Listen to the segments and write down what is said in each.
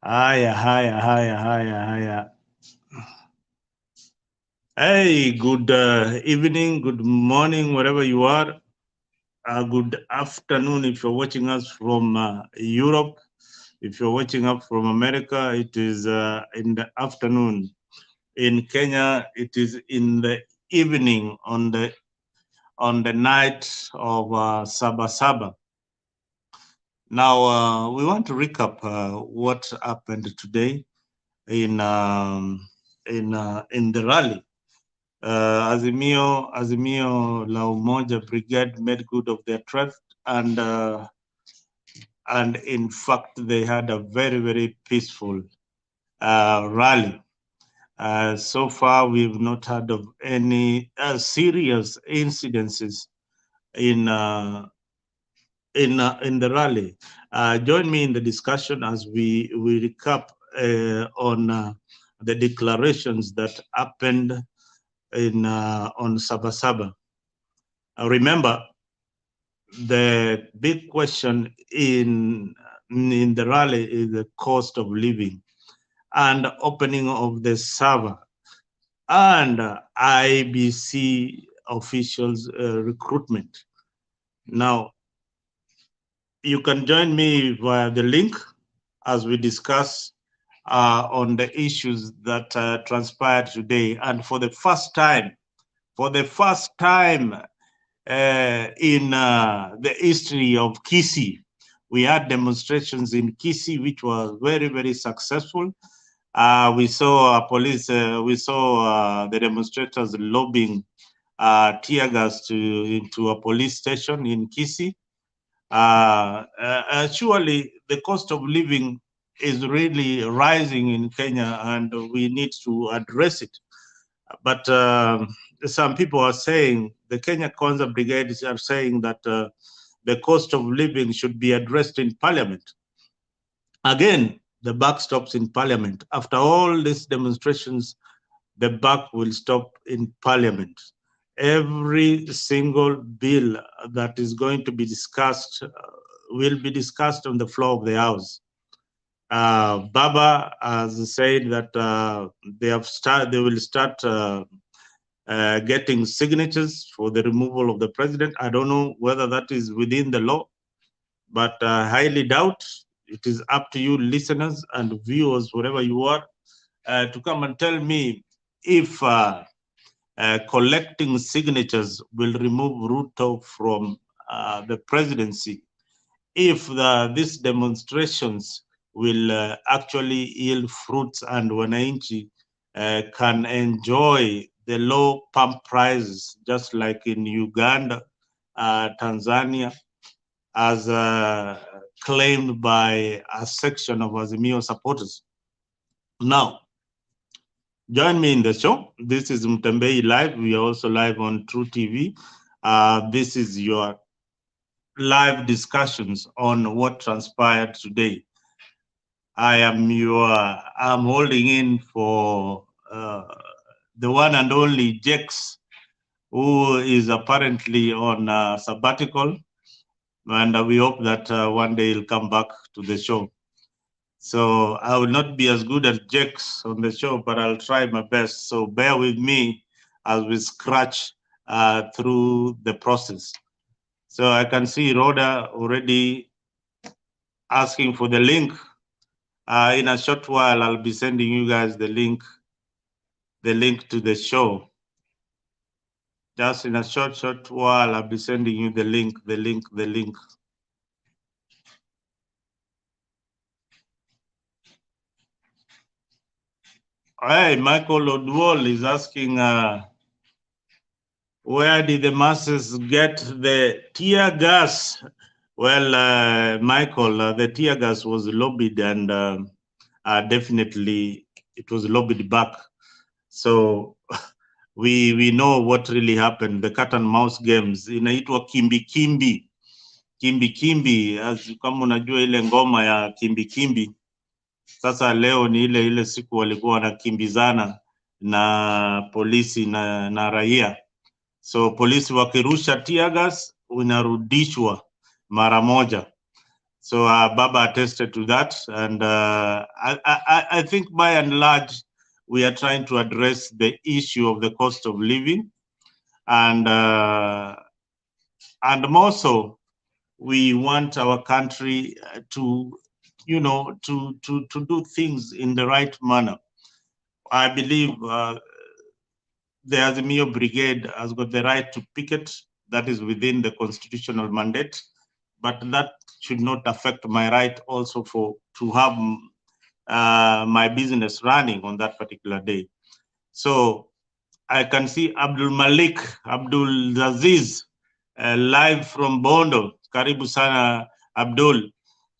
Hiya. Hey, good evening, good morning, wherever you are. Good afternoon if you're watching us from Europe. If you're watching up from America, it is in the afternoon. In Kenya, it is in the evening on the night of Sabasaba. Now, we want to recap what happened today in the rally. Azimio La Umoja Brigade made good of their threat, and in fact they had a very, very peaceful rally. So far, we've not heard of any serious incidences in the rally. Join me in the discussion as we recap on the declarations that happened on Sabasaba. Remember, the big question in the rally is the cost of living and opening of the Saba and IBC officials recruitment. Now, you can join me via the link as we discuss on the issues that transpired today. And for the first time in the history of Kissi, we had demonstrations in Kissi, which was very, very successful. We saw the demonstrators lobbing tear gas into a police station in Kissi. Surely the cost of living is really rising in Kenya, and we need to address it. But some people are saying, the Kenya Kwanza brigades are saying that the cost of living should be addressed in parliament. Again, the buck stops in parliament. After all these demonstrations, the buck will stop in parliament. Every single bill that is going to be discussed will be discussed on the floor of the House. Baba has said that they will start getting signatures for the removal of the president. I don't know whether that is within the law, but highly doubt. It is up to you, listeners and viewers, wherever you are, to come and tell me if collecting signatures will remove Ruto from the presidency, if these demonstrations will actually yield fruits and wananchi can enjoy the low pump prices, just like in Uganda, Tanzania, as claimed by a section of Azimio supporters. Now, join me in the show. This is Mtembei Live. We are also live on True TV. This is your live discussions on what transpired today. I'm holding in for the one and only Jex, who is apparently on sabbatical, and we hope that one day he'll come back to the show. So I will not be as good as Jex on the show, but I'll try my best. So bear with me as we scratch through the process. So I can see Rhoda already asking for the link. In a short while, I'll be sending you guys the link to the show. Just in a short while, I'll be sending you the link. Hey, Michael Odwall is asking, where did the masses get the tear gas? Well, Michael, the tear gas was lobbied, and definitely it was lobbied back. So we know what really happened. The cat and mouse games inaitwa kimbi, kama unajua ile ngoma ya kimbi. Sasa leo ni ile siku walikuwa wanakimbizana na polisi na raia. So polisi wakirusha tear gas unarudishwa mara moja. So Baba attested to that, and I think by and large we are trying to address the issue of the cost of living, and more so, we want our country to, to do things in the right manner. I believe the Azimio Brigade has got the right to picket. That is within the constitutional mandate, but that should not affect my right also to have my business running on that particular day. So I can see Abdul Malik, Abdul Aziz, live from Bondo. Karibu sana Abdul.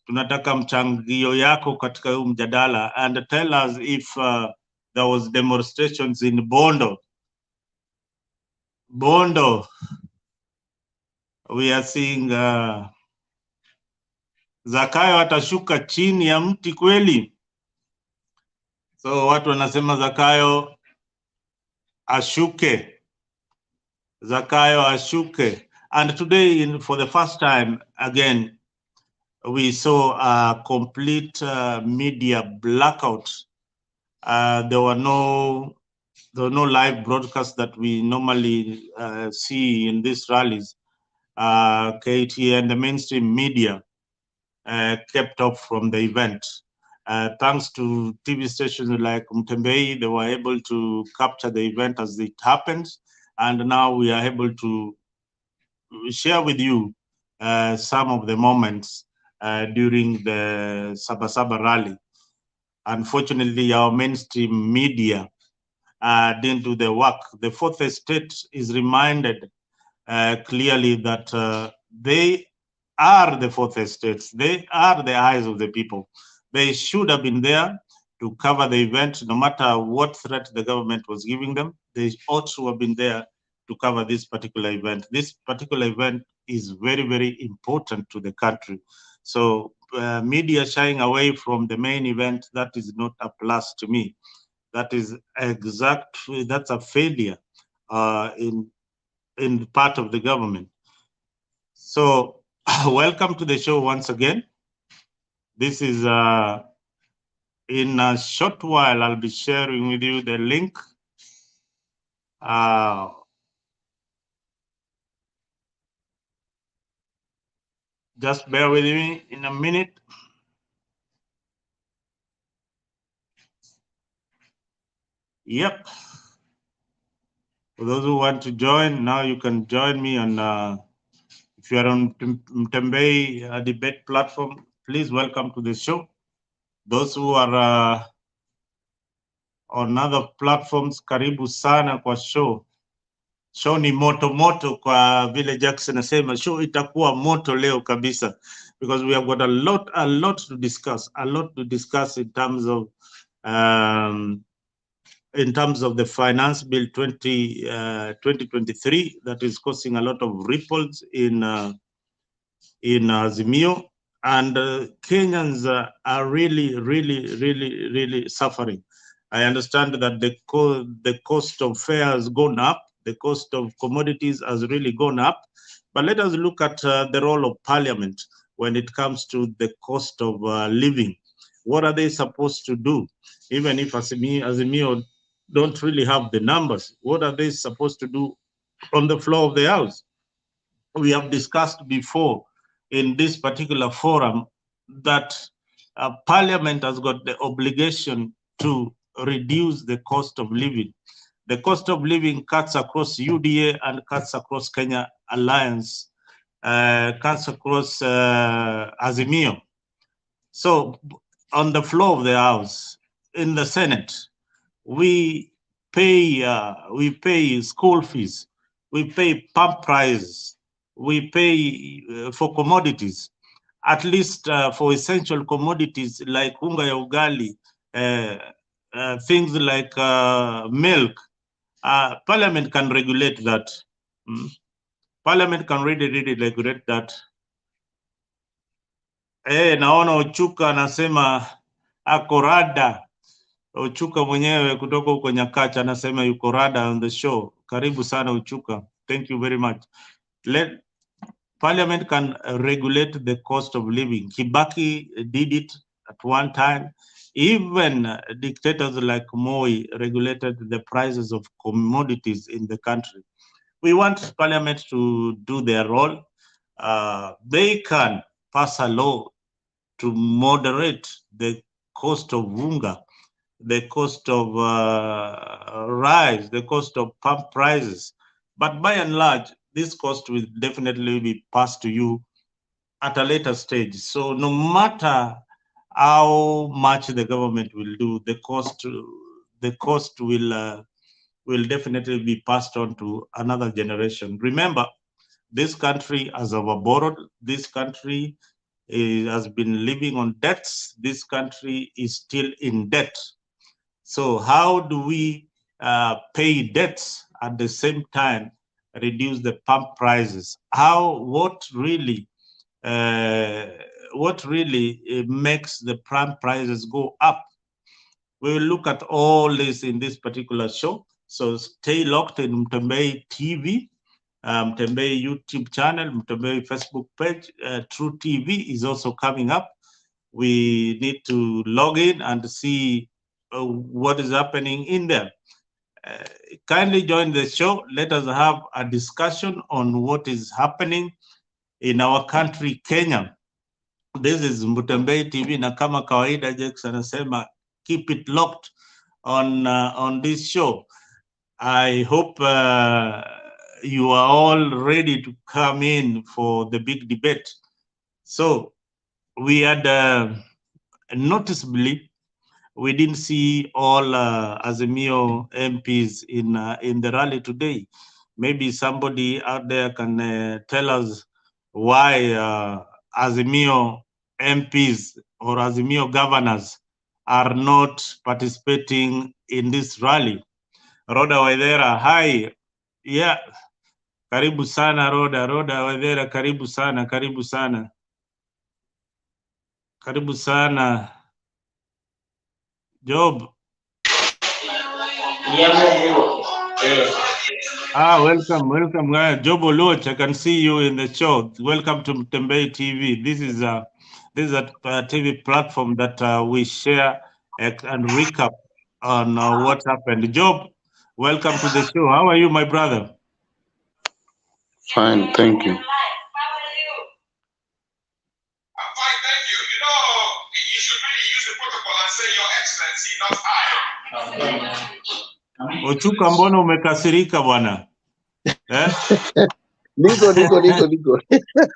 Tunataka mchangio yako katika huu mjadala, and tell us if there was demonstrations in Bondo. Bondo, we are seeing Zakayo atashuka chini ya mti kweli? So watu wanasema Zakayo ashuke. Zakayo ashuke. And today, for the first time, again, we saw a complete media blackout. There were no live broadcasts that we normally see in these rallies. KT and the mainstream media kept off from the event. Thanks to TV stations like Mtembei, they were able to capture the event as it happened. And now we are able to share with you some of the moments during the Sabasaba rally. Unfortunately, our mainstream media didn't do the work. The fourth estate is reminded clearly that they are the fourth estates. They are the eyes of the people. They should have been there to cover the event, no matter what threat the government was giving them. They ought to have been there to cover this particular event. This particular event is very, very important to the country. So media shying away from the main event, that is not a plus to me. That is exactly, that's a failure in part of the government. So welcome to the show once again. This is in a short while I'll be sharing with you the link. Just bear with me in a minute. Yep. For those who want to join, now you can join me on, if you are on Mtembei debate platform, please welcome to the show. Those who are on other platforms, karibu sana kwa show. Show ni moto moto, kwa vile Jackson asema, show itakuwa moto leo kabisa, because we have got a lot to discuss, in terms of the Finance Bill 2023 that is causing a lot of ripples in Azimio, and Kenyans are really suffering. I understand that the cost of fare has gone up, the cost of commodities has really gone up, but let us look at the role of Parliament when it comes to the cost of living. What are they supposed to do? Even if Azimio don't really have the numbers, what are they supposed to do on the floor of the house? We have discussed before in this particular forum that Parliament has got the obligation to reduce the cost of living. The cost of living cuts across UDA and cuts across Kenya Alliance, cuts across Azimio. So on the floor of the House, in the Senate, we pay school fees, we pay pump prices, we pay for commodities, at least for essential commodities like unga ya ugali, things like milk. Parliament can regulate that. Parliament can really regulate that. Naona Ochuka anasema ako rada. Ochuka mwenyewe kutoka huko Nyakacha anasema yuko rada on the show. Karibu sana Ochuka. Thank you very much. Parliament can regulate the cost of living. Kibaki did it at one time. Even dictators like Moi regulated the prices of commodities in the country. We want Parliament to do their role. They can pass a law to moderate the cost of unga, the cost of rice, the cost of pump prices. But by and large, this cost will definitely be passed to you at a later stage. So no matter how much the government will do, the cost will definitely be passed on to another generation. Remember, this country has overborrowed. This country has been living on debts. This country is still in debt. So how do we pay debts at the same time reduce the pump prices? What really makes the pump prices go up? We will look at all this in this particular show. So stay locked in Mtembei TV, Mtembei YouTube channel, Mtembei Facebook page. True TV is also coming up. We need to log in and see what is happening in there. Kindly join the show. Let us have a discussion on what is happening in our country, Kenya. This is Mtembei TV, na kama kawaida Jex anasema keep it locked on this show. I hope you are all ready to come in for the big debate. So we had noticeably, we didn't see all Azimio MPs in the rally today. Maybe somebody out there can tell us why Azimio MPs or Azimio governors are not participating in this rally. Roda Waithera, hi. Yeah, karibu sana Roda Waithera, karibu sana. Karibu sana. Job. Welcome. Job Oloch, I can see you in the show. Welcome to Mtembei TV. This is a TV platform that we share and recap on what happened. Job, welcome to the show. How are you, my brother? Fine, thank you. Ochuka, mbona umekasirika bwana? Niko.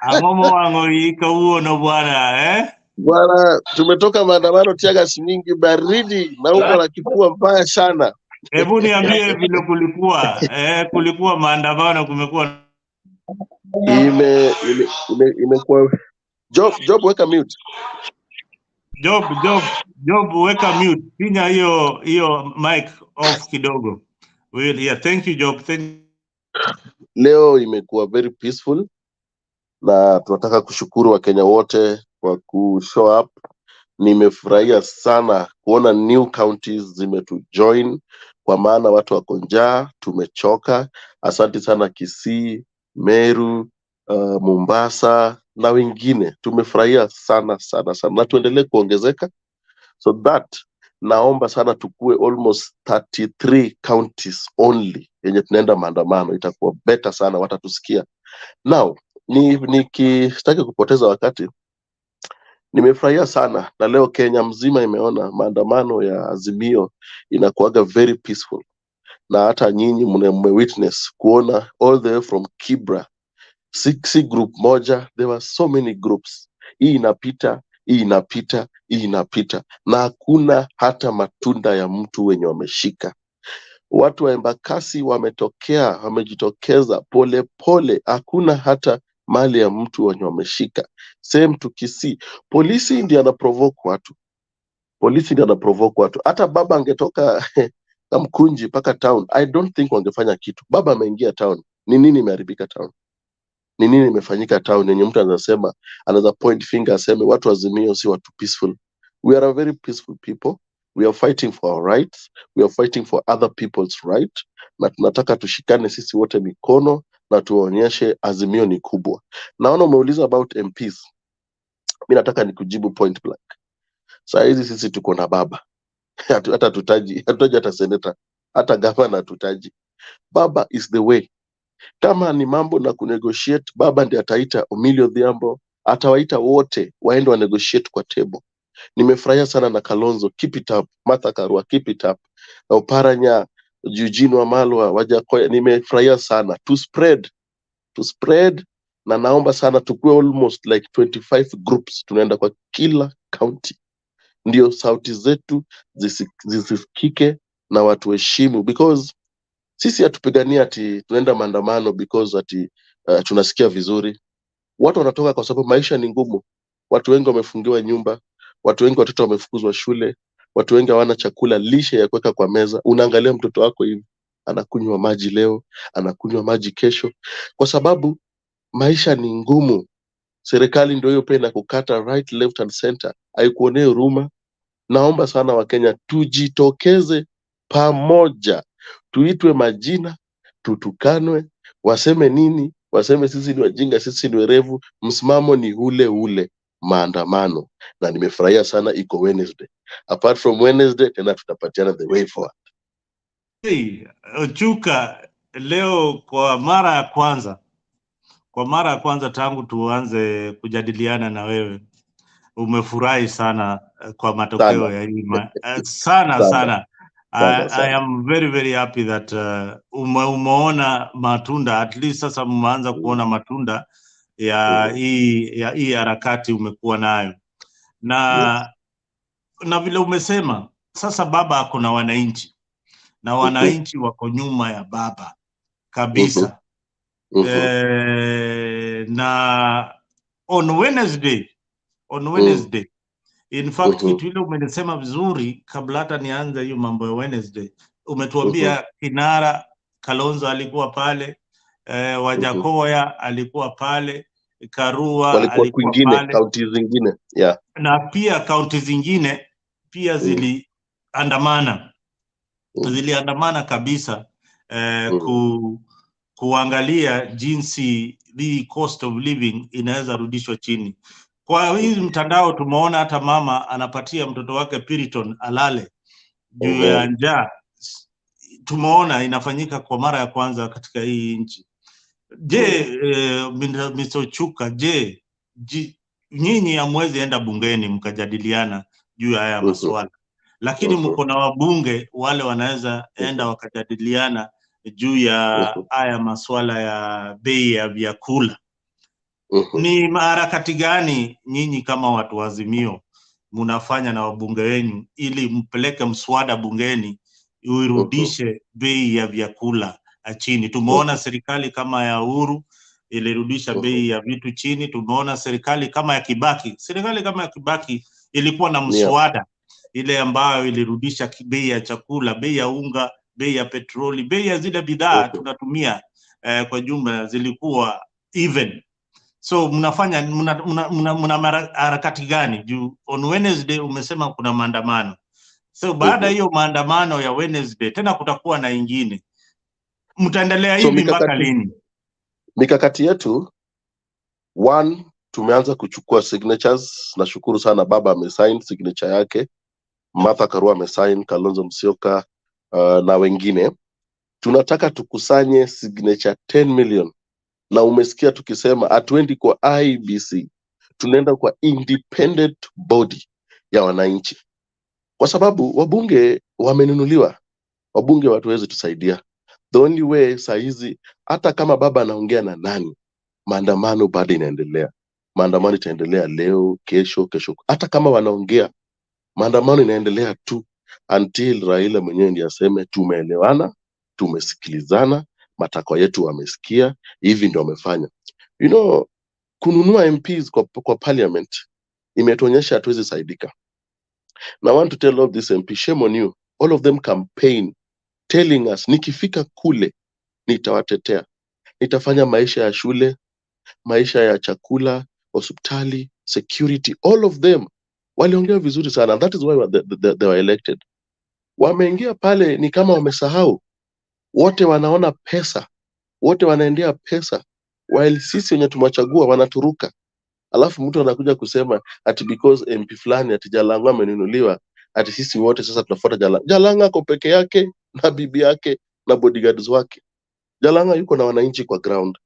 Amomo wangu ika uono bwana, Bwana, tumetoka maandamano tiaga shilingi baridi na uko na kifua mbaya sana. Hebu niambie vile kulikuwa. Kulikuwa maandamano, kumekuwa imekuwa Job weka mute. Job weka mute. Pinya hiyo mic off kidogo. Yeah, thank you Job. Leo imekuwa very peaceful na tunataka kushukuru Wakenya wote kwa kushow up. Nimefurahia sana kuona new counties zimetujoin kwa maana watu wako njaa, tumechoka. Asante sana Kissi, Meru, Mombasa na wengine. Tumefurahia sana na tuendelee kuongezeka, so that naomba sana tukue almost 33 counties only yenye tunaenda maandamano. Itakuwa better sana, watatusikia. Now nikitaka kupoteza wakati, nimefurahia sana na leo Kenya mzima imeona maandamano ya Azimio inakuaga very peaceful, na hata nyinyi mwe witness kuona all the way from Kibra, si group moja, there were so many groups. Hii inapita na hakuna hata matunda ya mtu wenye wameshika. Watu wa Embakasi wamejitokeza pole, hakuna hata mali ya mtu wenye wameshika. Same to Kissi. Polisi ndiye anaprovoke watu. Hata baba angetoka Kamkunji paka town, I don't think wangefanya kitu. Baba ameingia town. Ni nini imeharibika town? Ni nini imefanyika town yenye mtu anaweza point finger aseme watu Azimio si watu peaceful? We are a very peaceful people. We are fighting for our rights. We are fighting for other people's right. Na tunataka tushikane sisi wote mikono na tuonyeshe Azimio ni kubwa. Naona umeuliza about MPs. Mimi nataka nikujibu point blank. Saa hizi sisi tuko na baba. Hata hatutaji hata senator, hata gavana hatutaji. Baba is the way. Kama ni mambo na kunegotiate, baba ndiye ataita Emilio Odhiambo, atawaita wote waende wa negotiate kwa table. Nimefurahia sana na Kalonzo, keep it up. Martha Karua, keep it up. Oparanya, Eugene Wamalwa, Wajakoya, nimefurahia sana to spread, na naomba sana tukue almost like 25 groups, tunaenda kwa kila county, ndio sauti zetu zisikike na watu heshimu, because sisi hatupigania ati tunaenda maandamano because ati tunasikia vizuri. Watu wanatoka kwa sababu maisha ni ngumu. Watu wengi wamefungiwa nyumba, watu wengi watoto wamefukuzwa shule, watu wengi hawana chakula, lishe ya kuweka kwa meza. Unaangalia mtoto wako hivi, anakunywa maji leo, anakunywa maji kesho, kwa sababu maisha ni ngumu. Serikali ndio hiyo pia kukata right, left and center, haikuonee huruma. Naomba sana Wakenya tujitokeze pamoja, tuitwe majina, tutukanwe, waseme nini, waseme sisi ni wajinga, sisi ni werevu, msimamo ni ule ule, maandamano. Na nimefurahia sana iko Wednesday. Apart from Wednesday, tena tutapatiana the way forward. Hey, Ochuka, leo kwa mara ya kwanza tangu tuanze kujadiliana na wewe, umefurahi sana kwa matokeo ya hii sana. I am very very happy that umeona matunda, at least sasa mmeanza kuona matunda ya hii harakati umekuwa nayo, na vile umesema sasa baba ako na wananchi, na wananchi wako nyuma ya baba kabisa. Na on Wednesday, in fact kitu ile umenisema vizuri kabla hata nianze hiyo mambo ya Wednesday, umetuambia kinara Kalonzo alikuwa pale, Wajakoya alikuwa pale, Karua alikuwa pale, kaunti zingine na pia kaunti zingine pia ziliandamana kabisa, kuangalia jinsi the cost of living inaweza rudishwa chini. Kwa hii mtandao tumeona hata mama anapatia mtoto wake Piriton alale juu ya njaa. Tumeona inafanyika kwa mara ya kwanza katika hii nchi. Je, Mr. Ochuka, nyinyi hamwezi enda bungeni mkajadiliana juu ya haya maswala, lakini mko na wabunge wale wanaweza enda wakajadiliana juu ya haya maswala ya bei ya vyakula. Ni harakati gani nyinyi kama watu wa Azimio mnafanya na wabunge wenu ili mpeleke mswada bungeni uirudishe bei ya vyakula chini? Tumeona serikali kama ya Uhuru ilirudisha bei ya vitu chini. Tumeona serikali kama ya Kibaki ilikuwa na mswada ile ambayo ilirudisha bei ya chakula, bei ya unga, bei ya petroli, bei ya zile bidhaa tunatumia kwa jumla zilikuwa even. So mnafanya mna harakati gani juu on Wednesday umesema kuna maandamano? So baada hiyo maandamano ya Wednesday tena kutakuwa na ingine. Mtaendelea hivi mpaka lini? Mikakati yetu, one, tumeanza kuchukua signatures. Nashukuru sana baba amesign signature yake, Martha Karua amesign, Kalonzo Musyoka na wengine. Tunataka tukusanye signature 10 million. Na umesikia tukisema hatuendi kwa IBC, tunaenda kwa independent body ya wananchi, kwa sababu wabunge wamenunuliwa. Wabunge watuwezi tusaidia. The only way saa hizi, hata kama baba anaongea na nani, maandamano bado inaendelea. Maandamano itaendelea leo, kesho. Hata kama wanaongea, maandamano inaendelea tu until Raila mwenyewe ndiye aseme tumeelewana, tumesikilizana, matakwa yetu wamesikia, hivi ndio wamefanya. You know, kununua MPs kwa parliament imetuonyesha hatuwezi saidika. And I want to tell all this MP, shame on you. All of them campaign telling us nikifika kule nitawatetea, nitafanya maisha ya shule, maisha ya chakula, hospitali, security. All of them waliongea vizuri sana, and that is why they were elected. Wameingia pale ni kama wamesahau. Wote wanaona pesa, wote wanaendea pesa, while sisi wenye tumewachagua wanaturuka. Alafu mtu anakuja kusema ati because MP fulani ati Jalang'o amenunuliwa, ati sisi wote sasa tunafuata Jalang'o. Jalang'o ako peke yake na bibi yake na bodyguards wake. Jalang'o yuko na wananchi kwa ground.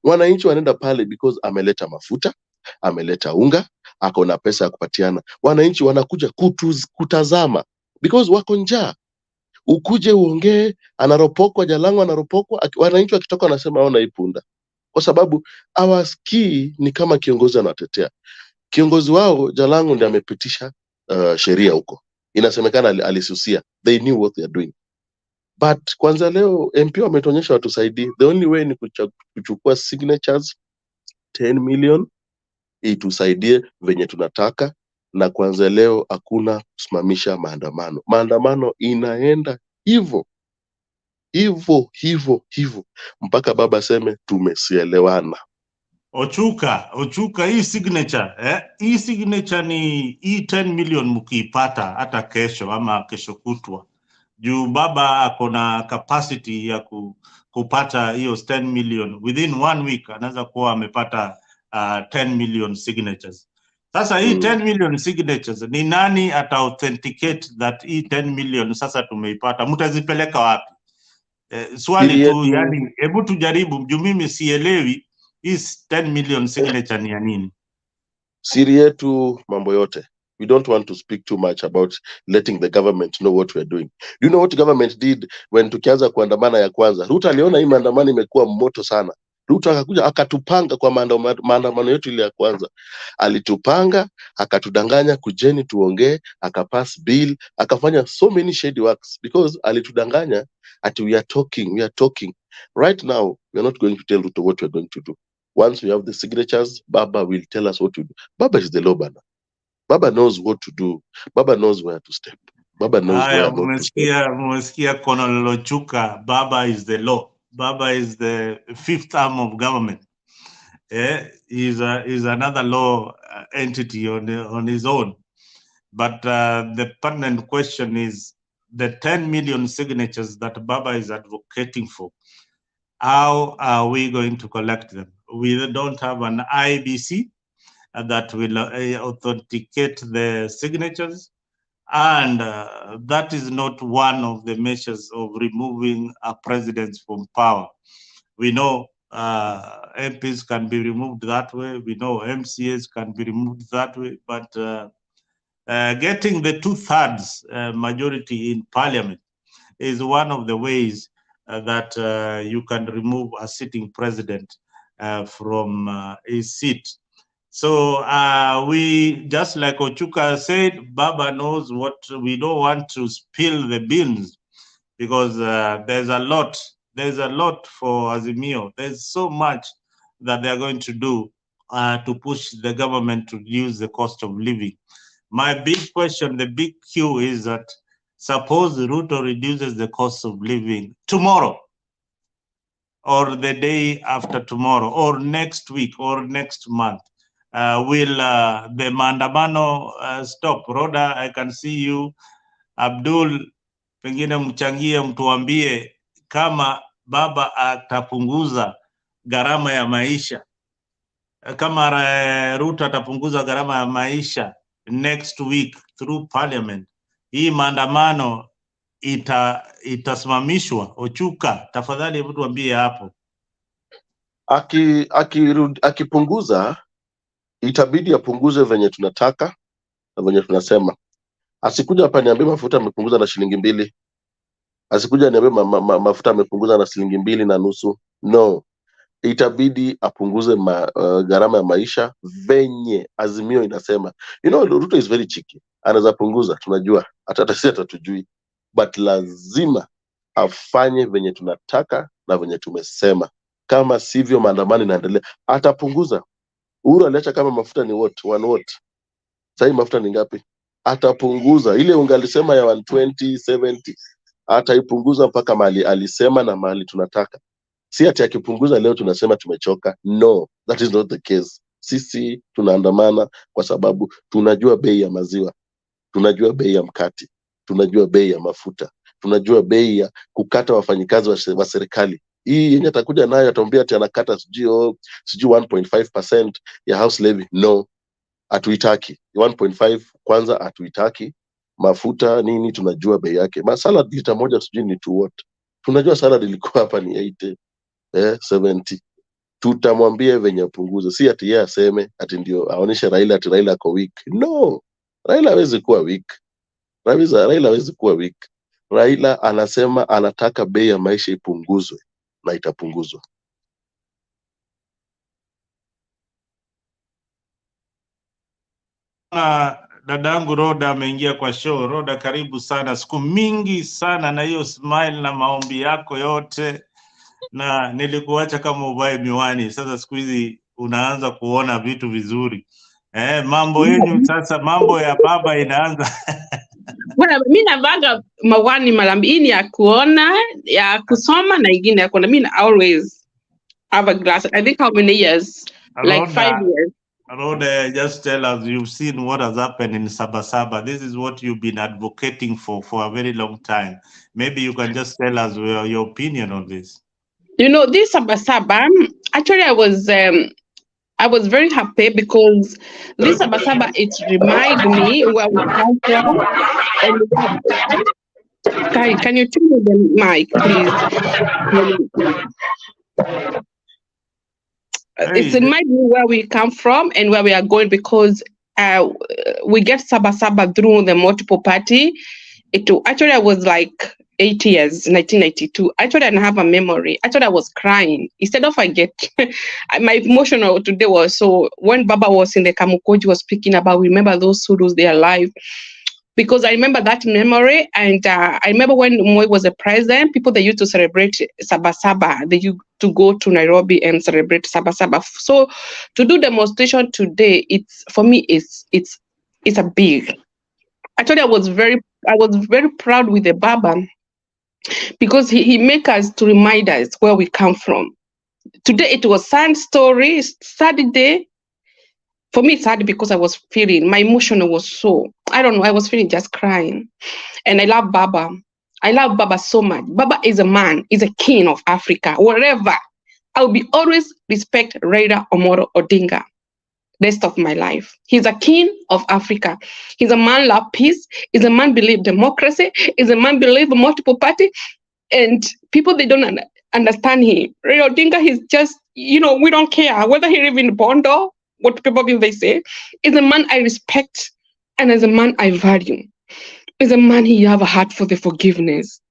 Wananchi wanaenda pale because ameleta mafuta, ameleta unga, ako na pesa ya kupatiana. Wananchi wanakuja kutazama because wako njaa. Ukuje uongee, anaropokwa Jalang'o, anaropokwa, wananchi wakitoka wanasema ona ipunda. Kwa sababu hawasikii ni kama kiongozi anatetea. Kiongozi wao Jalang'o ndiye amepitisha sheria huko. Inasemekana alisusia. They knew what they are doing. But kwanza leo MP wametuonyesha watusaidie. The only way ni kuchukua signatures 10 million itusaidie venye tunataka, na kwanza leo hakuna kusimamisha maandamano. Maandamano inaenda hivyo mpaka baba aseme tumesielewana. Ochuka hii signature hii signature ni hii 10 million mkiipata hata kesho ama kesho kutwa, juu baba ako na capacity ya kupata hiyo 10 million within 1 week, anaweza kuwa amepata 10 million signatures. Sasa hii 10 million signatures ni nani ata authenticate that hii 10 million sasa tumeipata? Mtazipeleka wapi? Swali tu, yani hebu tujaribu, juu mimi sielewi hii 10 million signature ni ya nini. Siri yetu mambo yote. We don't want to speak too much about letting the government know what we are doing. You know what the government did when tukianza kuandamana ya kwanza? Ruto aliona hii maandamano imekuwa moto sana. Ruto akakuja akatupanga kwa maandamano yetu ile ya kwanza. Alitupanga, akatudanganya kujeni tuongee, akapass bill, akafanya so many shady works because alitudanganya ati we are talking. Right now, we are not going to tell Ruto what we are going to do. Once we have the signatures, Baba will tell us what to do. Baba is the law banner. Baba knows what to do. Baba knows where to step. Baba knows where not to step. Mmesikia Colonel Ochuka, Baba is the law. Baba is the fifth arm of government. Is another law entity on his own. But the pertinent question is the 10 million signatures that Baba is advocating for. How are we going to collect them? We don't have an IBC that will authenticate the signatures, and that is not one of the measures of removing a president from power. We know MPs can be removed that way. We know MCAs can be removed that way, but getting the 2/3 majority in parliament is one of the ways that you can remove a sitting president from his seat. So we, just like Ochuka said, Baba knows what we don't want to spill the beans, because there's a lot for Azimio. There's so much that they're going to do to push the government to reduce the cost of living. My big question, the big cue is that suppose Ruto reduces the cost of living tomorrow, or the day after tomorrow, or next week, or next month, will the maandamano stop? Rhoda, I can see you. Abdul, pengine mchangie, mtuambie kama baba atapunguza gharama ya maisha, kama Ruto atapunguza gharama ya maisha next week through parliament, hii maandamano itasimamishwa? Ochuka, tafadhali hebu tuambie hapo. Akipunguza itabidi apunguze venye tunataka na venye tunasema. Asikuja hapa niambie mafuta amepunguza na shilingi 2. Asikuja niambie mafuta amepunguza na shilingi 2.5. No, itabidi apunguze gharama ya maisha venye Azimio inasema. You know, Ruto is very cheeky. Anaweza punguza, tunajua, hata sisi hatujui, but lazima afanye venye tunataka na venye tumesema. Kama sivyo maandamano inaendelea, atapunguza. Uhuru aliacha kama mafuta ni what? 1 what? Sasa mafuta ni ngapi? Atapunguza. Ile ungalisema ya 120, 70, ataipunguza mpaka mali alisema na mali tunataka. Si ati akipunguza leo tunasema tumechoka. No, that is not the case. Sisi tunaandamana kwa sababu tunajua bei ya maziwa, tunajua bei ya mkate, tunajua bei ya mafuta, tunajua bei ya kukata wafanyikazi wa serikali. hii yenye atakuja nayo ataambia ati anakata sijui 1.5% ya house levy. No, hatuitaki 1.5. Kwanza hatuitaki. Mafuta nini tunajua bei yake. Salad lita moja sijui ni tu what. Tunajua salad ilikuwa hapa ni 80, 70. Tutamwambia venye apunguze, si ati yeye aseme ati ndio aoneshe Raila ati Raila ako weak. No, Raila hawezi kuwa weak. Raila hawezi kuwa weak. Raila anasema anataka bei ya maisha ipunguzwe na itapunguzwa. Dadangu Roda ameingia kwa show. Roda, karibu sana. Siku mingi sana na hiyo smile na maombi yako yote, na nilikuacha kama uvae miwani. Sasa siku hizi unaanza kuona vitu vizuri. Mambo yenu sasa, mambo ya baba inaanza. Bwana, mimi navaga mawani mara mbili, ya kuona, ya kusoma na ingine ya kuona. Mimi always have a glass. I think how many years? Like 5 years. Roda, just tell us, you've seen what has happened in Sabasaba. This is what you've been advocating for a very long time. Maybe you can just tell us your opinion on this. You know, this Sabasaba, actually I was very happy because this Sabasaba, it reminds me where we come from. And can you turn the mic, please? It reminds me where we come from and where we are going, because we get Sabasaba through the multiple party. Actually, I was like 8 years, 1992. Actually, I don't have a memory. Actually, I was crying. Instead of my emotional today was, so when Baba was in the Kamukoji was speaking about, remember those who lose their life. Because I remember that memory, and I remember when Moi was a president, people, they used to celebrate Sabasaba. They used to go to Nairobi and celebrate Sabasaba. So to do demonstration today, for me, it's a big. Actually, I was very proud with the Baba, because he make us to remind us where we come from. Today it was sad story, sad day. For me, it's sad because I was feeling, my emotion was so, I don't know, I was feeling just crying. And I love Baba. I love Baba so much. Baba is a man, is a king of Africa. Wherever, I will be always respect Raila Amolo Odinga rest of my life. He's a king of Africa. He's a man love peace. He's a man believe democracy. He's a man believe multiple party. And people, they don't understand him. Raila Odinga, he's just, we don't care whether he live in Bondo, what people they say. Is a man I respect, and as a man I value. Is a man he have a heart for the forgiveness.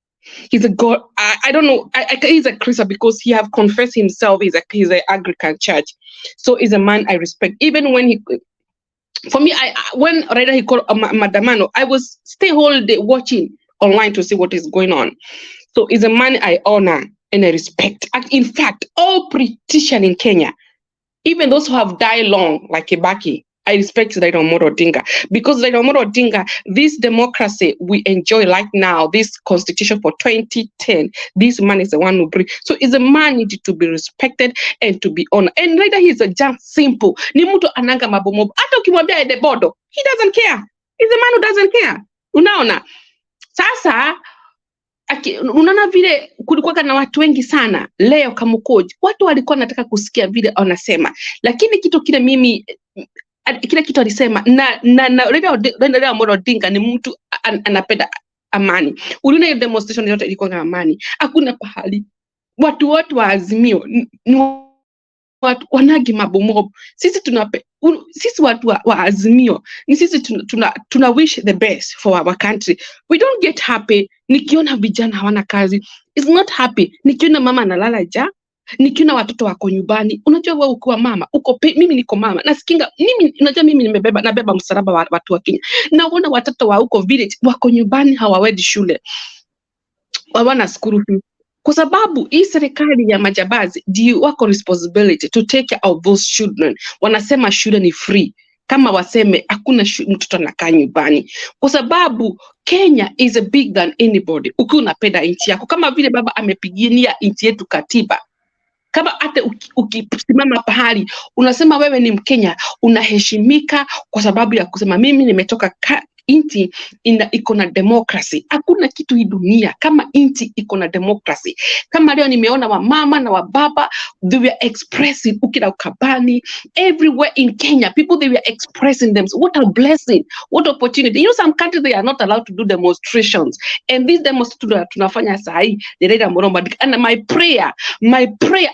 He's a God. I don't know. He's a Christian because he have confessed himself. He's a Anglican church. So he's a man I respect. Even when for me, when Raila he called Maandamano, I was stay whole day watching online to see what is going on. So he's a man I honor and I respect. In fact, all politicians in Kenya, even those who have died long, like Kibaki, I respect Raila Amolo Odinga, because Raila Amolo Odinga, this democracy we enjoy right now, this constitution for 2010, this man is the one who brings. So is a man needed to be respected and to be honored. And later he's just simple. Ni mtu ananga mabomobo. Hata ukimwambia ende bodo, he doesn't care. He's a man who doesn't care. Unaona? Sasa unaona vile kulikuwa na watu wengi sana leo Kamukoji, watu walikuwa nataka kusikia vile wanasema, lakini kitu kile mimi kila kitu alisema na Raila Amolo Odinga ni mtu anapenda amani. Uliona hiyo demonstration yote ilikuwa na amani. Hakuna pahali watu wote wa Azimio ni watu wanagi mabomob. Sisi watu wa Azimio ni sisi tuna wish the best for our country. We don't get happy nikiona vijana hawana kazi. It's not happy nikiona mama analala njaa, nikiona watoto wako nyumbani. Unajua wewe ukiwa mama, mimi niko mama. Nasikinga unajua mimi nabeba msalaba wa watu wa Kenya. Naona watoto wa huko village wako nyumbani, hawaendi shule. Hawana school fees. Kwa sababu hii serikali ya majambazi ndio wako responsibility to take care of those children. Wanasema shule ni free. Kama waseme hakuna mtoto anakaa nyumbani. Kwa sababu Kenya is a big than anybody. Ukiwa unapenda nchi yako, kama vile baba amepigania nchi yetu katiba. Kama hata ukisimama pahali unasema wewe ni Mkenya, unaheshimika kwa sababu ya kusema mimi nimetoka inti iko na democracy. Hakuna kitu hii dunia kama inti iko na democracy. Kama leo nimeona wamama na wababa, they were expressing ukira ukabani everywhere in Kenya. People, they were expressing them. So what a blessing, what opportunity. You know, some countries they are not allowed to do demonstrations, and these demonstrations tunafanya sahi, and my prayer,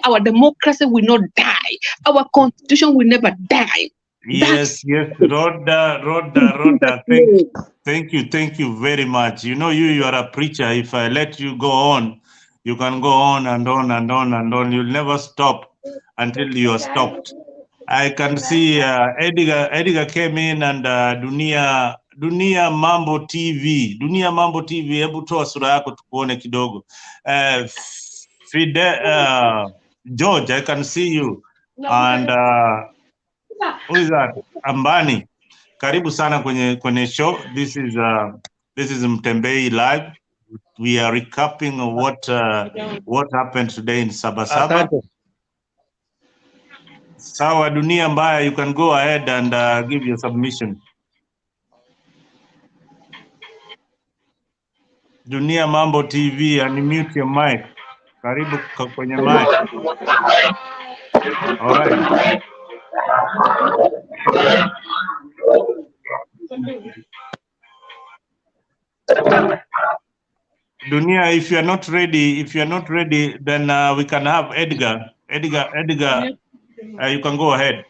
our democracy will not die, our constitution will never die. Yes, Rhoda, thank you very much. You know, you are a preacher. If I let you go on, you can go on and on and on and on. You'll never stop until you are stopped. I can see Edgar came in and Dunia Mambo TV. Dunia Mambo TV, hebu toa sura yako tukuone kidogo. George, I can see you. And who is that? Ambani. Karibu sana kwenye show. This is Mtembei Live. We are recapping what happened today in Sabasaba. Sawa Dunia Mbaya, you can go ahead and give your submission. Dunia Mambo TV, unmute your mic. Karibu kwenye mic. All right. Dunia, if you are not ready, then we can have Edgar. Edgar, you can go ahead.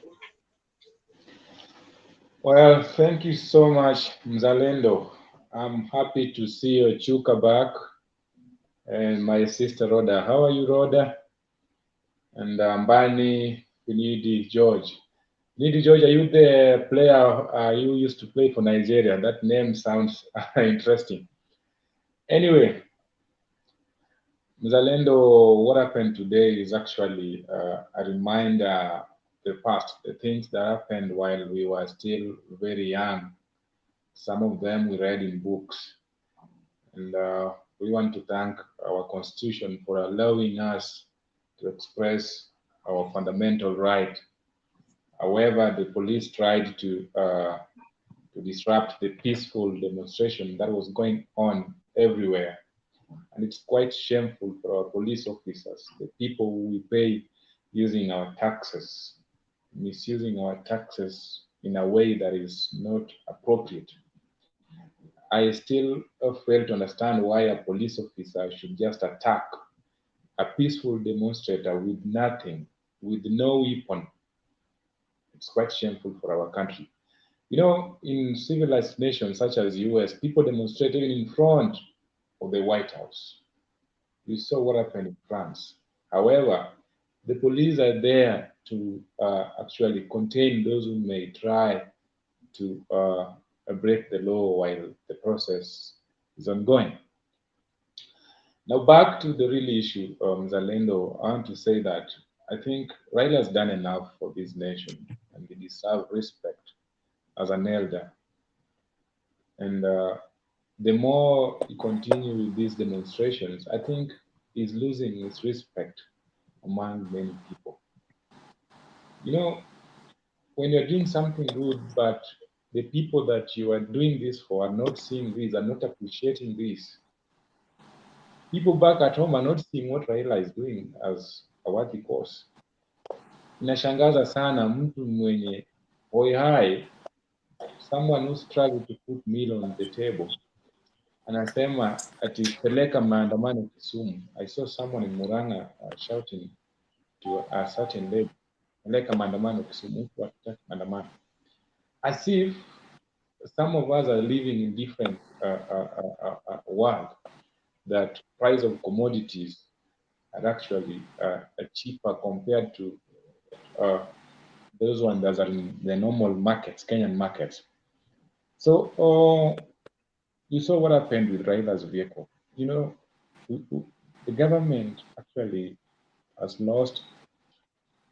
Well, thank you so much, Mzalendo. I'm happy to see your Chuka back and my sister Rhoda. How are you, Rhoda? And Ambani, Finidi, George. Finidi, George, are you the player you used to play for Nigeria? That name sounds interesting. Anyway, Mzalendo, what happened today is actually a reminder the past, the things that happened while we were still very young. Some of them we read in books. And we want to thank our Constitution for allowing us to express our fundamental right. However, the police tried to disrupt the peaceful demonstration that was going on everywhere. And it's quite shameful for our police officers, the people we pay using our taxes, misusing our taxes in a way that is not appropriate. I still fail to understand why a police officer should just attack a peaceful demonstrator with nothing, with no weapon. It's quite shameful for our country. You know, in civilized nations such as the US, people demonstrate even in front of the White House. We saw what happened in France. However, the police are there to actually contain those who may try to break the law while the process is ongoing. Now, back to the real issue, Zalendo, I want to say that I think Raila has done enough for this nation and he deserves respect as an elder. And the more he continues with these demonstrations, I think he's losing his respect among many people. You know, when you're doing something good, but the people that you are doing this for are not seeing this, are not appreciating this, people back at home are not seeing what Raila is doing as a worthy cause. Inashangaza sana mtu mwenye hoi hai, someone who struggled to put meal on the table, anasema ati peleka maandamano Kisumu. I saw someone in Murang'a shouting to a certain lady, peleka maandamano Kisumu, maandamano. As if some of us are living in different world, that price of commodities are actually cheaper compared to those ones that are in the normal markets, Kenyan markets. So you saw what happened with Raila's vehicle. You know, the government actually has lost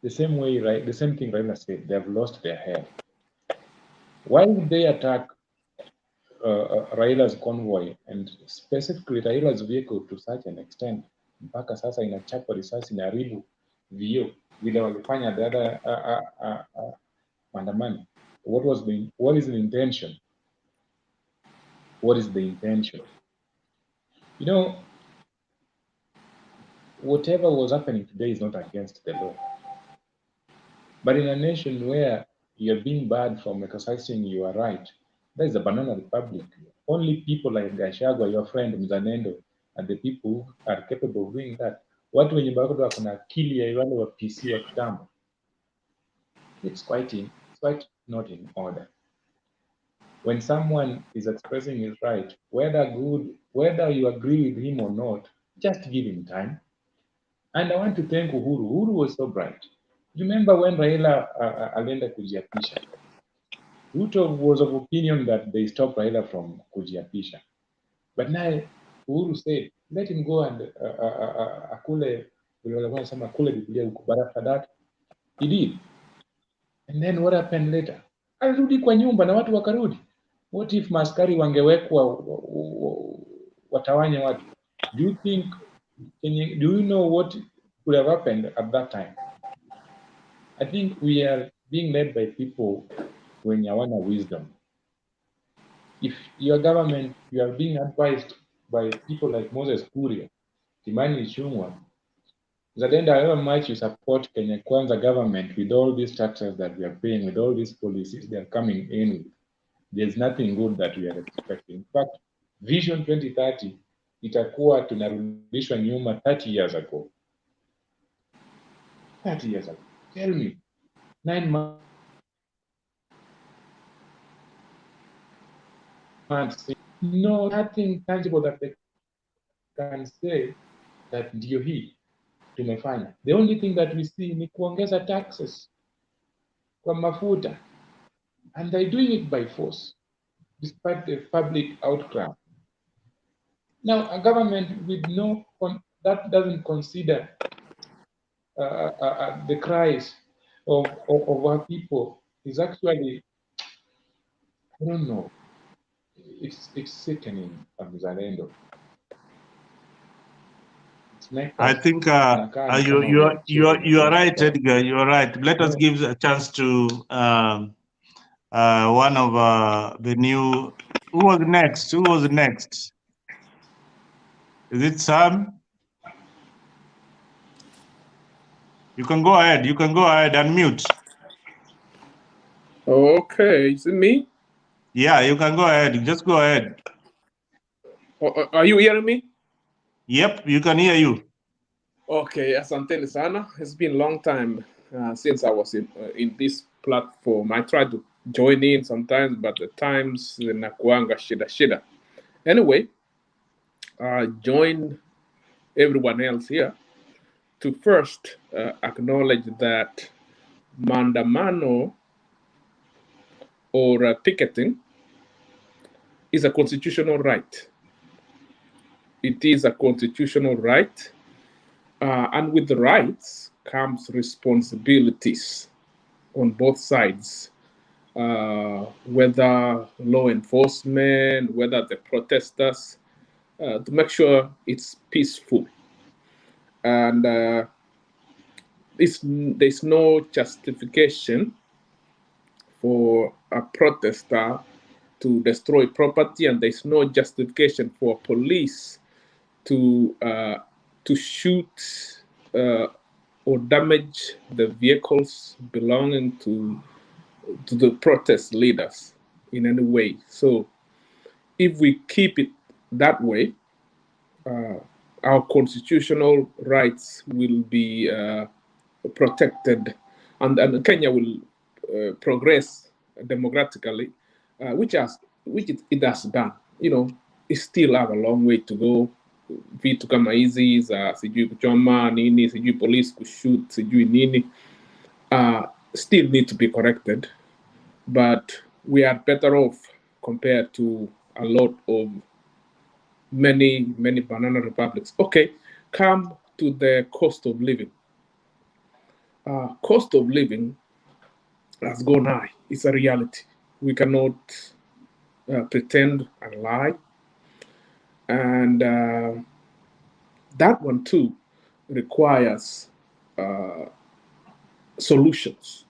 the same way, right? The same thing Raila said, they have lost their head. Why would they attack Raila's convoy and specifically Raila's vehicle to such an extent? Mpaka sasa inachapa risasi na haribu vioo vile walifanya the other maandamano. What is the intention? what is the intention? You know, whatever was happening today is not against the law. But in a nation where you're being barred from exercising your right, that is a banana republic. Only people like Gachagua, your friend Mzalendo, and the people who are capable of doing that. Watu wenye bado wako na akili ya wale wa PC wa kitambo. It's quite not in order. When someone is expressing his right, whether you agree with him or not, just give him time. And I want to thank Uhuru. Uhuru was so bright. Remember when Raila alienda kujiapisha? Ruto was of opinion that they stopped Raila from kujiapisha. But now Uhuru said, let him go and akule Biblia huko. But after that, he did. And then what happened later? Alirudi kwa nyumba na watu wakarudi. What if maskari wangewekwa watawanye watu? Do you know what could have happened at that time? I think we are being led by people when you want wisdom. If your government, you are being advised by people like Moses Kuria, Kimani Ichung'wah, that however much you support Kenya Kwanza government with all these taxes that we are paying, with all these policies they are coming in with, there's nothing good that we are expecting. In fact, Vision 2030 itakuwa tunarudishwa nyuma 30 years ago. 30 years ago. Tell me, 9 months, no, nothing tangible that they can say that ndio hii tumefanya. The only thing that we see ni kuongeza taxes kwa mafuta, and they're doing it by force despite the public outcry. Now, a government with that doesn't consider the cries of our people is actually, I don't know, it's sickening, Mzalendo. I think you are right, Edgar. You are right. Let us give a chance to one of the new. Who was next? Who was next? Is it Sam? You can go ahead. You can go ahead. Unmute. Okay, is it me? Yeah, you can go ahead. Just go ahead. Are you hearing me? Yep, you can hear you. Okay, asante sana. It's been a long time since I was in this platform. I tried to join in sometimes, but the times nakuanga shida. Anyway, I join everyone else here to first acknowledge that Maandamano or picketing is a constitutional right. It is a constitutional right. And with the rights comes responsibilities on both sides, whether law enforcement, whether the protesters, to make sure it's peaceful. And there's no justification for a protester to destroy property, and there's no justification for police to shoot or damage the vehicles belonging to the protest leaders in any way. So if we keep it that way, our constitutional rights will be protected, and Kenya will progress democratically, which it has done. You know, it still have a long way to go. Vitu kama hizi za sijui kuchoma nini, sijui police kushoot, sijui nini, still need to be corrected, but we are better off compared to a lot of many banana republics. Okay, come to the cost of living. Cost of living has gone high. It's a reality. We cannot pretend and lie. And that one too requires solutions.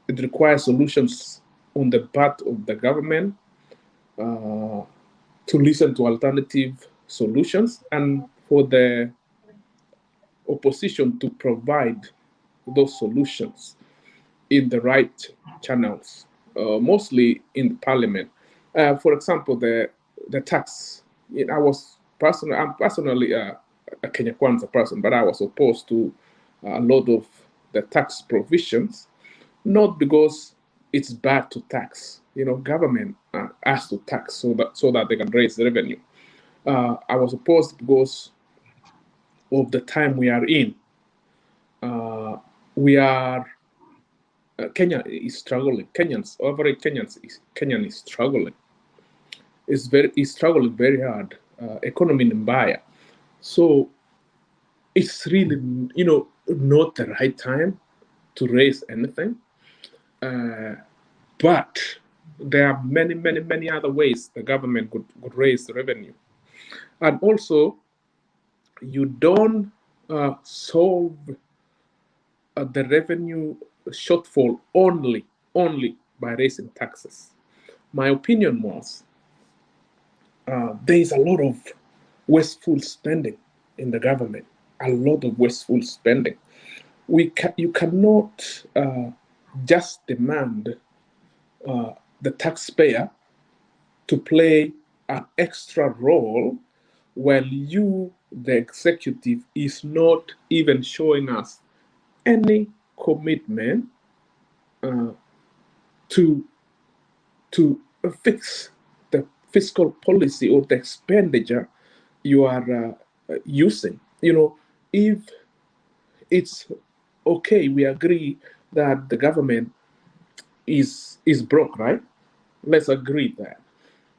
It requires solutions on the part of the government, to listen to alternative solutions and for the opposition to provide those solutions in the right channels, mostly in Parliament. For example, the tax. I'm personally a Kenya Kwanza person, but I was opposed to a lot of the tax provisions, not because it's bad to tax. Government has to tax so that they can raise revenue. I was opposed because of the time we are in. Kenya is struggling. Kenyan is struggling. Is struggling very hard. Economy in mbaya. So it's really not the right time to raise anything. But there are many other ways the government could raise the revenue. And also, you don't solve the revenue shortfall only by raising taxes. My opinion was there is a lot of wasteful spending in the government, a lot of wasteful spending. You cannot just demand the taxpayer to play an extra role while you, the executive, is not even showing us any commitment to fix the fiscal policy or the expenditure you are using. If it's okay, we agree that the government is broke, right? Let's agree that.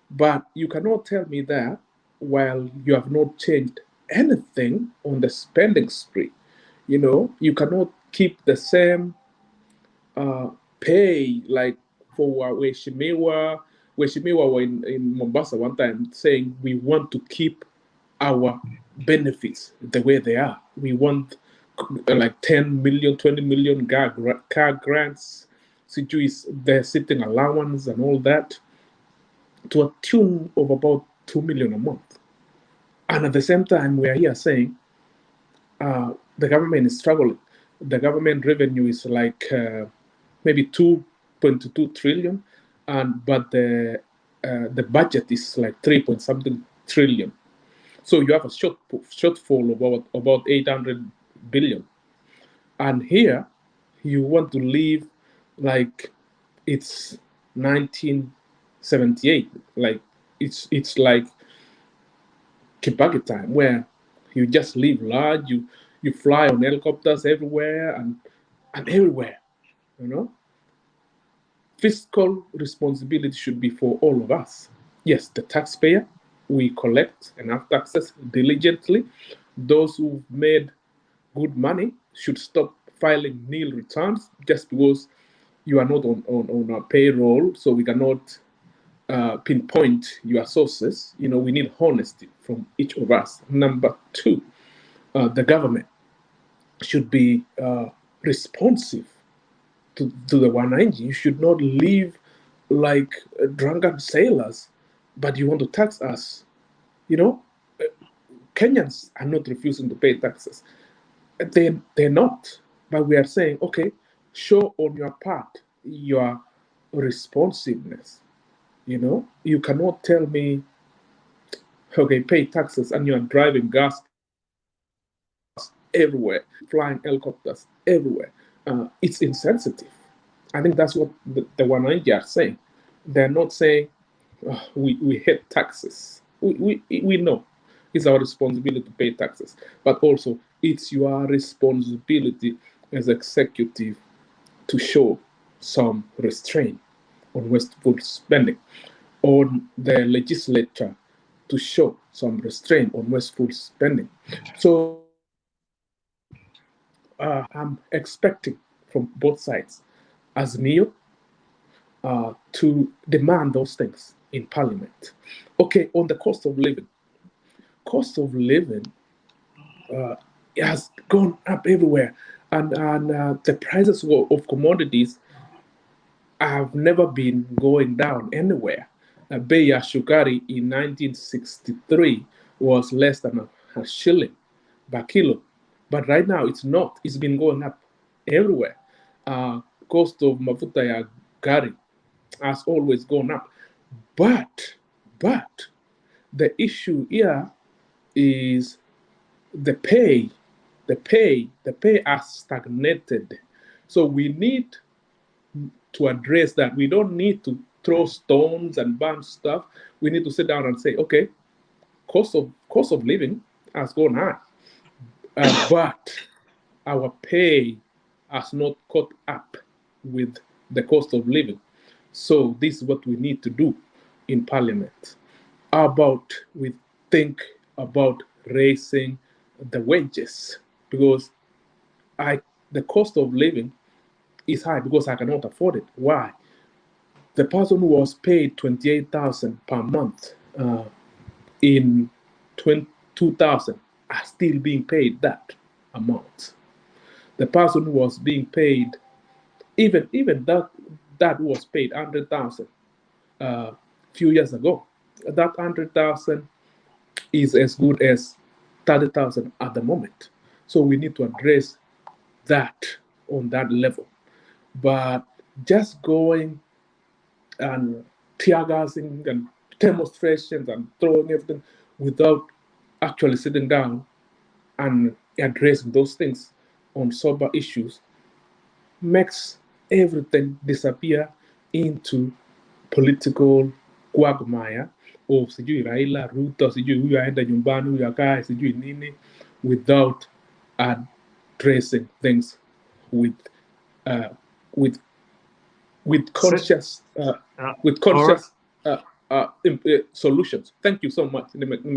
But you cannot tell me that while you have not changed anything on the spending spree. You cannot keep the same pay, like for Weshimiwa were in Mombasa one time saying we want to keep our benefits the way they are. We want like 10 million, 20 million car grants, the sitting allowance and all that, to a tune of about 2 million a month. And at the same time, we are here saying the government is struggling. The government revenue is like maybe 2.2 trillion, but the budget is like 3 trillion. So you have a shortfall of about 800 billion. And here you want to leave like it's 1978. Like it's like Kibaki time, where you just live large, you fly on helicopters everywhere and everywhere. Fiscal responsibility should be for all of us. Yes, the taxpayer, we collect enough taxes diligently. Those who've made good money should stop filing nil returns just because you are not on our payroll, so we cannot pinpoint your sources. We need honesty from each of us. Number two, the government should be responsive to the wananchi. You should not live like drunken sailors, but you want to tax us. Kenyans are not refusing to pay taxes. They're not. But we are saying, okay, show on your part your responsiveness. You cannot tell me, okay, pay taxes, and you're driving gas everywhere, flying helicopters everywhere. It's insensitive. I think that's what the Wananchi are saying. They're not saying we hate taxes. We know it's our responsibility to pay taxes, but also it's your responsibility as executive to show some restraint on wasteful spending, on the legislature to show some restraint on wasteful spending. So I'm expecting from both sides, as Neo, to demand those things in Parliament. Okay, on the cost of living. Cost of living has gone up everywhere, and the prices of commodities have never been going down anywhere. bei ya sukari in 1963 was less than a shilling per kilo. But right now it's not. It's been going up everywhere. Cost of mafuta ya gari has always gone up. But the issue here is the pay has stagnated. So we need to address that. We don't need to throw stones and burn stuff. We need to sit down and say, okay, cost of living has gone high, but our pay has not caught up with the cost of living. So this is what we need to do in Parliament. We think about raising the wages, because the cost of living is high because I cannot afford it. Why? The person who was paid 28,000 per month in 2000 are still being paid that amount. The person who was being paid, even that was paid 100,000 a few years ago, that 100,000 is as good as 30,000 at the moment. So we need to address that on that level. But just going and tear gassing and demonstrations and throwing everything without actually sitting down and addressing those things on sober issues makes everything disappear into political quagmire of sijui Raila, Ruto, sijui huyu aenda nyumbani, huyu akae, sijui nini, without addressing things with conscious solutions. Thank you so much.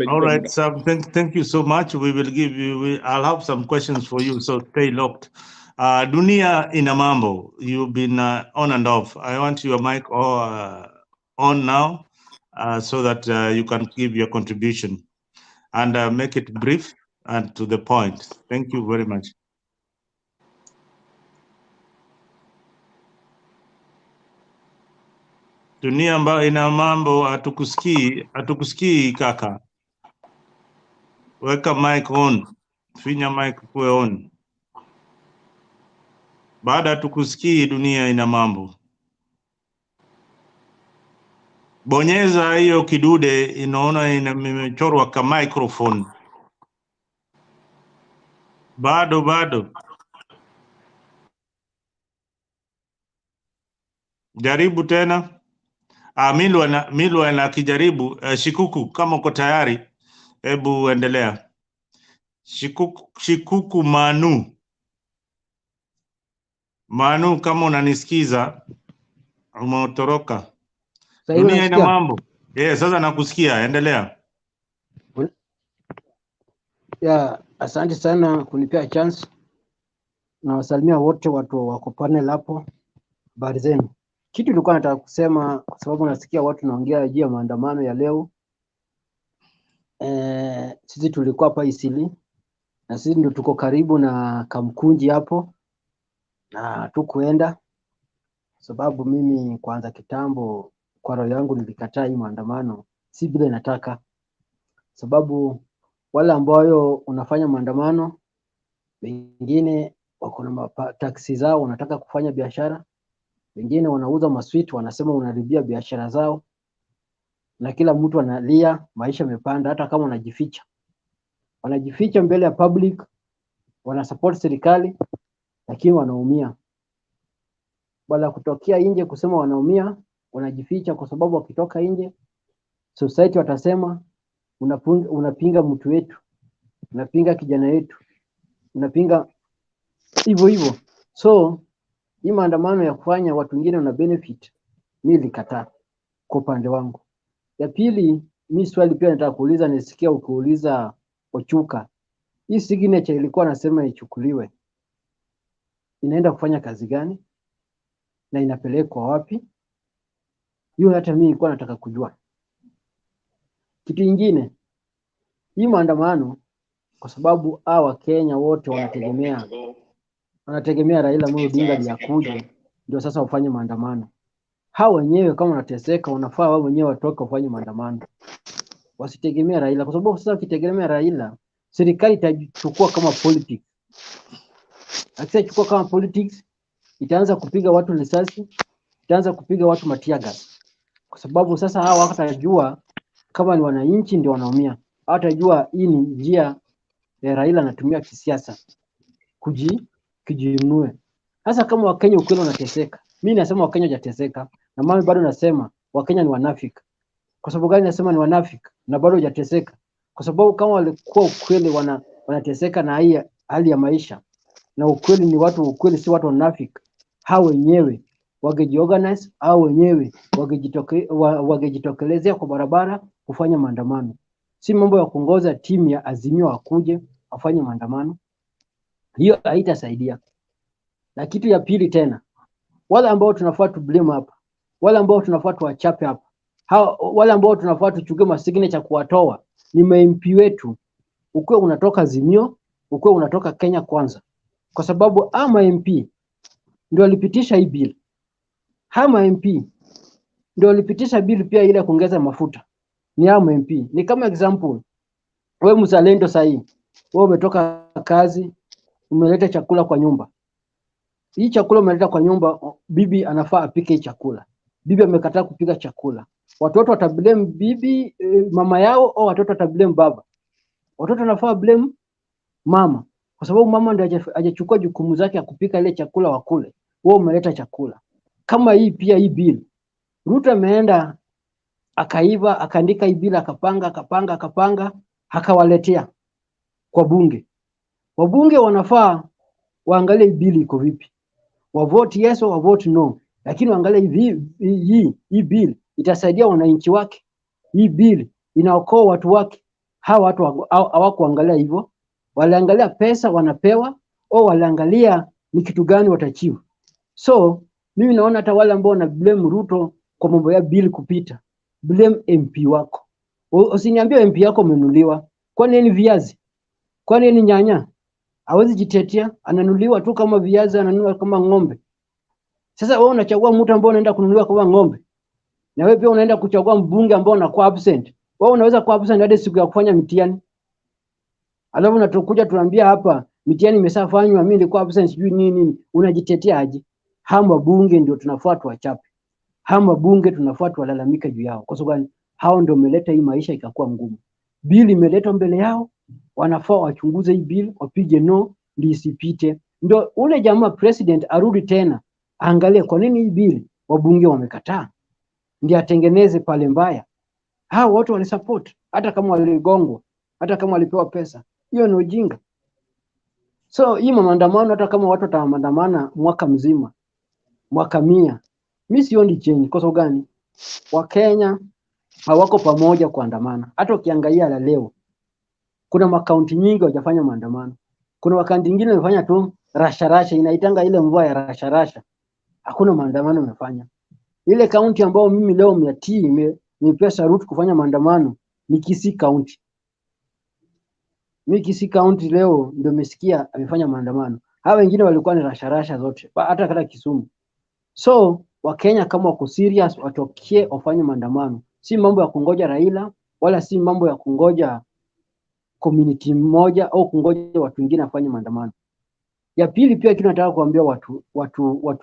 All right, Sam. Thank you so much. We will give you. I'll have some questions for you, so stay locked. Dunia ina mambo. You've been on and off. I want your mic on now, so that you can give your contribution and make it brief and to the point. Thank you very much. Dunia ambayo ina mambo, hatukusikii kaka. Weka mic on. Finya mic kuwe on. Baada tukusikii, dunia ina mambo. Bonyeza hiyo kidude, inaona imechorwa ka microphone. Bado. Jaribu tena. Milwa na kijaribu. Shikuku, kama uko tayari, hebu endelea. Shikuku Manu, kama unanisikiza, umetoroka. Dunia ina mambo. Sasa nakusikia, endelea. Asante sana kunipea chance. Na wasalimia wote watu wako panel hapo. Habari zenu. Kitu nilikuwa nataka kusema kwa sababu nasikia watu naongea juu ya maandamano ya leo. Sisi tulikuwa hapa Isili na sisi ndio tuko karibu na Kamkunji hapo, na tukuenda sababu mimi kwanza kitambo kwa roho yangu nilikataa hii maandamano, si vile nataka, sababu wale ambao unafanya maandamano wengine wako na taksi zao, wanataka kufanya biashara, wengine wanauza masweet, wanasema unaharibia biashara zao, na kila mtu analia maisha yamepanda. Hata kama wanajificha mbele ya public, wanasupport serikali, lakini wanaumia. Wala kutokea nje kusema wanaumia, wanajificha, kwa sababu wakitoka nje society watasema unapinga mtu wetu, unapinga kijana wetu, unapinga hivyo. So hii maandamano ya kufanya watu wengine wana benefit, mimi nilikataa kwa upande wangu. Ya pili, mimi swali pia nataka kuuliza, nisikia ukiuliza Ochuka, hii signature ilikuwa nasema ichukuliwe, inaenda kufanya kazi gani na inapelekwa wapi? Hiyo hata mimi nilikuwa nataka kujua. Kitu kingine, hii maandamano kwa sababu hawa Kenya wote wanategemea Raila Amolo Odinga ndiye akuje ndio sasa ufanye maandamano. hao wenyewe kama wanateseka, wanafaa wao wenyewe watoke wafanye maandamano, wasitegemea Raila, kwa sababu sasa ukitegemea Raila, serikali itachukua kama politics. Akishachukua kama politics, itaanza kupiga watu risasi, itaanza kupiga watu matiagas, kwa sababu sasa hao hawatajua kama ni wananchi ndio wanaumia, hawatajua hii ni njia ya Raila anatumia kisiasa kujiinue. Sasa kama Wakenya ukweli wanateseka, mimi nasema Wakenya hajateseka, na mimi bado nasema Wakenya ni wanafiki. Kwa sababu gani nasema ni wanafiki na bado hajateseka? Kwa sababu kama walikuwa ukweli wanateseka na hali ya maisha, na ukweli ni watu ukweli, si watu wanafiki, hao wenyewe wangejiorganize, hao wenyewe wangejitokelezea kwa barabara kufanya maandamano. Si mambo ya kuongoza timu ya Azimio wakuje wafanye maandamano, hiyo haitasaidia. Na kitu ya pili tena, wale ambao tunafaa tu blame hapa, wale ambao tunafaa tuwachape hapa, wale ambao tunafaa tuchukue masignature kuwatoa ni MP wetu, ukiwa unatoka Azimio, ukiwa unatoka Kenya Kwanza, kwa sababu ama MP ndio alipitisha hii bill. Ama MP ndio alipitisha bill pia ile kuongeza mafuta, ni ama MP. Ni kama example, wewe mzalendo sahi, wewe umetoka kazi, umeleta chakula kwa nyumba. Hii chakula umeleta kwa nyumba, bibi anafaa apike hii chakula. Bibi amekataa kupika chakula. Watoto watablame bibi, mama yao, au watoto watablame baba? Watoto wanafaa blame mama, kwa sababu mama ndiye hajachukua jukumu zake ya kupika ile chakula wakule. Wewe umeleta chakula. Kama hii pia hii bill, Ruto ameenda akaiva, akaandika hii bill, akapanga, akawaletea kwa bunge. Wabunge wanafaa waangalie hii bill iko vipi, wavote yes au wavote no, lakini waangalie hii bill itasaidia wananchi wake, hii bill inaokoa watu wake. Hawa watu hawakuangalia hivyo, waliangalia pesa wanapewa, au waliangalia ni kitu gani watachivu. So mimi naona hata wale ambao wana blame Ruto kwa mambo ya bill kupita, blame MP wako. Usiniambie MP yako amenuliwa. Kwani ni viazi? Kwani ni nyanya? Hawezi jitetea, ananuliwa tu kama viazi, ananuliwa kama ng'ombe. Sasa wewe unachagua mtu ambao unaenda kununuliwa kama ng'ombe, na wewe pia unaenda kuchagua mbunge ambao anakuwa absent. Wewe unaweza kuwa absent hadi siku ya kufanya mitihani, alafu unatokuja tuambia hapa mitihani imeshafanywa, mimi nilikuwa absent sijui nini. Unajitetea aje? Hama bunge ndio tunafaa tuwachape, hama bunge tunafaa tuwalalamika juu yao, kwa sababu hao ndio wameleta hii maisha ikakuwa ngumu. Bill imeletwa mbele yao, wanafaa wachunguze hii bill, wapige no ndio isipite. Ndio ule jamaa president arudi tena angalie kwa nini hii bill wabunge wamekataa, ndio atengeneze pale mbaya. Hao watu walisupport hata kama waligongwa, hata kama walipewa pesa. Hiyo ni ujinga. So hii maandamano, hata kama watu wataandamana mwaka mzima, mwaka 100, mimi sioni change. Kwa sababu gani? Wakenya hawako pamoja kuandamana. Hata ukiangalia la leo, kuna makaunti nyingi wajafanya maandamano. Kuna wakati nyingine wamefanya tu rasharasha, inaitanga ile mvua ya rasharasha. Hakuna maandamano wamefanya. Ile kaunti ambao mimi leo nimepesa route kufanya maandamano ni Kissy County. Mimi Kissy County leo ndio nimesikia amefanya maandamano. Hao wengine walikuwa ni rasharasha zote, hata kata Kisumu. So Wakenya kama wako serious watokie wafanye maandamano. Si mambo ya kungoja Raila, wala si mambo ya kungoja community moja au kungoja watu wengine afanye maandamano. Ya pili pia kitu nataka kuambia watu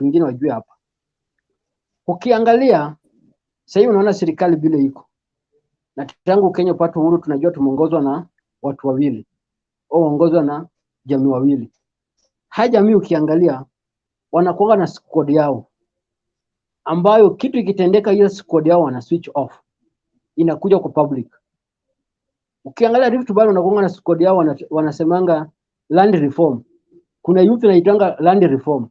wengine wajue hapa. Ukiangalia sasa hivi unaona serikali bila iko. Na tangu Kenya pata uhuru tunajua tumeongozwa na watu wawili, au ongozwa na jamii wawili. Haja jamii ukiangalia wanakuwa na squad yao, ambayo kitu ikitendeka hiyo squad yao wana switch off, inakuja kwa public. Ukiangalia Rift Valley wanakuwa na squad yao, wanasemanga land reform. Kuna youth inaitanga land reform.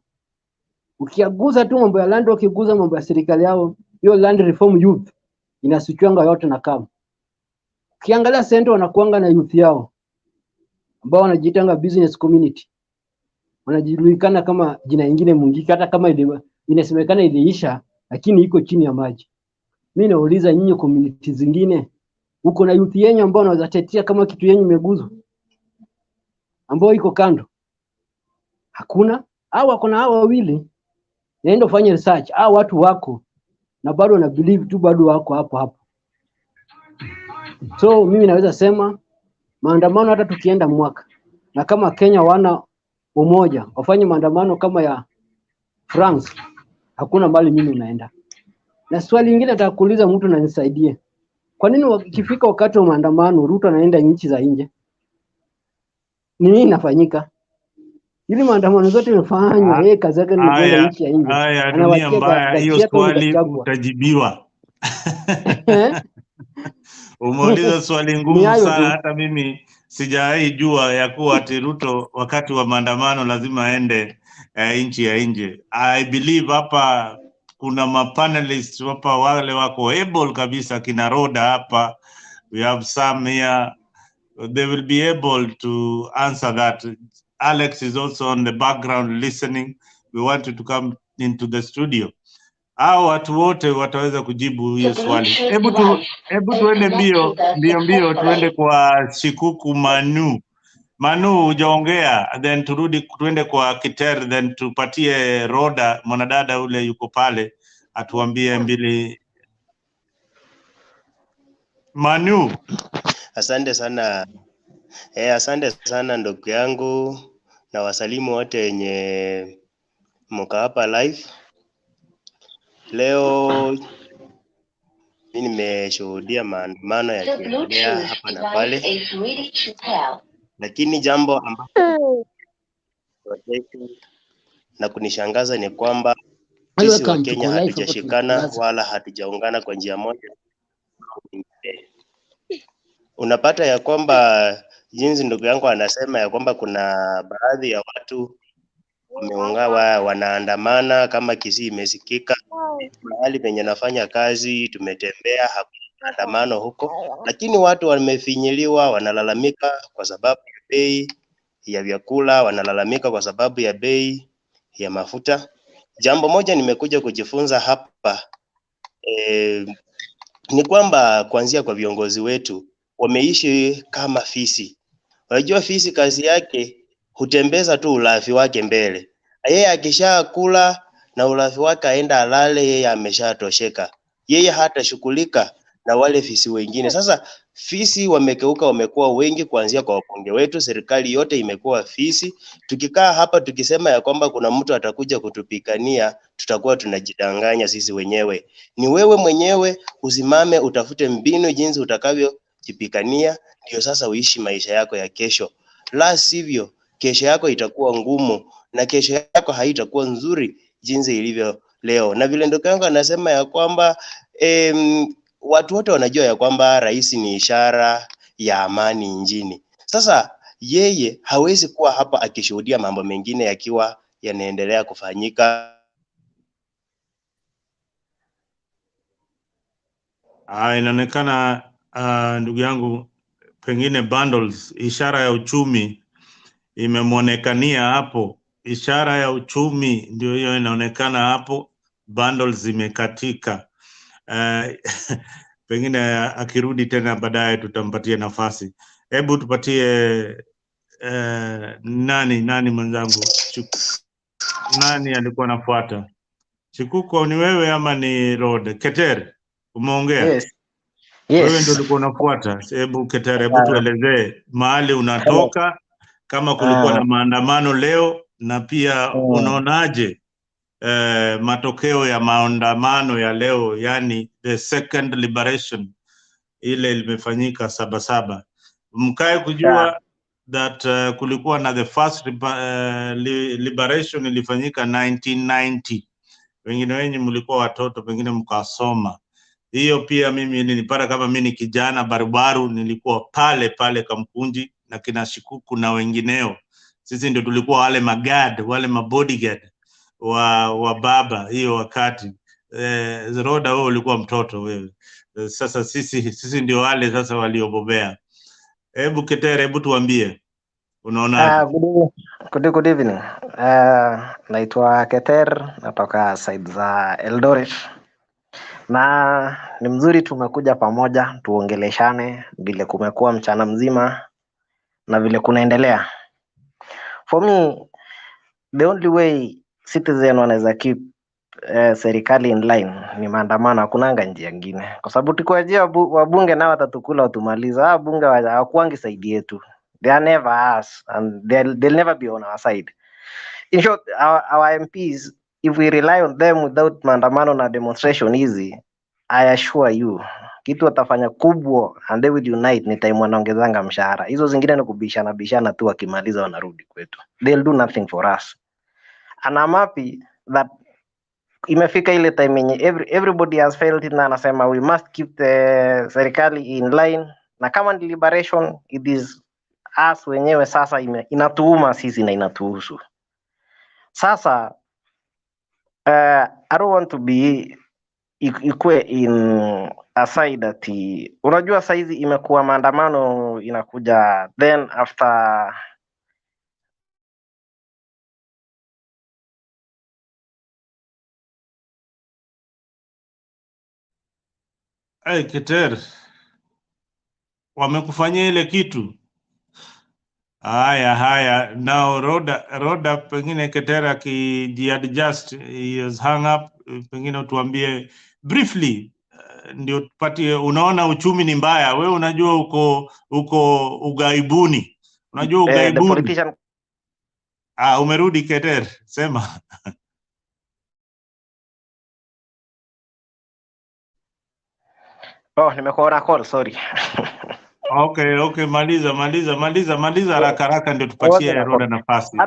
Ukiaguza tu mambo ya land, ukiguza mambo ya serikali yao, hiyo land reform youth inaswichwanga yote na kama. Ukiangalia Central wanakuanga na youth yao ambao wanajitanga business community. Wanajulikana kama jina lingine Mungiki, hata kama inasemekana iliisha, lakini iko chini ya maji. Mimi nauliza nyinyi community zingine, uko na youth yenyu ambao wanaweza tetea kama kitu yenyu imeguzwa, ambao iko kando? Hakuna. Hao wako na hao wawili, naenda ufanye research. Hao watu wako na bado wana believe tu bado wako hapo. So mimi naweza sema maandamano hata tukienda mwaka, na kama Kenya wana umoja wafanye maandamano kama ya France, hakuna mbali mimi unaenda. Na swali lingine nataka kuuliza mtu na nisaidie. Kwa nini wakifika wakati wa maandamano Ruto anaenda nchi za nje? Ni nini inafanyika? Ili maandamano zote yanafanywa, yeye kazi yake ni kwenda nchi ya nje. Haya, dunia mbaya, hiyo swali utajibiwa. Umeuliza swali ngumu sana, hata mimi sijawahi jua ya kuwa ati Ruto wakati wa maandamano lazima aende nchi ya nje. I believe hapa kuna mapanelists hapa wale wako able kabisa, kina Roda hapa, we have some here, they will be able to answer that. Alex is also on the background listening. We want you to come into the studio. Hao watu wote wataweza kujibu hiyo swali. Hebu tuende mbio tuende kwa Shikuku Manu. Manu hujaongea, then tuende kwa Kiter, then tupatie Roda, mwanadada ule yuko pale, atuambie mbili. Manu. Asante sana. Asante sana ndugu yangu na wasalimu wote wenye mko hapa live. Leo mimi nimeshuhudia maandamano yakiendelea hapa na pale, lakini jambo ambalo na kunishangaza ni kwamba sisi wa Kenya hatujashikana wala hatujaungana kwa njia moja. Unapata ya kwamba jinsi ndugu yangu anasema ya kwamba kuna baadhi ya watu wameungawa wanaandamana, kama Kisii imesikika mahali penye nafanya kazi, tumetembea maandamano huko, lakini watu wamefinyiliwa, wanalalamika kwa sababu ya bei ya vyakula, wanalalamika kwa sababu ya bei ya mafuta. Jambo moja nimekuja kujifunza hapa ni kwamba kuanzia kwa viongozi wetu wameishi kama fisi. Unajua fisi kazi yake hutembeza tu ulafi wake mbele. Yeye akishakula na ulafi wake aenda alale, yeye ameshatosheka. Yeye hata shughulika na wale fisi wengine. Sasa fisi wamekeuka, wamekuwa wengi kuanzia kwa wabunge wetu, serikali yote imekuwa fisi. Tukikaa hapa tukisema ya kwamba kuna mtu atakuja kutupikania, tutakuwa tunajidanganya sisi wenyewe. Ni wewe mwenyewe usimame, utafute mbinu jinsi utakavyojipikania, ndio sasa uishi maisha yako ya kesho. La sivyo kesho yako itakuwa ngumu na kesho yako haitakuwa nzuri jinsi ilivyo leo. Na vile ndugu yangu anasema ya kwamba watu wote wanajua ya kwamba rais ni ishara ya amani nchini. Sasa yeye hawezi kuwa hapa akishuhudia mambo mengine yakiwa yanaendelea kufanyika. Inaonekana ndugu yangu pengine bundles, ishara ya uchumi imemwonekania hapo. Ishara ya uchumi ndio hiyo inaonekana hapo, bundles zimekatika. Pengine akirudi tena baadaye tutampatia nafasi. Hebu tupatie nani mwenzangu? Nani alikuwa anafuata? Chikuko ni wewe ama ni Rod? Keter, umeongea? Yes. Wewe ndio ulikuwa unafuata. Hebu Keter, hebu tuelezee mahali unatoka, kama kulikuwa na maandamano leo, na pia unaonaje matokeo ya maandamano ya leo, yani the second liberation ile limefanyika Sabasaba. Mkae kujua that kulikuwa na the first liberation ilifanyika 1990. Wengine wenye mlikuwa watoto, pengine mkasoma. Hiyo pia mimi nilipata, kama mimi ni kijana barubaru, nilikuwa pale Kamkunji na kina Shikuku na wengineo. Sisi ndio tulikuwa wale magad, wale mabodyguard wa baba hiyo wakati. Roda wewe ulikuwa mtoto wewe. Sasa sisi ndio wale sasa waliobobea. Hebu Ketere, hebu tuambie unaona. Good evening. Naitwa Keter, natoka side za Eldoret. Na ni mzuri tumekuja pamoja tuongeleshane vile kumekuwa mchana mzima na vile kunaendelea. For me, the only way citizen wanaweza keep serikali in line ni maandamano, hakunanga njia nyingine, kwa sababu tukiwajia wabunge nao watatukula watumaliza. Bunge hawakuangi side yetu, they are never us and they'll never be on our side. In short, our MPs, if we rely on them without maandamano na demonstration easy, I assure you kitu watafanya kubwa and they will unite ni time wanaongezanga mshahara. Hizo zingine ni kubishana tu, wakimaliza wanarudi kwetu. They'll do nothing for us. And I'm happy that imefika ile time yenye everybody has felt it na anasema we must keep the serikali in line, na kama ni liberation, it is us wenyewe sasa inatuuma sisi na inatuhusu. Sasa I don't want to be ikue in a side that unajua saizi imekuwa maandamano inakuja then after Keter, wamekufanyia ile kitu. Haya, now Roda pengine Keter akijiadjust, he has hung up, pengine tuambie briefly ndio tupatie. Unaona uchumi ni mbaya, wewe unajua uko ugaibuni, unajua ugaibuni. Umerudi Keter, sema. Nimekuona call, sorry. Okay, maliza haraka ndio tupatie Roda nafasi.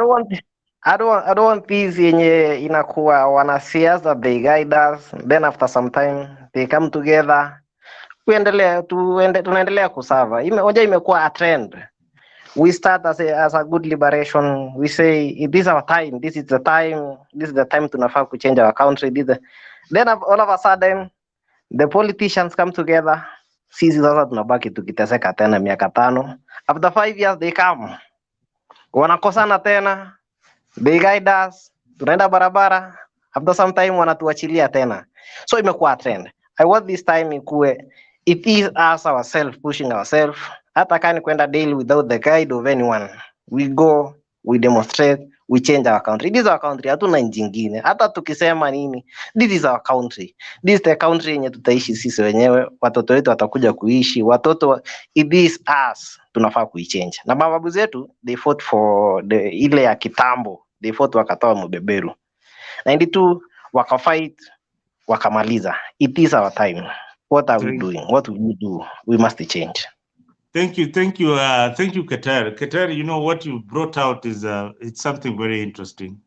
I don't want this yenye inakuwa wanasiasa they guide us, then after some time they come together, tunaendelea kusava. Imekuwa a trend. We start as a good liberation, we say this is our time, this is the time tunafaa ku change our country. Then all of a sudden the politicians come together, sisi sasa tunabaki tukiteseka tena miaka 5. After 5 years they come, wanakosana tena, they guide us, tunaenda barabara, after some time wanatuachilia tena. So imekuwa trend. I want this time ikue it is us ourselves pushing ourselves, hata kani kwenda daily without the guide of anyone. We go, we demonstrate, we change our country. This is our country, hatuna nchi nyingine. Hata tukisema nini, this is our country. This is the country yenye tutaishi sisi wenyewe, watoto wetu watakuja kuishi, it is us, tunafaa kuichange. Na mababu zetu, they fought for ile ya kitambo, they fought wakatoa mbeberu. 92 wakafight, wakamaliza. It is our time. What are we doing? What will we do? We must change. Thank you, Keter. Keter, you know what you brought out is it's something very interesting.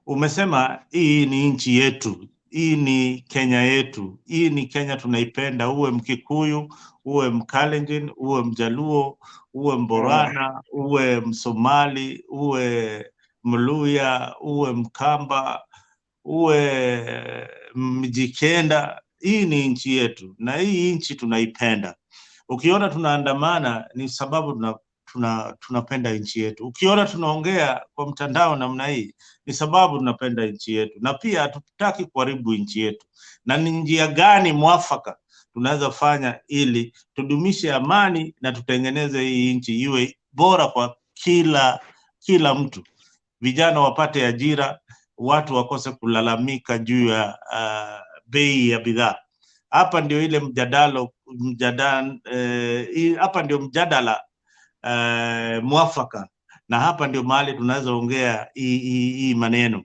Umesema hii ni nchi yetu, hii ni Kenya yetu, hii ni Kenya tunaipenda, uwe Mkikuyu, uwe Mkalenjin, uwe Mjaluo, uwe Mborana, uwe Msomali, uwe Mluya, uwe Mkamba, uwe Mjikenda. Hii ni nchi yetu na hii nchi tunaipenda. Ukiona tunaandamana ni sababu tunapenda nchi yetu. Ukiona tunaongea kwa mtandao namna hii ni sababu tunapenda nchi yetu, na pia hatutaki kuharibu nchi yetu. Na ni njia gani mwafaka tunaweza fanya ili tudumishe amani na tutengeneze hii nchi iwe bora kwa kila mtu. Vijana wapate ajira, watu wakose kulalamika juu ya bei ya bidhaa. Hapa ndio ile mjadala mwafaka, na hapa ndio mahali tunaweza ongea hii maneno.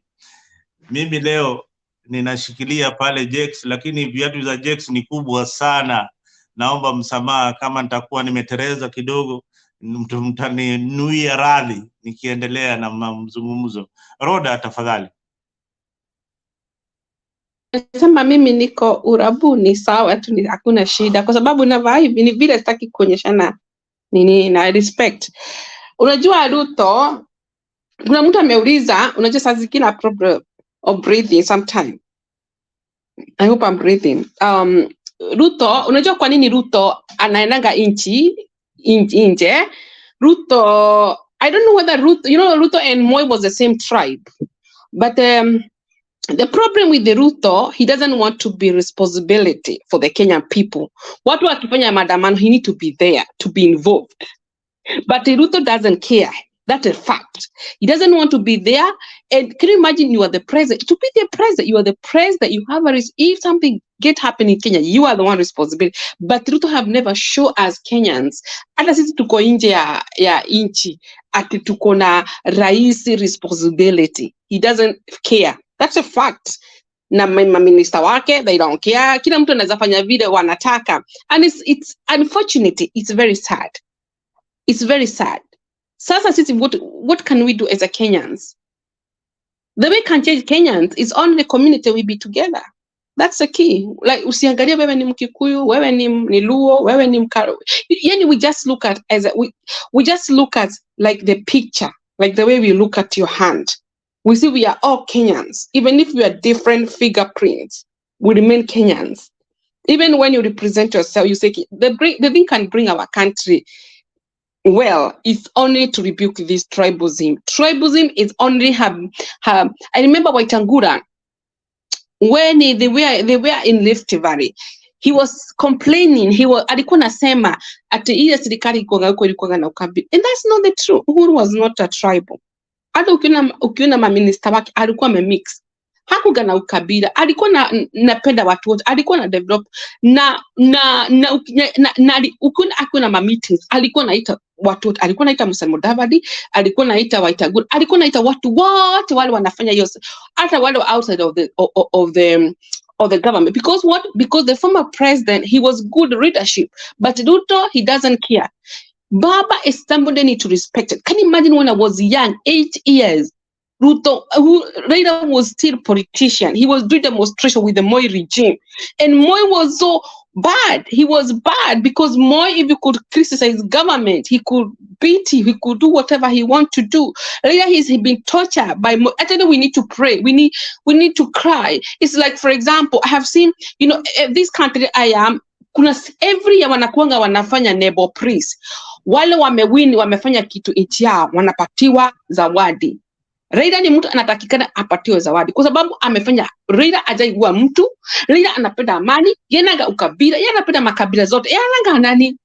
Mimi leo ninashikilia pale Jex, lakini viatu za Jex ni kubwa sana. Naomba msamaha kama nitakuwa nimetereza kidogo, mtaninuia radhi nikiendelea na mzungumzo. Roda, tafadhali. Sema mimi niko urabuni, sawa tu, hakuna shida, kwa sababu navaa hivi ni vile sitaki kuonyeshana nini na respect. Unajua Ruto, kuna mtu ameuliza, unajua saa zingine problem of breathing sometime. I hope I'm breathing. Ruto, unajua kwa nini Ruto anaendanga nje? Ruto, I don't know whether Ruto and Moi was the same tribe, but the problem with the Ruto, he doesn't want to be responsibility for the Kenyan people. Watu wakifanya maandamano, he need to be there, to be involved. But the Ruto doesn't care. That's a fact. He doesn't want to be there. And can you imagine you are the president? To be the president, you are the president. You have a risk. If something get happen in Kenya, you are the one responsible. But Ruto have never shown us Kenyans. Hata sisi tuko nje ya inchi. Ati tuko na rais responsibility. He doesn't care. That's a fact. Na maminista wake, they don't care. Kila mtu anaweza fanya vile wanataka. And it's unfortunate. It's very sad. It's very sad. Sasa sisi, what can we do as a Kenyans? The way we can change Kenyans is only the community we be together. That's the key. Like usiangalie wewe ni Mkikuyu, wewe ni Luo, wewe ni Mkaro. Yani we just look at we just look at like the picture, like the way we look at your hand. We see we are all Kenyans, even if we are different fingerprints. We remain Kenyans. Even when you represent yourself, you say the thing can bring our country. Well, it's only to rebuke this tribalism. Tribalism is only I remember Waitangura, when they were in Rift Valley, he was complaining. Alikuwa nasema ati ile serikali ilikuwa na ukabila. And that's not the truth. Uhuru was not a tribal. Hata ukiona maminista wake alikuwa amemix. Hakuga na ukabila, alikuwa napenda watu wote, alikuwa na develop ukiona na meetings, alikuwa naita watu wote, alikuwa naita Musa Mudavadi, alikuwa naita Waitagura, alikuwa naita watu wote wale wanafanya hiyo, hata wale outside of the government. Because the former president, he was good leadership, but Ruto, he doesn't care. Baba is somebody need to respect it. Can you imagine when I was young, 8 years, Raila was still politician. He was doing demonstration with the Moi regime. And Moi was so bad. He was bad because Moi, if you could criticize government, he could beat you, he could do whatever he want to do. Raila, he's been tortured by Moi. I tell you, we need to pray. We need to cry. It's like, for example, I have seen, this country I am, every year wanakuanga wanafanya nebo priest. Wale wamefanya kitu nchi yao, wanapatiwa zawadi. Raila ni mtu anatakikana apatiwe zawadi kwa sababu amefanya. Raila ajaigua mtu, Raila anapenda amani, yeye anaga ukabila, yeye anapenda makabila zote. Yeye anaga nani?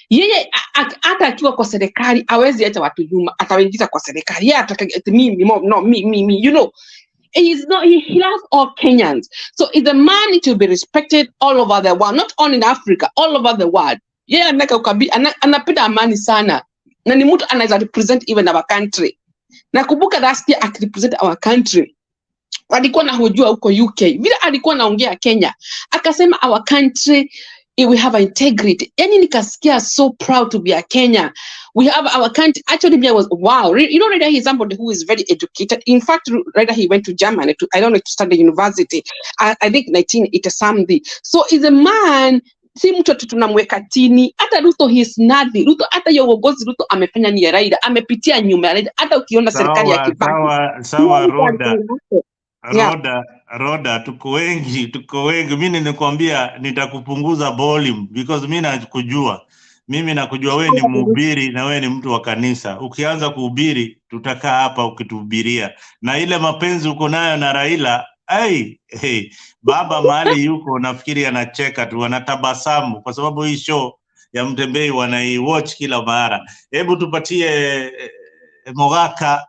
Yeye hata akiwa kwa serikali hawezi acha watu nyuma, atawaingiza kwa serikali. Yeye ataka mimi, he loves all Kenyans. So is a man to be respected all over the world, not only in Africa, all over the world. Yeye anaga ukabila, anapenda amani sana. Na ni mtu anaweza represent even our country. Nakumbuka last year akirepresent our country, alikuwa nahojua huko UK, vile alikuwa naongea Kenya, akasema our country, we have a integrity. Yani nikasikia so proud to be a Kenya. We have our country. Actually, me was wow. Raila, he's somebody who is very educated. In fact, Raila, he went to Germany to study university. I think 1980 something. So is a man. Si mtu tunamweka chini. Hata Ruto, he is nothing. Ruto hata hiyo uongozi Ruto amefanya ni Raila, amepitia nyuma ya Raila. Hata ukiona serikali ya Kibaki. Sawa Roda, tuko wengi. Mimi nilikwambia nitakupunguza volume because mimi nakujua. Wewe ni mhubiri na wewe ni mtu wa kanisa. Ukianza kuhubiri tutakaa hapa ukituhubiria. Na ile mapenzi uko nayo na Raila, baba mahali yuko nafikiri anacheka tu, anatabasamu kwa sababu hii show ya Mtembei wanaiwatch kila mara. Hebu tupatie Mogaka,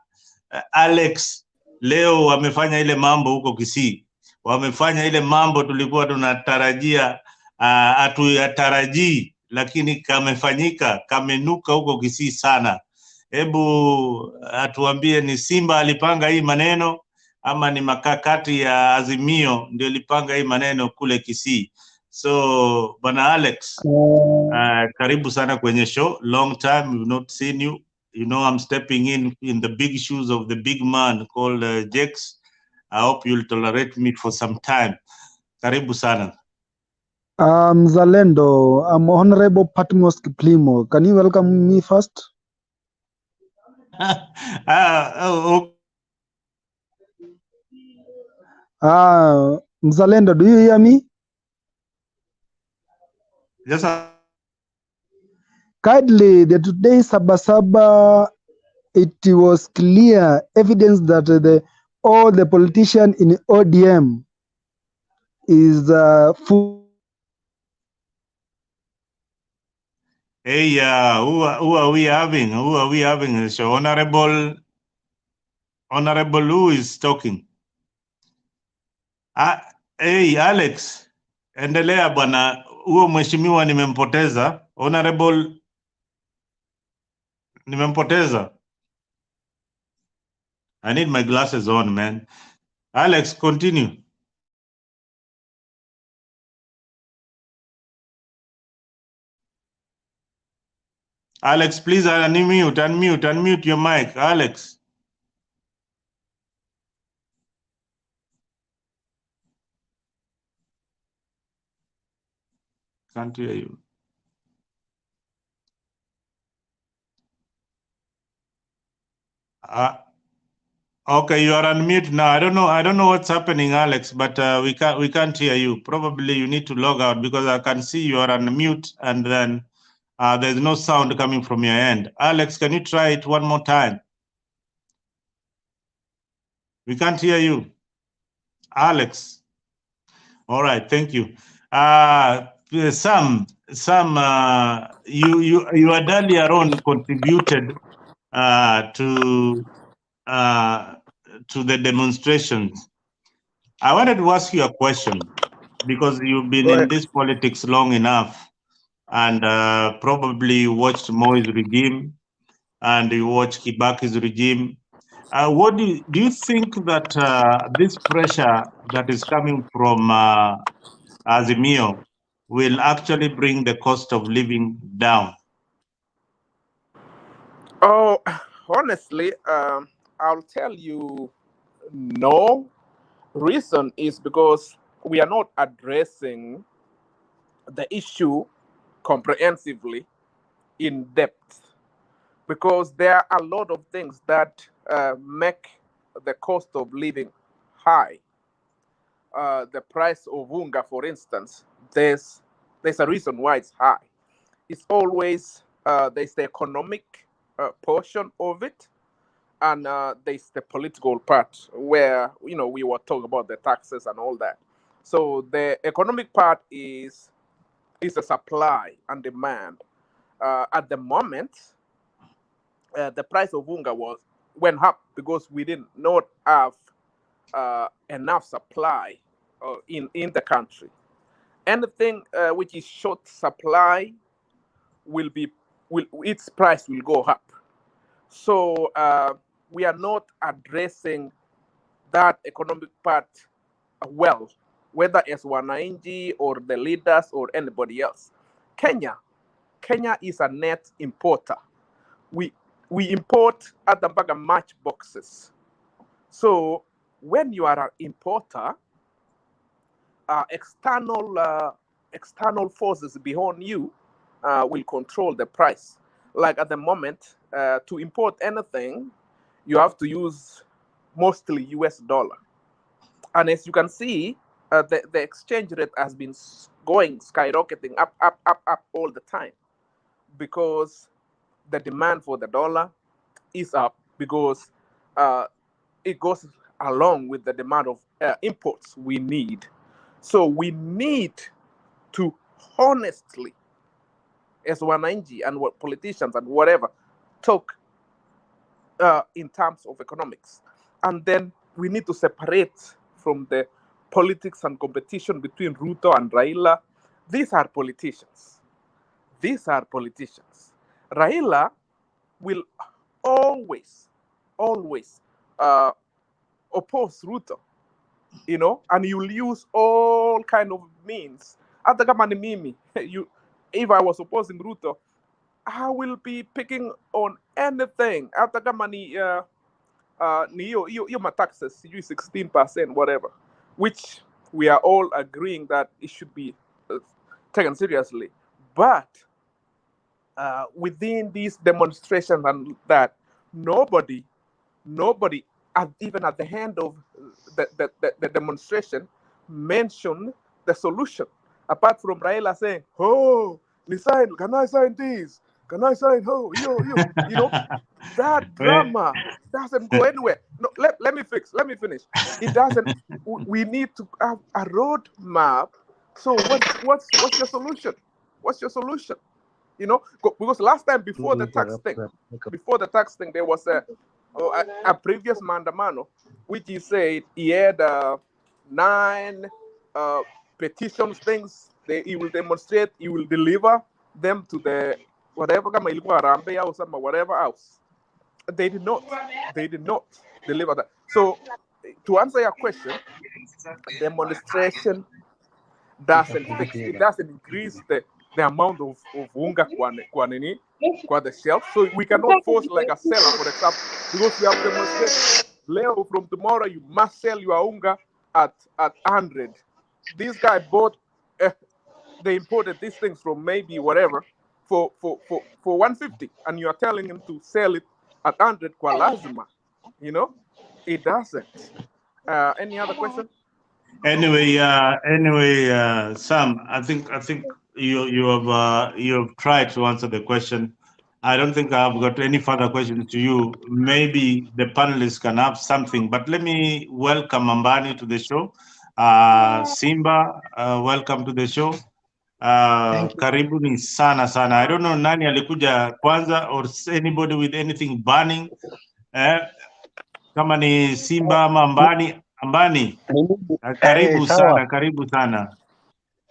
Alex. Leo wamefanya ile mambo huko Kisii. Wamefanya ile mambo tulikuwa tunatarajia, hatuyatarajii, lakini kamefanyika, kamenuka huko Kisii sana. Hebu atuambie, ni Simba alipanga hii maneno ama ni makakati ya Azimio ndio ilipanga hii maneno kule Kisii? So bana Alex, karibu sana kwenye show. Long time we've not seen you. I'm stepping in the big shoes of the big man called Jex. I hope you'll tolerate me for some time. Karibu sana. Zalendo, I'm Honorable Patmos Kiplimo. Can you welcome me first? Mzalendo, do you hear me? Yes, sir. Kindly, the today's Sabasaba, it was clear evidence that all the politicians in ODM is full. Hey, who are we having? Who are we having? So Honorable, who is talking? Hey, Alex, endelea bwana. Huo mheshimiwa nimempoteza. Honorable, nimempoteza. I need my glasses on, man. Alex, continue. Alex, please unmute your mic. Alex. Can't hear you. Okay, you are on mute now. I don't know what's happening, Alex, but we can't hear you. Probably you need to log out because I can see you are on mute and then there's no sound coming from your end. Alex, can you try it one more time? We can't hear you. Alex. All right, thank you. Sam, you had earlier on contributed to the demonstrations. I wanted to ask you a question because you've been in this politics long enough and probably watched Moi's regime and you watched Kibaki's regime. What do you think that this pressure that is coming from Azimio will actually bring the cost of living down? Oh, honestly, I'll tell you no. Reason is because we are not addressing the issue comprehensively in depth, because there are a lot of things that make the cost of living high. The price of unga, for instance, there's a reason why it's high. It's always there's the economic portion of it, and there's the political part where we were talking about the taxes and all that. So the economic part is a supply and demand. At the moment, the price of unga went up because we did not have enough supply in the country. Anything which is short supply its price will go up. So we are not addressing that economic part well, whether as Wananchi or the leaders or anybody else. Kenya is a net importer. We import at the bag of matchboxes. So when you are an importer, external forces behind you will control the price. Like at the moment, to import anything, you have to use mostly US dollar. And as you can see, the exchange rate has been going skyrocketing up all the time, because the demand for the dollar is up, because it goes along with the demand of imports we need. So we need to honestly, as Wananchi and what politicians and whatever, talk in terms of economics. And then we need to separate from the politics and competition between Ruto and Raila. These are politicians. Raila will always oppose Ruto, and you'll use all kind of means. Hata kama ni mimi, if I was opposing Ruto, I will be picking on anything. Hata kama ni my taxes, you 16%, whatever, which we are all agreeing that it should be taken seriously. But within these demonstrations and that, nobody, even at the end of the demonstration, mentioned the solution, apart from Raila saying, "Oh, can I sign this? Can I sign? Oh, that drama doesn't go anywhere." No, let me finish. It doesn't. We need to have a roadmap. So what's your solution? What's your solution? You know, because last time before the tax thing, there was a previous Maandamano, which he said he had 9 petitions, things that he will demonstrate, he will deliver them to the whatever or something, whatever else. They did not deliver that. So to answer your question, demonstration doesn't fix it, doesn't increase the amount of unga kwa the shelf. So we cannot force like a seller, for example, because we have demonstrated Leo, from tomorrow you must sell your unga at 100. This guy bought they imported these things from maybe whatever for 150, and you are telling him to sell it at 100 kwa lazima. You know, it doesn't. Any other question? Anyway, Sam, I think you have tried to answer the question. I don't think I've got any further questions to you. Maybe the panelists can have something, but let me welcome Ambani to the show. Simba, welcome to the show. Karibuni sana sana. I don't know nani alikuja kwanza or anybody with anything burning. Kama ni Simba ama Ambani. Karibu sana, karibu sana.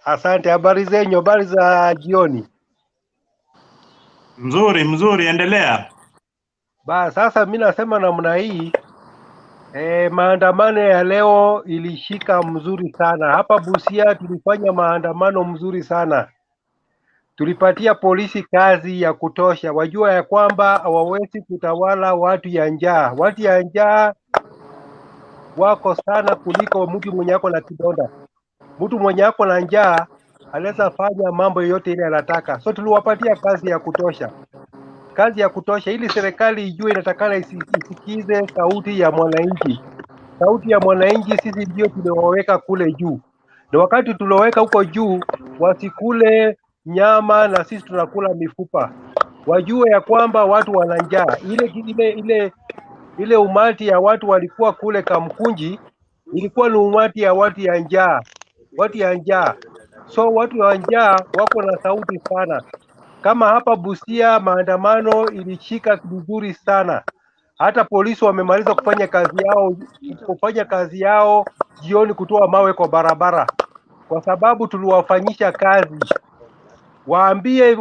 Asante, habari zenyu, habari za jioni. Mzuri, endelea. Sasa mimi nasema namna hii, maandamano ya leo ilishika mzuri sana. Hapa Busia tulifanya maandamano mzuri sana. Tulipatia polisi kazi ya kutosha. Wajua ya kwamba hawawezi kutawala watu ya njaa. Watu ya njaa wako sana kuliko mtu mwenye ako na kidonda. Mtu mwenye ako na njaa anaweza fanya mambo yote ile anataka. So tuliwapatia kazi ya kutosha ili serikali ijue inatakana isikize sauti ya mwananchi. Sauti ya mwananchi sisi ndio tulioweka kule juu. Na wakati tulioweka huko juu wasikule nyama na sisi tunakula mifupa. Wajue ya kwamba watu wana njaa. Ile umati ya watu walikuwa kule Kamkunji ilikuwa ni umati ya watu ya njaa. Watu ya njaa. So watu wa njaa wako na sauti sana. Kama hapa Busia maandamano ilishika vizuri sana. Hata polisi wamemaliza kufanya kazi yao jioni, kutoa mawe kwa barabara. Kwa sababu tuliwafanyisha kazi. Waambie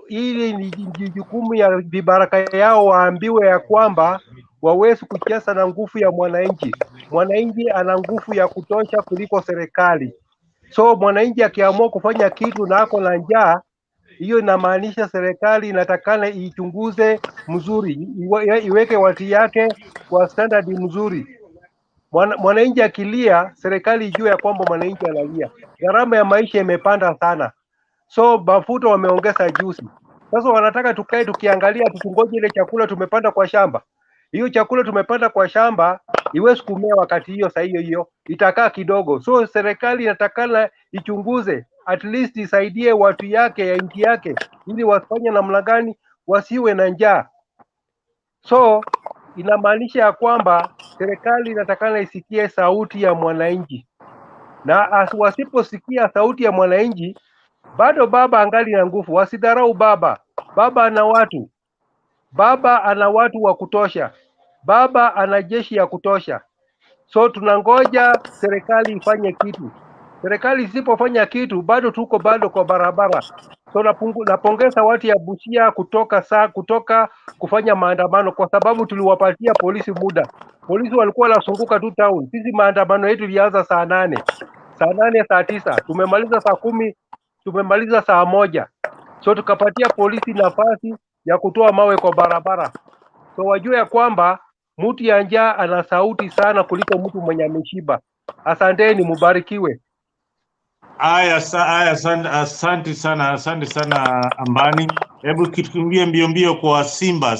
ili ni jukumu ya vibaraka yao, waambiwe ya kwamba wawezi kucheza na nguvu ya mwananchi. Mwananchi ana nguvu ya kutosha kuliko serikali. So mwananchi akiamua kufanya kitu na ako na njaa, hiyo inamaanisha serikali inatakana ichunguze mzuri, iweke watu yake kwa standard mzuri. Mwananchi akilia, serikali ijue ya kwamba mwananchi analia. Gharama ya maisha imepanda sana. So mafuta wameongeza juzi. Sasa wanataka tukae tukiangalia tukungoje ile chakula tumepanda kwa shamba. Hiyo chakula tumepanda kwa shamba iwezi kumea wakati hiyo saa hiyo itakaa kidogo. So serikali inatakana ichunguze, at least isaidie watu yake ya nchi yake ili wasifanye namna gani wasiwe na njaa. So inamaanisha ya kwamba serikali inatakana isikie sauti ya mwananchi. Na wasiposikia sauti ya mwananchi, bado baba angali na nguvu. Wasidharau baba. Baba ana watu. Baba ana watu wa kutosha. Baba ana jeshi ya kutosha. So tunangoja serikali ifanye kitu. Serikali isipofanya kitu, bado tuko kwa barabara. So napongeza watu ya Busia kutoka kufanya maandamano, kwa sababu tuliwapatia polisi muda. Polisi walikuwa wanazunguka tu town. Sisi maandamano yetu ilianza saa 8, saa 9, tumemaliza saa 10, tumemaliza saa 1. So tukapatia polisi nafasi ya kutoa mawe kwa barabara. So wajue ya kwamba mtu ya njaa ana sauti sana kuliko mtu mwenye ameshiba. Asanteni, mubarikiwe. Asante sana Ambani. Hebu kitukimbie mbio kwa Simba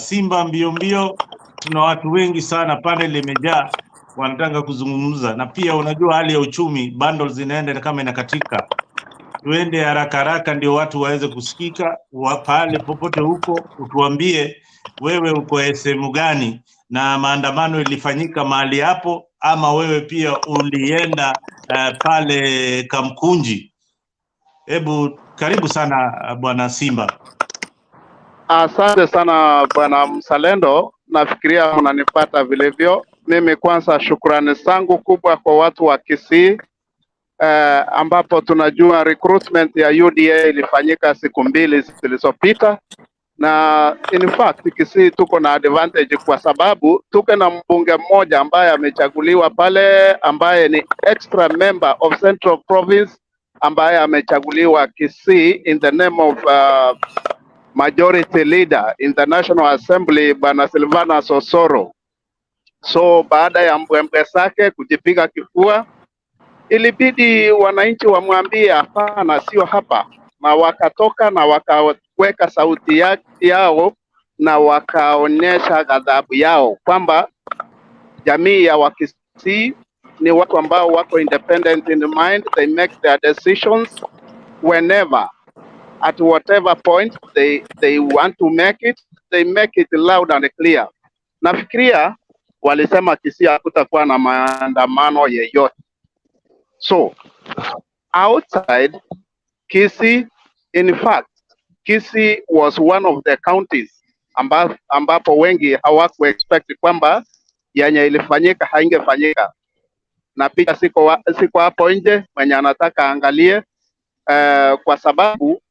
mbio. Tuna watu wengi sana, panel imejaa, wanataka kuzungumza. Na pia unajua hali ya uchumi, bundles zinaenda kama inakatika. Tuende haraka ndio watu waweze kusikika. Pale popote huko utuambie wewe uko sehemu gani na maandamano ilifanyika mahali hapo, ama wewe pia ulienda pale Kamkunji. Hebu karibu sana bwana Simba. Asante sana Bwana Msalendo, nafikiria mnanipata vilivyo. Mimi kwanza shukrani zangu kubwa kwa watu wa Kisii ambapo tunajua recruitment ya UDA ilifanyika siku 2 zilizopita, na in fact Kisii tuko na advantage kwa sababu tuko na mbunge mmoja ambaye amechaguliwa pale, ambaye ni extra member of Central Province, ambaye amechaguliwa Kisii in the name of majority leader in the National Assembly, Bwana Silvana Sosoro. So baada ya mbwembwe zake kujipiga kifua, ilibidi wananchi wamwambie hapana, sio hapa, na wakatoka na wakaweka sauti yao na wakaonyesha ghadhabu yao kwamba jamii ya Wakisii ni watu ambao wako independent in mind, they make their decisions whenever at whatever point they want to they make it loud and clear. Nafikiria walisema Kisii hakutakuwa na maandamano yeyote. So outside Kisii, in fact, Kisii was one of the counties ambapo wengi hawaku expect kwamba yenye ilifanyika haingefanyika, na picha siko hapo nje, mwenye anataka angalie kwa sababu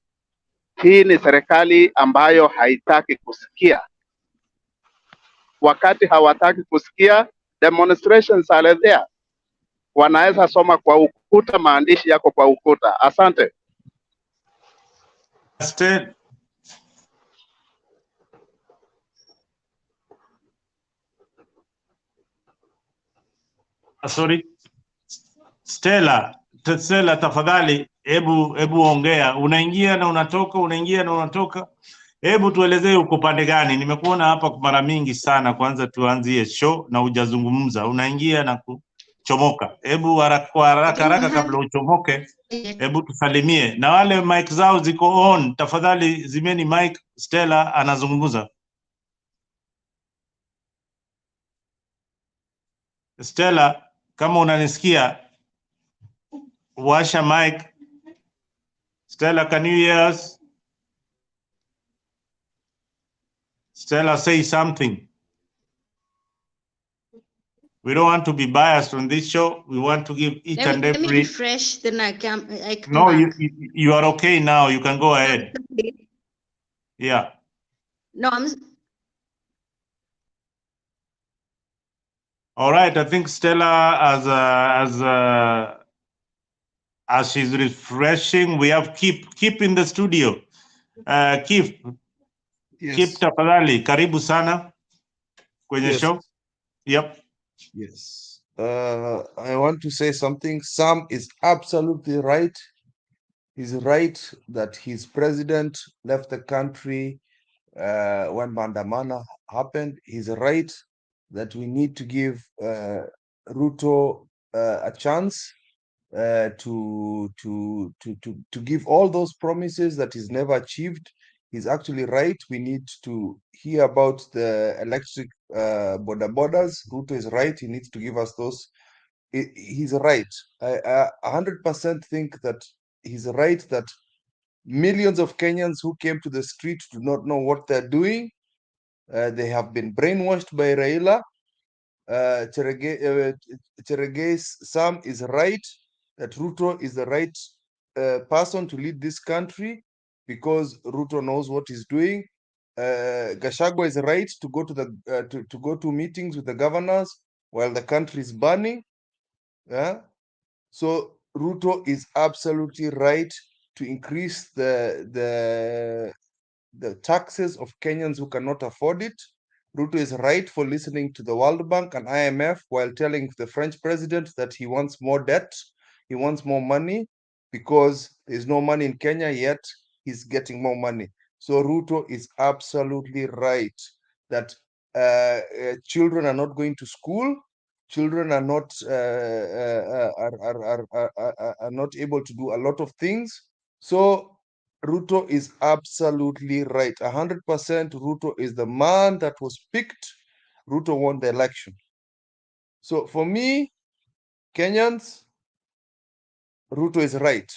hii ni serikali ambayo haitaki kusikia. Wakati hawataki kusikia, demonstrations are there. Wanaweza soma kwa ukuta, maandishi yako kwa ukuta. Asante. Sorry. Stella, tafadhali, hebu ongea. Unaingia na unatoka, unaingia na unatoka. Hebu tuelezee uko pande gani? Nimekuona hapa mara mingi sana. Kwanza tuanzie show na hujazungumza. Unaingia na kuchomoka. Hebu haraka kabla uchomoke, hebu tusalimie. Na wale mic zao ziko on, tafadhali zimeni mic. Stella anazungumza. Stella, kama unanisikia, washa mic. Stella, can you hear us? Stella, say something. We don't want to be biased on this show. We want to give each and every... Let me refresh, then I come No, back. you are okay now. You can go ahead. Yeah. No, All right. I think Stella, as she's refreshing, we have Keep in the studio. Keep tafadhali, karibu sana kwenye show. Yep. Yes. I want to say something. Sam is absolutely right. He's right that his president left the country when Maandamano happened. He's right that we need to give Ruto a chance to give all those promises that he's never achieved. He's actually right. We need to hear about the electric borders. Ruto is right. He needs to give us those. He's right. I 100% think that he's right that millions of Kenyans who came to the street do not know what they're doing. They have been brainwashed by Raila. Cherege's Sam is right that Ruto is the right person to lead this country because Ruto knows what he's doing. Gachagua is right to go to the to go to meetings with the governors while the country is burning. Yeah, so Ruto is absolutely right to increase the taxes of Kenyans who cannot afford it. Ruto is right for listening to the World Bank and IMF while telling the French president that he wants more debt, he wants more money because there's no money in Kenya yet. He's getting more money. So Ruto is absolutely right that children are not going to school. Children are not able to do a lot of things. So Ruto is absolutely right. 100% Ruto is the man that was picked. Ruto won the election. So for me, Kenyans, Ruto is right.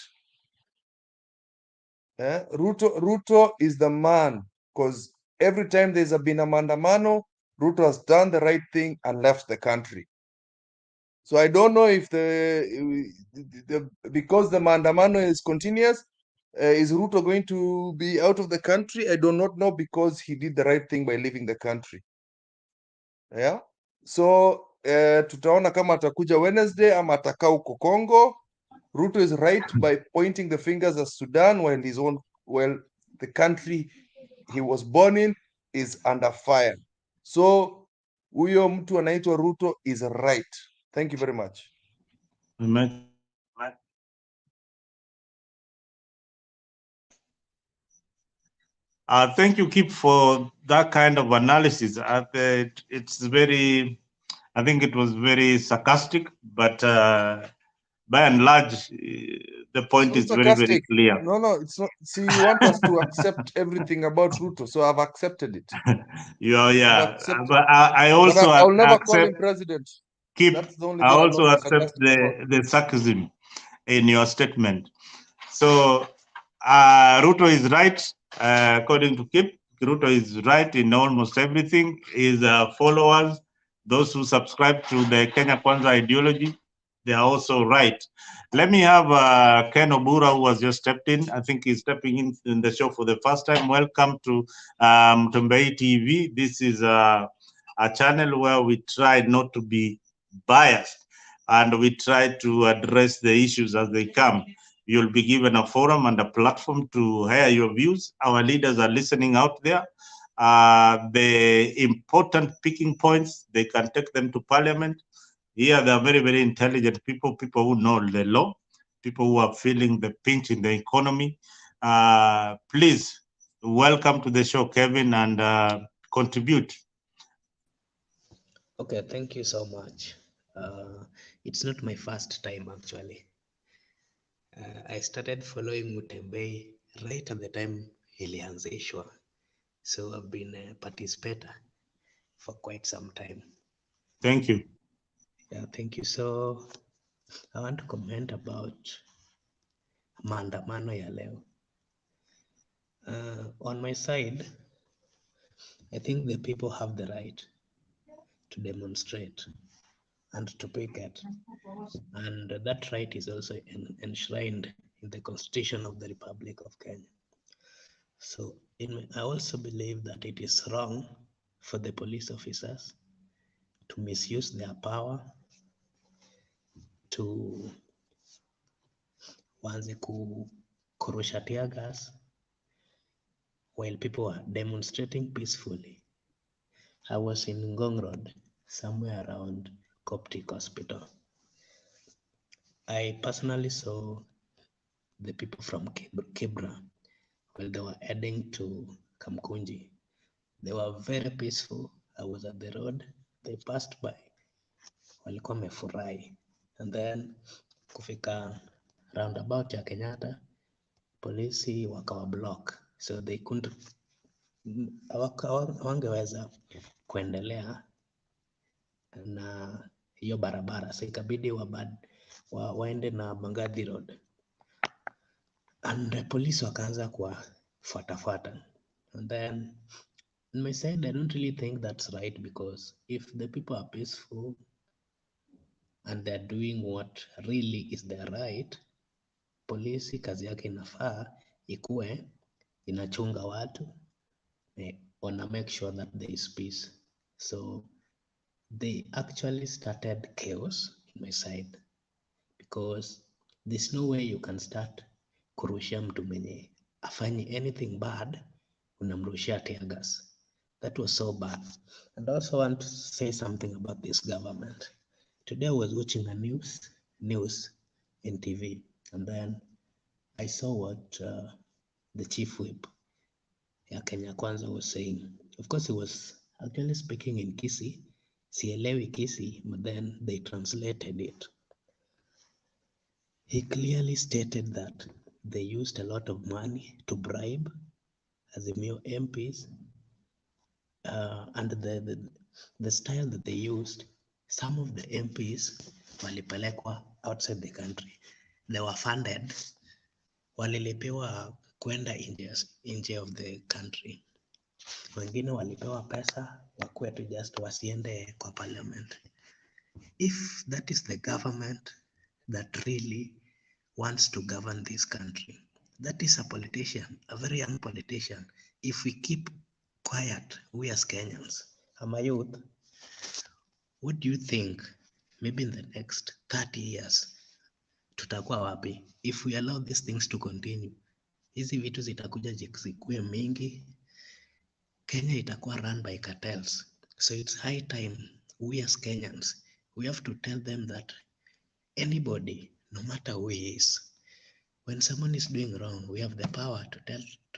Ruto is the man because every time there's been a Maandamano, Ruto has done the right thing and left the country. So I don't know if because the Maandamano is continuous, is Ruto going to be out of the country? I do not know, because he did the right thing by leaving the country. Yeah. So tutaona kama atakuja Wednesday ama atakaa huko Congo. Ruto is right by pointing the fingers at Sudan while the country he was born in is under fire. So huyo mtu anaitwa Ruto is right. Thank you very much. Amen. Thank you, Kip, for that kind of analysis. It's very, I think it was very sarcastic, but by and large, the point is very, very clear. No, it's not. See, you want us to accept everything about Ruto, so I've accepted it. Yeah. But I also but I'll never call him accept, president. Kip, That's the only I thing I'm also not accept sarcastic about. the sarcasm in your statement. So Ruto is right, according to Kip. Ruto is right in almost everything. His followers, those who subscribe to the Kenya Kwanza ideology, they are also right. Let me have Ken Obura, who has just stepped in. I think he's stepping in the show for the first time. Welcome to Mtombei TV. This is a channel where we try not to be biased, and we try to address the issues as they come. You'll be given a forum and a platform to hear your views. Our leaders are listening out there. The important picking points, they can take them to parliament. Here, they are very, very intelligent people who know the law, people who are feeling the pinch in the economy. Please, welcome to the show, Kevin, and contribute. Okay, thank you so much. It's not my first time, actually. I started following Mutembei right at the time ilianzishwa. So I've been a participator for quite some time. Thank you. Yeah, thank you. So I want to comment about maandamano ya leo. On my side, I think the people have the right to demonstrate and to picket. And that right is also enshrined in the Constitution of the Republic of Kenya. So I also believe that it is wrong for the police officers to misuse their power to waanze kurusha tear gas while people are demonstrating peacefully. I was in Ngong Road, somewhere around Coptic Hospital. I personally saw the people from Kibra while they were heading to Kamkunji. They were very peaceful. I was at the road. They passed by. Walikuwa wamefurahi. And then kufika roundabout ya Kenyatta, polisi wakawa block. So they couldn't, hawangeweza kuendelea na hiyo barabara. So ikabidi waende na Mbagathi Road. And the police wakaanza kuwafuatafuata. And then on my side, I don't really think that's right, because if the people are peaceful and they're doing what really is their right, polisi kazi yake inafaa ikuwe inachunga watu, wana make sure that there is peace. So they actually started chaos on my side, because there's no way you can start kurushia mtu mwenye afanyi anything bad unamrushia tear gas. That was so bad. And I also want to say something about this government. Today I was watching a news in TV, and then I saw what the chief whip ya Kenya Kwanza was saying. Of course, he was actually speaking in Kissi. Sielewi Kissi, but then they translated it. He clearly stated that they used a lot of money to bribe Azimio MPs, and the style that they used, some of the MPs walipelekwa outside the country. They were funded, walilipiwa kwenda nje of the country. wengine walipewa pesa wakuwe tu just wasiende kwa parliament. If that is the government that really wants to govern this country, that is a politician, a very young politician. If we keep quiet, we as Kenyans, I'm a youth, what do you think maybe in the next 30 years tutakuwa wapi if we allow these things to continue? Hizi vitu zitakuja zikuwe mingi, Kenya itakuwa run by cartels. So it's high time we as Kenyans, we have to tell them that anybody, no matter who he is, when someone is doing wrong, we have the power to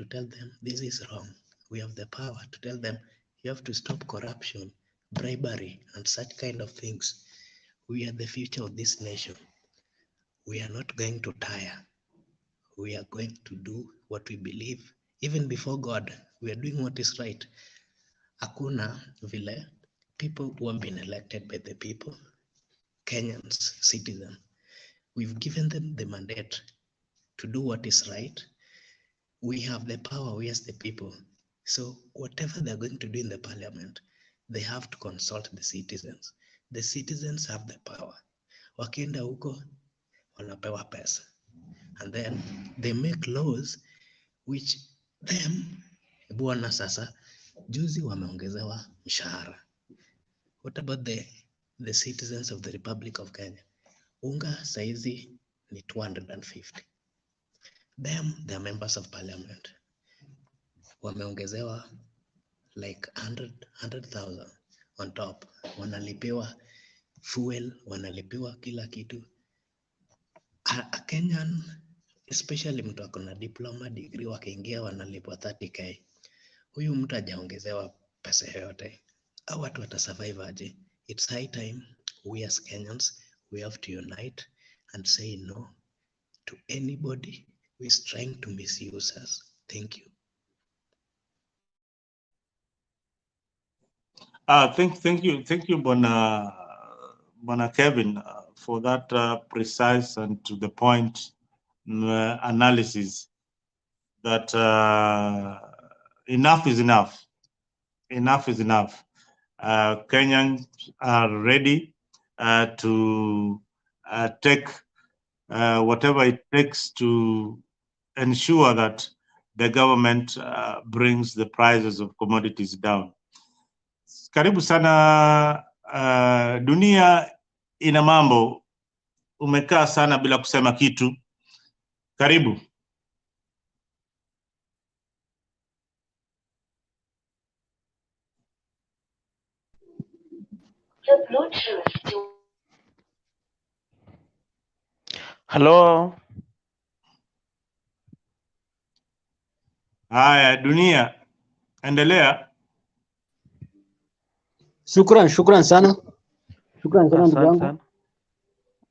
tell them this is wrong. We have the power to tell them you have to stop corruption, bribery, and such kind of things. We are the future of this nation. We are not going to tire. We are going to do what we believe. Even before God, we are doing what is right. Hakuna vile people who have been elected by the people, Kenyans, citizens, we've given them the mandate to do what is right. We have the power, we as the people. So whatever they're going to do in the parliament, they have to consult the citizens. The citizens have the power. Wakienda huko, wanapewa pesa. And then they make laws which them, bwana sasa, juzi wameongezewa mshahara. What about the citizens of the Republic of Kenya? Unga saizi ni 250. Them, they are members of parliament. Wameongezewa like 100,000 on top. Wanalipiwa fuel, wanalipiwa kila kitu. A Kenyan, especially mtu akona diploma degree, wakiingia wanalipwa 30k. Huyu mtu hajaongezewa pesa yoyote. Hao watu watasurvive aje? It's high time we as Kenyans, we have to unite and say no to anybody who is trying to misuse us. Thank you. Thank you, Bona Kevin, for that precise and to the point analysis. That enough is enough. Enough is enough. Kenyans are ready to take whatever it takes to ensure that the government brings the prices of commodities down. Karibu sana. Dunia ina mambo. Umekaa sana bila kusema kitu. Karibu. Hello. Haya, Dunia, endelea. Shukran sana. Shukran sana ndugu yangu.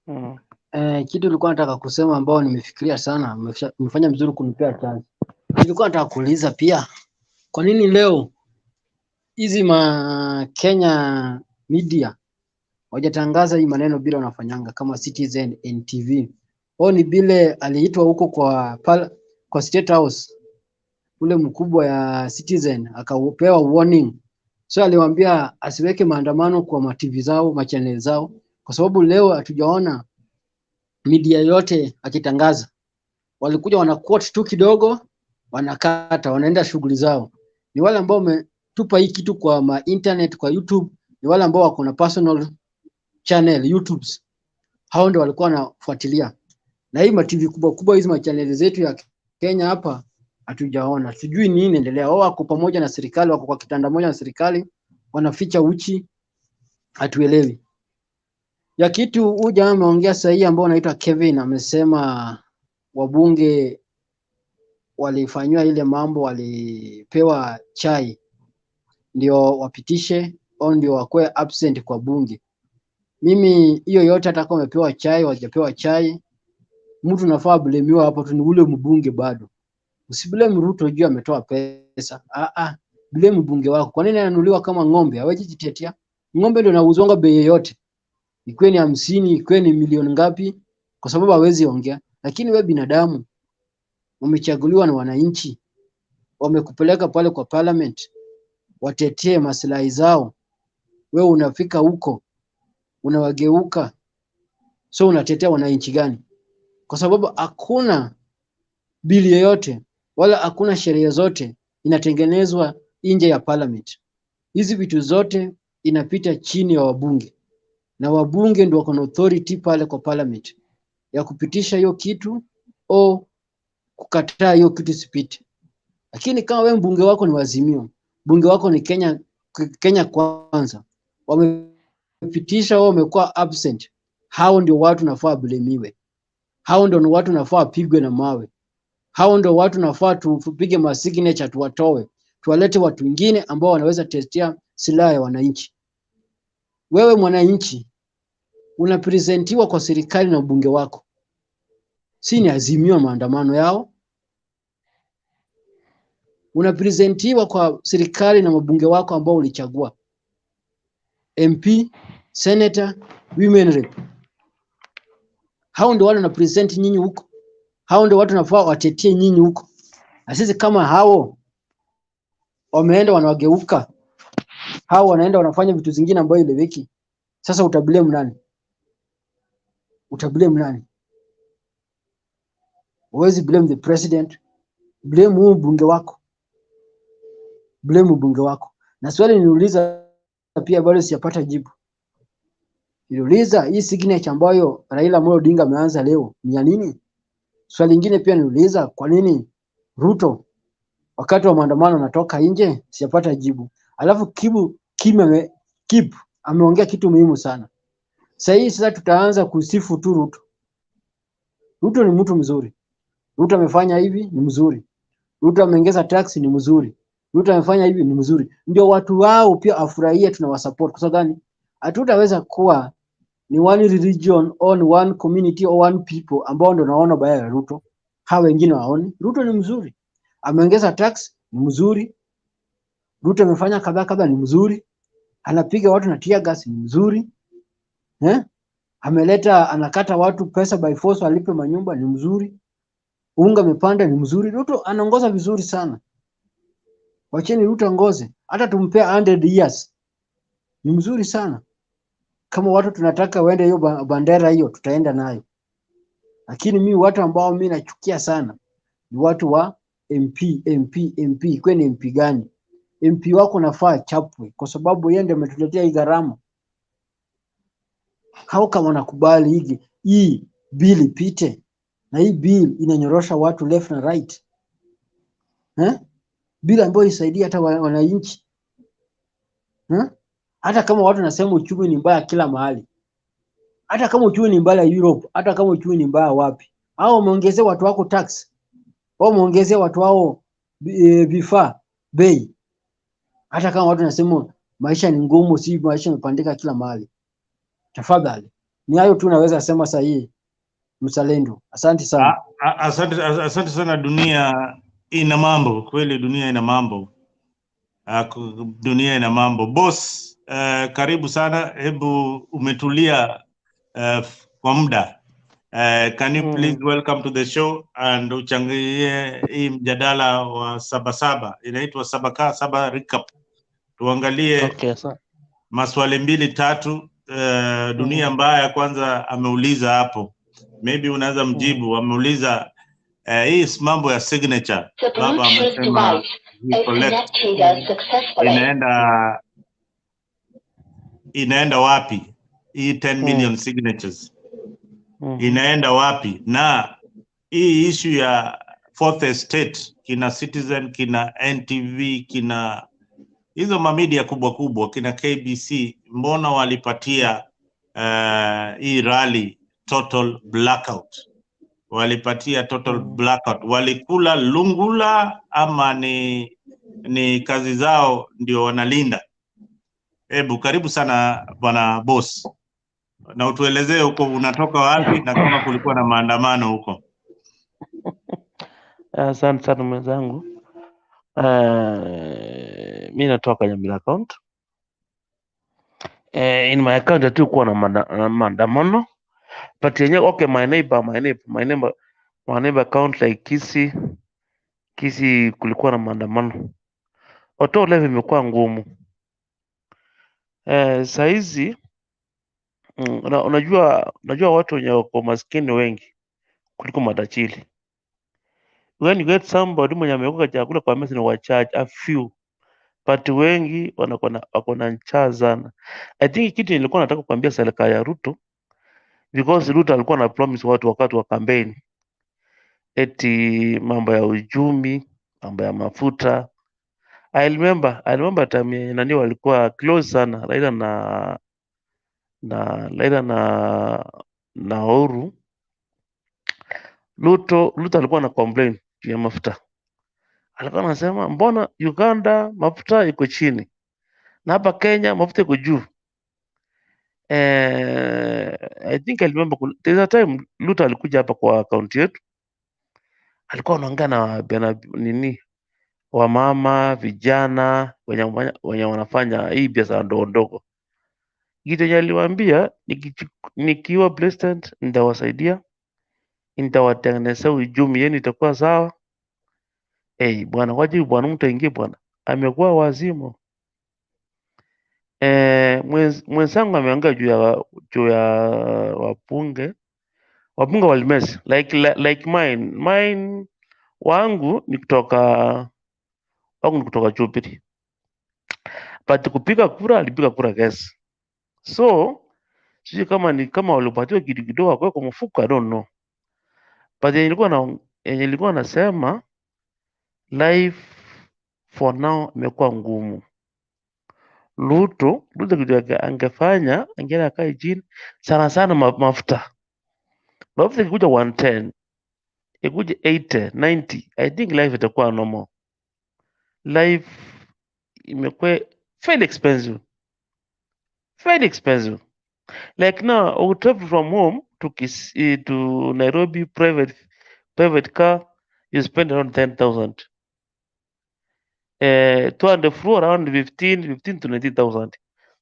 Asante sana. Kitu nilikuwa nataka kusema ambao nimefikiria sana, umefanya vizuri kunipea chance. Nilikuwa nataka kuuliza pia, kwa nini leo hizi Kenya media wajatangaza hii maneno bila wanafanyanga kama Citizen NTV? Wao ni bile aliitwa huko kwa State House, ule mkubwa ya Citizen akapewa warning. So aliwaambia asiweke maandamano kwa ma-TV zao, ma-channel zao, kwa sababu leo hatujaona media yote akitangaza. Walikuja wana quote tu kidogo, wanakata, wanaenda shughuli zao. Ni wale ambao wametupa hii kitu kwa internet, kwa YouTube, ni wale ambao wako na personal channel YouTubes. Hao ndio walikuwa wanafuatilia. Na hii ma-TV kubwa hizi ma-channel zetu ya Kenya hapa hatujaona. Sijui nini inaendelea. Wao wako pamoja na serikali, wako kwa kitanda moja na serikali, wanaficha uchi, hatuelewi. Ya kitu huyu jamaa ameongea sahihi ambao anaitwa Kevin, amesema wabunge walifanywa ile mambo, walipewa chai ndio wapitishe au ndio wakwe absent kwa bunge. Mimi hiyo yote hata kama wamepewa chai wajapewa chai, mtu nafaa blemiwa hapo tu ni ule mbunge bado. Usiblame Ruto juu ametoa pesa. Blame mbunge wako. Kwa nini ananuliwa kama ng'ombe? Hawezi jitetea. Ng'ombe ndio inauzwa bei yote. Ikwe ni 50, ikwe ni milioni ngapi, kwa sababu hawezi ongea. Lakini wewe binadamu umechaguliwa na wananchi, wamekupeleka pale kwa parliament, watetee maslahi zao, wewe unafika huko unawageuka. So unatetea wananchi gani? Kwa sababu hakuna bili yoyote wala hakuna sheria zote inatengenezwa nje ya parliament. Hizi vitu zote inapita chini ya wabunge, na wabunge ndio wako na authority pale kwa parliament ya kupitisha hiyo kitu au kukataa hiyo kitu sipite. Lakini kama wewe mbunge wako ni Azimio, bunge wako ni Kenya Kwanza, wamepitisha wao wamekuwa absent, hao ndio watu nafaa blamiwe. Hao ndio watu nafaa pigwe na mawe. Hao ndio watu nafaa tupige ma signature tuwatoe, tuwalete watu wengine ambao wanaweza testia silaha ya wananchi. Wewe mwananchi unapresentiwa kwa serikali na bunge wako, si ni Azimio maandamano yao? Unapresentiwa kwa serikali na mabunge wako ambao ulichagua, MP, Senator, Women Rep. Hao ndio wale na present nyinyi huko. Hao ndio watu nafaa watetie nyinyi huko. Na sisi kama hao wameenda wanawageuka, hao wanaenda wanafanya vitu zingine ambayo ileweki. Sasa utablame nani? Utablame nani? Huwezi blame the president, blame huyu bunge wako, blame bunge wako. Na swali niuliza pia bado sijapata jibu. Niuliza hii signature ambayo Raila Amolo Odinga ameanza leo ni ya nini? Swali lingine pia niuliza, kwa nini Ruto wakati wa maandamano anatoka nje? Sijapata jibu. Alafu Kip ameongea kitu muhimu sana. Sasa tutaanza kusifu tu Ruto. Ruto ni mtu mzuri. Ruto amefanya hivi ni mzuri. Ruto ameongeza tax ni mzuri. Ruto amefanya hivi ni mzuri. Ndio watu wao pia afurahie, tunawasupport. Kwa sababu gani? Hatutaweza kuwa ni one religion on one community or one people ambao ndio naona baya ya Ruto. Hawa wengine waone Ruto ni mzuri. Ameongeza tax ni mzuri. Ruto amefanya kadhaa ni mzuri. Anapiga watu na tear gas ni mzuri. Anakata watu pesa by force walipe manyumba ni mzuri. Unga amepanda ni mzuri. Ruto anaongoza vizuri sana. Wacheni Ruto ongoze. Hata tumpea 100 years. Ni mzuri sana. Kama watu tunataka waende hiyo bandera hiyo tutaenda nayo. Lakini mimi watu ambao mimi nachukia sana ni watu wa MP. Kwani MP gani? MP wako nafaa chapwe kwa sababu yeye ndiye ametuletea hii gharama. Hao kama nakubali hii bill ipite, na hii bill inanyorosha watu left na right. Bill ambayo isaidia hata wananchi. Hata kama watu nasema uchumi ni mbaya kila mahali. Hata kama uchumi ni mbaya Europe, hata kama uchumi ni mbaya wapi. Hao wameongezea watu wako tax. Wao wameongezea watu wao vifaa bei. Hata kama watu nasema maisha ni ngumu, si maisha yamepandika kila mahali. Tafadhali. Ni hayo tu naweza sema sahihi. Mzalendo. Asante sana. Asante sana. Dunia ina mambo. Kweli dunia ina mambo. Dunia ina mambo. Boss, karibu sana. Hebu umetulia kwa muda. Can you please welcome to the show and uchangie hii mjadala wa Sabasaba. Inaitwa Saba recap. Tuangalie maswali 2-3. Dunia mbaya kwanza ameuliza hapo. Maybe unaweza mjibu. Ameuliza hii mambo ya signature. Baba amesema inaenda wapi? Hii 10 million signatures. Inaenda wapi? Na hii issue ya fourth estate, kina Citizen, kina NTV, kina hizo mamedia kubwa kina KBC, mbona walipatia hii rally total blackout? Walipatia total blackout. Walikula lungula ama ni kazi zao ndio wanalinda? Hebu karibu sana bwana boss. Na utuelezee huko unatoka wapi na kama kulikuwa na maandamano huko. Asante sana mwenzangu. Mimi natoka Nyamira account. In my account tu kuwa na maandamano. But yenyewe okay, my neighbor account like Kissi kulikuwa na maandamano. auto life imekuwa ngumu. Saizi unajua watu wenye wako maskini wengi kuliko matajiri. When you get somebody mwenye ameweka chakula kwa meza ni wachache, a few, but wengi wako na njaa sana. I think kitu nilikuwa nataka kuambia serikali ya Ruto, because Ruto alikuwa na promise watu wakati wa campaign eti mambo ya uchumi, mambo ya mafuta. I remember time nani walikuwa close sana Raila na Uhuru. Ruto alikuwa na complain juu ya mafuta. Alikuwa anasema mbona Uganda mafuta iko chini na hapa Kenya mafuta iko juu. I think I remember there's a time Ruto alikuja hapa kwa kaunti yetu, alikuwa anaongea na nini wamama, vijana wenye wanafanya hii biashara ndogo ndogo. Kitu yenye aliwaambia, nikiwa president nitawasaidia, nitawatengenezea uchumi yenu itakuwa sawa. Bwana waje bwana mtu aingie bwana, amekuwa wazimu. Mwenzangu ameongea juu ya wabunge walimesi like mine wangu ni kutoka Jubilee, but kupiga kura alipiga kura kesi. So sijui kama walipatiwa kitu kidogo kwa mfuko, I don't know, but yenye nilikuwa nasema life for now imekuwa ngumu. Ruto kitu yake angefanya, angeenda akae chini sana mafuta ikikuja 110 ikikuja 80 90, I think life itakuwa normal. Life imekuwa very expensive. Like now, I would travel from home to Nairobi, private car, you spend around 10,000. To and fro around 15 to 19,000.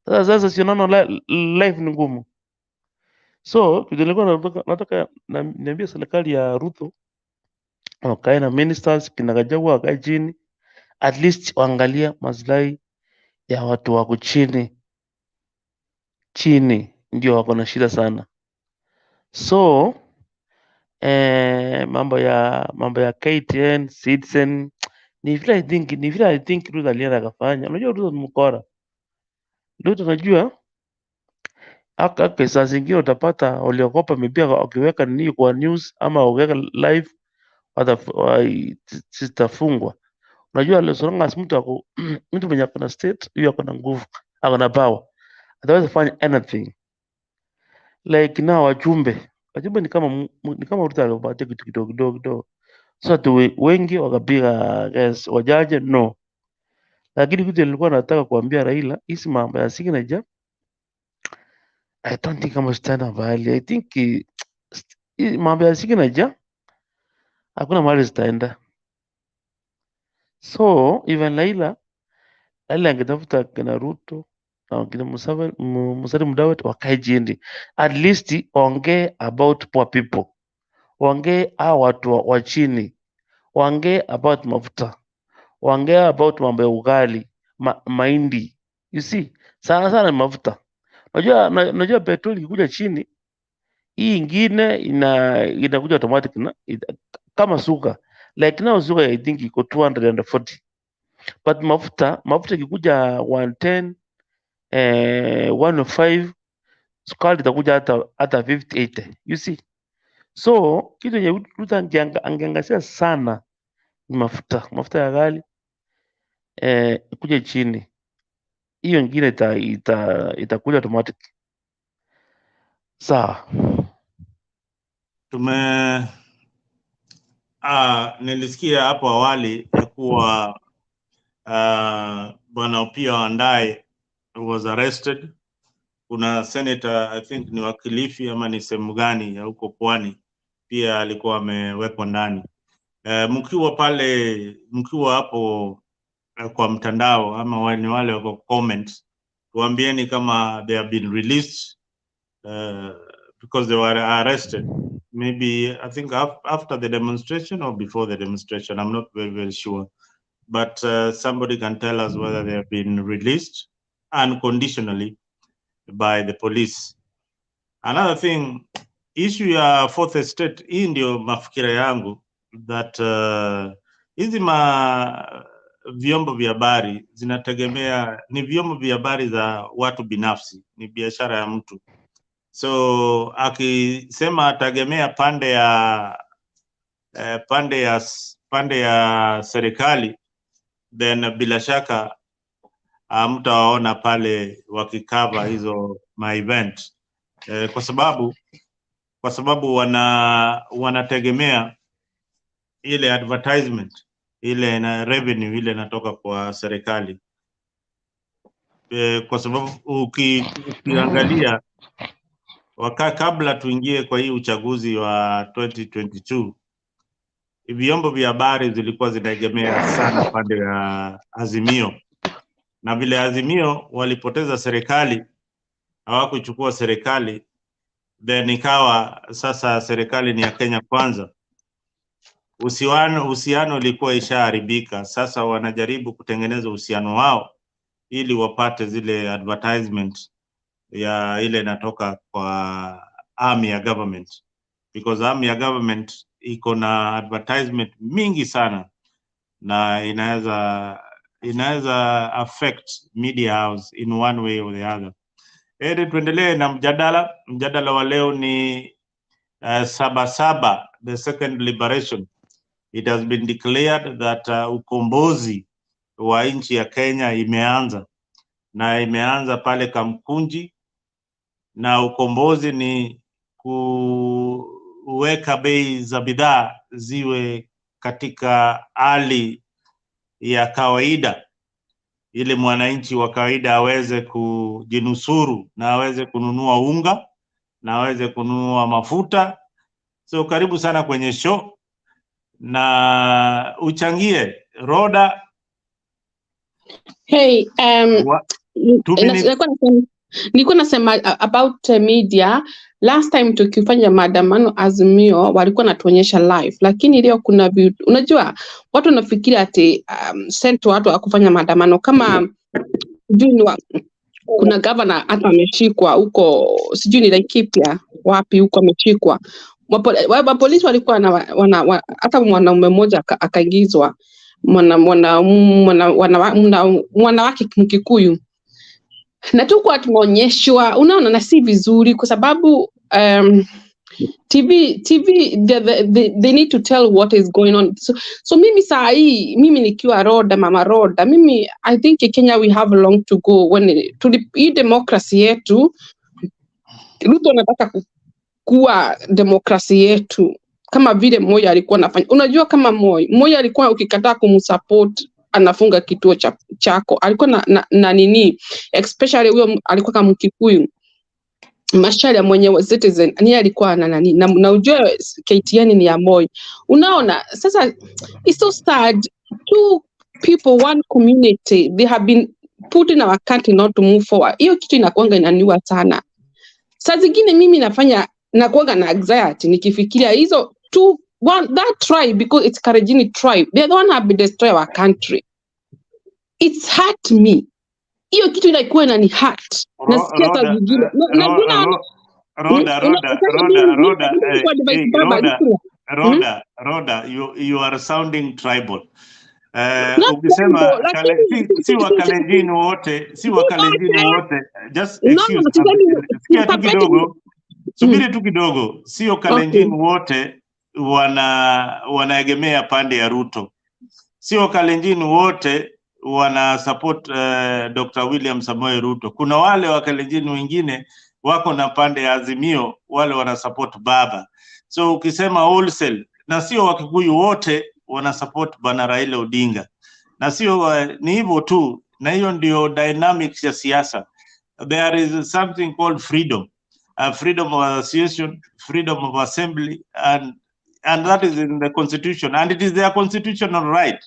Sasa si unaona life ni ngumu. So kitu nilikuwa nataka niambie serikali ya Ruto wakae na ministers kina Gachagua wakae chini, at least waangalia maslahi ya watu wako chini ndio wako na shida sana. So mambo ya KTN, Citizen ni vile I think Ruto alienda akafanya. Unajua Ruto ni mkora. Ruto najua saa zingine utapata waliokopa maybe wakiweka nini kwa news ama wakiweka live zitafungwa. Unajua as long as mtu mwenye ako na state, huyo ako na nguvu, ako na power, ataweza fanya anything. Like now wajumbe ni kama Ruto alipatia kitu kidogo. So tu wengi wakapiga guess wajaje no. Lakini kitu nilikuwa nataka kuambia Raila, hizi mambo ya signature I don't think kama stand mbali. I think mambo ya signature hakuna mahali zitaenda. So even Raila angetafuta kina Ruto na kina Musalia Mudavadi wakae chini, at least waongee about poor people, waongee watu wa chini, waongee about mafuta, waongee about mambo ya ugali, mahindi. You see, sana mafuta. Unajua petrol ikikuja chini, hii ingine inakuja automatic kama suka. Like now suka I think iko 240. But mafuta ikikuja 110 105, sukari itakuja hata 50 80. You see, so kitu yenye Ruto angeangazia sana ni mafuta ya ghali kuja chini, hiyo ingine itakuja automatic. Sawa. Nilisikia hapo awali ya kuwa Bwana Opiyo Wandayi was arrested. Kuna senator I think ni wa Kilifi ama ni sehemu gani ya huko Pwani pia alikuwa amewekwa ndani. Mkiwa hapo kwa mtandao ama wale wako comment, tuambieni kama they have been released because they were arrested. Maybe I think after the demonstration or before the demonstration, I'm not very sure. but somebody can tell us whether they have been released unconditionally by the police. Another thing, issue ya fourth estate, hii ndio mafikira yangu that hizi vyombo vya habari zinategemea, ni vyombo vya habari za watu binafsi, ni biashara ya mtu. So akisema atagemea pande ya serikali, then bila shaka mtawaona pale wakikava hizo event, kwa sababu wanategemea ile advertisement, ile na revenue ile inatoka kwa serikali. Kwa sababu ukiangalia kabla tuingie kwa hii uchaguzi wa 2022, vyombo vya habari zilikuwa zinaegemea sana pande ya Azimio, na vile Azimio walipoteza serikali, hawakuchukua serikali, then ikawa sasa serikali ni ya Kenya Kwanza. Uhusiano ulikuwa ishaharibika. Sasa wanajaribu kutengeneza uhusiano wao ili wapate zile advertisement ya ile inatoka kwa army ya government, because army ya government iko na advertisement mingi sana na inaweza affect media house in one way or the other. Tuendelee na mjadala wa leo ni Sabasaba, the second liberation. It has been declared that ukombozi wa nchi ya Kenya imeanza, na imeanza pale Kamkunji, na ukombozi ni kuweka bei za bidhaa ziwe katika hali ya kawaida, ili mwananchi wa kawaida aweze kujinusuru na aweze kununua unga na aweze kununua mafuta. So karibu sana kwenye show na uchangie Roda. Hey, nilikuwa nasema about media. Last time tukifanya maandamano Azimio walikuwa natuonyesha live, lakini leo kuna unajua watu wanafikiri ati sento watu akufanya maandamano kama kuna governor hata ameshikwa huko, sijui ni Laikipia wapi huko ameshikwa. Polisi walikuwa hata mwanaume mmoja akaingizwa, mwanawake Mkikuyu, na tuko tumeonyeshwa, unaona, na si vizuri kwa sababu TV they need to tell what is going on. So mimi saa hii, mimi nikiwa Roda, mama Roda, mimi I think Kenya we have long to go when hii democracy yetu. Ruto anataka kuwa demokrasi yetu kama vile Moi alikuwa anafanya. Unajua kama Moi alikuwa ukikataa kumsupport anafunga kituo chako. Alikuwa na nini, especially huyo alikuwa kama Mkikuyu, Masharia mwenye Citizen, ni alikuwa na nani, na unajua KTN ni ya Moi. Unaona sasa, it's so sad. Two people, one community, they have been put in our country not to move forward. Hiyo kitu inakuanga inaniua sana. Saa zingine mimi nakuanga na anxiety nikifikiria hizo that tribe, because it's Karajini tribe, they don't have to destroy our country. It's hurt me. Hiyo kitu inakuwa inani hurt. Nasikia saa zingine Roda, you are sounding tribal. Ukisema si Wakalenjin wote, just excuse, sikia tu kidogo, subiri tu kidogo, sio Kalenjin wote wanaegemea pande ya Ruto, sio Kalenjin wote wana support Dr. William Samoei Ruto. Kuna wale wa Kalenjin wengine wako na pande ya Azimio, wale wana support baba. So ukisema wholesale, na sio Wakikuyu wote wana support bana Raila Odinga, na sio ni hivyo tu, na hiyo ndio dynamics ya siasa. There is something called freedom, freedom of association, freedom of assembly, and that is in the constitution, and it is their constitutional right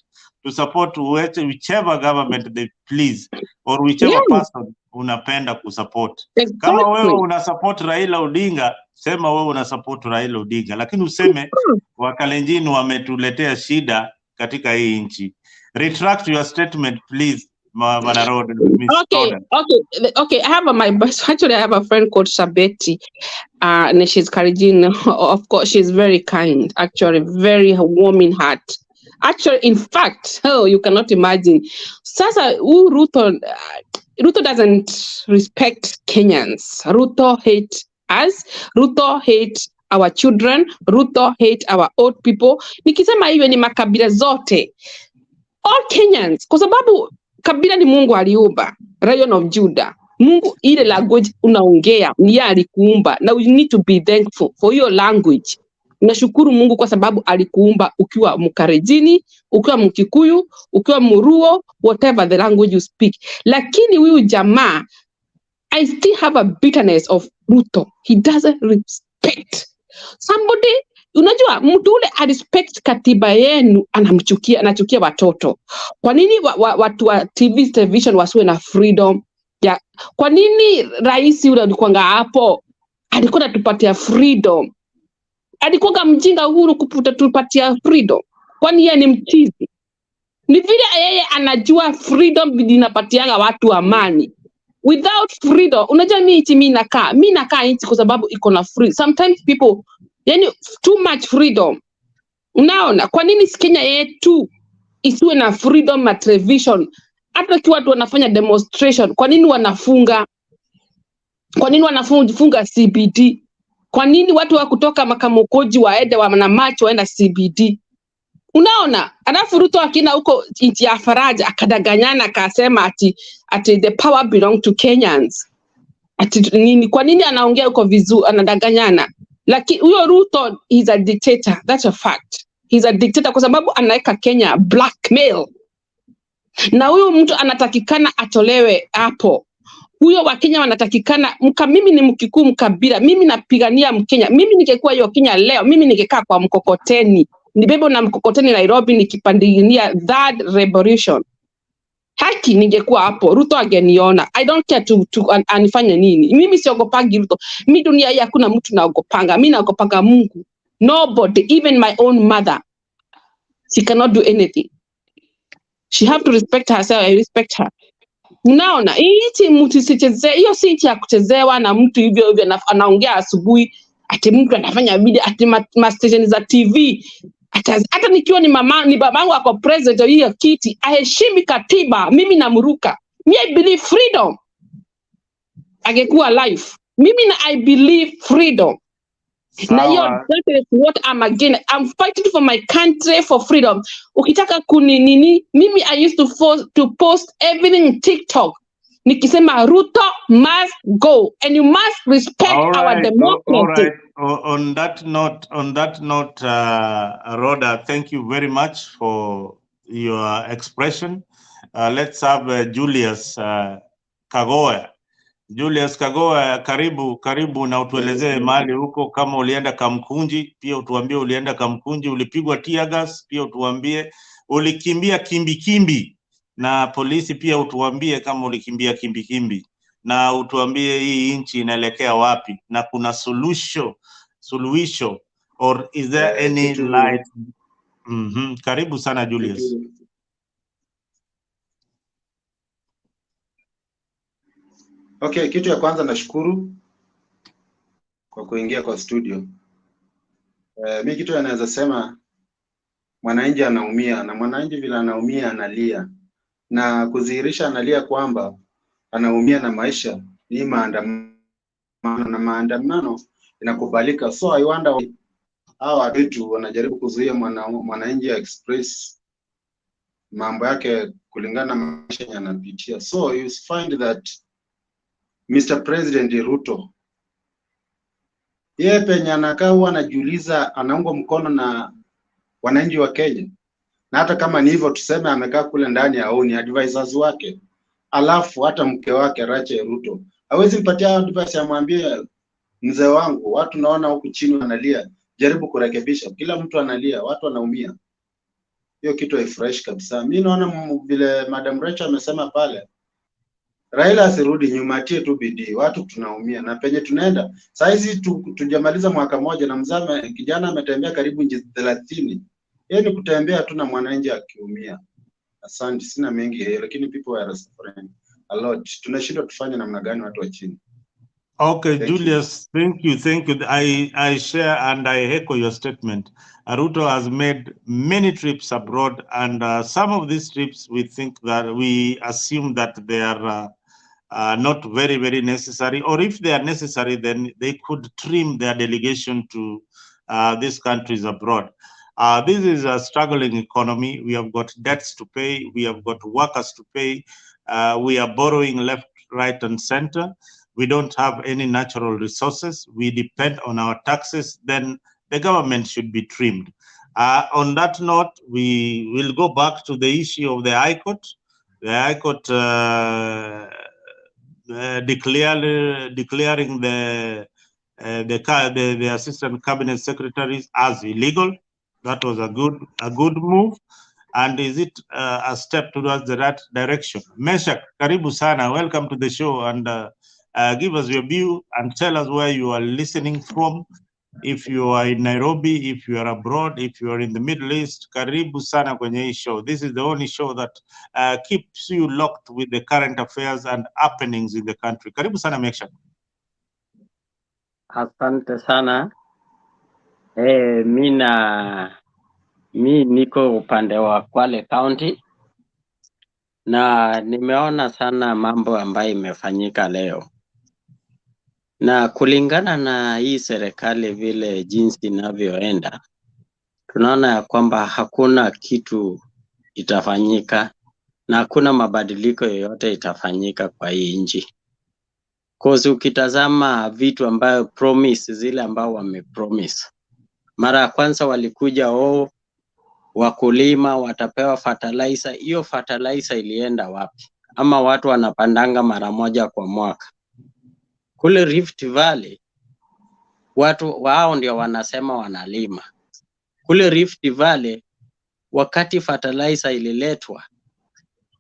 to support whichever government they please, or whichever person unapenda kusupport. Kama wewe una support Raila Odinga, sema wewe una support Raila Odinga, lakini useme Wakalenjin wametuletea shida katika hii nchi. Retract your statement, please, Madam Roda. Okay. I have I have a friend called Sabeti, and she's Karijin. Of course, she's very kind. Actually, very warm in heart. Actually, in fact, you cannot imagine. Sasa, Ruto doesn't respect Kenyans. Ruto hates us. Ruto hates our children. Ruto hates our old people. Nikisema hiyo ni makabila zote. All Kenyans, kwa sababu kabila ni Mungu aliumba, Lion of Judah. Mungu ile language unaongea ni yeye alikuumba. Now you need to be thankful for your language. Nashukuru Mungu kwa sababu alikuumba ukiwa Mkarejini, ukiwa Mkikuyu, ukiwa Muruo, whatever the language you speak. Lakini huyu jamaa, I still have a bitterness of Ruto. He doesn't respect somebody. Unajua mtu ule respect katiba yenu anachukia watoto. Kwa nini watu wa television wasiwe na freedom? Kwa nini rais yule alikuanga hapo? Alikuwa anatupatia freedom. Alikuwa mjinga Uhuru kutupatia freedom. Kwani yeye ni mchizi? Ni vile yeye anajua freedom inapatianga watu amani. Without freedom, unajua mimi nakaa nchi kwa sababu iko na free. Sometimes people, yani too much freedom. Unaona, kwa nini Kenya yetu isiwe na freedom na television? Hata kiwa watu wanafanya demonstration, kwa nini wanafunga? Kwa nini wanafunga CBD? Kwa nini watu wa kutoka Makamokoji waende wana march waenda CBD? Unaona, alafu Ruto akina huko nchi ya Faraja akadanganyana akasema ati the power belong to Kenyans. Ati nini? Kwa nini anaongea huko vizuri anadanganyana? Lakini huyo Ruto is a dictator, that's a fact. He's a dictator kwa sababu anaweka Kenya blackmail. Na huyo mtu anatakikana atolewe hapo. Huyo wa Kenya wanatakikana mimi ni Mkikuyu Mkabila, mimi napigania Mkenya. Mimi ningekuwa hiyo Kenya leo, mimi ningekaa kwa mkokoteni. Nibebe na mkokoteni Nairobi nikipandania that revolution. Haki ningekuwa hapo, Ruto angeniona. I don't care to anifanye nini. Mimi siogopangi Ruto. Mimi dunia hii hakuna mtu naogopanga. Mimi naogopanga Mungu. Nobody, even my own mother. She cannot do anything. She have to respect herself. I respect her. Unaona, hii mtu sichezea, hiyo si ya kuchezewa na mtu hivyo anaongea asubuhi, ati mtu anafanya video, ati station za TV. Hata nikiwa ni babangu ako president hiyo kiti, aheshimi katiba, mimi namruka. I believe freedom. Angekuwa life. I believe freedom. Na hiyo that is what I'm again. I'm fighting for my country for freedom. Ukitaka mimi I used to post everything in TikTok. Nikisema Ruto must go and you must respect our democracy. All right. On that note, Rhoda, thank you very much for your expression. Let's have Julius Kagoya. Julius Kagoya, karibu na utuelezee mahali huko, kama ulienda Kamkunji, pia utuambie ulienda Kamkunji, ulipigwa tear gas, pia utuambie ulikimbia kimbi na polisi, pia utuambie kama ulikimbia kimbi na utuambie hii nchi inaelekea wapi na kuna suluhisho or is there any light? Karibu sana Julius. Okay, kitu ya kwanza nashukuru kwa kuingia kwa studio. Mimi kitu anaweza sema, mwananchi anaumia, na mwananchi vile anaumia analia, na kudhihirisha analia kwamba anaumia na maisha ni maandamano, na maandamano inakubalika. So I wonder hawa watu wanajaribu kuzuia mwananchi express mambo yake kulingana na maisha yanapitia. So you find that Mr. President Ruto, yeye penye anakaa huwa anajiuliza anaungwa mkono na wananchi wa Kenya. Na hata kama ni hivyo tuseme amekaa kule ndani aoni advisors wake. Alafu hata mke wake Rachel Ruto hawezi mpatia advice amwambie mzee wangu, watu naona huku chini wanalia, jaribu kurekebisha. Kila mtu analia, watu wanaumia. Hiyo kitu haifresh kabisa. Mimi naona vile Madam Rachel amesema pale, Raila asirudi nyuma, atie tu bidii, watu tunaumia na penye tunaenda. Sasa hizi tujamaliza mwaka moja na mzama kijana ametembea karibu nchi 30. Yeye ni kutembea tu na mwananchi akiumia. Asante, sina mengi lakini people are suffering a lot. Tunashindwa tufanye namna gani watu wa chini? Okay, Thank Julius, thank you. I share and I echo your statement. Ruto has made many trips abroad, and some of these trips we assume that they are not very, very necessary, or if they are necessary, then they could trim their delegation to these countries abroad. This is a struggling economy. We have got debts to pay. We have got workers to pay. We are borrowing left, right, and center. We don't have any natural resources. We depend on our taxes. Then the government should be trimmed. On that note, we will go back to the issue of the High Court. The High Court declaring the assistant cabinet secretaries as illegal. That was a good move. And is it a step towards the right direction? Meshak, karibu sana. Welcome to the show, and give us your view and tell us where you are listening from. If you are in Nairobi, if you are abroad, if you are in the Middle East, karibu sana kwenye hii show. This is the only show that keeps you locked with the current affairs and happenings in the country. Karibu sana Meshak. Asante sana. Mi niko upande wa Kwale County na nimeona sana mambo ambayo imefanyika leo. Na kulingana na hii serikali vile jinsi inavyoenda, tunaona ya kwamba hakuna kitu itafanyika na hakuna mabadiliko yoyote itafanyika kwa hii nchi. Kozi ukitazama vitu ambayo promise zile ambao wamepromise. Mara ya kwanza walikuja wakulima watapewa fertilizer. Hiyo fertilizer ilienda wapi? Ama watu wanapandanga mara moja kwa mwaka. Kule Rift Valley watu wao ndio wanasema wanalima. Kule Rift Valley wakati fertilizer ililetwa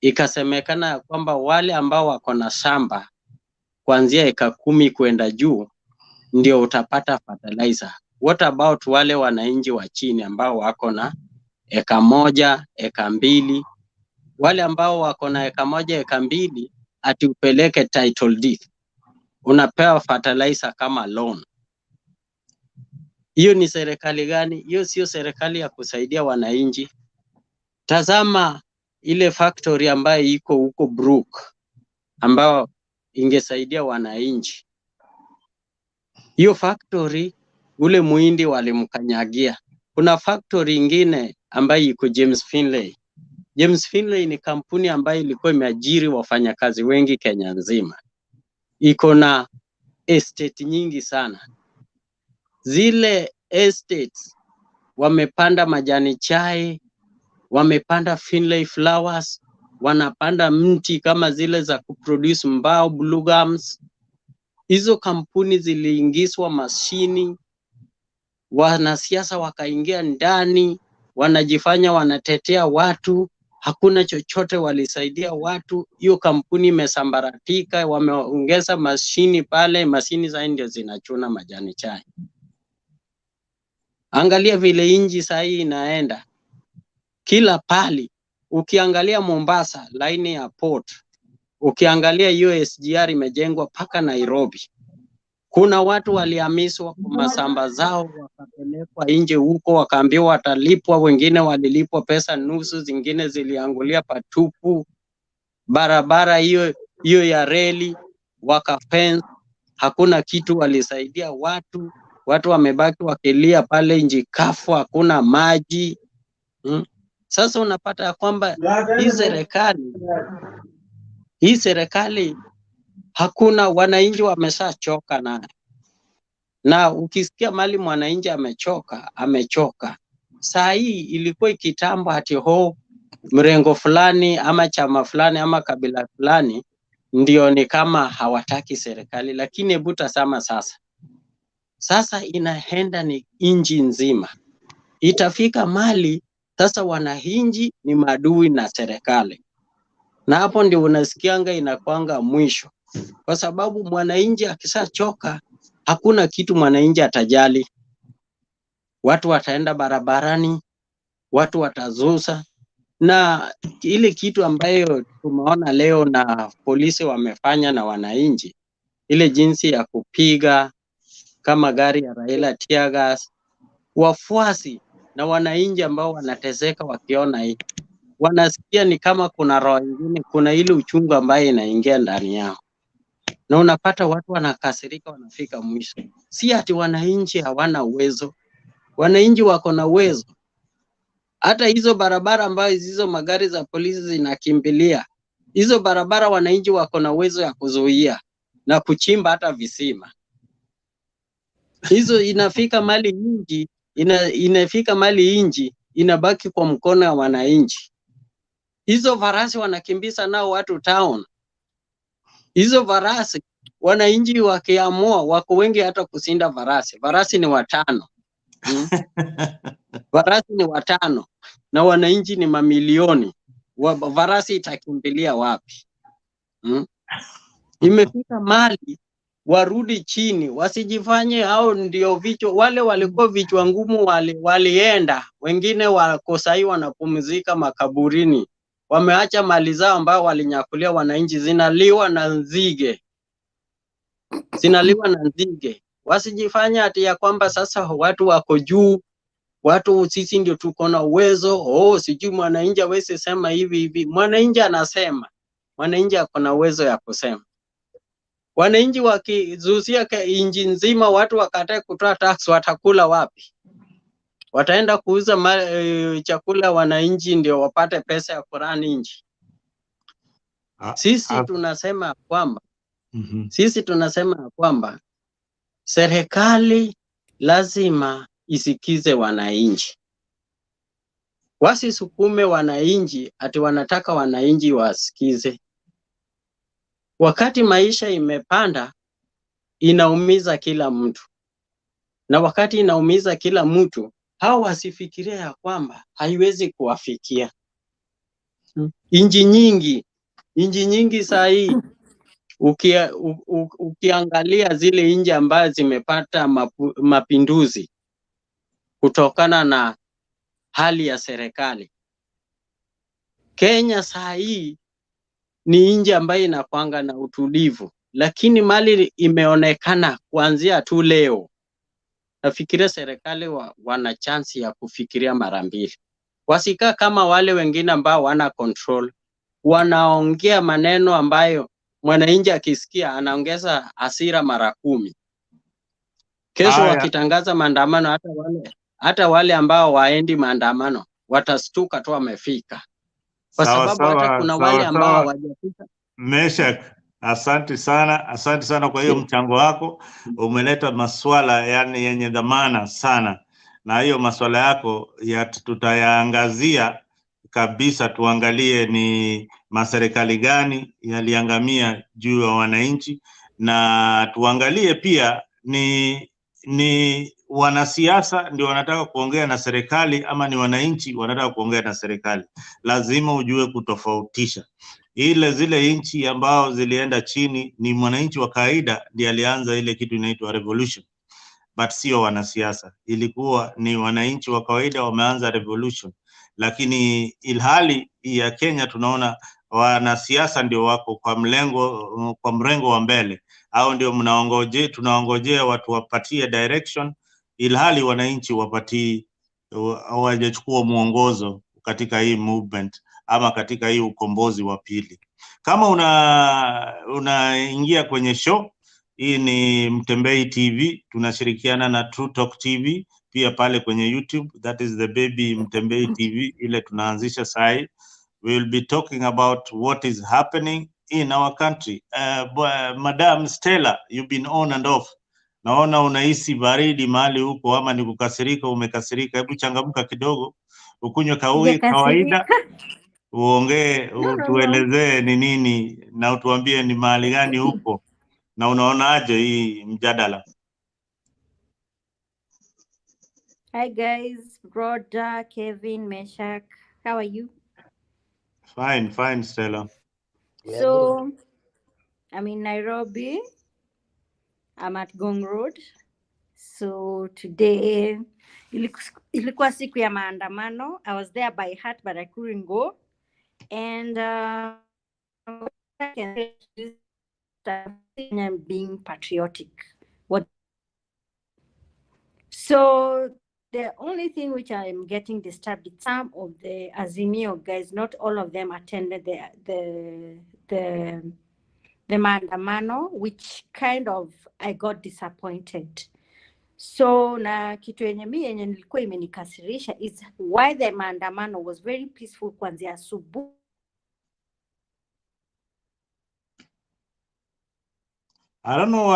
ikasemekana kwamba wale ambao wako na shamba kuanzia eka 10 kwenda juu ndio utapata fertilizer. What about wale wananchi wa chini ambao wako na eka 1, eka 2? Wale ambao wako na eka 1, eka 2 ati upeleke title deed, unapewa fertilizer kama loan. Hiyo ni serikali gani? Hiyo sio serikali ya kusaidia wananchi. Tazama ile factory ambayo iko huko Brook ambao ingesaidia wananchi. Hiyo factory ule muhindi walimkanyagia. Kuna factory ingine ambayo iko James Finlay. James Finlay ni kampuni ambayo ilikuwa imeajiri wafanyakazi wengi Kenya nzima. Iko na estate nyingi sana. Zile estates wamepanda majani chai, wamepanda Finlay flowers, wanapanda mti kama zile za kuproduce mbao, blue gums. Hizo kampuni ziliingizwa mashini, wanasiasa wakaingia ndani, wanajifanya wanatetea watu, hakuna chochote walisaidia watu. Hiyo kampuni imesambaratika, wameongeza mashini pale, mashini za ndio zinachuna majani chai. Angalia vile inji sahi inaenda. Kila pali, ukiangalia Mombasa, line ya port, ukiangalia USGR imejengwa paka Nairobi. Kuna watu walihamishwa kwa masamba zao wakapelekwa nje huko wakaambiwa watalipwa, wengine walilipwa pesa nusu, zingine ziliangulia patupu. Barabara hiyo ya reli wakafence, hakuna kitu walisaidia watu. Watu wamebaki wakilia pale nje kafu, hakuna maji. Sasa unapata ya kwamba hii serikali hakuna, wananchi wameshachoka nayo. Na ukisikia mali mwananchi amechoka. Saa hii ilikuwa ikitambo ati mrengo fulani ama chama fulani ama kabila fulani ndio ni kama hawataki serikali, lakini hebu tazama sasa inaenda ni inji nzima. Itafika mali sasa wananchi ni maadui na serikali. Na hapo ndio unasikianga inakwanga mwisho. Kwa sababu mwananchi akishachoka hakuna kitu mwananchi atajali. Watu wataenda barabarani, watu watazusa, Na ile kitu ambayo tumeona leo na polisi wamefanya na wananchi, ile jinsi ya kupiga kama gari ya Raila tear gas, wafuasi na wananchi ambao wanateseka wakiona hii, wanasikia ni kama kuna roho nyingine, kuna ile uchungu ambaye inaingia ndani yao, na unapata watu wanakasirika, wanafika mwisho. Si ati wananchi hawana uwezo, wananchi wako na uwezo. Hata hizo barabara ambayo hizo magari za polisi zinakimbilia, hizo barabara wananchi wako na uwezo ya kuzuia na kuchimba hata visima. Hizo inafika mali inji, inafika mali inji, inabaki kwa mkono wa wananchi. Hizo farasi wanakimbiza nao watu town. Hizo farasi wananchi wakiamua, wako wengi hata kusinda farasi. Farasi ni 5. Farasi ni 5 na wananchi ni mamilioni. Farasi itakimbilia wapi? Imefika mali warudi chini, wasijifanye hao ndio vichwa. Wale walikuwa vichwa ngumu walienda, wengine wako sahi wanapumzika makaburini, wameacha mali zao ambao walinyakulia wananchi, zinaliwa na nzige, zinaliwa na nzige. Wasijifanye ati ya kwamba sasa watu wako juu, watu sisi ndio tuko na uwezo. Sijui mwananchi hawezi sema hivi. Mwananchi anasema, mwananchi ako na uwezo ya kusema. Wananchi wakizusia inji nzima, watu wakatae kutoa tax, watakula wapi? Wataenda kuuza chakula wananchi ndio wapate pesa ya kurani nchi. Sisi tunasema kwamba sisi tunasema kwamba serikali lazima isikize wananchi. Wasisukume wananchi ati wanataka wananchi wasikize. Wakati maisha imepanda, inaumiza kila mtu. Na wakati inaumiza kila mtu, hao wasifikiria ya kwamba haiwezi kuwafikia. Inji nyingi saa hii, ukiangalia zile inji ambazo zimepata mapinduzi kutokana na hali ya serikali. Kenya saa hii ni inji ambayo inakuanga na utulivu, lakini mali imeonekana kuanzia tu leo. Nafikiria serikali wana chance ya kufikiria mara mbili. Wasikaa kama wale wengine ambao wana control, wanaongea maneno ambayo mwananchi akisikia anaongeza hasira mara 10. Kesho wakitangaza maandamano, hata wale ambao waendi maandamano watastuka tu wamefika. Kwa sababu hata kuna wale ambao hawajafika. Meshak, asante sana kwa hiyo mchango wako. Umeleta maswala yani yenye dhamana sana, na hiyo maswala yako tutayaangazia kabisa. Tuangalie ni maserikali gani yaliangamia juu ya wananchi, na tuangalie pia ni wanasiasa ndio wanataka kuongea na serikali ama ni wananchi wanataka kuongea na serikali. Lazima ujue kutofautisha. Zile nchi ambao zilienda chini ni mwananchi wa kawaida ndiye alianza ile kitu inaitwa revolution, but sio wanasiasa. Ilikuwa ni wananchi wa kawaida wameanza revolution. Lakini ilhali ya Kenya tunaona wanasiasa ndio wako kwa mrengo wa mbele, au ndio tunaongojea watu wapatie direction, ilhali wananchi hawajachukua muongozo katika hii movement ama katika hii ukombozi wa pili. Kama unaingia kwenye show hii, ni Mtembei TV, tunashirikiana na True Talk TV pia pale kwenye YouTube, that is the baby Mtembei TV ile tunaanzisha sai. We will be talking about what is happening in our country. Madam Stella, you've been on and off. Naona unahisi baridi mahali huko ama ni kukasirika, umekasirika. Hebu changamka kidogo, ukunywe kawaida, uongee, utuelezee ni nini na utuambie ni mahali gani huko na unaonaje hii mjadala. Hi guys, Rhoda, Kevin, Meshak, how are you? Fine, Stella. So, I'm in Nairobi. I'm at Gong Road. So today ilikuwa siku ya maandamano. I was there by heart but I couldn't go. And I can say I'm being patriotic. So the only thing which I'm getting disturbed is some of the Azimio guys, not all of them attended the maandamano, which kind of I got disappointed. So na kitu yenye nilikuwa imenikasirisha is why the maandamano was very peaceful kuanzia asubuhi. I don't know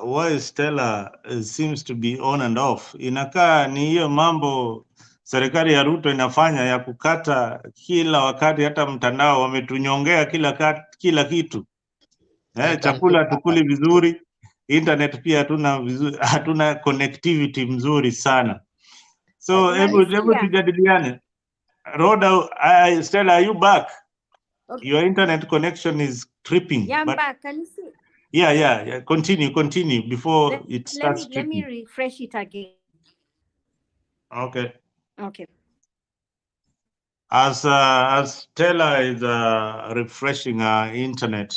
why Stella seems to be on and off. Inakaa ni hiyo mambo serikali ya Ruto inafanya ya kukata kila wakati, hata mtandao wametunyongea kila kitu. Chakula tukuli vizuri, internet pia hatuna connectivity mzuri sana. So hebu tujadiliane. Rhoda, Stella, are you back? Okay. Your internet connection is tripping. Yeah, I'm back. Can you see? Yeah. Continue before it starts let me refresh it again. Okay. Okay. As Stella is refreshing our internet,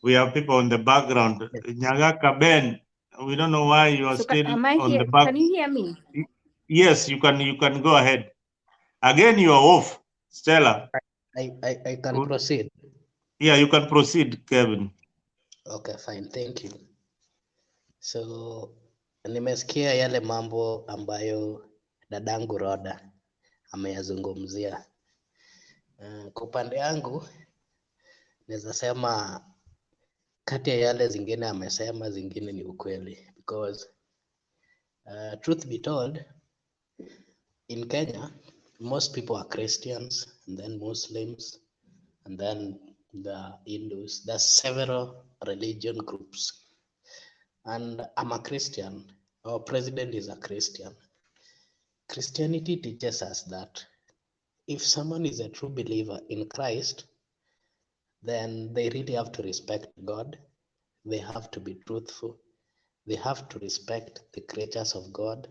we have people on the background. Nyagaka Ben, we don't know why you are still on the back. Can you hear me? Yes, you can go ahead. Again, you are off, Stella. I can proceed. Yeah, you can proceed, Kevin. Okay, fine, thank you. So nimesikia yale mambo ambayo dadangu Rhoda ameyazungumzia. Kwa upande yangu naweza sema kati ya yale zingine amesema, zingine ni ukweli, because truth be told, in Kenya most people are Christians and then Muslims and then the Hindus. There's several religion groups, and I'm a Christian. Our president is a Christian. Christianity teaches us that if someone is a true believer in Christ, then they really have to respect God. They have to be truthful. They have to respect the creatures of God,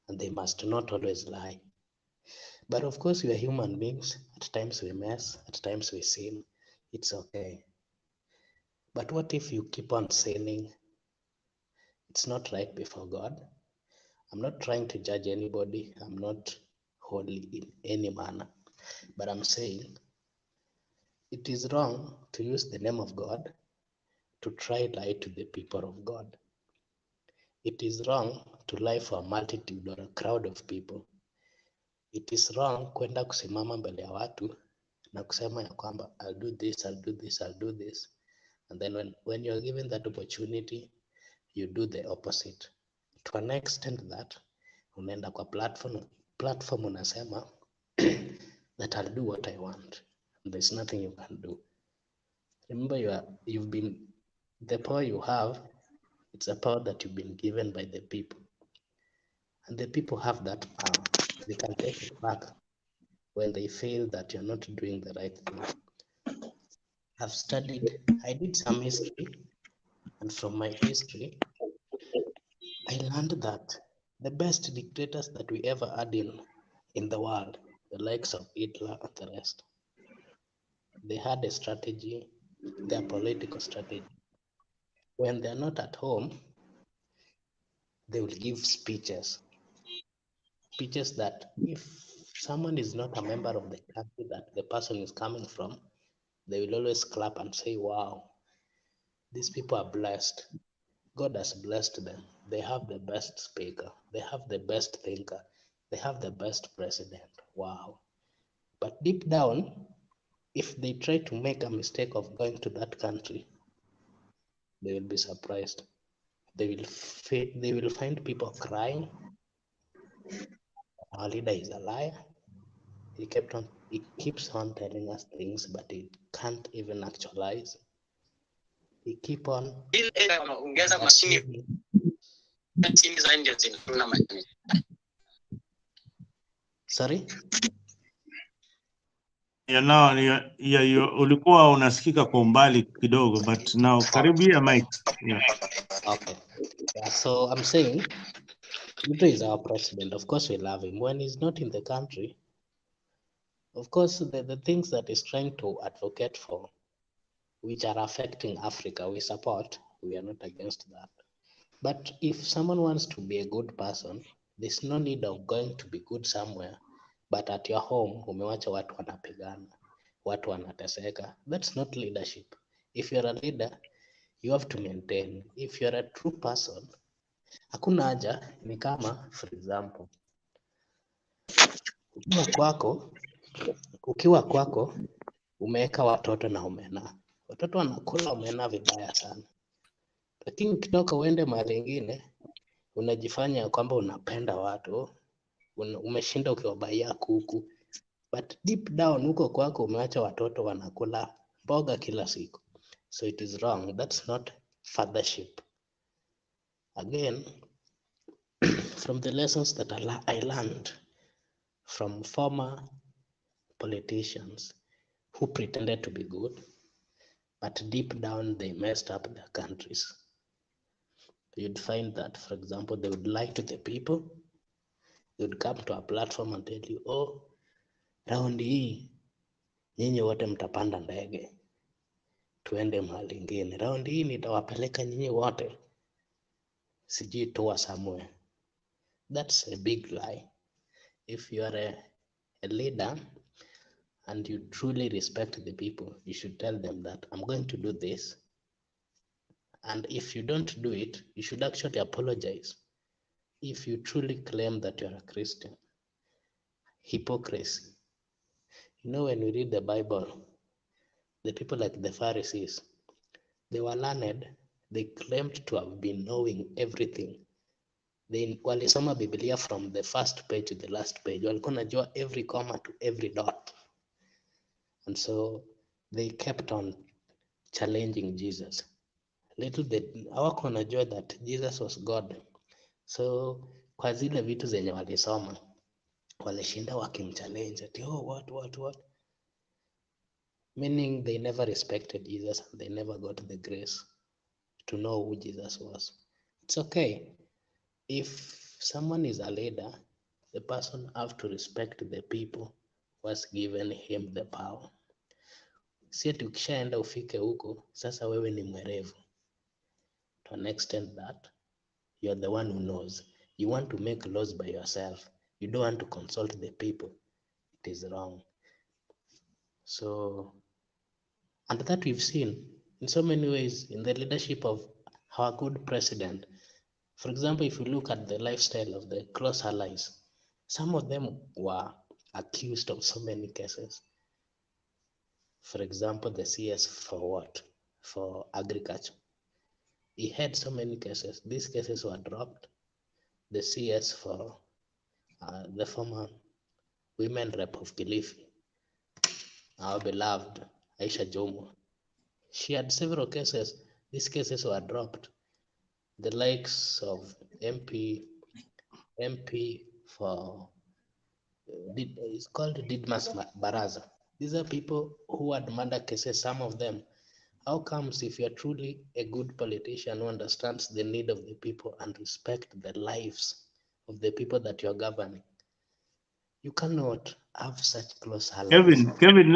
and they must not always lie. But of course, we are human beings. At times we mess, at times we sin. It's okay. But what if you keep on sinning? It's not right before God. I'm not trying to judge anybody. I'm not holy in any manner. But I'm saying it is wrong to use the name of God to try lie to the people of God. It is wrong to lie for a multitude or a crowd of people. It is wrong kwenda kusimama mbele ya watu na kusema ya kwamba I'll do this, I'll do this, I'll do this. And then when you're given that opportunity, you do the opposite. To an extent that unaenda kwa platform unasema that I'll do what I want. There's nothing you can do. Remember, the power you have, it's a power that you've been given by the people. And the people have that power. They can take it back when they feel that you're not doing the right thing. I did some history, and from my history, I learned that the best dictators that we ever had in the world, the likes of Hitler and the rest, they had a strategy, their political strategy. When they're not at home, they will give speeches that if someone is not a member of the country that the person is coming from, they will always clap and say, wow, these people are blessed. God has blessed them. They have the best speaker. They have the best thinker. They have the best president. Wow. But deep down, if they try to make a mistake of going to that country, they will be surprised. They will find people crying. Our leader is a liar. He keeps on telling us things, but he can't even actualize. He keep on. Sorry? Ulikuwa unasikika kwa umbali kidogo, but now karibia mic. Yeah. Okay. Yeah, so I'm saying Ruto is our president. Of course, we love him. When he's not in the country, of course, the things that he's trying to advocate for, which are affecting Africa, we support. We are not against that. But if someone wants to be a good person, there's no need of going to be good somewhere, but at your home, umewacha watu wanapigana, watu wanateseka. That's not leadership. If you're a leader, you have to maintain. If you're a true person, hakuna haja. Ni kama, for example, ukiwa kwako umeweka watoto na omena, watoto wanakula omena vibaya sana, lakini ukitoka uende mahali ingine unajifanya kwamba unapenda watu, umeshinda ukiwabaia kuku, but deep down huko kwako umeacha watoto wanakula mboga kila siku. So it is wrong. That's not fathership. Again, from the lessons that I learned from former politicians who pretended to be good, but deep down they messed up their countries. You'd find that, for example, they would lie to the people. They would come to a platform and tell you, oh, raundi hii nyinyi wote mtapanda ndege tuende mahali ingine. Raundi hii nitawapeleka nyinyi wote sijui toa somewhere. That's a big lie. If you are a leader and you truly respect the people, you should tell them that I'm going to do this. And if you don't do it, you should actually apologize. If you truly claim that you're a Christian. Hypocrisy. You know, when we read the Bible, the people like the Pharisees, they were learned, they claimed to have been knowing everything. They walisoma Biblia from the first page to the last page. Walikuwa najua every comma to every dot. And so they kept on challenging Jesus. Little they hawako najua that Jesus was God. So kwa zile vitu zenye walisoma, walishinda wakimchallenge ati what? Meaning they never respected Jesus and they never got the grace to know who Jesus was. It's okay. If someone is a leader, the person have to respect the people who has given him the power. Si ati ukishaenda ufike huko, sasa wewe ni mwerevu. To an extent that you're the one who knows. You want to make laws by yourself. You don't want to consult the people. It is wrong. So, and that we've seen in so many ways in the leadership of our good president. For example, if you look at the lifestyle of the close allies, some of them were accused of so many cases. For example, the CS for what? For agriculture. He had so many cases. These cases were dropped. The CS for the former women rep of Kilifi, our beloved Aisha Jomo. She had several cases. These cases were dropped. The likes of MP for it's called Didmas Baraza. These are people who had murder cases, some of them. How comes if you're truly a good politician who understands the need of the people and respect the lives of the people that you're governing, you cannot have such close allies? Kevin,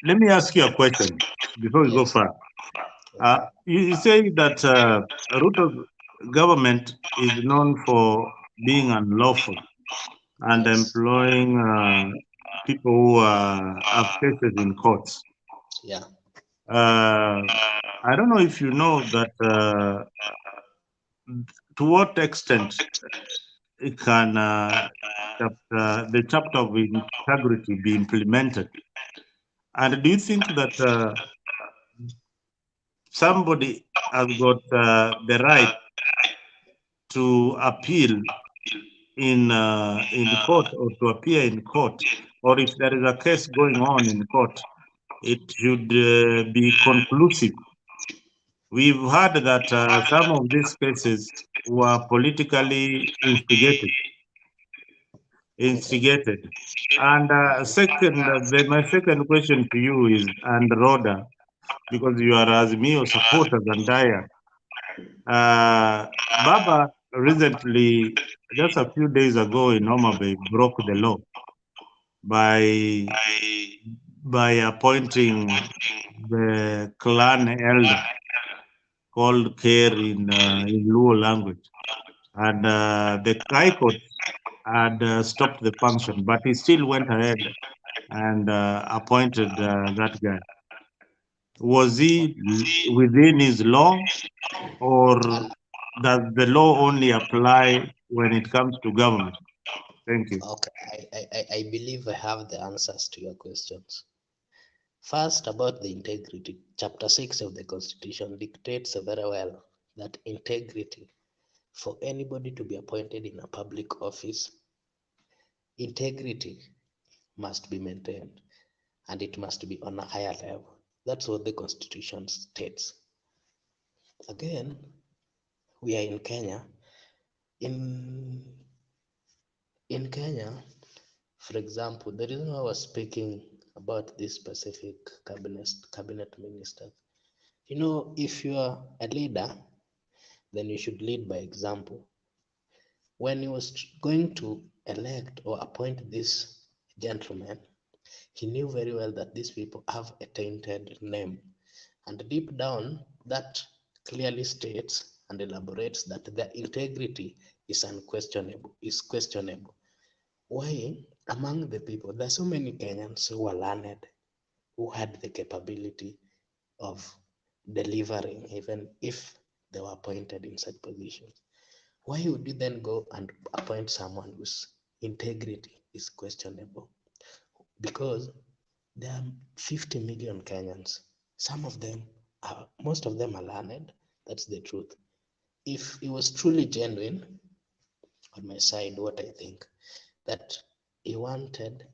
let me ask you a question before we go far. You say that Ruto's government is known for being unlawful and employing people who have cases in courts. Yeah. I don't know if you know that to what extent it can the chapter of integrity be implemented, and do you think that somebody has got the right to appeal in court or to appear in court, or if there is a case going on in court, it should be conclusive? We've heard that some of these cases were politically instigated. And my second question to you is, and Rhoda, because you are Azimio supporters and Daya, Baba recently, just a few days ago in Homa Bay, broke the law by appointing the clan elder called Care in Luo language, and the High Court had stopped the function, but he still went ahead and appointed that guy. Was he within his law, or does the law only apply when it comes to government? Thank you. Okay, I believe I have the answers to your questions. First, about the integrity. Chapter 6 of the Constitution dictates very well that integrity, for anybody to be appointed in a public office, integrity must be maintained and it must be on a higher level. That's what the Constitution states. Again, we are in Kenya. In Kenya, for example, the reason I was speaking about this specific cabinet minister, you know, if you are a leader, then you should lead by example. When he was going to elect or appoint this gentleman, he knew very well that these people have a tainted name. And deep down, that clearly states and elaborates that their integrity is unquestionable, is questionable. Why? Among the people, there are so many Kenyans who are learned, who had the capability of delivering, even if they were appointed in such positions. Why would you then go and appoint someone whose integrity is questionable? Because there are 50 million Kenyans. Most of them are learned. That's the truth. If it was truly genuine, on my side, what I think, that he wanted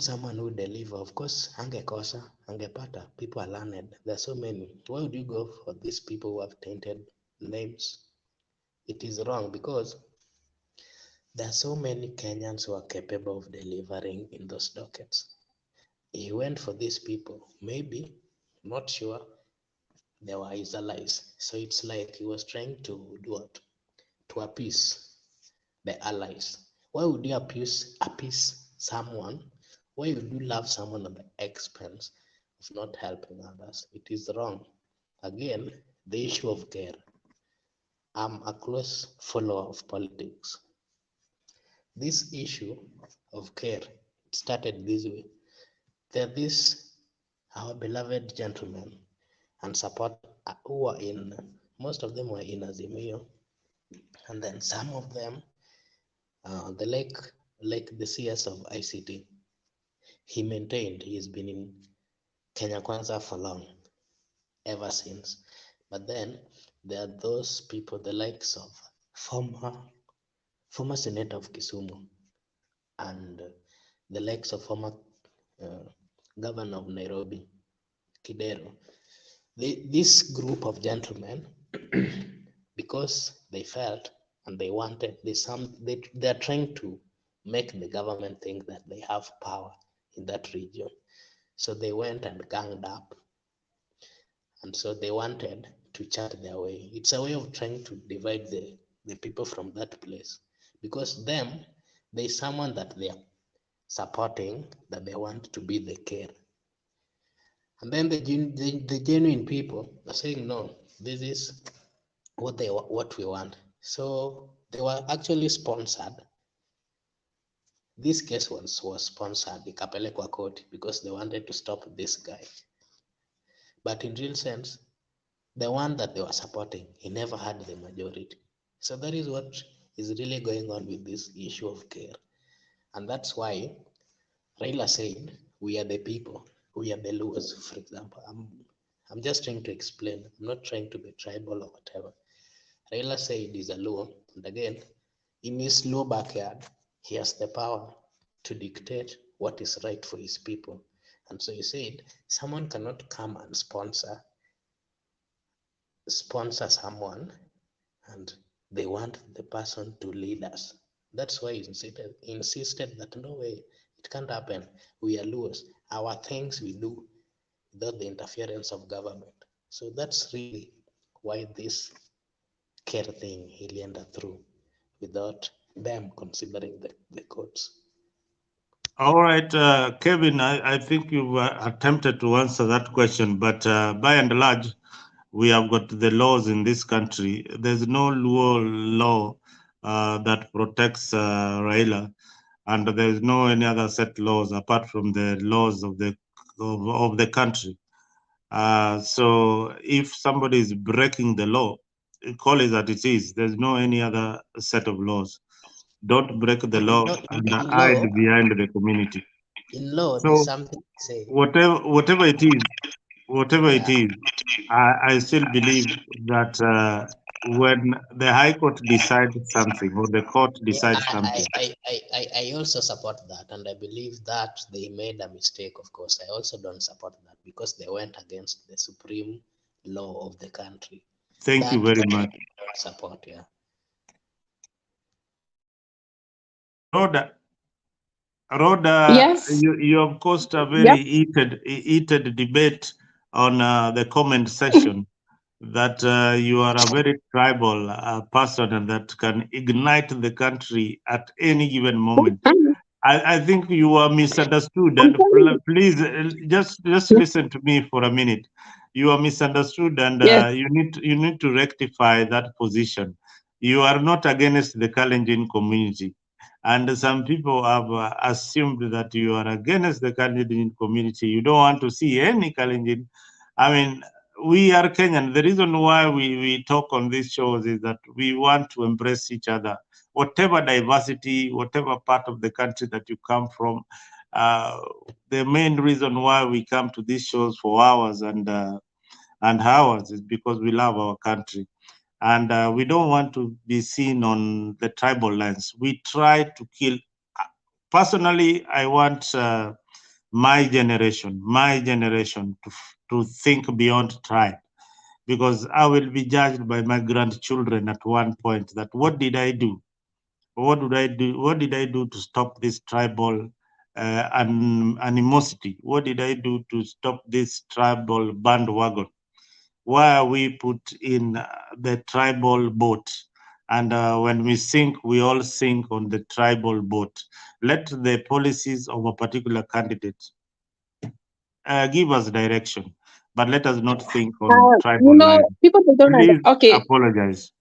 someone who deliver. Of course, angekosa, angepata. People are learned. There are so many. Why would you go for these people who have tainted names? It is wrong because there are so many Kenyans who are capable of delivering in those dockets. He went for these people. Maybe, not sure, they were his allies. So it's like he was trying to do what? To appease the allies. Why would you appease someone? Why would you love someone at the expense of not helping others? It is wrong. Again, the issue of care. I'm a close follower of politics. This issue of care started this way. There are these, our beloved gentlemen and support who are in, most of them were in Azimio, and then some of them, the CS of ICT, he maintained he's been in Kenya Kwanza for long, ever since. But then there are those people, the likes of former Senator of Kisumu and the likes of former Governor of Nairobi, Kidero. This group of gentlemen, because they felt and they wanted, they're trying to make the government think that they have power in that region. So they went and ganged up. And so they wanted to chart their way. It's a way of trying to divide the people from that place. Because there's someone that they are supporting, that they want to be the care. And then the genuine people are saying, no, this is what we want. So they were actually sponsored. This case was sponsored, ikapelekwa court, because they wanted to stop this guy. But in real sense, the one that they were supporting, he never had the majority. So that is what is really going on with this issue of care. And that's why Raila said, we are the people, we are the Luos, for example. I'm just trying to explain. I'm not trying to be tribal or whatever. Raila said he's a Luo, and again, in his Luo backyard, he has the power to dictate what is right for his people. And so he said, someone cannot come and sponsor someone and they want the person to lead us. That's why he insisted that no way, it can't happen. We are Luos. Our things we do without the interference of government. So that's really why this care thing ilienda through without them considering the courts. All right, Kevin, I think you've attempted to answer that question, but by and large, we have got the laws in this country. There's no law that protects Raila, and there's no any other set laws apart from the laws of the country. So if somebody is breaking the law, call it that it is. There's no any other set of laws. Don't break the law and hide behind the community. In law, So there's something to say. whatever it is, I still believe that when the High Court decides something or the court decides something. I also support that, and I believe that they made a mistake. Of course, I also don't support that because they went against the supreme law of the country. Thank you very much. I don't support, yeah. Rhoda, Yes. you have caused a very heated debate on the comment section that you are a very tribal person and that can ignite the country at any given moment. I think you are misunderstood, and please just listen to me for a minute. You are misunderstood, and you need to rectify that position. You are not against the Kalenjin community, and some people have assumed that you are against the Kalenjin community. You don't want to see any Kalenjin. I mean, we are Kenyan. The reason why we talk on these shows is that we want to embrace each other. Whatever diversity, whatever part of the country that you come from, the main reason why we come to these shows for hours and hours is because we love our country. And we don't want to be seen on the tribal lines. We try to kill. Personally, I want my generation to think beyond tribe, because I will be judged by my grandchildren at one point that what did I do? What did I do? What did I do to stop this tribal animosity? What did I do to stop this tribal bandwagon? Why are we put in the tribal boat? And when we sink, we all sink on the tribal boat. Let the policies of a particular candidate give us direction, but let us not think on tribal lines. People they don't Please apologize.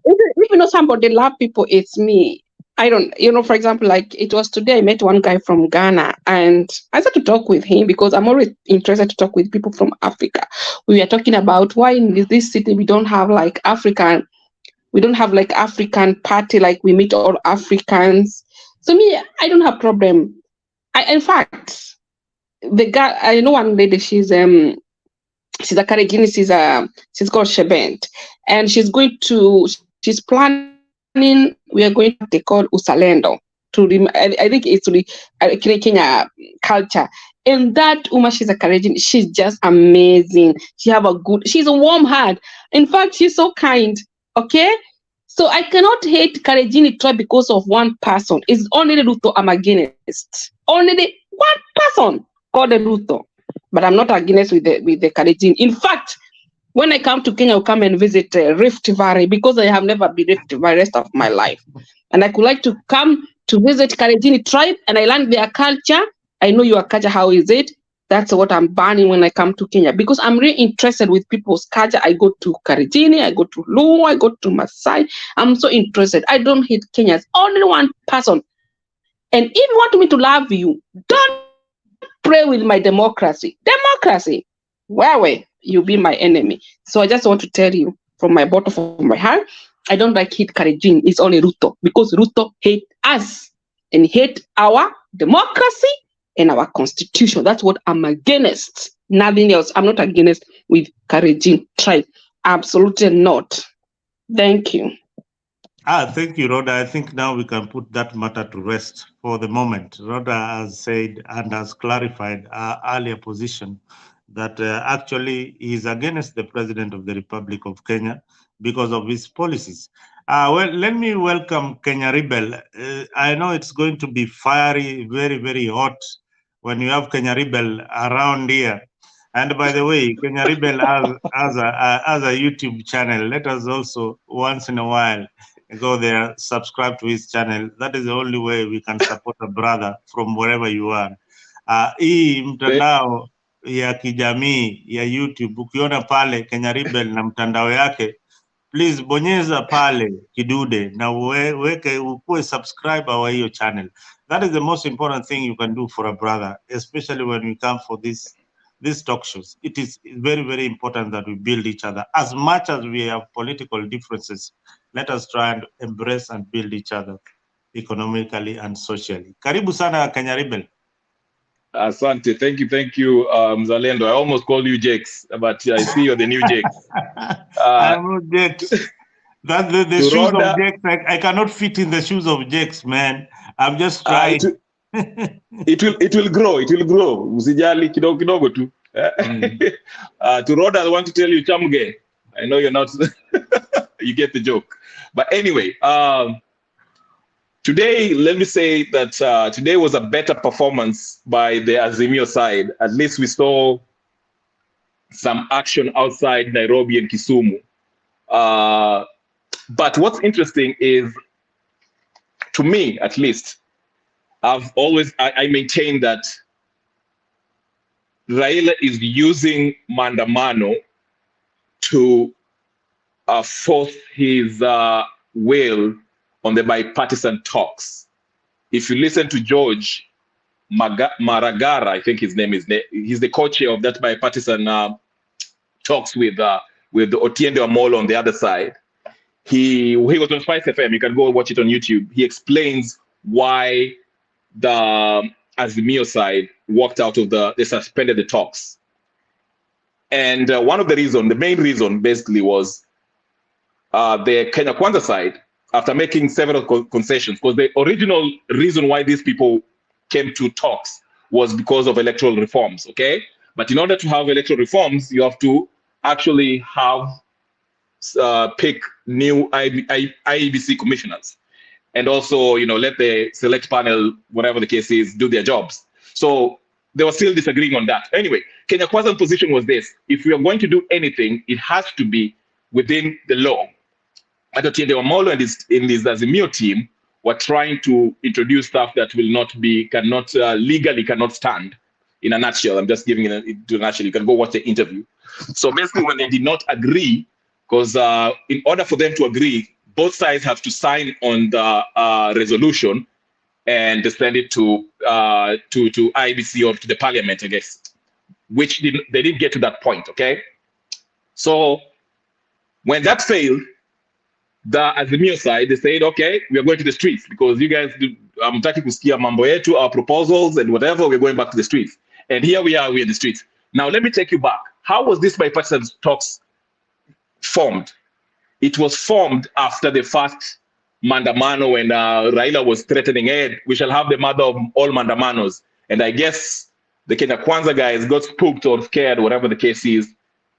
If you know somebody love people, it's me. I don't, for example, like it was today, I met one guy from Ghana and I started to talk with him because I'm always interested to talk with people from Africa. We were talking about why in this city we don't have like African party, like we meet all Africans. So me, I don't have problem. In fact, the guy, I know one lady, she's a Karegini, she's called Shebent, and she's planning, we are going to they call Usalendo I think it's Kenya culture. And that Uma, she's a Karegini, she's just amazing. She's a warm heart. In fact, she's so kind. Okay. So I cannot hate Karegini tribe because of one person. It's only the Ruto I'm against. Only the one person called the Ruto. But I'm not against with the Karegini. In fact, when I come to Kenya, I'll come and visit Rift Valley because I have never been Rift Valley the rest of my life. And I could like to come to visit Karegini tribe and I learn their culture. I know your culture, how is it? That's what I'm banning when I come to Kenya because I'm really interested with people's culture. I go to Karegini, I go to Luo, I go to Maasai. I'm so interested. I don't hate Kenyans. Only one person. And if you want me to love you, don't pray with my democracy. Where you be my enemy. So I just want to tell you from my bottom of my heart, I don't like hate Karegini. It's only Ruto because Ruto hate us and hate our democracy and our constitution. That's what I'm against. Nothing else. I'm not against with Karegini tribe. Absolutely not. Thank you. Thank you, Rhoda. I think now we can put that matter to rest for the moment. Rhoda has said and has clarified our earlier position that actually he is against the President of the Republic of Kenya because of his policies. Well, let me welcome Kenya Rebel. I know it's going to be fiery, very, very hot when you have Kenya Rebel around here. And by the way, Kenya Rebel has a YouTube channel. Let us also once in a while go there, subscribe to his channel. That is the only way we can support a brother from wherever you are. Hii mtandao ya kijamii ya YouTube, ukiona pale Kenya Rebel na mtandao yake, please bonyeza pale kidude na uweke ukuwe subscriber wa hiyo channel. That is the most important thing you can do for a brother, especially when we come for these talk shows. It is very, very important that we build each other. As much as we have political differences, let us try and embrace and build each other economically and socially. Karibu sana Kenya Rebel. Asante, thank you, Mzalendo. I almost called you Jakes, but I see you're the new Jakes. I'm not Jakes. That's the shoes of Jakes. I cannot fit in the shoes of Jakes, man. I'm just trying. It will grow. Usijali kidogo kidogo tu. To Rhoda, I want to tell you, Chamge. I know you're not. You get the joke. But anyway, today, let me say that today was a better performance by the Azimio side. At least we saw some action outside Nairobi and Kisumu. But what's interesting is, to me at least, I maintain that Raila is using Maandamano to force his will on the bipartisan talks. If you listen to George Maragara, I think his name is, he's the co-chair of that bipartisan talks with Otiende Amolo on the other side. He was on Spice FM. You can go watch it on YouTube. He explains why the Azimio side walked out of they suspended the talks. And one of the main reason basically was the Kenya Kwanza side, after making several concessions, because the original reason why these people came to talks was because of electoral reforms, okay? But in order to have electoral reforms, you have to actually have pick new IEBC commissioners, and also, let the select panel, whatever the case is, do their jobs. So they were still disagreeing on that. Anyway, Kenya Kwanza's position was this: if we are going to do anything, it has to be within the law. Otiende Amolo and his Azimio team were trying to introduce stuff that legally cannot stand. In a nutshell, I'm just giving it to a nutshell. You can go watch the interview. So basically, when they did not agree, because in order for them to agree, both sides have to sign on the resolution and send it to IBC or to the parliament, I guess, which they didn't get to that point, okay? So when that failed, the Azimio side, they said, okay, we are going to the streets because you guys, hamtaki kusikia mambo yetu, our proposals and whatever, we're going back to the streets. And here we're in the streets. Now, let me take you back. How was this bipartisan talks formed? It was formed after the first Maandamano when Raila was threatening, hey, we shall have the mother of all Maandamanos. And I guess the Kenya Kwanza guys got spooked or scared, whatever the case is,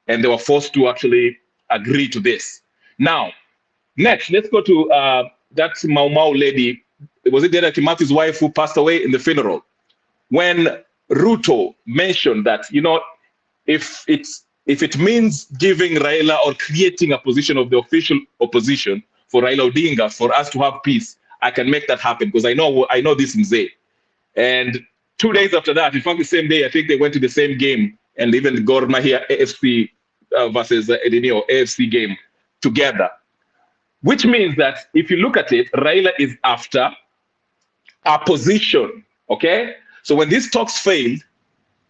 and they were forced to actually agree to this. Now, next, let's go to that Mau Mau lady. Was it Deda Kimathi's wife who passed away in the funeral? When Ruto mentioned that, if it means giving Raila or creating a position of the official opposition for Raila Odinga for us to have peace, I can make that happen because I know this Mzee. And 2 days after that, in fact, the same day, I think they went to the same game, and even Gor Mahia AFC versus Edinio AFC game together. Which means that if you look at it, Raila is after a position, okay? So when these talks failed,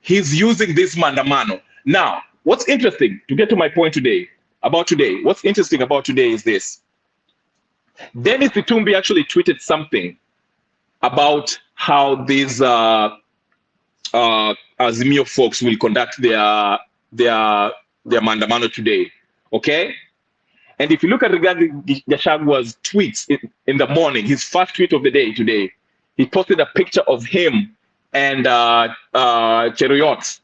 he's using this Maandamano. Now, what's interesting, to get to my point about today, what's interesting about today is this. Dennis Itumbi actually tweeted something about how these Azimio folks will conduct their Maandamano today, okay? And if you look at regarding Gashagua's tweets in the morning, his first tweet of the day today, he posted a picture of him and Cheruiyot.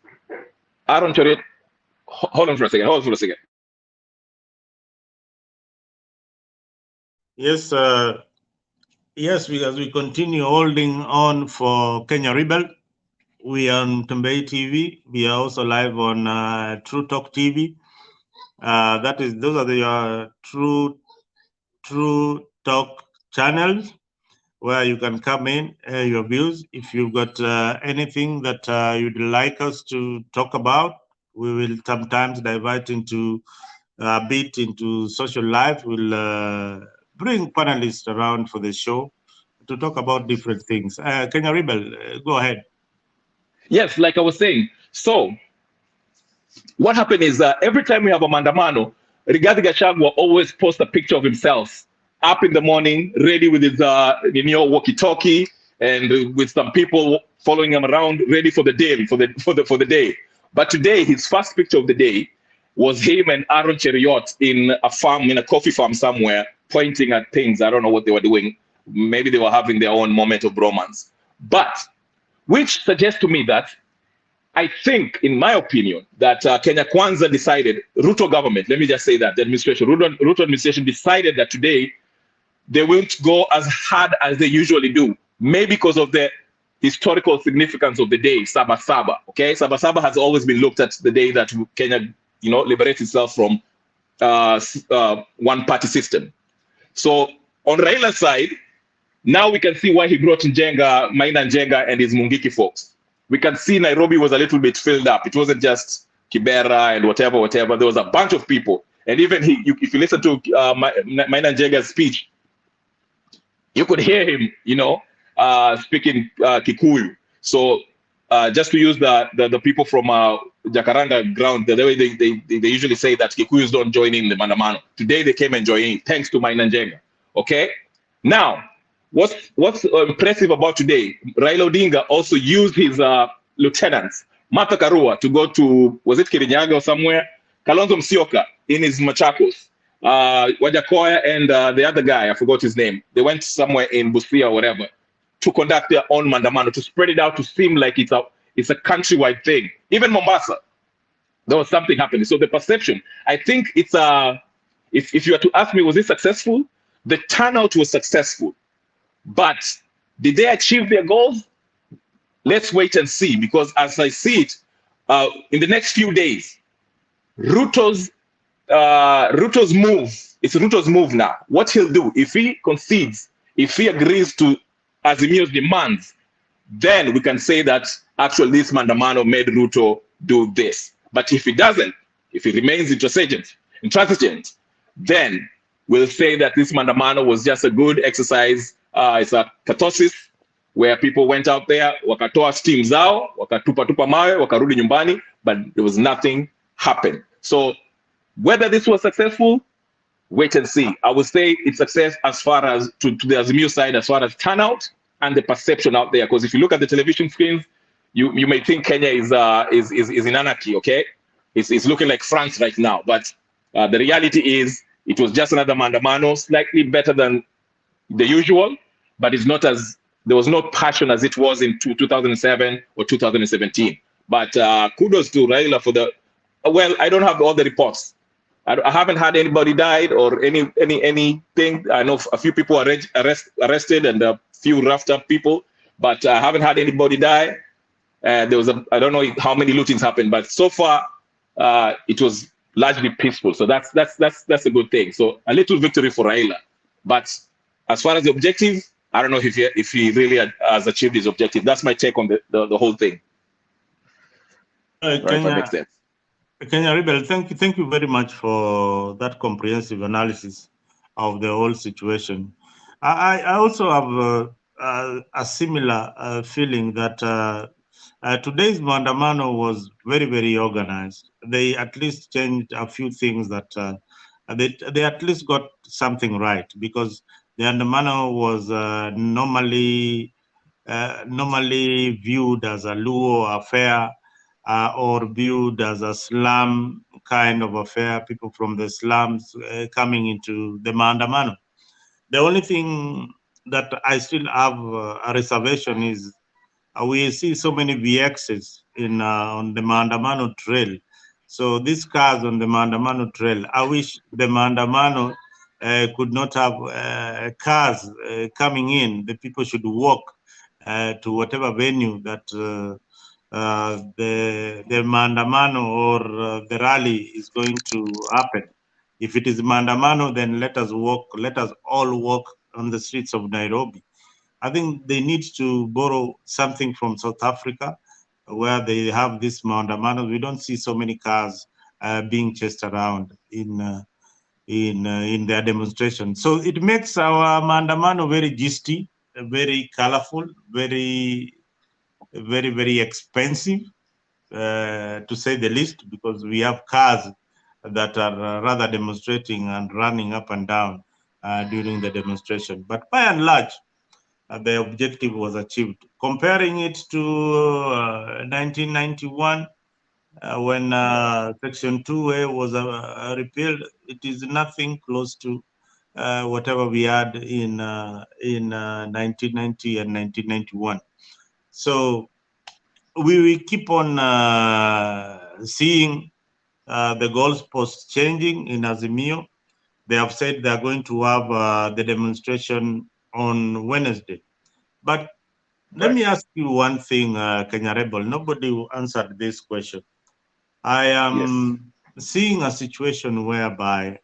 Aaron Cheruiyot, hold on for a second. Yes, yes, because we continue holding on for Kenya Rebel. We are on Tembei TV. We are also live on True Talk TV. Those are the True Talk channels where you can come in, air your views. If you've got anything that you'd like us to talk about, we will sometimes divert into a bit into social life. We'll bring panelists around for the show to talk about different things. Kenya Rebel, go ahead. Yes, like I was saying. So what happened is every time we have a Maandamano, Rigathi Gachagua always posts a picture of himself up in the morning, ready with his walkie-talkie and with some people following him around, ready for the day, for the day. But today, his first picture of the day was him and Aaron Cheriot in a farm, in a coffee farm somewhere, pointing at things. I don't know what they were doing. Maybe they were having their own moment of romance. But which suggests to me that I think, in my opinion, that Kenya Kwanza decided, Ruto government, let me just say that, the administration, Ruto administration decided that today they won't go as hard as they usually do, maybe because of the historical significance of the day, Sabasaba. Okay, Sabasaba has always been looked at the day that Kenya, liberates itself from one-party system. So on Raila's side, now we can see why he brought Maina Njenga and his Mungiki folks. We can see Nairobi was a little bit filled up. It wasn't just Kibera and whatever. There was a bunch of people. And even if you listen to Maina Njenga's speech, you could hear him, speaking Kikuyu. So just to use the people from Jacaranda ground, the way they usually say that Kikuyus don't join in the Maandamano. Today they came and joined in, thanks to Maina Njenga. Okay? Now, what's impressive about today, Raila Odinga also used his lieutenants, Martha Karua, to go to, was it Kirinyaga or somewhere? Kalonzo Musyoka in his Machakos. Wajakoya and the other guy, I forgot his name. They went somewhere in Busia or whatever to conduct their own Maandamano, to spread it out to seem like it's a countrywide thing. Even Mombasa, there was something happening. So the perception, I think it's if you were to ask me, was it successful? The turnout was successful. But did they achieve their goals? Let's wait and see, because as I see it, in the next few days, Ruto's move, it's Ruto's move now. What he'll do, if he concedes, if he agrees to Azimio's demands, then we can say that actually this Maandamano made Ruto do this. But if he doesn't, if he remains intransigent, then we'll say that this Maandamano was just a good exercise. It's a catharsis where people went out there, wakatoa steam zao, wakatupa mawe, wakarudi nyumbani, but there was nothing happened. So whether this was successful, wait and see. I would say it's success as far as to the Azimio side, as far as turnout and the perception out there. Because if you look at the television screens, you may think Kenya is in anarchy. Okay, it's looking like France right now, but the reality is it was just another Maandamano, slightly better than the usual, but it's not as, there was no passion as it was in 2007 or 2017. But kudos to Raila for well, I don't have all the reports. I haven't had anybody died or anything. I know a few people are arrested and a few roughed up people, but I haven't had anybody die. There was I don't know how many lootings happened, but so far it was largely peaceful. So that's a good thing. So a little victory for Raila. But as far as the objective, I don't know if he really has achieved his objective. That's my take on the whole thing. Right, that makes sense. Kenya Rebel, thank you very much for that comprehensive analysis of the whole situation. I also have a similar feeling that today's Maandamano was very, very organized. They at least changed a few things that they at least got something right, because the Maandamano was normally viewed as a Luo affair, or viewed as a slum kind of affair, people from the slums coming into the Maandamano. The only thing that I still have a reservation is we see so many VXs on the Maandamano trail. So these cars on the Maandamano trail, I wish the Maandamano could not have cars coming in. The people should walk to whatever venue that the Maandamano or the rally is going to happen. If it is Maandamano, then let us all walk on the streets of Nairobi. I think they need to borrow something from South Africa, where they have this Maandamano. We don't see so many cars being chased around in their demonstration. So it makes our Maandamano very gisty, very colorful, very expensive, to say the least, because we have cars that are rather demonstrating and running up and down during the demonstration. But by and large, the objective was achieved. Comparing it to 1991, when Section 2A was repealed, it is nothing close to whatever we had in 1990 and 1991. So we keep on seeing the goalposts changing in Azimio. They have said they are going to have the demonstration on Wednesday. But let me ask you one thing, Kenya Rebel. Nobody answered this question. I am seeing a situation whereby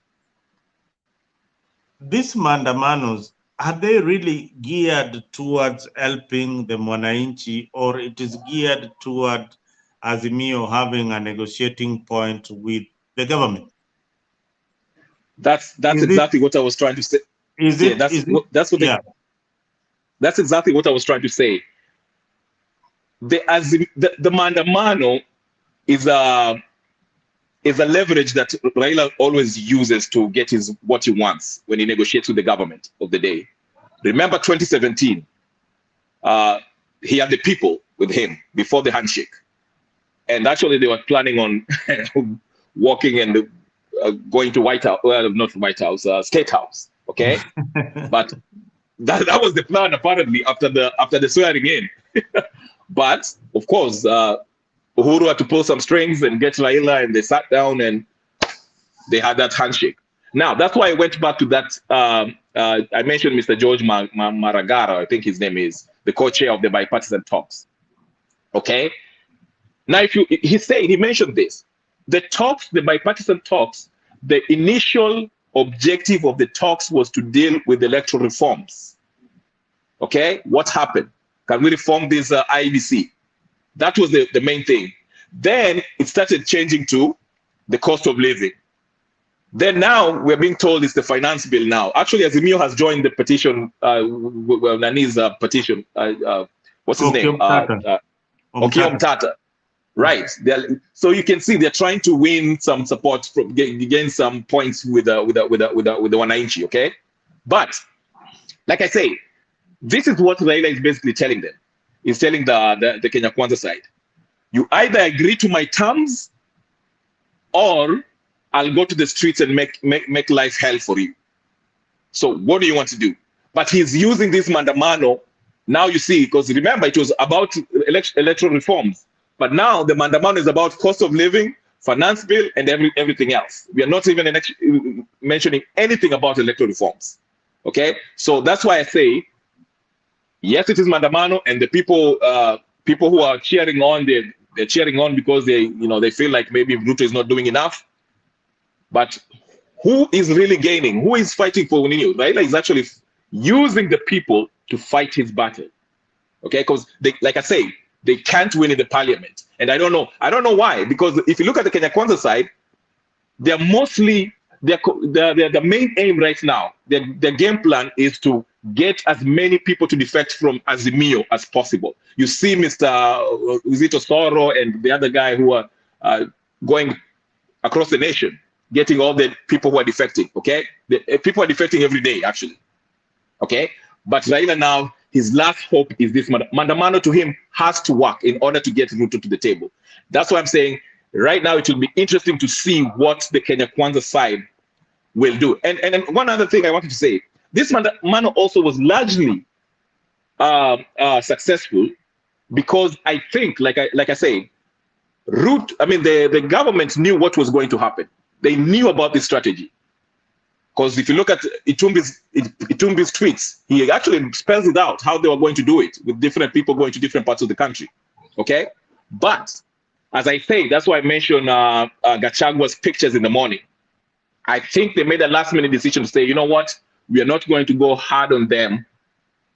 these Maandamanos, are they really geared towards helping the Mwananchi, or it is geared toward Azimio having a negotiating point with the government? That's exactly what I was trying to say. That's exactly what I was trying to say. The Maandamano is a leverage that Raila always uses to get what he wants when he negotiates with the government of the day. Remember 2017, he had the people with him before the handshake. And actually they were planning on walking and going to White House, well, not White House, State House, okay? But that was the plan apparently after the swearing in. But of course, Uhuru had to pull some strings and get Raila, and they sat down and they had that handshake. Now, that's why I went back to that. I mentioned Mr. George Maragara, I think his name is, the co-chair of the bipartisan talks. Okay? Now, he mentioned this. The talks, the bipartisan talks, the initial objective of the talks was to deal with electoral reforms. Okay? What happened? Can we reform this IBC? That was the main thing. Then it started changing to the cost of living. Then now we're being told it's the finance bill now. Actually, Azimio has joined the petition, Nani's petition. What's his name? Okiya Mtata. Right. So you can see they're trying to win some support from gain some points with the Wananchi. Okay, but like I say, this is what Raila is basically telling them. He's telling the Kenya Kwanza side, you either agree to my terms, or I'll go to the streets and make life hell for you. So what do you want to do? But he's using this Maandamano. Now you see, because remember it was about electoral reforms, but now the Maandamano is about cost of living, finance bill, and everything else. We are not even mentioning anything about electoral reforms. Okay, so that's why I say, yes, it is Maandamano, and the people who are cheering on, they're cheering on because they feel like maybe Ruto is not doing enough. But who is really gaining? Who is fighting for Unini? Raila is actually using the people to fight his battle. Okay, because like I say, they can't win in the parliament, and I don't know why. Because if you look at the Kenya Kwanza side, they're mostly the main aim right now. Their game plan is to get as many people to defect from Azimio as possible. You see Mr. Soro and the other guy who are going across the nation, getting all the people who are defecting, okay? People are defecting every day, actually, okay? But Raila now, his last hope is this Maandamano to him has to work in order to get Ruto to the table. That's why I'm saying right now it will be interesting to see what the Kenya Kwanza side will do. And one other thing I wanted to say, this Maandamano also was largely successful because I think, like I say, the government knew what was going to happen. They knew about this strategy. Because if you look at Itumbi's tweets, he actually spells it out how they were going to do it with different people going to different parts of the country. Okay? But as I say, that's why I mentioned Gachagua's pictures in the morning. I think they made a last minute decision to say, you know what, we are not going to go hard on them,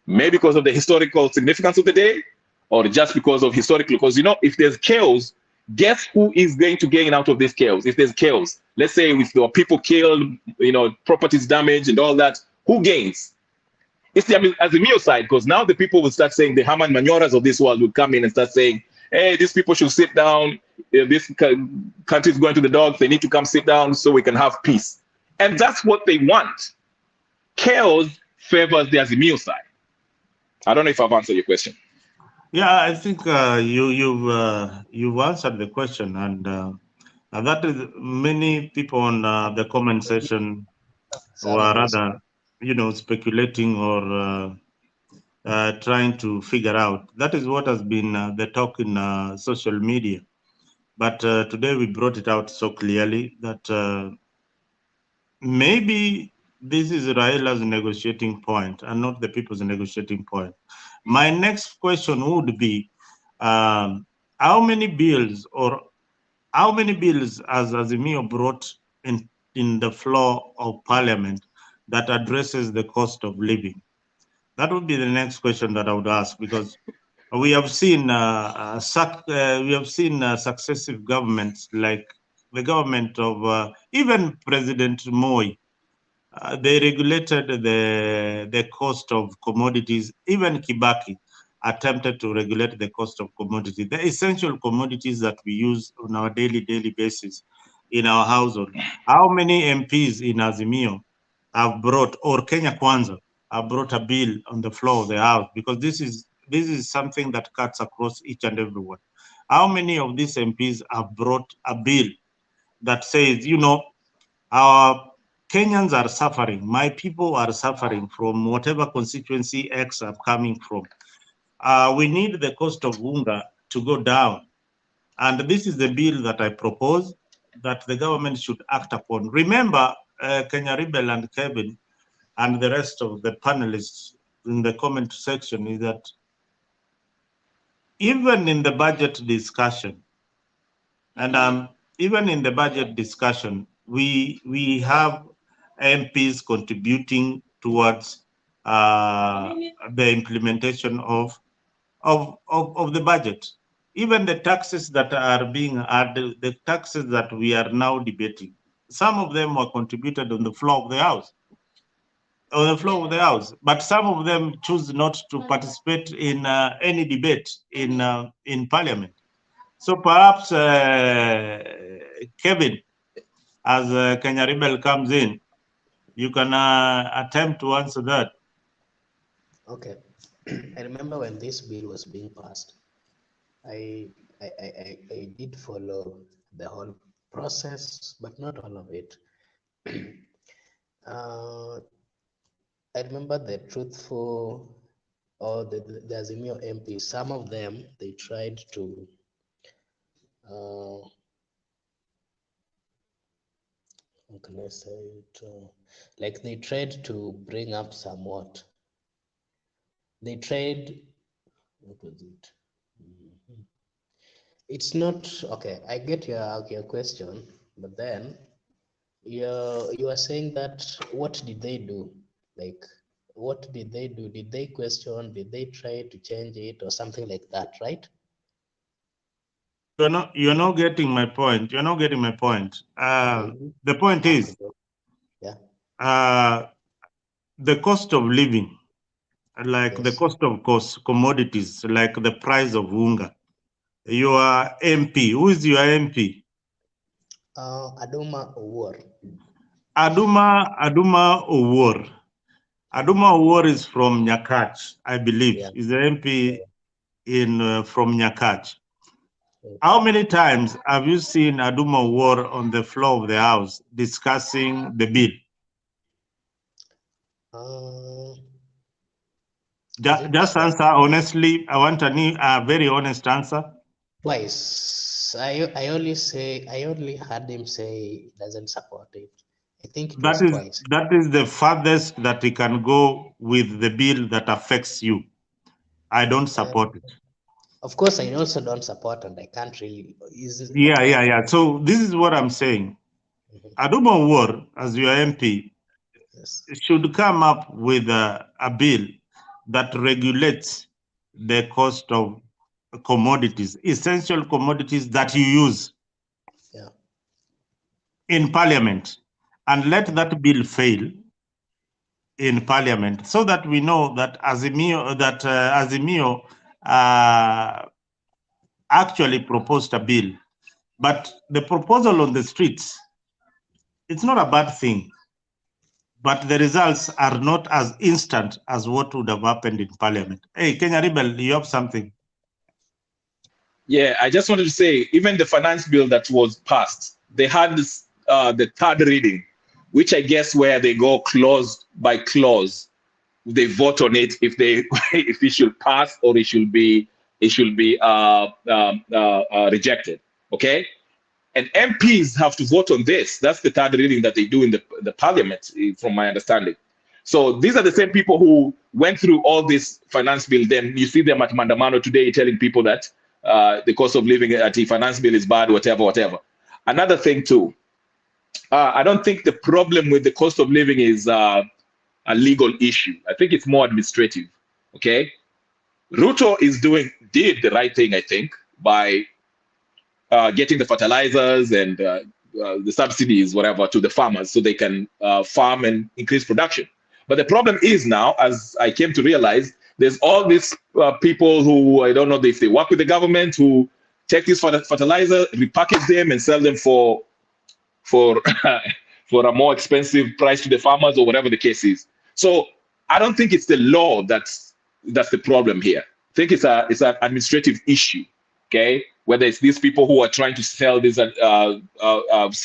maybe because of the historical significance of the day, or just because of historical, because, you know, if there's chaos, guess who is going to gain out of this chaos? If there's chaos, let's say if there were people killed, you know, properties damaged and all that, who gains? It's the Azimio side, because now the people will start saying, the Haman Manyoras of this world will come in and start saying, hey, these people should sit down. This country is going to the dogs. They need to come sit down so we can have peace. And that's what they want. Chaos favors the Azimio side. I don't know if I've answered your question. Yeah, I think you've answered the question, and that is many people on the comment section were rather, you know, speculating or trying to figure out. That is what has been the talk in social media. But today we brought it out so clearly that maybe this is Raila's negotiating point and not the people's negotiating point. My next question would be, how many bills has Azimio brought in the floor of parliament that addresses the cost of living? That would be the next question that I would ask, because we have seen successive governments, like the government of even President Moi. They regulated the cost of commodities. Even Kibaki attempted to regulate the cost of commodities, the essential commodities that we use on our daily basis in our household. How many MPs in Azimio have brought, or Kenya Kwanza, have brought a bill on the floor of the house? Because this is something that cuts across each and every one. How many of these MPs have brought a bill that says, you know, our Kenyans are suffering, my people are suffering from whatever constituency X I'm coming from. We need the cost of unga to go down. And this is the bill that I propose that the government should act upon. Remember, Kenya Rebel and Kevin and the rest of the panelists in the comment section is that even in the budget discussion, and even in the budget discussion, we have MPs contributing towards the implementation of the budget. Even the taxes that are being added, the taxes that we are now debating, some of them were contributed on the floor of the House. But some of them choose not to participate in any debate in Parliament. So perhaps Kevin, as Kenya Rebel comes in, you can attempt to answer that. Okay. I remember when this bill was being passed, I did follow the whole process, but not all of it. I remember the truthful or the Azimio MPs, some of them, they tried to how can I say it? Like they tried to bring up somewhat. They tried, what was it? It's not, okay, I get your question, but then you are saying that what did they do? Like, what did they do? Did they question? Did they try to change it or something like that, right? You're not getting my point. You're not getting my point. The point is, the cost of living, like the cost of commodities, like the price of unga. Your MP, who is your MP? Aduma Owor. Aduma Owor. Aduma Owor is from Nyakach, I believe. Yeah. He's the MP from Nyakach. How many times have you seen Aduma Owor on the floor of the House discussing the bill? Just answer honestly. I want a very honest answer. Twice. I only heard him say he doesn't support it. I think that is the farthest that he can go with the bill that affects you. I don't support it. Of course, I also don't support, and I can't really. Yeah. So this is what I'm saying. Aduma War, as your MP, should come up with a bill that regulates the cost of commodities, essential commodities that you use in Parliament, and let that bill fail in Parliament, so that we know that Azimio actually proposed a bill. But the proposal on the streets, it's not a bad thing, but the results are not as instant as what would have happened in Parliament. Hey, Kenya Rebel, you have something? Yeah, I just wanted to say, even the finance bill that was passed, they had this, the third reading, which I guess where they go clause by clause, they vote on it if they if it should pass or it should be rejected. Okay, and MPs have to vote on this. That's the third reading that they do in the Parliament, from my understanding. So these are the same people who went through all this finance bill. Then you see them at Maandamano today telling people that the cost of living at the finance bill is bad, whatever. Another thing too, I don't think the problem with the cost of living is a legal issue. I think it's more administrative. Okay, Ruto did the right thing, I think, by getting the fertilizers and the subsidies, whatever, to the farmers so they can farm and increase production. But the problem is now, as I came to realize, there's all these people who, I don't know if they work with the government, who take these fertilizer, repackage them and sell them for a more expensive price to the farmers, or whatever the case is. So I don't think it's the law that's the problem here. I think it's an administrative issue. Okay, whether it's these people who are trying to sell these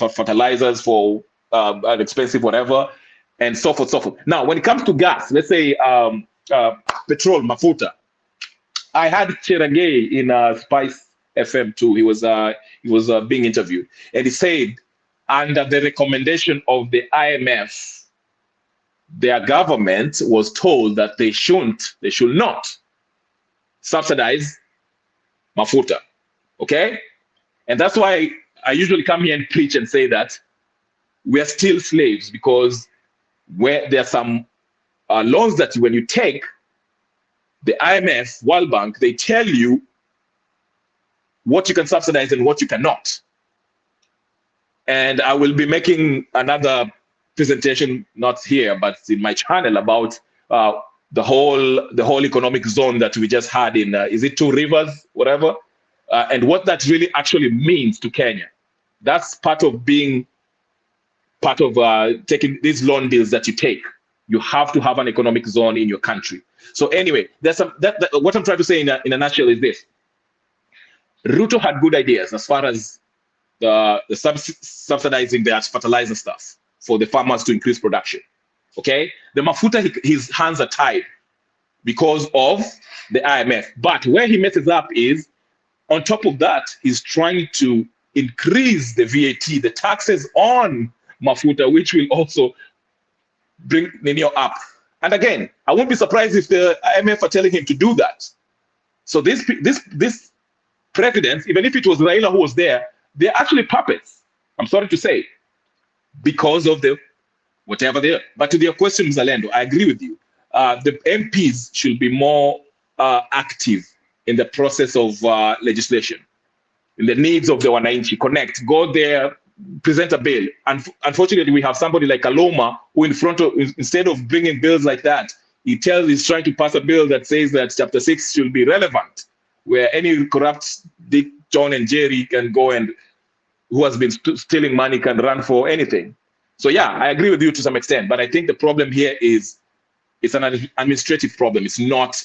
fertilizers for an expensive whatever, and so forth, so forth. Now, when it comes to gas, let's say petrol, mafuta. I had Cheragay in Spice FM too. He was being interviewed, and he said, under the recommendation of the IMF, their government was told that they should not subsidize mafuta. Okay, and that's why I usually come here and preach and say that we are still slaves, because where there are some loans that when you take, the IMF, World Bank, they tell you what you can subsidize and what you cannot. And I will be making another presentation, not here, but in my channel, about the whole economic zone that we just had in, is it Two Rivers, whatever, and what that really actually means to Kenya. That's part of being part of taking these loan deals that you take. You have to have an economic zone in your country. So anyway, there's what I'm trying to say in a nutshell is this. Ruto had good ideas as far as the subsidizing the fertilizer stuff for the farmers to increase production. Okay, the mafuta, his hands are tied because of the IMF. But where he messes up is, on top of that, he's trying to increase the VAT, the taxes on mafuta, which will also bring Nino up. And again, I won't be surprised if the IMF are telling him to do that. So this president, even if it was Raila who was there, they're actually puppets, I'm sorry to say, because of the whatever they are. But to your question, Zalendo, I agree with you. The MPs should be more active in the process of legislation, in the needs of the Wananchi. Connect, go there, present a bill. Unfortunately, we have somebody like Aloma who instead of bringing bills like that, he's trying to pass a bill that says that Chapter 6 should be relevant, where any corrupt Dick, John, and Jerry can go, and who has been stealing money can run for anything. So yeah, I agree with you to some extent, but I think the problem here is it's an administrative problem. It's not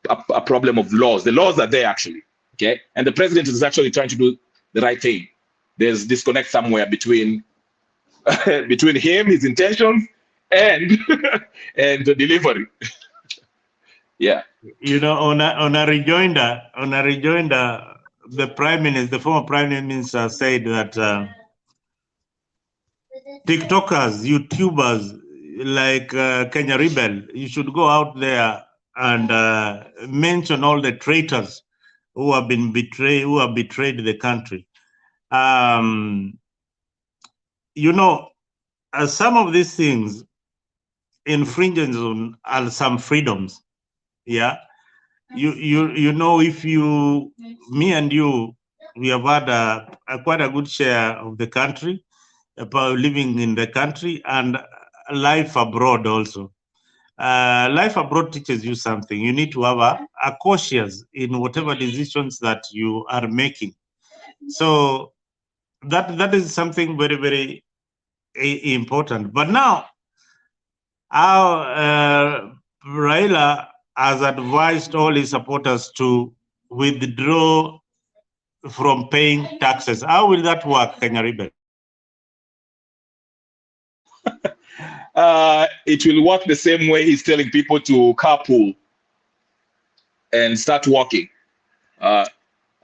a problem of laws. The laws are there actually, okay? And the president is actually trying to do the right thing. There's disconnect somewhere between between him, his intentions, and and the delivery. Yeah. You know, on a rejoinder, the former prime minister said that TikTokers, YouTubers like Kenya Rebel, you should go out there and mention all the traitors who have betrayed the country. Some of these things infringes on some freedoms. Yeah, if me and you, we have had quite a good share of the country, about living in the country and life abroad also. Life abroad teaches you something. You need to have a cautious in whatever decisions that you are making. So that is something very, very important. But now, Raila has advised all his supporters to withdraw from paying taxes. How will that work, Kenya Rebel? It will work the same way he's telling people to carpool and start walking. I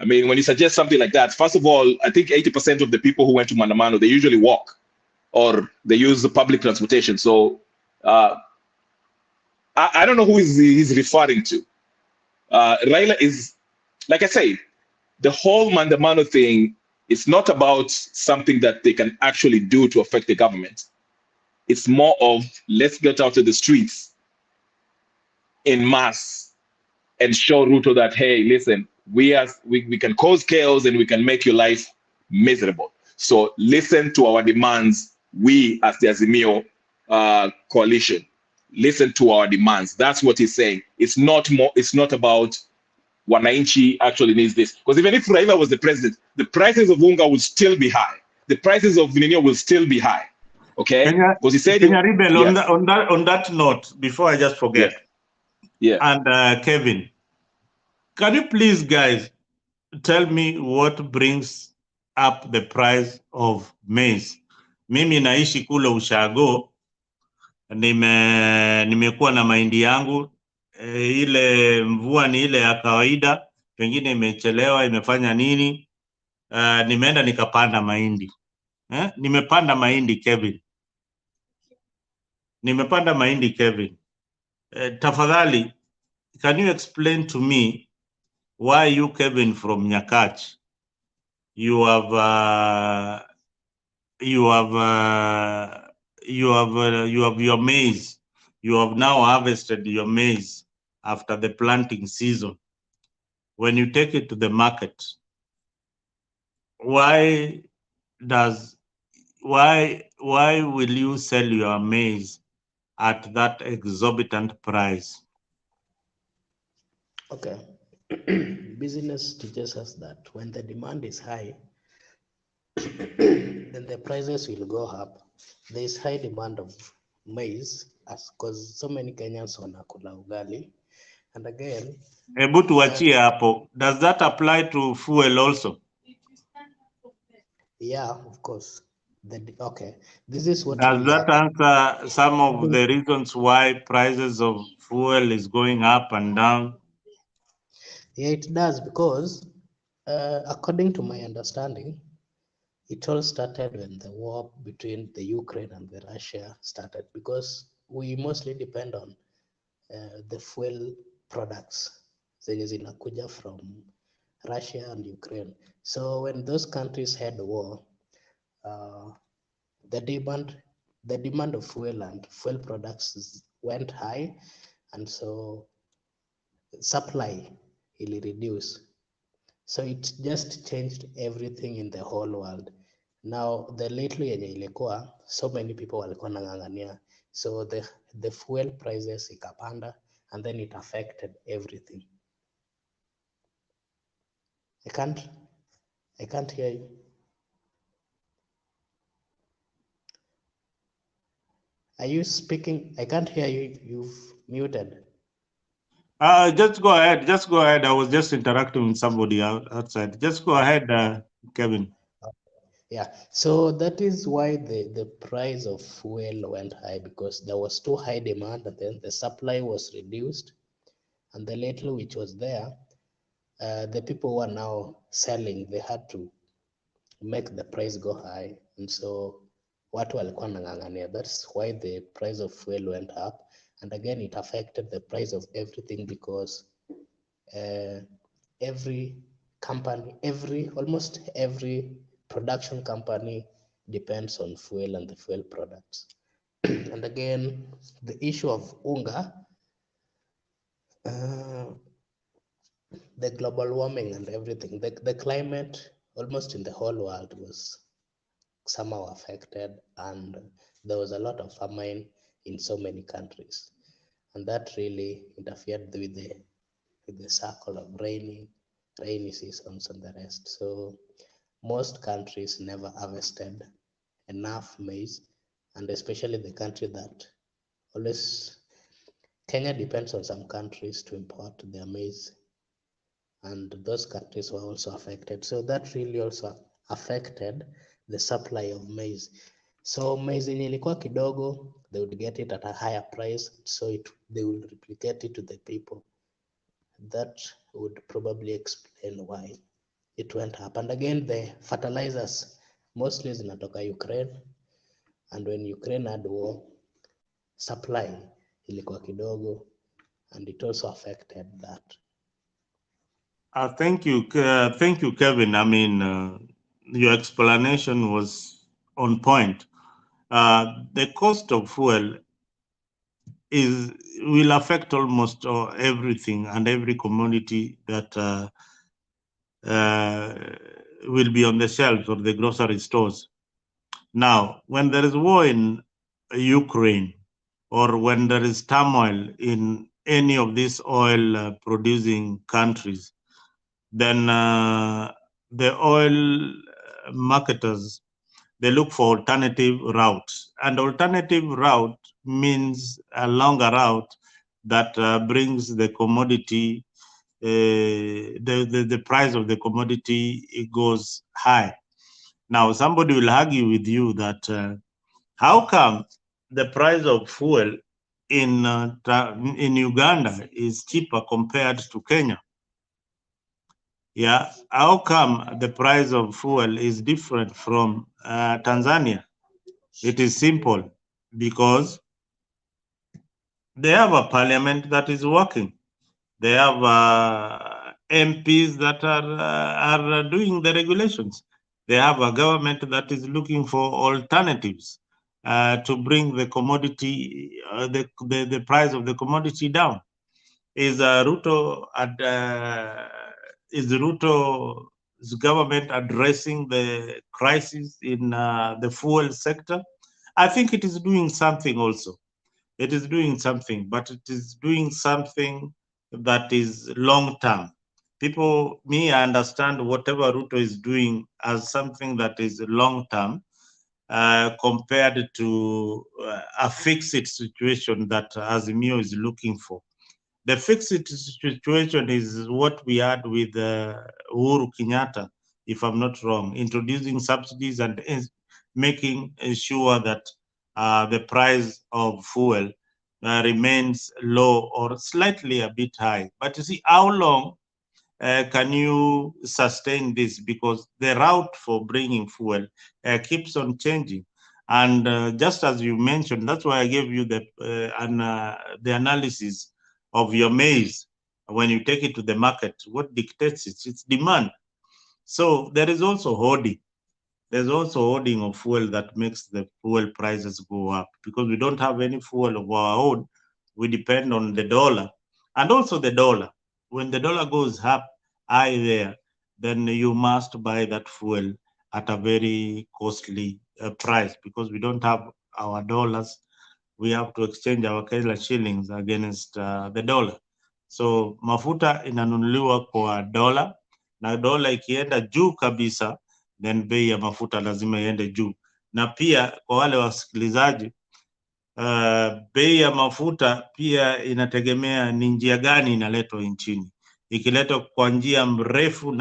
mean, when you suggest something like that, first of all, I think 80% of the people who went to Maandamano, they usually walk or they use the public transportation. So I don't know who he's referring to. Raila is, like I say, the whole Maandamano thing is not about something that they can actually do to affect the government. It's more of let's get out to the streets in mass and show Ruto that, hey, listen, we can cause chaos and we can make your life miserable. So listen to our demands. We as the Azimio coalition, listen to our demands. That's what he's saying. It's not about Wananchi actually needs this. Because even if Raila was the president, the prices of unga would still be high. The prices of vinyo will still be high. Okay? Because he said Kenya Rebel, yes. on that note, before I just forget. Yeah. And Kevin, can you please, guys, tell me what brings up the price of maize? Mimi naishi kule Ushago, nimekuwa na mahindi yangu, ile mvua ni ile ya kawaida, pengine imechelewa, imefanya nini? Nimeenda nikapanda mahindi. Nimepanda mahindi, Kevin. Nimepanda mahindi, Kevin. Tafadhali, can you explain to me why you, Kevin, from Nyakach, you have your maize. You have now harvested your maize after the planting season. When you take it to the market, why will you sell your maize at that exorbitant price? Okay. Business teaches us that when the demand is high, then the prices will go up. There is high demand of maize because so many Kenyans wanakula ugali. And again, Hebu tuachie hapo. Does that apply to fuel also? Yeah, of course. Okay, this is what Does really that answer some of the reasons why prices of fuel is going up and down? Yeah, it does, because according to my understanding, it all started when the war between the Ukraine and the Russia started, because we mostly depend on the fuel products zenye zinakuja from Russia and Ukraine. So when those countries had a war, the demand of fuel and fuel products went high, and so supply will reduce. So it just changed everything in the whole world. Now the lately yenye ilikuwa, so many people walikuwa nang'ang'ania, so the fuel prices ikapanda, and then it affected everything. I can't hear you. Are you speaking? I can't hear you. You've muted. Just go ahead. Just go ahead. I was just interacting with somebody outside. Just go ahead, Kevin. Yeah, so that is why the price of fuel went high, because there was too high demand, and then the supply was reduced, and the little which was there, the people who are now selling, they had to make the price go high, and so watu walikuwa nang'ang'ania. That's why the price of fuel went up, And again, it affected the price of everything because every company, almost every production company depends on fuel and the fuel products. And again, the issue of unga, the global warming and everything, the climate almost in the whole world was somehow affected, and there was a lot of famine in so many countries, and that really interfered with the cycle of rainy seasons and the rest. So most countries never harvested enough maize, and especially the country that always, Kenya depends on some countries to import their maize, and those countries were also affected. So that really also affected the supply of maize. So maize yenye ilikuwa kidogo, they would get it at a higher price, so they will replicate it to the people. That would probably explain why it went up. And again, the fertilizers mostly zinatoka Ukraine, and when Ukraine had war, supply ilikuwa kidogo, and it also affected that. Thank you, Kevin. I mean, your explanation was on point. The cost of fuel will affect almost everything and every commodity that will be on the shelves of the grocery stores. Now, when there is war in Ukraine, or when there is turmoil in any of these oil producing countries, then the oil marketers, they look for alternative routes. And alternative route means a longer route that brings the commodity, the price of the commodity, it goes high. Now, somebody will argue with you that how come the price of fuel in Uganda is cheaper compared to Kenya? Yeah, how come the price of fuel is different from Tanzania? It is simple, because they have a parliament that is working. They have MPs that are doing the regulations. They have a government that is looking for alternatives to bring the commodity, the price of the commodity down. Is Ruto's government addressing the crisis in the fuel sector? I think it is doing something also. It is doing something, but it is doing something that is long term. I understand whatever Ruto is doing as something that is long term compared to a fixed situation that Azimio is looking for. The fixed situation is what we had with Uhuru Kenyatta, if I'm not wrong, introducing subsidies and making sure that the price of fuel remains low or slightly a bit high. But you see, how long can you sustain this? Because the route for bringing fuel keeps on changing. And just as you mentioned, that's why I gave you the analysis of your maize. When you take it to the market, what dictates it? It's demand. So there is also hoarding. There's also hoarding of fuel that makes the fuel prices go up, because we don't have any fuel of our own. We depend on the dollar, and also the dollar. When the dollar goes up high there, then you must buy that fuel at a very costly price, because we don't have our dollars. We have to exchange our Kenya shillings against the dollar. So mafuta inanunuliwa kwa dola, na dola ikienda juu kabisa, then bei ya mafuta lazima iende juu. Na pia kwa wale wasikilizaji, bei ya mafuta pia inategemea ni njia gani inaletwa nchini. Ikiletwa kwa njia mrefu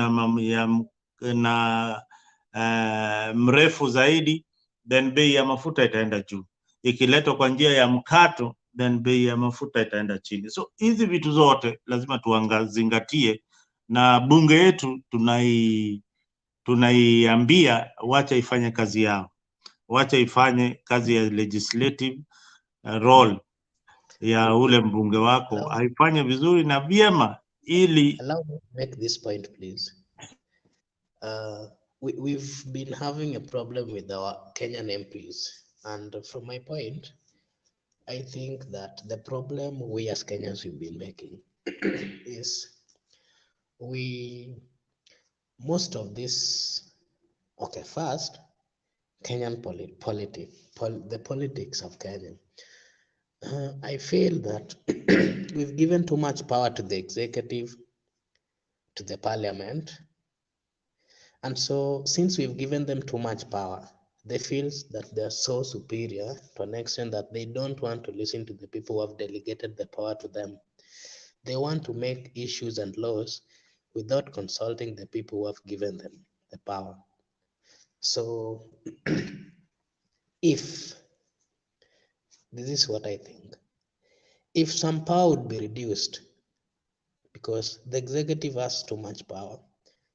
mrefu zaidi, then bei ya mafuta itaenda juu. Ikiletwa kwa njia ya mkato, then bei ya mafuta itaenda chini. So hizi vitu zote lazima tuangazingatie, na bunge yetu tunaiambia wacha ifanye kazi yao, wacha ifanye kazi ya legislative role. ya ule mbunge wako haifanye vizuri na vyema ili Allow me to make this point, please. We've been having a problem with our Kenyan MPs, and from my point, I think that the problem we as Kenyans have been making is most of this. Okay, first, Kenyan the politics of Kenya. I feel that we've given too much power to the executive, to the parliament. And so since we've given them too much power, they feel that they're so superior to an extent that they don't want to listen to the people who have delegated the power to them. They want to make issues and laws without consulting the people who have given them the power. So if, this is what I think, if some power would be reduced, because the executive has too much power,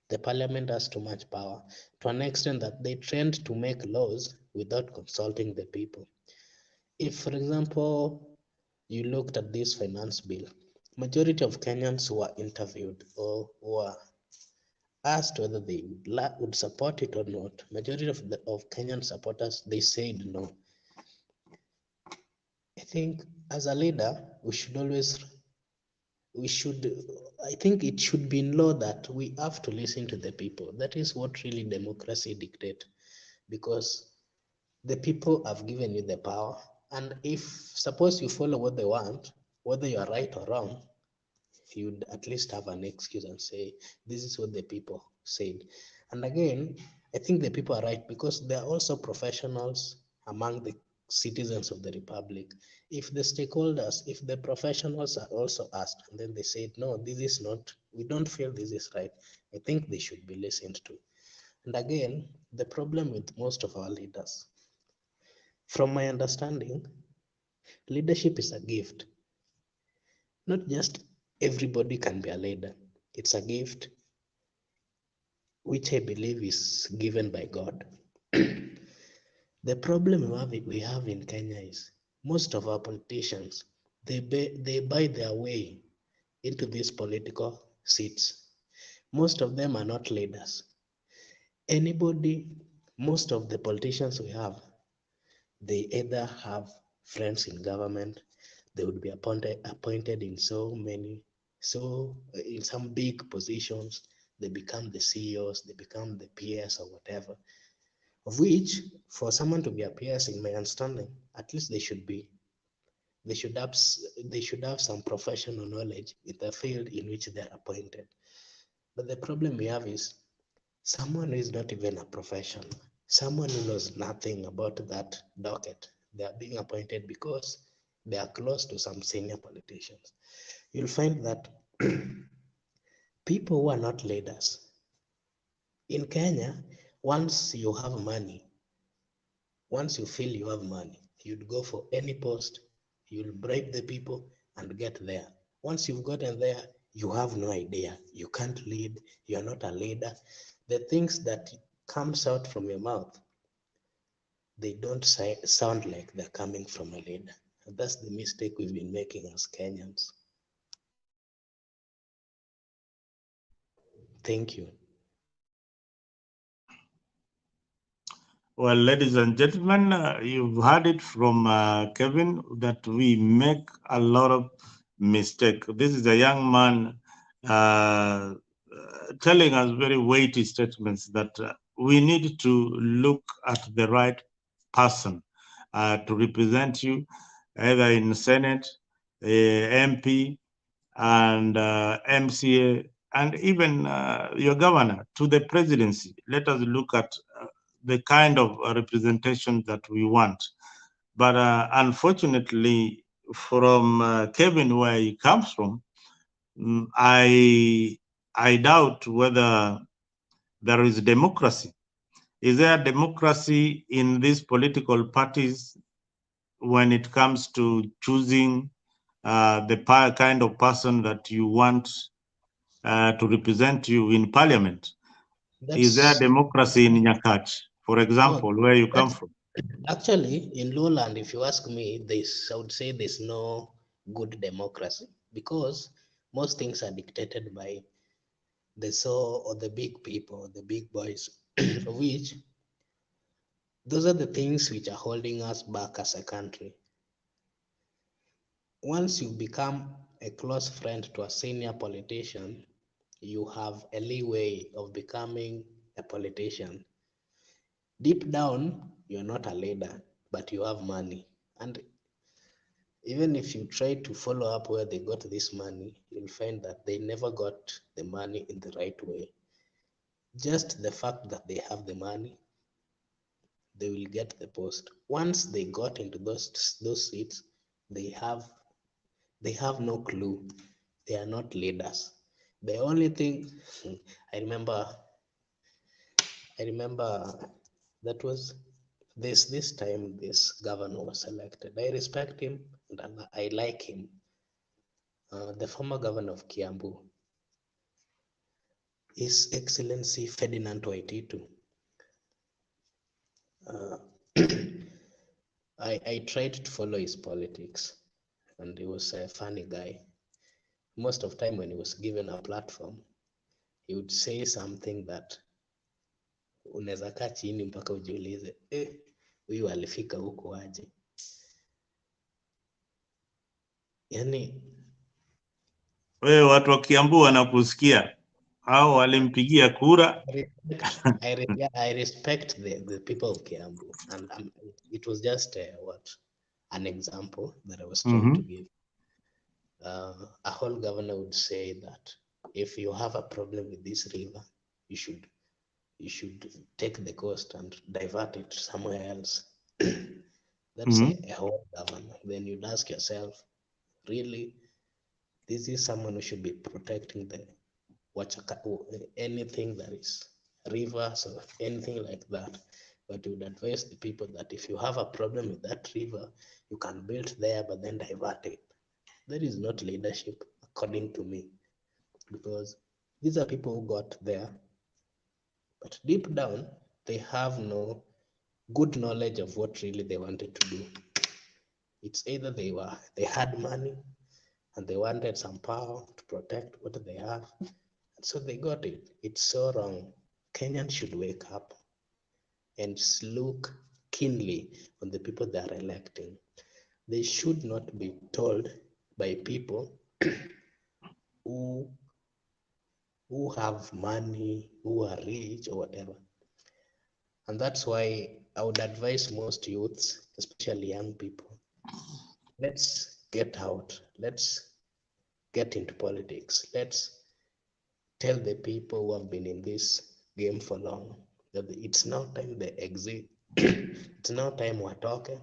the parliament has too much power, to an extent that they tend to make laws without consulting the people. If, for example, you looked at this finance bill, majority of Kenyans who are interviewed or who are asked whether they would support it or not, majority of Kenyan supporters, they said no. I think as a leader, I think it should be in law that we have to listen to the people. That is what really democracy dictates, because the people have given you the power. And if suppose you follow what they want, whether you are right or wrong, you'd at least have an excuse and say, this is what the people said. And again, I think the people are right because they are also professionals among the citizens of the republic. If the stakeholders, if the professionals are also asked and then they said, no, this is not, we don't feel this is right, I think they should be listened to. And again, the problem with most of our leaders, from my understanding, leadership is a gift. Not just everybody can be a leader. It's a gift which I believe is given by God. The problem we have in Kenya is most of our politicians, they buy their way into these political seats. Most of them are not leaders. Most of the politicians we have, they either have friends in government, they would be appointed in in some big positions, they become the CEOs, they become the PS or whatever, of which for someone to be a PS, in my understanding, at least they should have some professional knowledge in the field in which they're appointed. But the problem we have is someone who is not even a professional, someone who knows nothing about that docket, they are being appointed because they are close to some senior politicians. You'll find that people who are not leaders in Kenya, once you have money, once you feel you have money, you'd go for any post, you'll bribe the people and get there. Once you've gotten there, you have no idea. You can't lead, you're not a leader. The things that comes out from your mouth, they don't sound like they're coming from a leader. And that's the mistake we've been making as Kenyans. Thank you. Well, ladies and gentlemen, you've heard it from Kevin that we make a lot of mistakes. This is a young man telling us very weighty statements that we need to look at the right person to represent you, either in Senate, MP, and MCA, and even your governor to the presidency. Let us look at the kind of representation that we want. But unfortunately, from Kevin, where he comes from, I doubt whether there is democracy. Is there democracy in these political parties when it comes to choosing the kind of person that you want to represent you in parliament? Is there democracy in Nyakach, for example, where you come from? Actually, in Lowland, if you ask me, I would say there's no good democracy, because most things are dictated by the so or the big people, the big boys, which those are the things which are holding us back as a country. Once you become a close friend to a senior politician, you have a leeway of becoming a politician. Deep down, you're not a leader, but you have money. And even if you try to follow up where they got this money, you'll find that they never got the money in the right way. Just the fact that they have the money, they will get the post. Once they got into those seats, they have no clue. They are not leaders. The only thing I remember that was this time this governor was elected. I respect him and I like him. The former governor of Kiambu, His Excellency Ferdinand Waititu. I tried to follow his politics, and he was a funny guy. Most of the time when he was given a platform, he would say something that unaweza kaa chini mpaka ujiulize, huyu alifika huko aje? Yani wewe watu wa Kiambu wanakusikia au walimpigia kura? I respect the people of Kiambu, and it was just an example that I was trying to give. A whole governor would say that if you have a problem with this river, you should take the coast and divert it somewhere else. That's a whole governor. Then you'd ask yourself, really, this is someone who should be protecting anything that is rivers or anything like that. But you would advise the people that if you have a problem with that river, you can build there, but then divert it. That is not leadership, according to me, because these are people who got there, but deep down, they have no good knowledge of what really they wanted to do. It's either they had money and they wanted some power to protect what they have, and so they got it. It's so wrong. Kenyans should wake up and look keenly on the people they are electing. They should not be told by people who have money, who are rich or whatever. And that's why I would advise most youths, especially young people, let's get out. Let's get into politics. Let's tell the people who have been in this game for long that it's now time they exit. It's now time we're talking.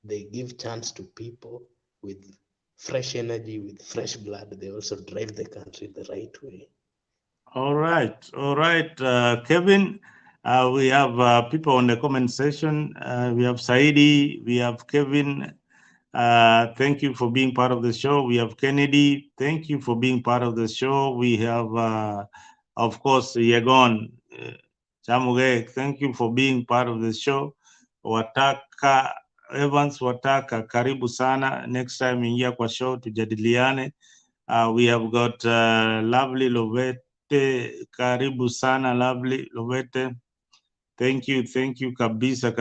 They give chance to people with fresh energy, with fresh blood. They also drive the country the right way. All right, Kevin. We have people on the comment section. We have Saidi, we have Kevin. Thank you for being part of the show. We have Kennedy. Thank you for being part of the show. We have, of course, Yegon Chamuge. Thank you for being part of the show. Wataka Evans Wataka, karibu sana. Next time ingia kwa show tujadiliane. We have got Lovely Lovete. Karibu sana Lovely Lovete. Thank you kabisa.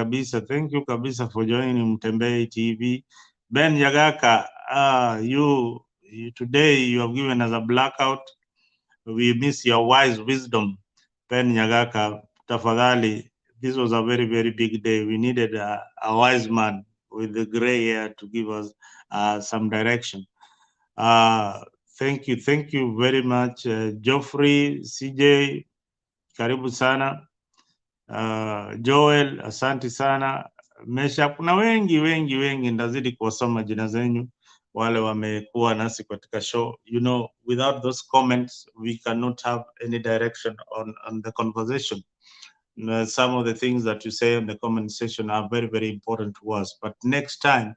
Thank you kabisa for joining Mtembei TV. Ben Yagaka, you today you have given us a blackout. We miss your wise wisdom, Ben Yagaka. Tafadhali, this was a very, very big day. We needed a wise man with the gray hair to give us some direction. Thank you very much, Geoffrey, CJ, karibu sana. Joel, asante sana. Mesha, kuna wengi ndazidi kuwasoma jina zenyu wale wamekuwa nasi katika show. You know, without those comments we cannot have any direction on the conversation. Some of the things that you say in the comment section are very, very important to us, but next time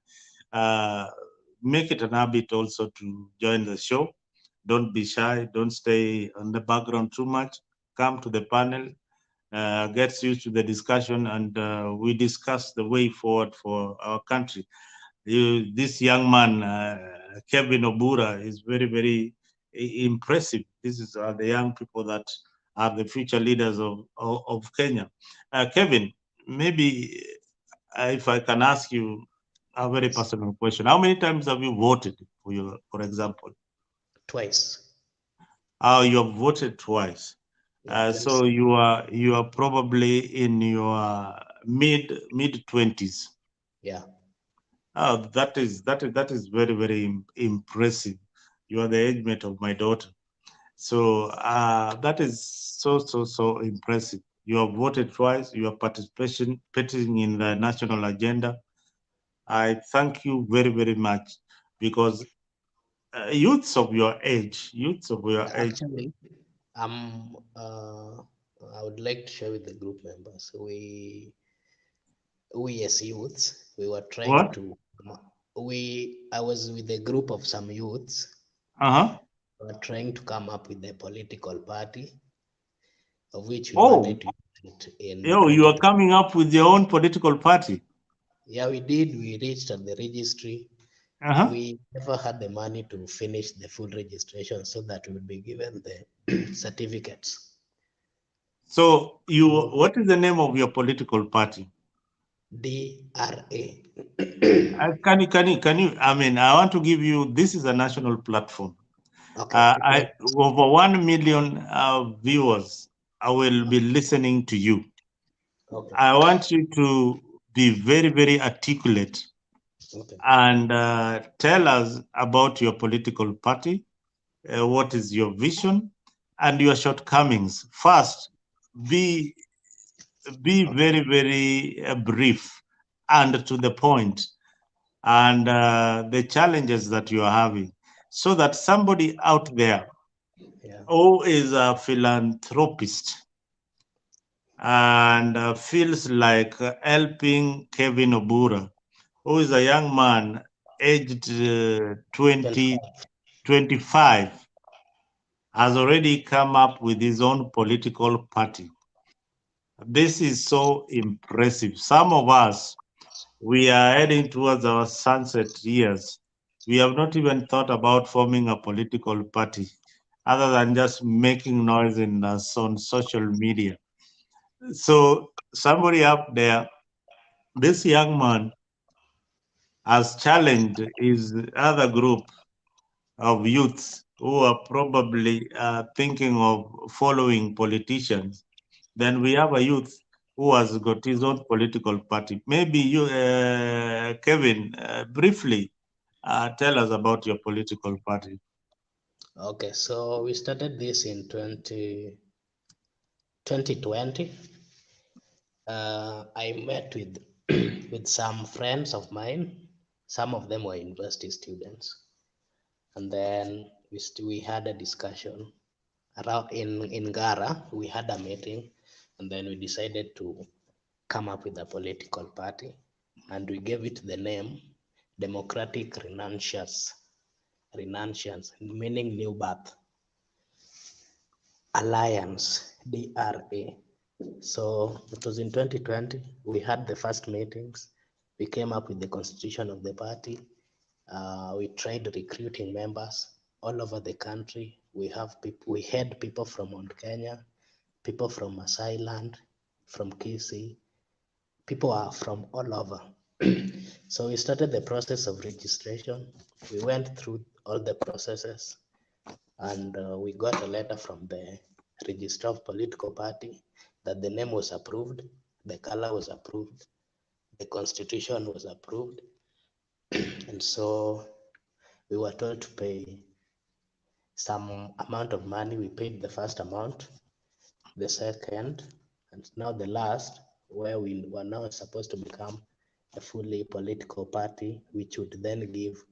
make it an habit also to join the show. Don't be shy, don't stay on the background too much. Come to the panel, gets used to the discussion, and we discuss the way forward for our country. This young man, Kevin Obura is very, very impressive. This is the young people that are the future leaders of Kenya. Kevin, maybe if I can ask you a very personal question, how many times have you voted for example? Twice. You have voted twice. So you are probably in your mid 20s. Yeah. That is very, very impressive. You are the age mate of my daughter. So that is so impressive. You have voted twice. You are participating in the national agenda. I thank you very, very much, because youths of your age. Actually, I would like to share with the group members. We as youths, we were trying What? to. I was with a group of some youths. Uh-huh. We were trying to come up with a political party, of which we Oh, wanted to use it in. you are coming up with your own political party. Yeah, we did. We reached at the registry. Uh-huh. We never had the money to finish the full registration so that we would be given the certificates. So what is the name of your political party? DRA. Can you? I mean, I want to give you. This is a national platform. Okay. Over 1 million viewers, I will be listening to you. Okay. I want you to be very, very articulate. Okay. And tell us about your political party. What is your vision and your shortcomings? First, be very, very brief and to the point, and the challenges that you are having, so that somebody out there who is a philanthropist and feels like helping Kevin Obura, who is a young man aged 25, has already come up with his own political party. This is so impressive. Some of us, we are heading towards our sunset years. We have not even thought about forming a political party, other than just making noise on social media. So somebody up there, this young man has challenged his other group of youths who are probably thinking of following politicians. Then we have a youth who has got his own political party. Maybe you, Kevin, briefly tell us about your political party. Okay, so we started this in 2020. I met with with some friends of mine. Some of them were university students, and then we had a discussion around in Gara. We had a meeting, and then we decided to come up with a political party, and we gave it the name Democratic Renunciants, meaning New Birth Alliance, DRA. So it was in 2020. We had the first meetings. We came up with the constitution of the party. We tried recruiting members all over the country. We had people from Mount Kenya, people from Masai Land, from Kissi. People are from all over. So we started the process of registration. We went through all the processes, and we got a letter from the Register of Political Party that the name was approved, the color was approved, the constitution was approved. And so we were told to pay some amount of money. We paid the first amount, the second, and now the last, where we were now supposed to become a fully political party, which would then give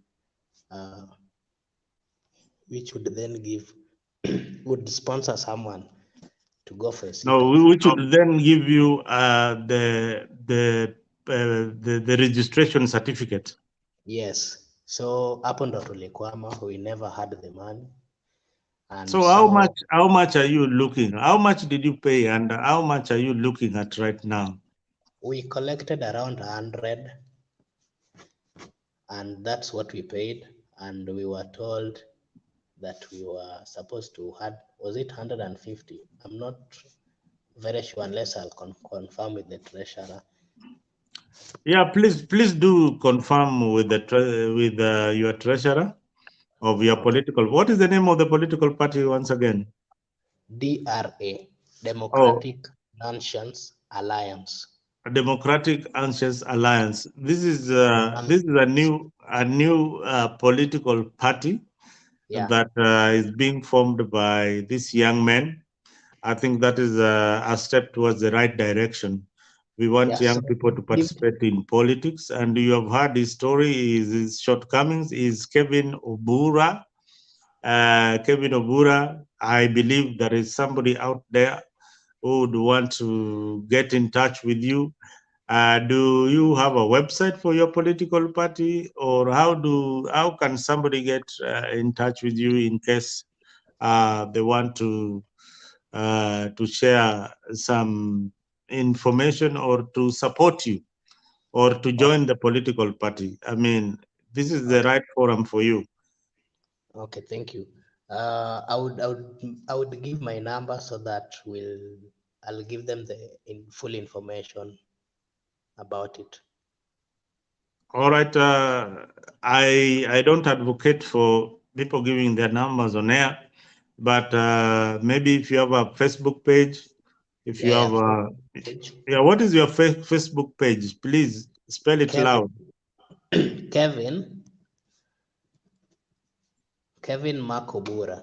would sponsor someone to go for a seat. No, we should then give you the registration certificate. Yes. So up on Kwama, we never had the money. And so how much are you looking? How much did you pay, and how much are you looking at right now? We collected around 100, and that's what we paid. and we were told that we were supposed to had, was it 150? I'm not very sure unless I'll confirm with the treasurer. Yeah, please do confirm with your treasurer of your political. What is the name of the political party once again? DRA, Oh, Democratic Nations Alliance. Democratic Anxious Alliance. This is a new political party that is being formed by this young man. I think that is a step towards the right direction. We want young people to participate in politics, and you have heard his story, his shortcomings. Is Kevin Obura. Kevin Obura, I believe there is somebody out there who would want to get in touch with you. Do you have a website for your political party, or how can somebody get in touch with you in case they want to share some information or to support you or to join the political party? I mean, this is the right forum for you. Okay, thank you. I would give my number so that I'll give them the full information about it. All right. I don't advocate for people giving their numbers on air, but maybe if you have a Facebook page, if you have a what is your Facebook page? Please spell it loud. Kevin Makobura.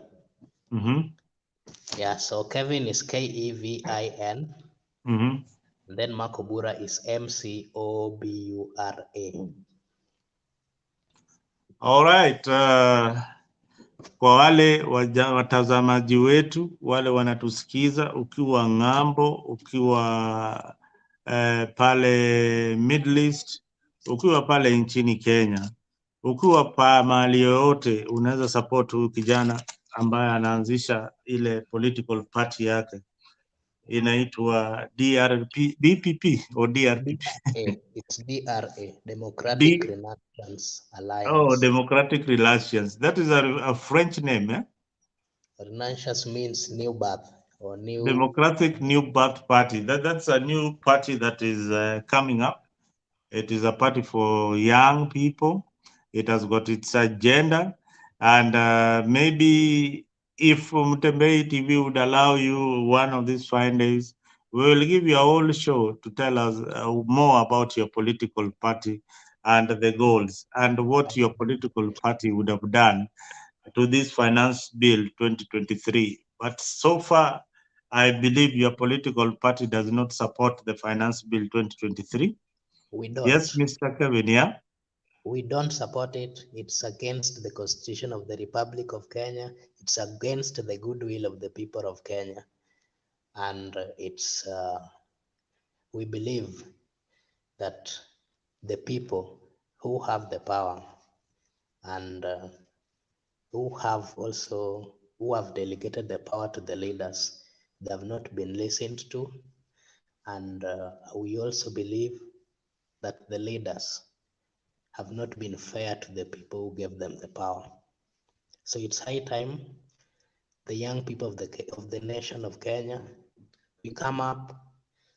Yeah, so Kevin is Kevin. And then Makobura is Mcobura. All right. Kwa wale watazamaji wetu wale wanatusikiza, ukiwa ng'ambo, ukiwa pale Middle East, ukiwa pale nchini Kenya, ukiwa mahali yoyote, unaweza support huyu kijana ambaye anaanzisha ile political party yake inaitwa DPP or DRDP. It's DRA, Democratic Relations Alliance. Oh, Democratic Relations. That is a French name, eh? Relations means new birth or new. Democratic New Birth Party. That's a new party that is coming up. It is a party for young people. It has got its agenda, and maybe if Mutembei TV would allow you one of these fine days, we will give you a whole show to tell us more about your political party and the goals and what your political party would have done to this finance bill 2023. But so far, I believe your political party does not support the finance bill 2023. We don't. Yes, Mr. Kevin, yeah? We don't support it. It's against the Constitution of the Republic of Kenya. It's against the goodwill of the people of Kenya. And we believe that the people who have the power and who have delegated the power to the leaders, they have not been listened to. And we also believe that the leaders have not been fair to the people who gave them the power. So it's high time the young people of the nation of Kenya, we come up,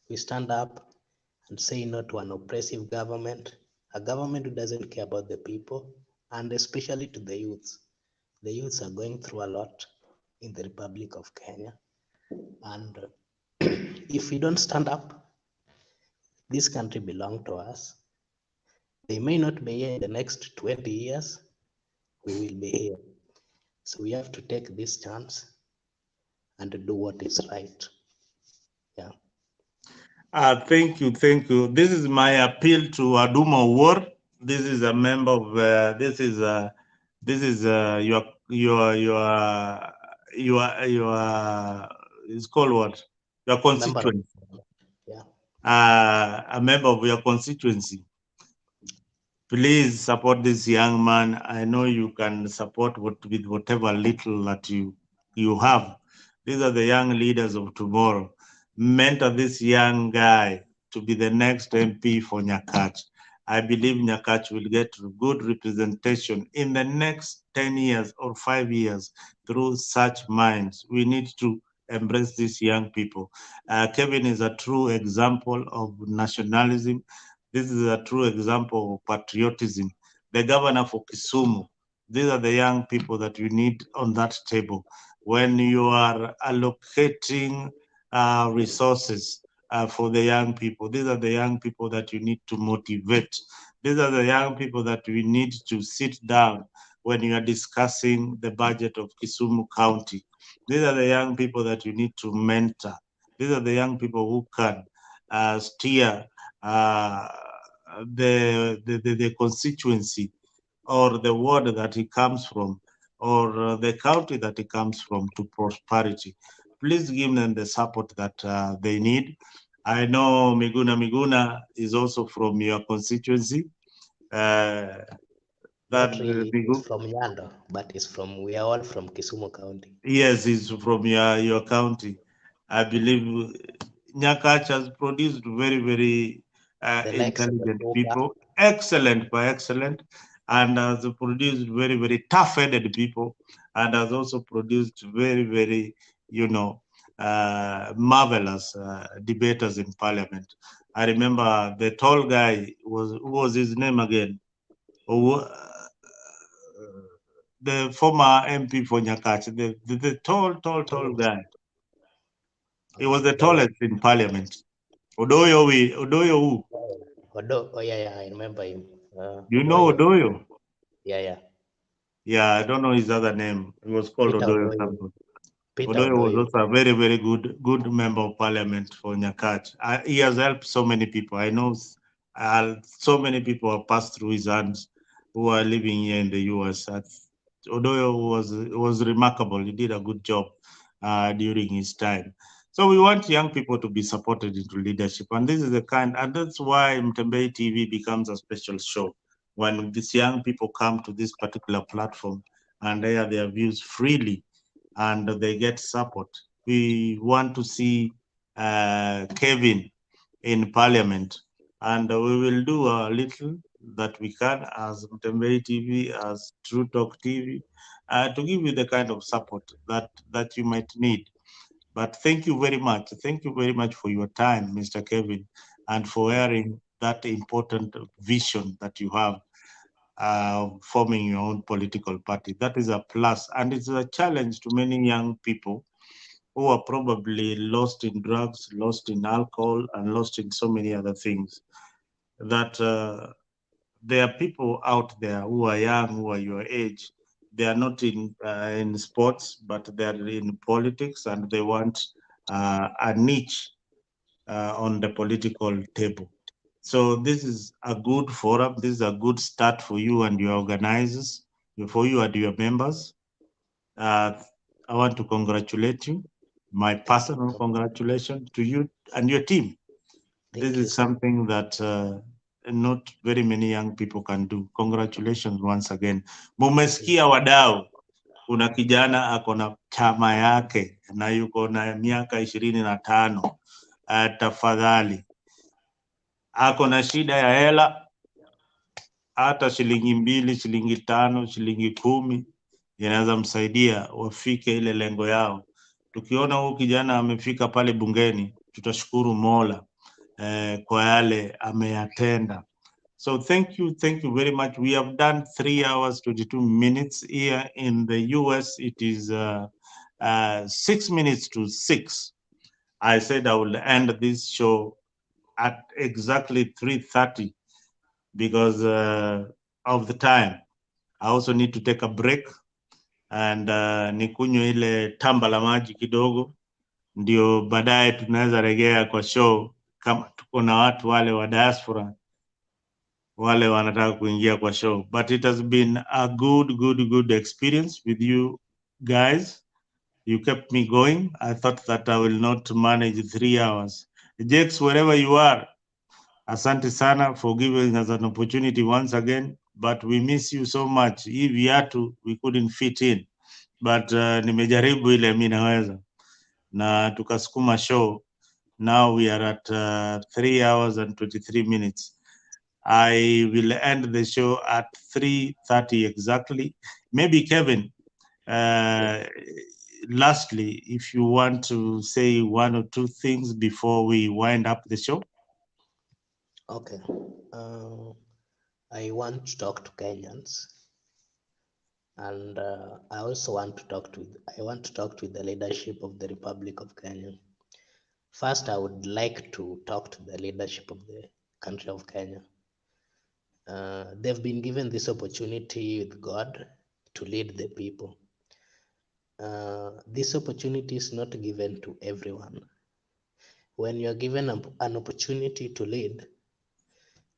we stand up and say no to an oppressive government, a government who doesn't care about the people, and especially to the youths. The youths are going through a lot in the Republic of Kenya. And if we don't stand up, this country belongs to us. They may not be here in the next 20 years, we will be here. So we have to take this chance and to do what is right. Yeah. Thank you. This is my appeal to Aduma War. This is a member of. This is your. It's called what? Your constituency. Yeah. A member of your constituency. Please support this young man. I know you can support with whatever little that you have. These are the young leaders of tomorrow. Mentor this young guy to be the next MP for Nyakach. I believe Nyakach will get good representation in the next 10 years or 5 years through such minds. We need to embrace these young people. Kevin is a true example of nationalism. This is a true example of patriotism. The governor for Kisumu, these are the young people that you need on that table. When you are allocating resources for the young people, these are the young people that you need to motivate. These are the young people that we need to sit down when you are discussing the budget of Kisumu County. These are the young people that you need to mentor. These are the young people who can steer the constituency or the ward that he comes from or the county that he comes from to prosperity. Please give them the support that they need. I know Miguna is also from your constituency. Not really, it's from Nyando, but it's from, we are all from Kisumu County. Yes, he's from your county. I believe Nyakach has produced very, very intelligent people, excellent by excellent, and has produced very, very tough-headed people, and has also produced very, very, marvelous debaters in parliament. I remember the tall guy, who was his name again? The former MP for Nyakach, the tall guy. He was the tallest in parliament. Odoyo who? Oh yeah, I remember him. You know Odoyo? Yeah. Yeah, I don't know his other name. He was called Peter Odoyo Odoyo. something. Peter Odoyo was Odoyo. also a very, very good member of parliament for Nyakach. He has helped so many people. I know so many people have passed through his hands who are living here in the US. Odoyo was remarkable. He did a good job during his time. So we want young people to be supported into leadership. And this is and that's why Mtembei TV becomes a special show. When these young people come to this particular platform and air their views freely and they get support. We want to see Kevin in parliament, and we will do a little that we can as Mtembei TV, as True Talk TV, to give you the kind of support that you might need. But thank you very much. Thank you very much for your time, Mr. Kevin, and for airing that important vision that you have, forming your own political party. That is a plus, and it's a challenge to many young people who are probably lost in drugs, lost in alcohol, and lost in so many other things. That there are people out there who are young, who are your age. They are not in sports, but they are in politics, and they want a niche on the political table. So this is a good forum. This is a good start for you and your organizers, for you and your members. I want to congratulate you. My personal congratulations to you and your team. This is something that not very many young people can do. Congratulations once again. Mumesikia wadau, kuna kijana ako na chama yake na yuko na miaka 25. Tafadhali, ako na shida ya hela, hata shilingi 2, shilingi 5, shilingi 10 inaweza msaidia wafike ile lengo yao. Tukiona huyu kijana amefika pale bungeni, tutashukuru Mola kwa yale ameyatenda. So thank you very much. We have done 3 hours 22 minutes. Here in the US it is 6 minutes to 6. I said I will end this show at exactly 3:30 because of the time. I also need to take a break and nikunywe ile tamba la maji kidogo, ndio baadaye tunaweza regea kwa show kama tuko na watu wale wa diaspora wale wanataka kuingia kwa show. But it has been a good experience with you guys. You kept me going. I thought that I will not manage 3 hours. Jakes, wherever you are, asante sana for giving us an opportunity once again, but we miss you so much. Hii viatu we couldn't fit in, but nimejaribu ile mimi naweza na tukasukuma show. Now we are at 3 hours and 23 minutes. I will end the show at 3:30 exactly. Maybe Kevin, lastly, if you want to say one or two things before we wind up the show. Okay. I want to talk to Kenyans, and I also want to talk to the leadership of the Republic of Kenya. First, I would like to talk to the leadership of the country of Kenya. They've been given this opportunity with God to lead the people. This opportunity is not given to everyone. When you're given an opportunity to lead,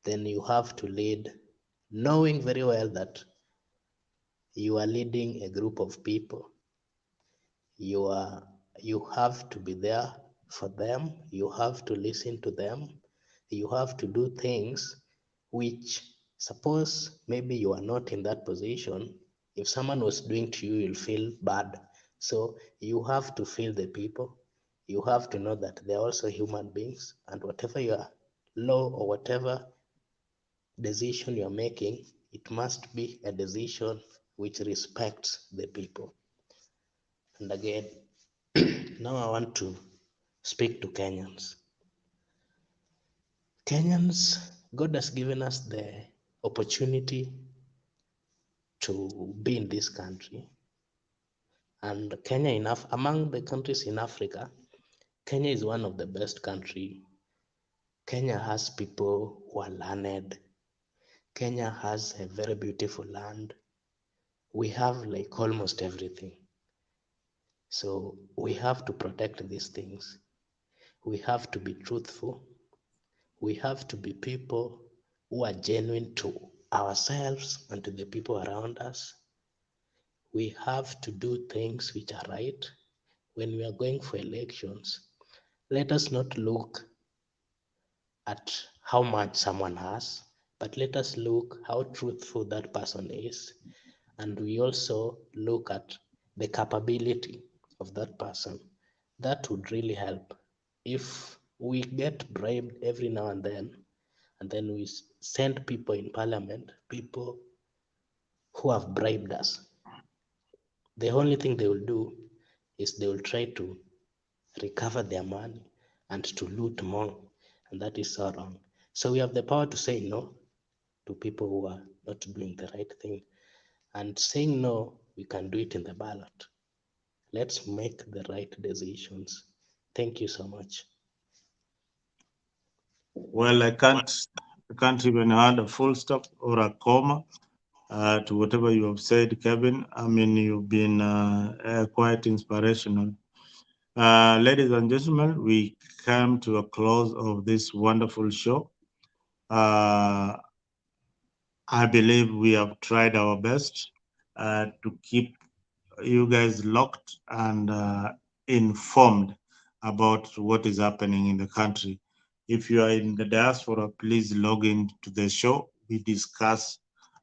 then you have to lead knowing very well that you are leading a group of people. You have to be there for them. You have to listen to them. You have to do things which, suppose maybe you are not in that position. If someone was doing to you, you'll feel bad. So you have to feel the people. You have to know that they're also human beings, and whatever your law or whatever decision you're making, it must be a decision which respects the people. And again, now I want to speak to Kenyans. Kenyans, God has given us the opportunity to be in this country. And Kenya, among the countries in Africa, Kenya is one of the best countries. Kenya has people who are learned. Kenya has a very beautiful land. We have like almost everything. So we have to protect these things. We have to be truthful. We have to be people who are genuine to ourselves and to the people around us. We have to do things which are right. When we are going for elections, let us not look at how much someone has, but let us look how truthful that person is. And we also look at the capability of that person. That would really help. If we get bribed every now and then we send people in parliament, people who have bribed us, the only thing they will do is they will try to recover their money and to loot more, and that is so wrong. So we have the power to say no to people who are not doing the right thing, and saying no, we can do it in the ballot. Let's make the right decisions. Thank you so much. Well, I can't even add a full stop or a comma to whatever you have said, Kevin. I mean, you've been quite inspirational. Ladies and gentlemen, we come to a close of this wonderful show. I believe we have tried our best to keep you guys locked and informed about what is happening in the country. If you are in the diaspora, please log in to the show. We discuss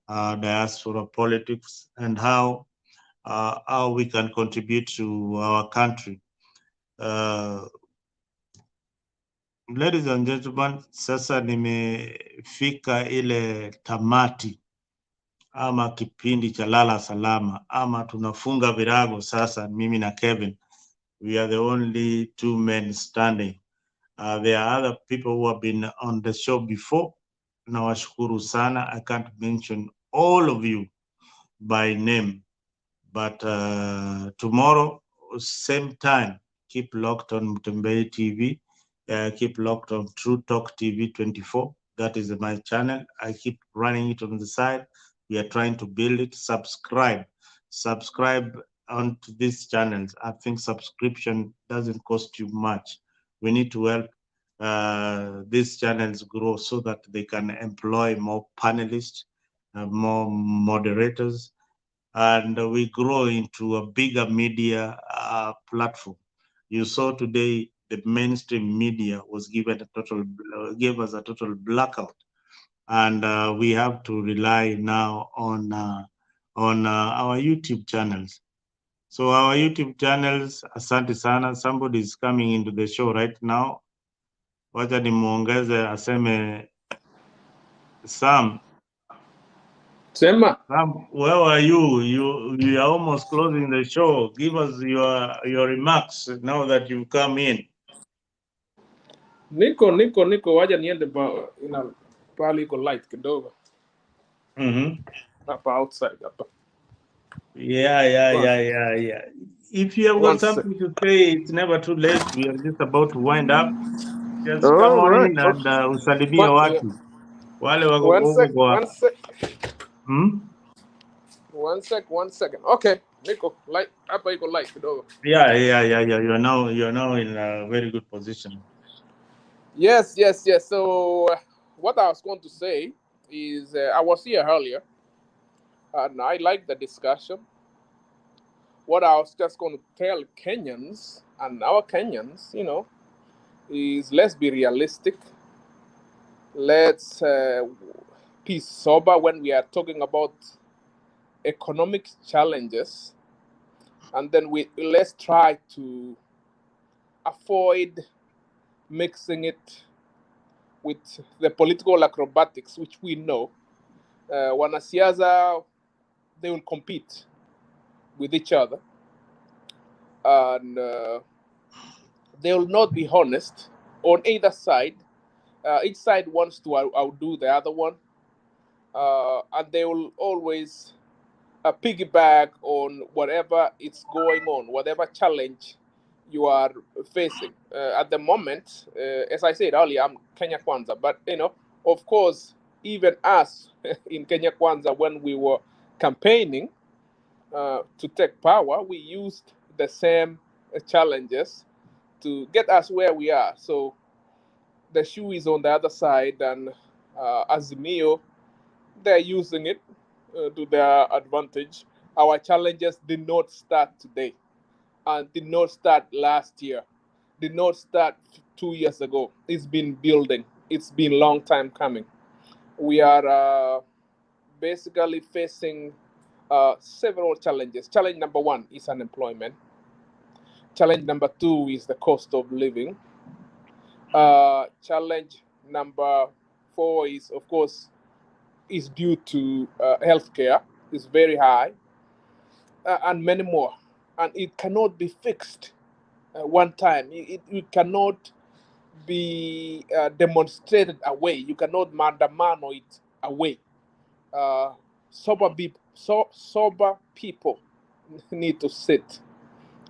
diaspora politics and how we can contribute to our country. Ladies and gentlemen, sasa nimefika ile tamati ama kipindi cha lala salama ama tunafunga virago sasa, mimi na Kevin. We are the only two men standing. There are other people who have been on the show before. Nawashukuru sana. I can't mention all of you by name, but tomorrow, same time, keep locked on Mtembei TV. Keep locked on True Talk TV 24. That is my channel. I keep running it on the side. We are trying to build it. Subscribe onto these channels. I think subscription doesn't cost you much. We need to help these channels grow so that they can employ more panelists, more moderators, and we grow into a bigger media platform. You saw today the mainstream media was gave us a total blackout, and we have to rely now on our YouTube channels. So our YouTube channels, asante sana. Somebody is coming into the show right now. Wacha nimuongeze aseme Sam, Sema. Sam, where are you? You are almost closing the show. Give us your remarks now that you've come in. Niko, waja niende pali iko light kidogo. Hapa outside hapa. Yeah. If you have got something to say, it's never too late. We are just about to wind up. Just come All on right. in and usalimia watu wale wako huko kwa. One second. Okay, Niko, light hapa iko light kidogo. Yeah. You're now in a very good position. Yes. So what I was going to say is I was here earlier and I like the discussion. What I was just going to tell Kenyans and our Kenyans, is let's be realistic. Let's be sober when we are talking about economic challenges, and then let's try to avoid mixing it with the political acrobatics, which we know. Wanasiasa, they will compete with each other, and they will not be honest on either side. Each side wants to outdo the other one, and they will always piggyback on whatever is going on, whatever challenge you are facing. At the moment, as I said earlier, I'm Kenya Kwanza, but of course, even us in Kenya Kwanza, when we were campaigning to take power, we used the same challenges to get us where we are. So the shoe is on the other side, and Azimio, they're using it to their advantage. Our challenges did not start today and did not start last year, did not start 2 years ago. It's been building. It's been a long time coming. We are basically facing several challenges. Challenge number one is unemployment. Challenge number two is the cost of living. Challenge number four is, of course, is due to healthcare. It's very high, and many more. And it cannot be fixed one time. It cannot be demonstrated away. You cannot Maandamano it away. Sober people need to sit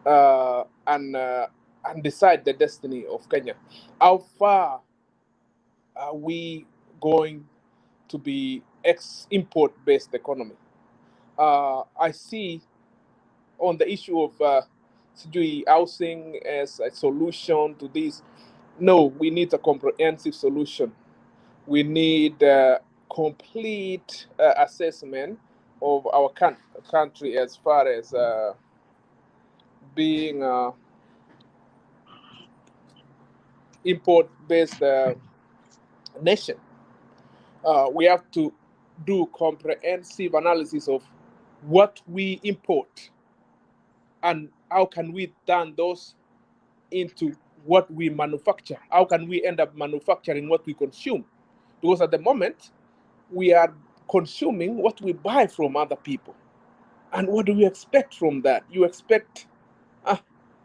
and decide the destiny of Kenya. How far are we going to be import-based economy? I see on the issue of housing as a solution to this. No, we need a comprehensive solution. We need a complete assessment of our country as far as being import-based nation. We have to do comprehensive analysis of what we import and how can we turn those into what we manufacture. How can we end up manufacturing what we consume? Because at the moment, we are consuming what we buy from other people. And what do we expect from that? You expect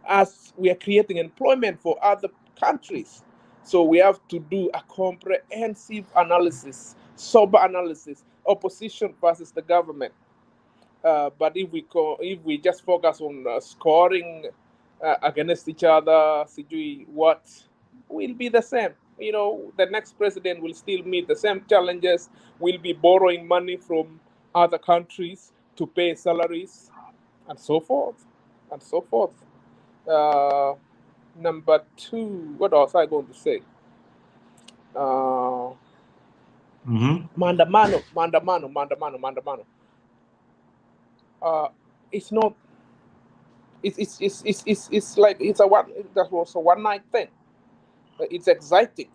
us, we are creating employment for other countries. So we have to do a comprehensive analysis, sober analysis, opposition versus the government. But if we just focus on scoring against each other, what will be the same. The next president will still meet the same challenges. We'll be borrowing money from other countries to pay salaries, and so forth, and so forth. Number two, what was I going to say? Maandamano. It's not. It's like that was a one night thing. It's exciting.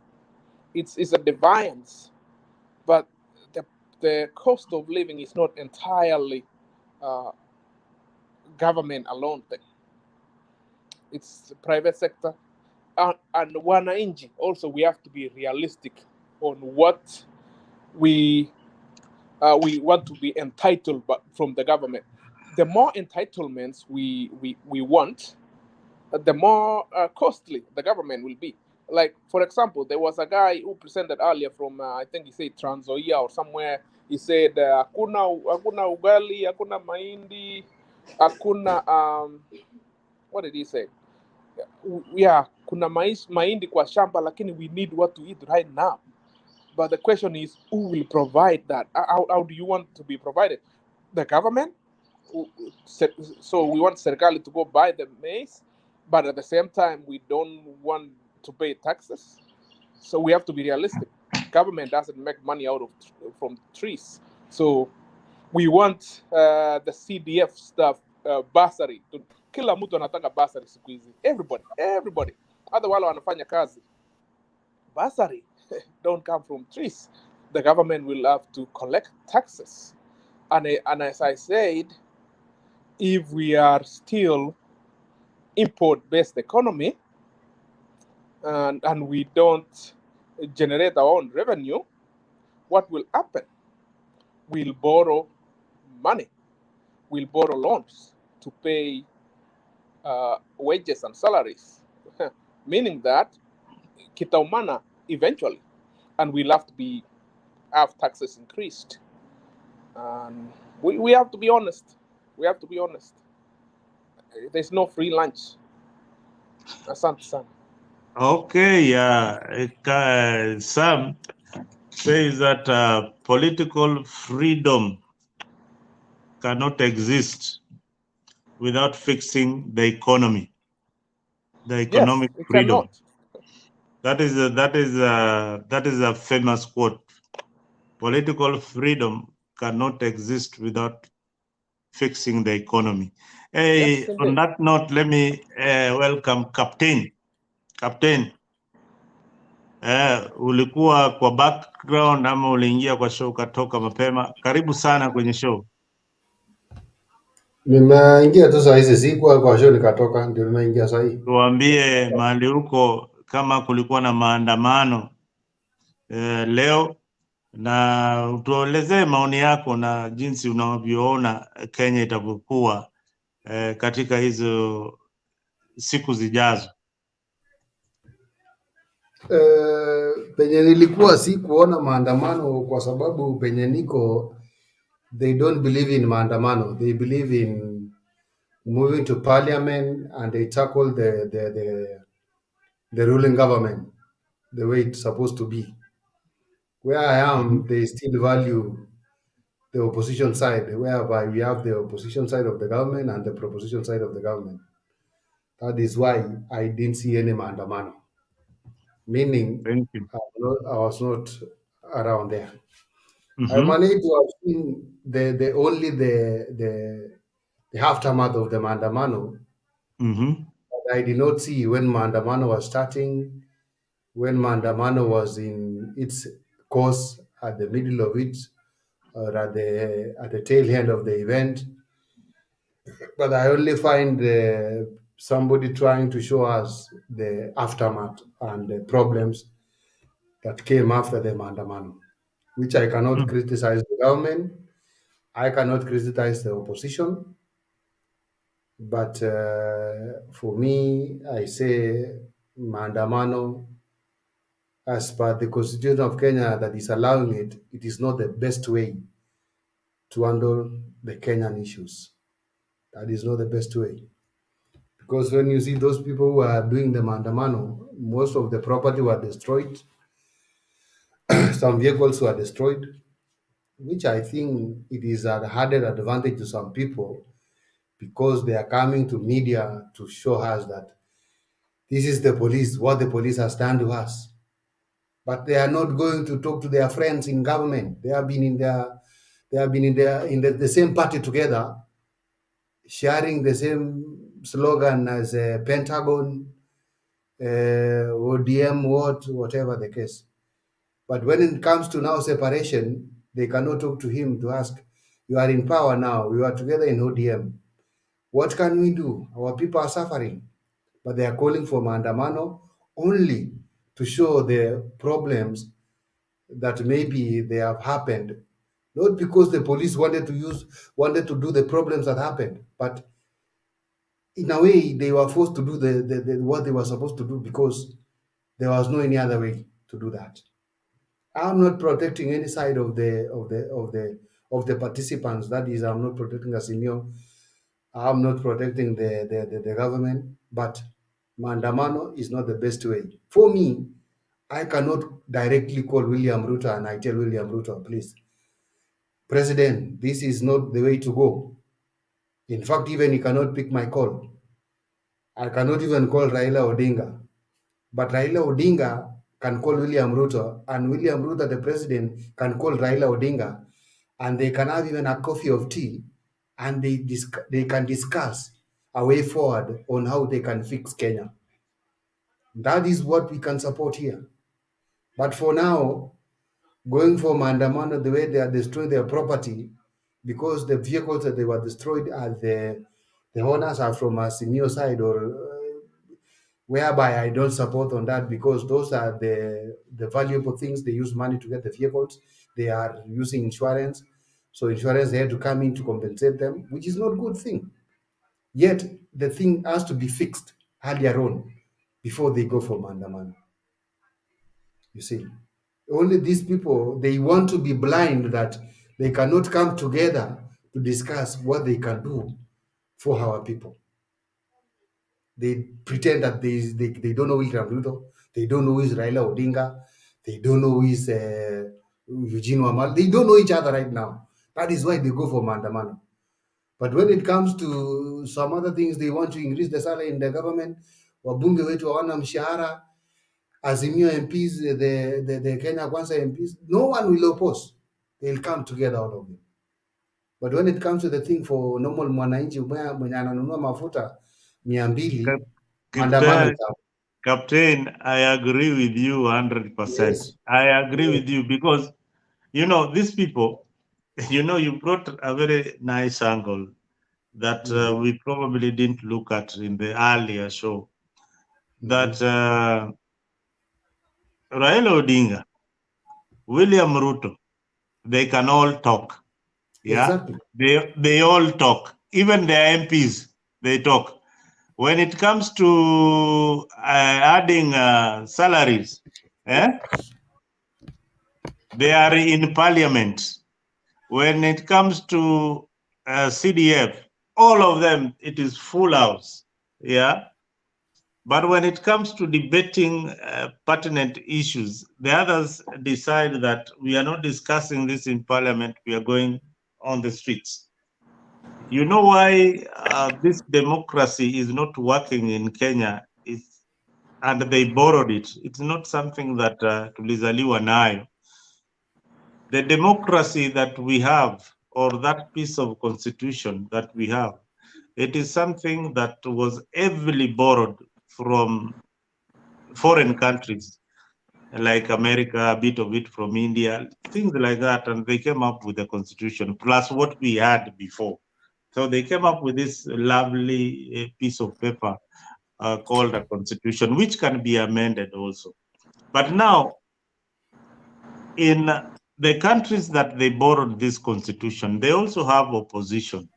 It's a defiance, but the cost of living is not entirely government alone thing. It's the private sector, and wananchi. Also, we have to be realistic on what we want to be entitled from the government. The more entitlements we want, the more costly the government will be. Like, for example, there was a guy who presented earlier from, I think he said Transoia or somewhere. He said, hakuna ugali, hakuna mahindi, hakuna, what did he say? Yeah, kuna mahindi kwa shamba, lakini we need what to eat right now. But the question is, who will provide that? How do you want to be provided? The government? So we want Serikali to go buy the maize, but at the same time, we don't want to pay taxes. So we have to be realistic. Government doesn't make money from trees. So we want the CDF stuff, bursary. Kila mtu anataka bursary siku hizi. Everybody. Hata wale wanafanya kazi. Bursary don't come from trees. The government will have to collect taxes. And as I said, if we are still import-based economy and we don't generate our own revenue, what will happen? We'll borrow money. We'll borrow loans to pay wages and salaries, meaning that kitaumana eventually, and we'll have to have taxes increased. And we have to be honest. We have to be honest. There's no free lunch. Asante sana. Okay, Sam says that political freedom cannot exist without fixing the economy, the economic Yes, it freedom. cannot. That is a famous quote. Political freedom cannot exist without fixing the economy. Hey, Yes, on indeed. that note, let me welcome Captain. Ulikuwa kwa background ama uliingia kwa show ukatoka mapema? Karibu sana kwenye show. Nimeingia tu saa hizi, sikuwa kwa show nikatoka, ndio nimeingia saa hii. Tuambie mahali huko kama kulikuwa na maandamano leo, na utuelezee maoni yako na jinsi unavyoona Kenya itavyokuwa katika hizo siku zijazo. Penye nilikuwa si kuona maandamano kwa sababu penye niko they don't believe in maandamano. They believe in moving to parliament and they tackle the ruling government the way it's supposed to be. Where I am, they still value the opposition side, whereby we have the opposition side of the government and the proposition side of the government. That is why I didn't see any maandamano. Meaning, I was not around there. I managed to have seen the aftermath of the Maandamano. But I did not see when Maandamano was starting, when Maandamano was in its course, at the middle of it, or at the tail end of the event. But I only find somebody trying to show us the aftermath and the problems that came after the Maandamano, which I cannot criticize the government. I cannot criticize the opposition. But for me, I say Maandamano, as per the Constitution of Kenya that is allowing it, it is not the best way to handle the Kenyan issues. That is not the best way. Because when you see those people who are doing the Maandamano, most of the property were destroyed. Some vehicles were destroyed, which I think it is an added advantage to some people because they are coming to media to show us that this is the police, what the police has done to us. But they are not going to talk to their friends in government. They have been in the same party together, sharing the same slogan as Pentagon, ODM, whatever the case. But when it comes to now separation, they cannot talk to him to ask, you are in power now, we are together in ODM. What can we do? Our people are suffering. But they are calling for Maandamano only to show the problems that maybe they have happened, not because the police wanted to do the problems that happened, but in a way they were forced to do the what they were supposed to do because there was no any other way to do that. I'm not protecting any side of the participants. That is, I'm not protecting Asimio. I'm not protecting the government, but Maandamano is not the best way. For me, I cannot directly call William Ruto and I tell William Ruto, please, President, this is not the way to go. In fact, even he cannot pick my call. I cannot even call Raila Odinga. But Raila Odinga can call William Ruto, and William Ruto, the president, can call Raila Odinga, and they can have even a coffee of tea, and they can discuss a way forward on how they can fix Kenya. That is what we can support here. But for now, going for Maandamano, the way they are destroying their property, because the vehicles that they were destroyed are the owners are from a senior side, or whereby I don't support on that, because those are the valuable things. They use money to get the vehicles. They are using insurance. So insurance, they had to come in to compensate them, which is not a good thing. Yet the thing has to be fixed earlier on before they go for Maandamano. You see, only these people, they want to be blind that they cannot come together to discuss what they can do for our people. They pretend that they don't know who is Ruto, they don't know who is Raila Odinga, they don't know who is Eugene Wamal. They don't know each other right now. That is why they go for Maandamano. But when it comes to some other things, they want to increase the salary in the government. Wabunge wetu hawana mshahara. Azimio MPs, the Kenya Kwanza MPs, no one will oppose. They'll come together, all of them. But when it comes to the thing for normal mwananchi mwenye ananunua mafuta 200, maandamano itakuwa. Captain, I agree with you 100%. Yes. I agree with you because, you know, these people, you know, you brought a very nice angle that we probably didn't look at in the earlier show. That Raila Odinga, William Ruto, they can all talk. Yeah, Exactly. They all talk. Even the MPs, they talk. When it comes to adding salaries, they are in parliament. When it comes to CDF, all of them, it is full house. Yeah. But when it comes to debating pertinent issues, the others decide that we are not discussing this in parliament, we are going on the streets. You know why this democracy is not working in Kenya, and they borrowed it. It's not something that tulizaliwa nayo. The democracy that we have, or that piece of constitution that we have, it is something that was heavily borrowed from foreign countries, like America, a bit of it from India, things like that, and they came up with the constitution, plus what we had before. So they came up with this lovely piece of paper called a constitution, which can be amended also. But now, in the countries that they borrowed this constitution, they also have opposition.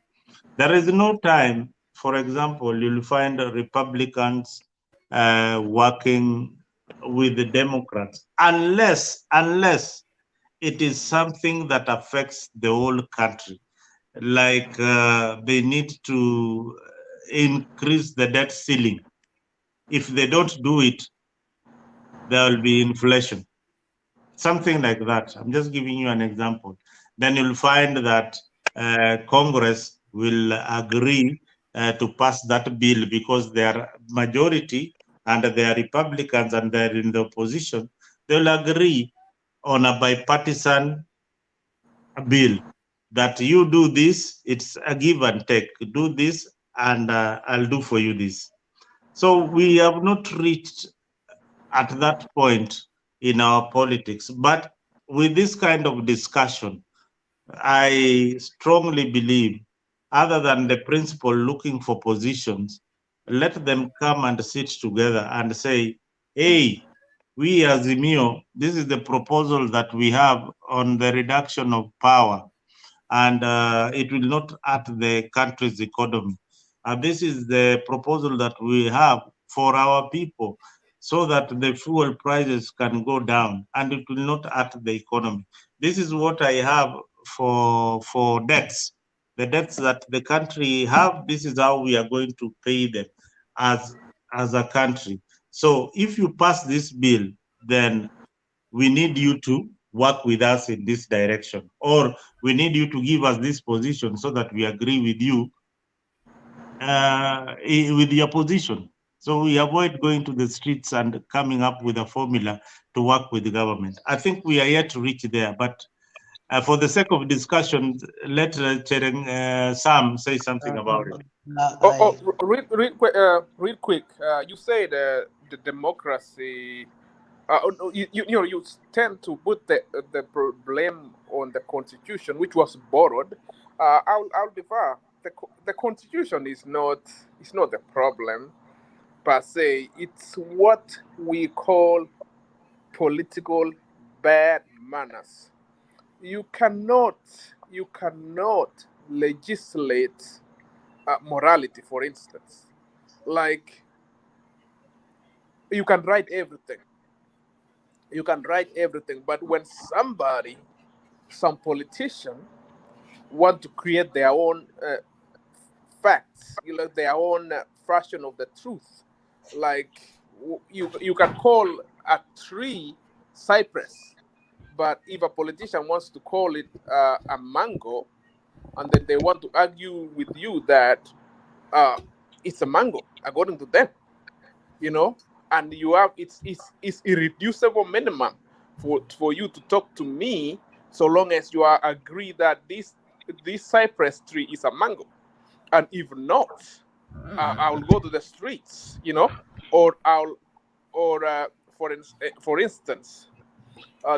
There is no time, for example, you'll find Republicans working with the Democrats, unless it is something that affects the whole country. Like they need to increase the debt ceiling. If they don't do it, there will be inflation. Something like that. I'm just giving you an example. Then you'll find that Congress will agree to pass that bill because they are majority and they are Republicans and they're in the opposition. They'll agree on a bipartisan bill that you do this, it's a give and take. Do this and I'll do for you this. So we have not reached at that point in our politics. But with this kind of discussion, I strongly believe, other than the principal looking for positions, let them come and sit together and say, hey, we as Azimio, this is the proposal that we have on the reduction of power, and it will not hurt the country's economy. And this is the proposal that we have for our people, so that the fuel prices can go down and it will not hurt the economy. This is what I have for debts. The debts that the country have, this is how we are going to pay them as a country. So if you pass this bill, then we need you to work with us in this direction, or we need you to give us this position so that we agree with you with your position. So we avoid going to the streets and coming up with a formula to work with the government. I think we are yet to reach there, but for the sake of discussion, let Sam say something about it. Real quick. You said the democracy. You tend to put the blame on the constitution, which was borrowed. I'll defer. The constitution is not the problem per se. It's what we call political bad manners. You cannot legislate morality, for instance. Like, you can write everything. You can write everything, but when some politician want to create their own facts, their own version of the truth, like you can call a tree cypress, but if a politician wants to call it a mango, and then they want to argue with you that it's a mango according to them, and you have it's irreducible minimum for you to talk to me, so long as you are agree that this cypress tree is a mango, and if not, I'll go to the streets, or for instance,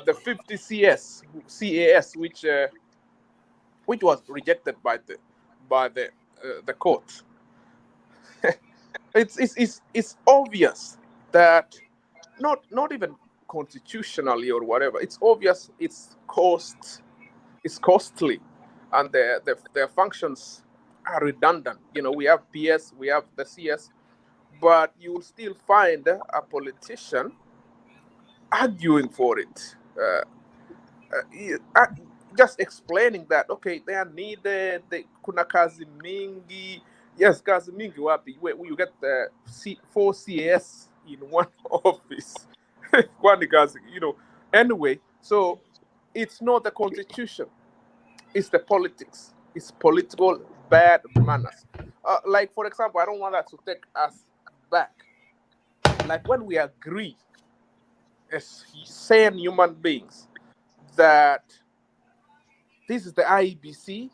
the 50 CAS, which was rejected by the court. It's obvious that not even constitutionally or whatever. It's obvious it's costly, and their functions are redundant. We have PS, we have the CS, but you will still find a politician arguing for it. Just explaining that, okay, they are needed, kuna kazi mingi. Yes, kazi mingi wapi. Where you get the 4 CAS in one office. One kazi, Anyway, so it's not the constitution. It's the politics. It's political bad manners. Like, for example, I don't want that to take us back. Like, when we agree as sane human beings that this is the IEBC,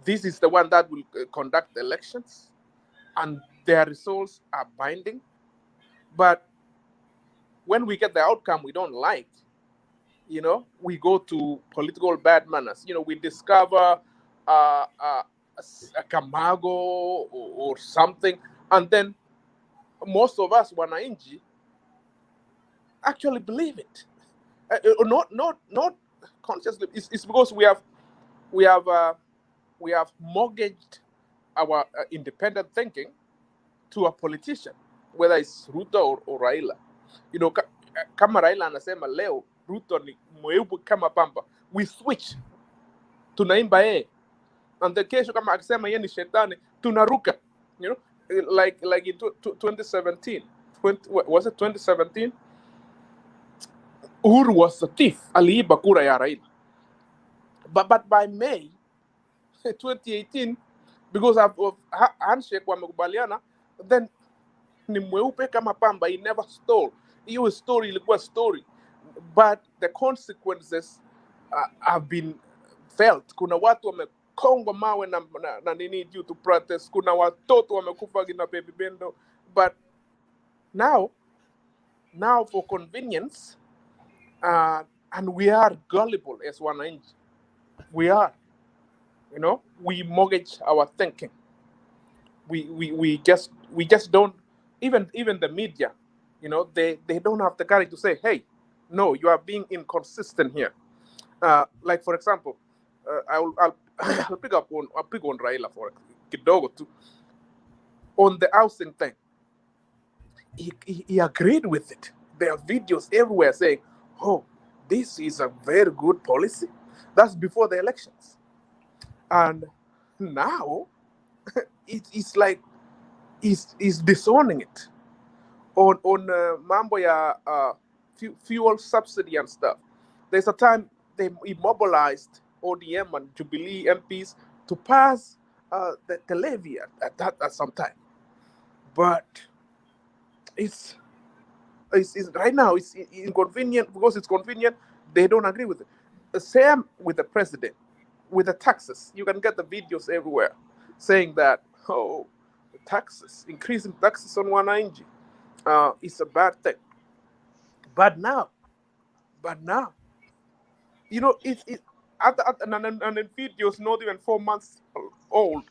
this is the one that will conduct the elections, and their results are binding. But when we get the outcome we don't like, we go to political bad manners. We discover a Kamago or something, and then most of us, wananchi, actually believe it. Not consciously. It's because we have mortgaged our independent thinking to a politician, whether it's Ruto or Raila. Kama Raila anasema leo Ruto ni mweupe kama pamba, we switch, tunaimba yeye, and the kesho kama akisema yeye ni shetani, tunaruka. Like in 2017, was it 2017? Uhuru was a thief, aliiba kura ya Raila. But by May 2018, because of handshake wamekubaliana, then ni mweupe kama pamba, he never stole. Hiyo story ilikuwa story, but the consequences have been felt. Kuna watu wamekongwa mawe na nini due to protest. Kuna watoto wamekufa na baby bendo. But now for convenience, and we are gullible as wananchi. We are, we mortgage our thinking. We just don't, even the media They don't have the courage to say, hey, no, you are being inconsistent here. Like for example, I'll I'll pick on Raila for kidogo too. On the housing thing, he agreed with it. There are videos everywhere saying, oh, this is a very good policy. That's before the elections. And now it's like he's disowning it. On mambo ya fuel subsidy and stuff. There's a time they mobilized ODM and Jubilee MPs to pass the levy at some time. But it's right now it's inconvenient because it's convenient. They don't agree with it. The same with the president, with the taxes. You can get the videos everywhere saying that, oh, the taxes, increasing taxes on wananchi is a bad thing. But now, it and the videos not even 4 months old,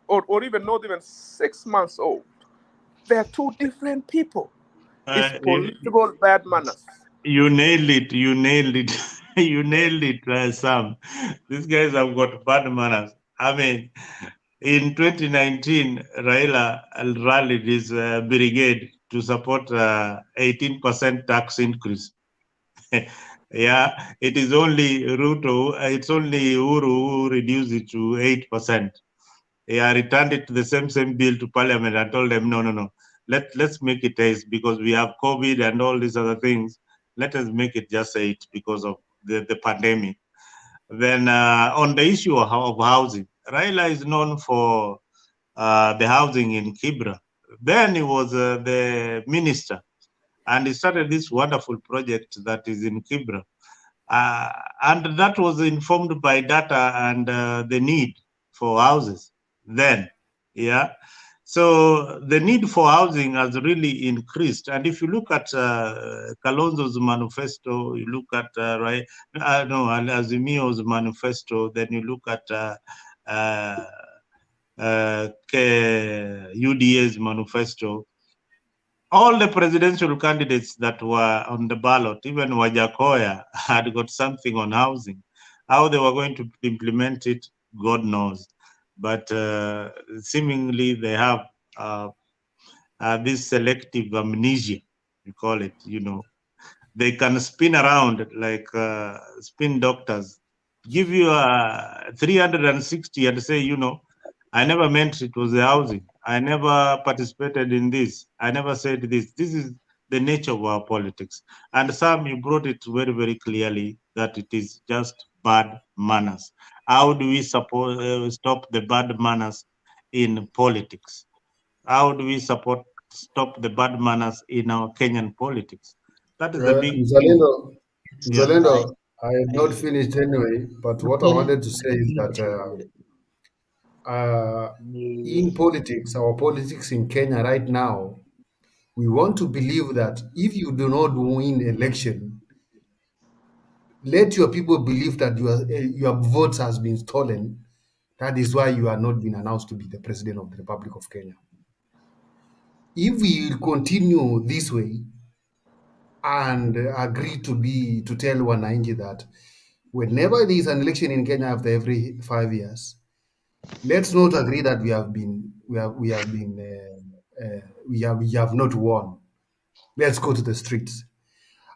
or even not even 6 months old. They are two different people. It's political bad manners. You nailed it. You nailed it. You nailed it, Sam. These guys have got bad manners. I mean, in 2019, Raila rallied his brigade to support 18% tax increase. Yeah, it is only Ruto, it's only Uhuru who reduced it to 8%. Yeah, returned it to the same bill to Parliament and told them, no. Let's make it 8 because we have COVID and all these other things. Let us make it just 8 because of the pandemic. Then on the issue of housing, Raila is known for the housing in Kibra. Then he was the minister, and he started this wonderful project that is in Kibra. And that was informed by data and the need for houses then. Yeah. So the need for housing has really increased. And if you look at Kalonzo's manifesto, you look at Azimio's manifesto, then you look at UDA's manifesto, all the presidential candidates that were on the ballot, even Wajakoya, had got something on housing. How they were going to implement it, God knows. But seemingly they have this selective amnesia, we call it, They can spin around like spin doctors, give you 360 and say, I never meant it was the housing. I never participated in this. I never said this. This is the nature of our politics. And Sam, you brought it very, very clearly that it is just bad manners. How do we stop the bad manners in politics? How do we stop the bad manners in our Kenyan politics? That is a big Mzalendo, Yeah. Mzalendo, I have not finished anyway, but what I wanted to say is that in politics, our politics in Kenya right now, we want to believe that if you do not win election, let your people believe that your votes has been stolen. That is why you are not being announced to be the president of the Republic of Kenya. If we continue this way and agree to tell wananchi that whenever there is an election in Kenya after every 5 years, let's not agree that we have not won. Let's go to the streets.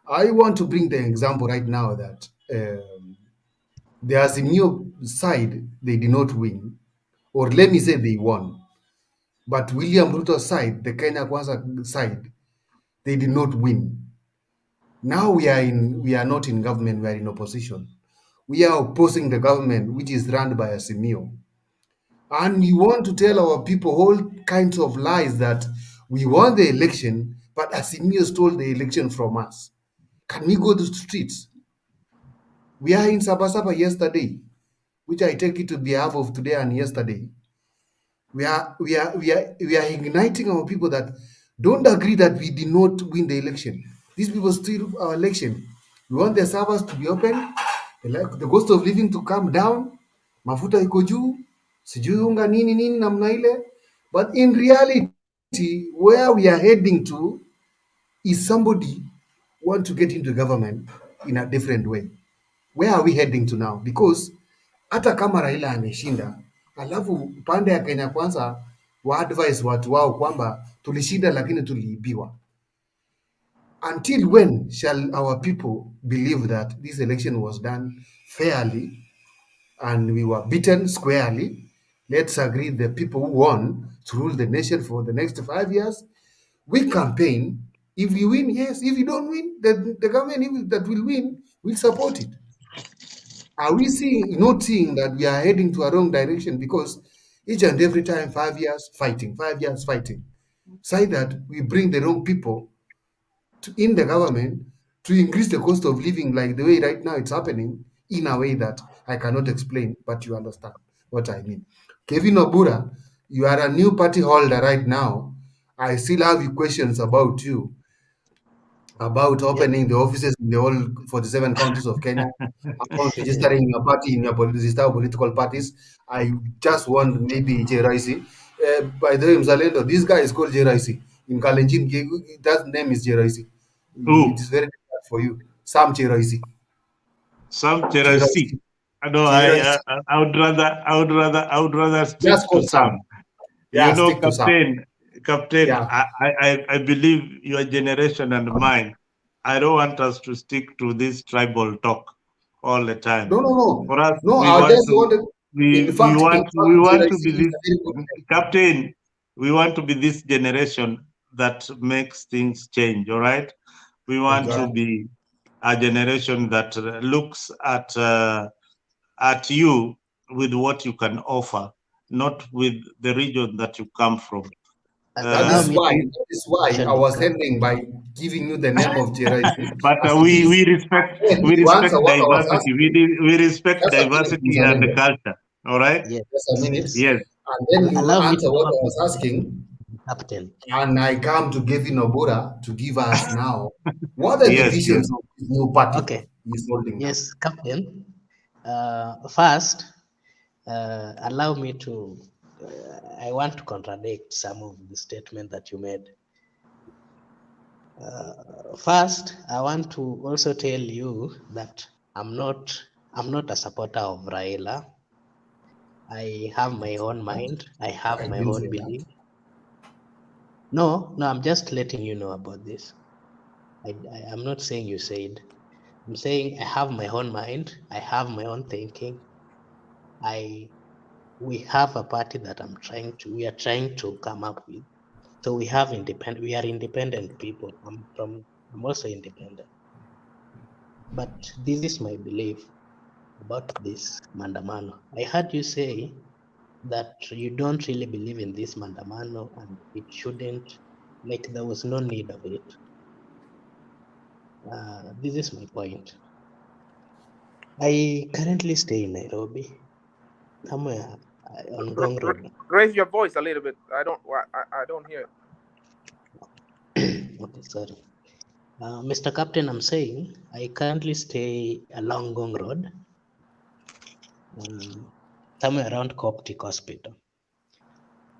I want to bring the example right now that the Azimio side, they did not win, or let me say they won. But William Ruto's side, the Kenya Kwanza side, they did not win. Now we are not in government, we are in opposition. We are opposing the government, which is run by Azimio. And you want to tell our people all kinds of lies that we won the election, but Azimio stole the election from us. Can we go to the streets? We are in Sabasaba yesterday, which I take it to behalf of today and yesterday. We are igniting our people that don't agree that we did not win the election. These people steal our election. We want the servers to be open, the cost of living to come down, mafuta iko juu, sijui unga nini namna ile. But in reality, where we are heading to, is somebody want to get into government in a different way, where are we heading to now? Because hata kama Raila ameshinda, alafu upande ya Kenya Kwanza wa advise watu wao kwamba tulishinda lakini tuliibiwa. Until when shall our people believe that this election was done fairly and we were beaten squarely? Let's agree the people who won to rule the nation for the next 5 years. We campaign. If you win, yes. If you don't win, the government that will win will support it. Are we not seeing that we are heading to a wrong direction? Because each and every time, 5 years fighting, 5 years fighting. Say that we bring the wrong people in the government to increase the cost of living, like the way right now it's happening, in a way that I cannot explain, but you understand what I mean. Kevin Obura, you are a new party holder right now. I still have questions about you, about opening the offices in the whole 47 counties of Kenya, about registering your party in your political parties. I just want maybe JRIC. By the way, Mzalendo, this guy is called JRIC. In Kalenjin, that name is JRIC. It is very difficult for you. Sam JRIC. Sam Cherasi. No, I would rather stick Just to call Sam. Yeah, You know, stick to Sam. Captain, Yeah. I believe your generation and mine. I don't want us to stick to this tribal talk all the time. No. For us, No, we I want just to wanted. In fact, we want to JRIC be is this, a very good. Captain. We want to be this generation that makes things change. All right, we want to be a generation that looks at you with what you can offer, not with the region that you come from. That is why I was ending by giving you the name of JRIC. But we respect diversity. We respect diversity and the culture. All right. Just a minute. Yes. And then you Allow me answer to what come I was asking. Captain. And I come to Kevin Obura to give us now what are the Yes, visions of this new party Okay. he's holding now. Yes, Captain. First, allow me to. I want to contradict some of the statement that you made. First, I want to also tell you that I'm not a supporter of Raila. I have my own mind. I have my own belief. No, I'm just letting you know about this. I'm not saying you said. I'm saying I have my own mind. I have my own thinking. We have a party that we are trying to come up with. So we are independent people. I'm also independent. But this is my belief about this Maandamano. I heard you say that you don't really believe in this Maandamano and it shouldn't, like there was no need of it. This is my point. I currently stay in Nairobi, somewhere on Gong Road. Raise your voice a little bit. I don't hear. Okay, sorry. Mr. Captain, I'm saying I currently stay along Gong Road, somewhere around Coptic Hospital.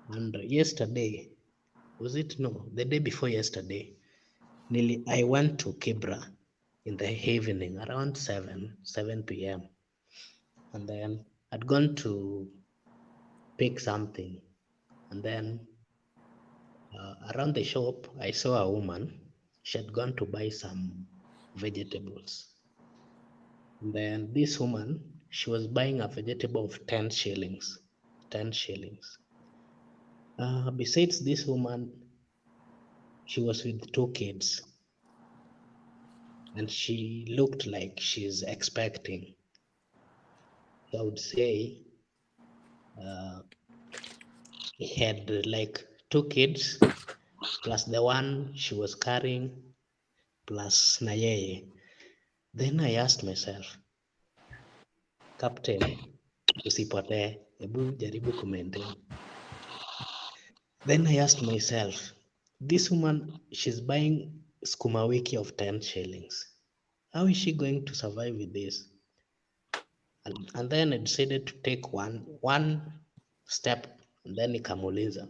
And yesterday, the day before yesterday, I went to Kibra in the evening around 7 p.m. And then I'd gone to pick something. And then around the shop, I saw a woman. She had gone to buy some vegetables. And then this woman, she was buying a vegetable of 10 shillings. 10 shillings. Besides this woman, she was with 2 kids. And she looked like she's expecting. So I would say he had like 2 kids, plus the one she was carrying, plus na yeye. Then I asked myself, Captain, usipotee, hebu jaribu kumaintain. Then I asked myself, this woman, she's buying sukuma wiki of 10 shillings. How is she going to survive with this? And then I decided to take one step, and then nikamuuliza,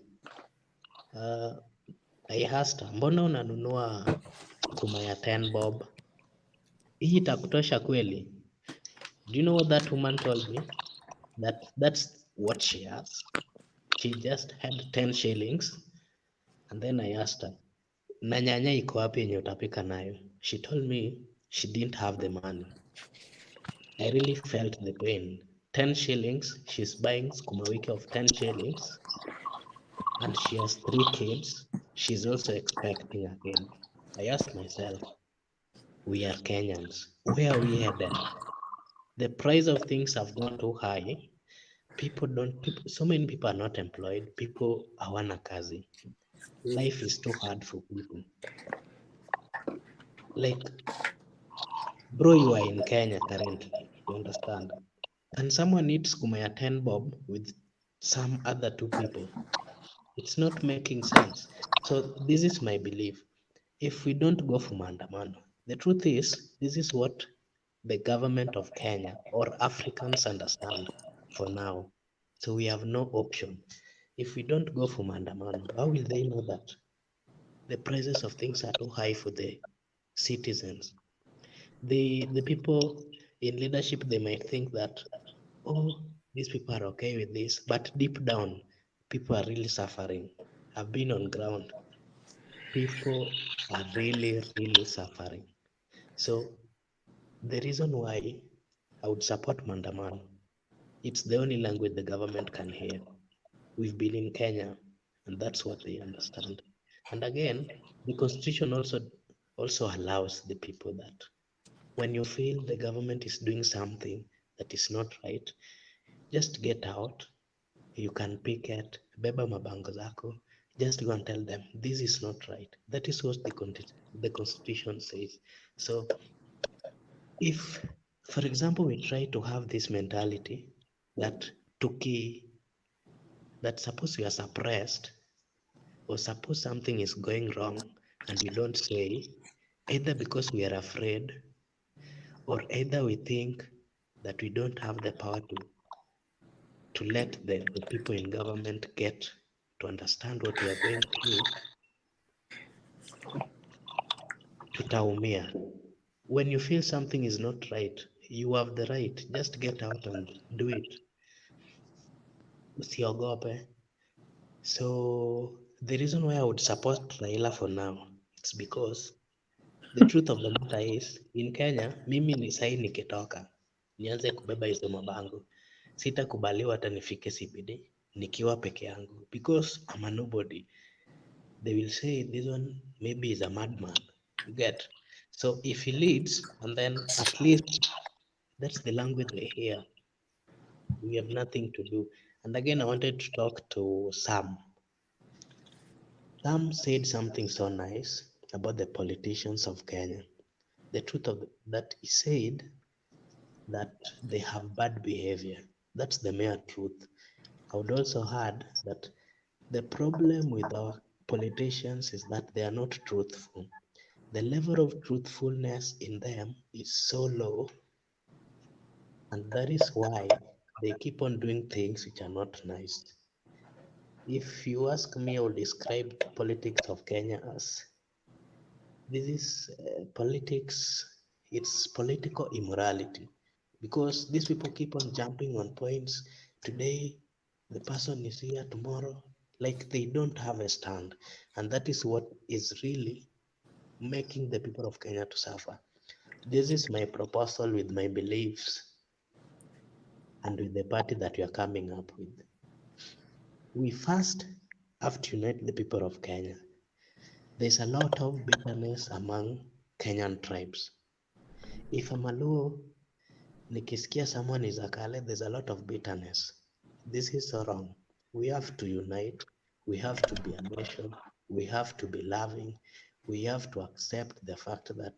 I asked her, mbona unanunua sukuma ya 10 bob? Hii itakutosha kweli? Do you know what that woman told me? That's what she asked. She just had 10 shillings. And then I asked her, na nyanya iko wapi yenye utapika nayo? She told me she didn't have the money. I really felt the pain. 10 shillings, she's buying sukuma wiki of 10 shillings, and she has 3 kids. She's also expecting a kid. I asked myself, we are Kenyans. Where are we headed? The price of things have gone too high. So many people are not employed. People hawana kazi. Life is too hard for people. Like, bro, you are in Kenya currently, you understand? And someone needs sukuma 10 bob with some other 2 people. It's not making sense. So this is my belief. If we don't go for Maandamano, the truth is, this is what the government of Kenya or Africans understand for now. So we have no option. If we don't go for Maandamano, how will they know that the prices of things are too high for the citizens? The people in leadership, they might think that, oh, these people are okay with this, but deep down, people are really suffering. I've been on ground. People are really, really suffering. So the reason why I would support Maandamano, it's the only language the government can hear. We've been in Kenya, and that's what they understand. And again, the constitution also allows the people that when you feel the government is doing something that is not right, just get out. You can picket, beba mabango zako, just go and tell them this is not right. That is what the constitution says. So if, for example, we try to have this mentality that that suppose we are suppressed, or suppose something is going wrong and we don't say, either because we are afraid, or either we think that we don't have the power to let the people in government get to understand what we are going through, tutaumia. When you feel something is not right, you have the right. Just get out and do it. Usiogope. So the reason why I would support Raila for now, it's because the truth of the matter is, in Kenya, mimi ni sahi nikitoka nianze kubeba hizo mabango, sitakubaliwa hata nifike CBD nikiwa peke yangu, because I'm a nobody. They will say this one maybe is a madman. You get? So if he leads, and then at least that's the language they hear. We have nothing to do. And again, I wanted to talk to Sam. Sam said something so nice about the politicians of Kenya. The truth of that, he said that they have bad behavior. That's the mere truth. I would also add that the problem with our politicians is that they are not truthful. The level of truthfulness in them is so low, and that is why they keep on doing things which are not nice. If you ask me, I will describe politics of Kenya as this is politics, it's political immorality, because these people keep on jumping on points. Today, the person is here, tomorrow, like they don't have a stand. And that is what is really making the people of Kenya to suffer. This is my proposal with my beliefs and with the party that we are coming up with. We first have to unite the people of Kenya. There's a lot of bitterness among Kenyan tribes. If I'm a Luo, nikisikia someone is a Kale, there's a lot of bitterness. This is so wrong. We have to unite. We have to be a nation. We have to be loving. We have to accept the fact that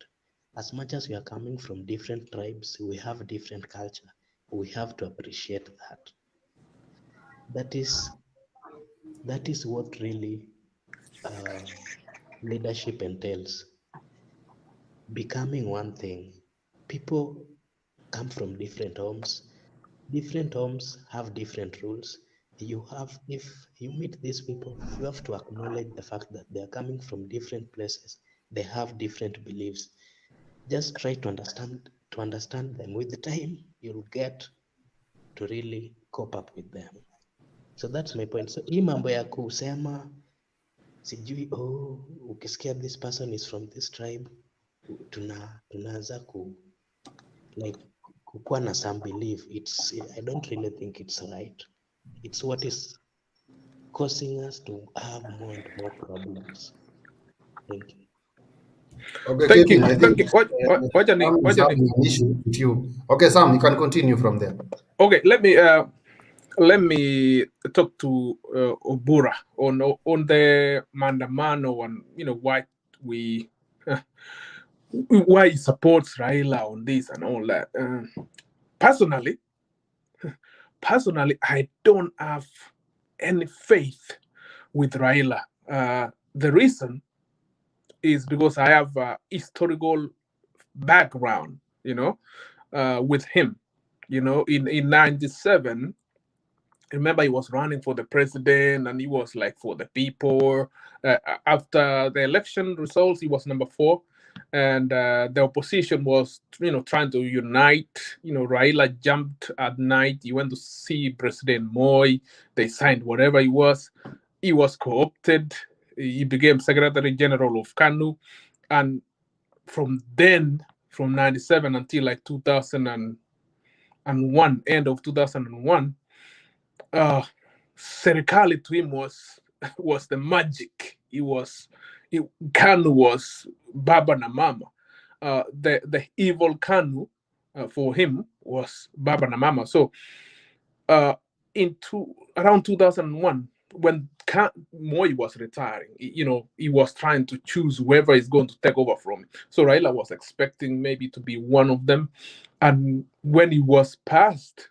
as much as we are coming from different tribes, we have different culture. We have to appreciate that. That is what really leadership entails. Becoming one thing. People come from different homes. Different homes have different rules. if you meet these people, you have to acknowledge the fact that they are coming from different places. They have different beliefs. Just try to understand them. With the time, you'll get to really cope up with them. So that's my point. So hii mambo ya kusema sijui ukisikia this person is from this tribe, tunaanza kukuwa na some belief. I don't really think it's right. It's what is causing us to have more and more problems. Thank you. Okay, Thank Kevin, you. I think What Sam is having an issue with you. Okay, Sam, you can continue from there. Okay, let me talk to Obura on the Maandamano and why why he supports Raila on this and all that. Personally, I don't have any faith with Raila. The reason is because I have a historical background, with him. In 97, remember he was running for the president and he was like for the people. After the election results, he was number 4. And the opposition was, trying to unite. Raila jumped at night. He went to see President Moi. They signed whatever he was. He was co-opted. He became Secretary General of KANU. And from then, from 97 until like 2001, end of 2001, serikali to him was the magic. KANU was Baba na Mama. The evil KANU for him was Baba na Mama. So around 2001, when Moi was retiring, he was trying to choose whoever is going to take over from him. So Raila was expecting maybe to be one of them. And when he was passed,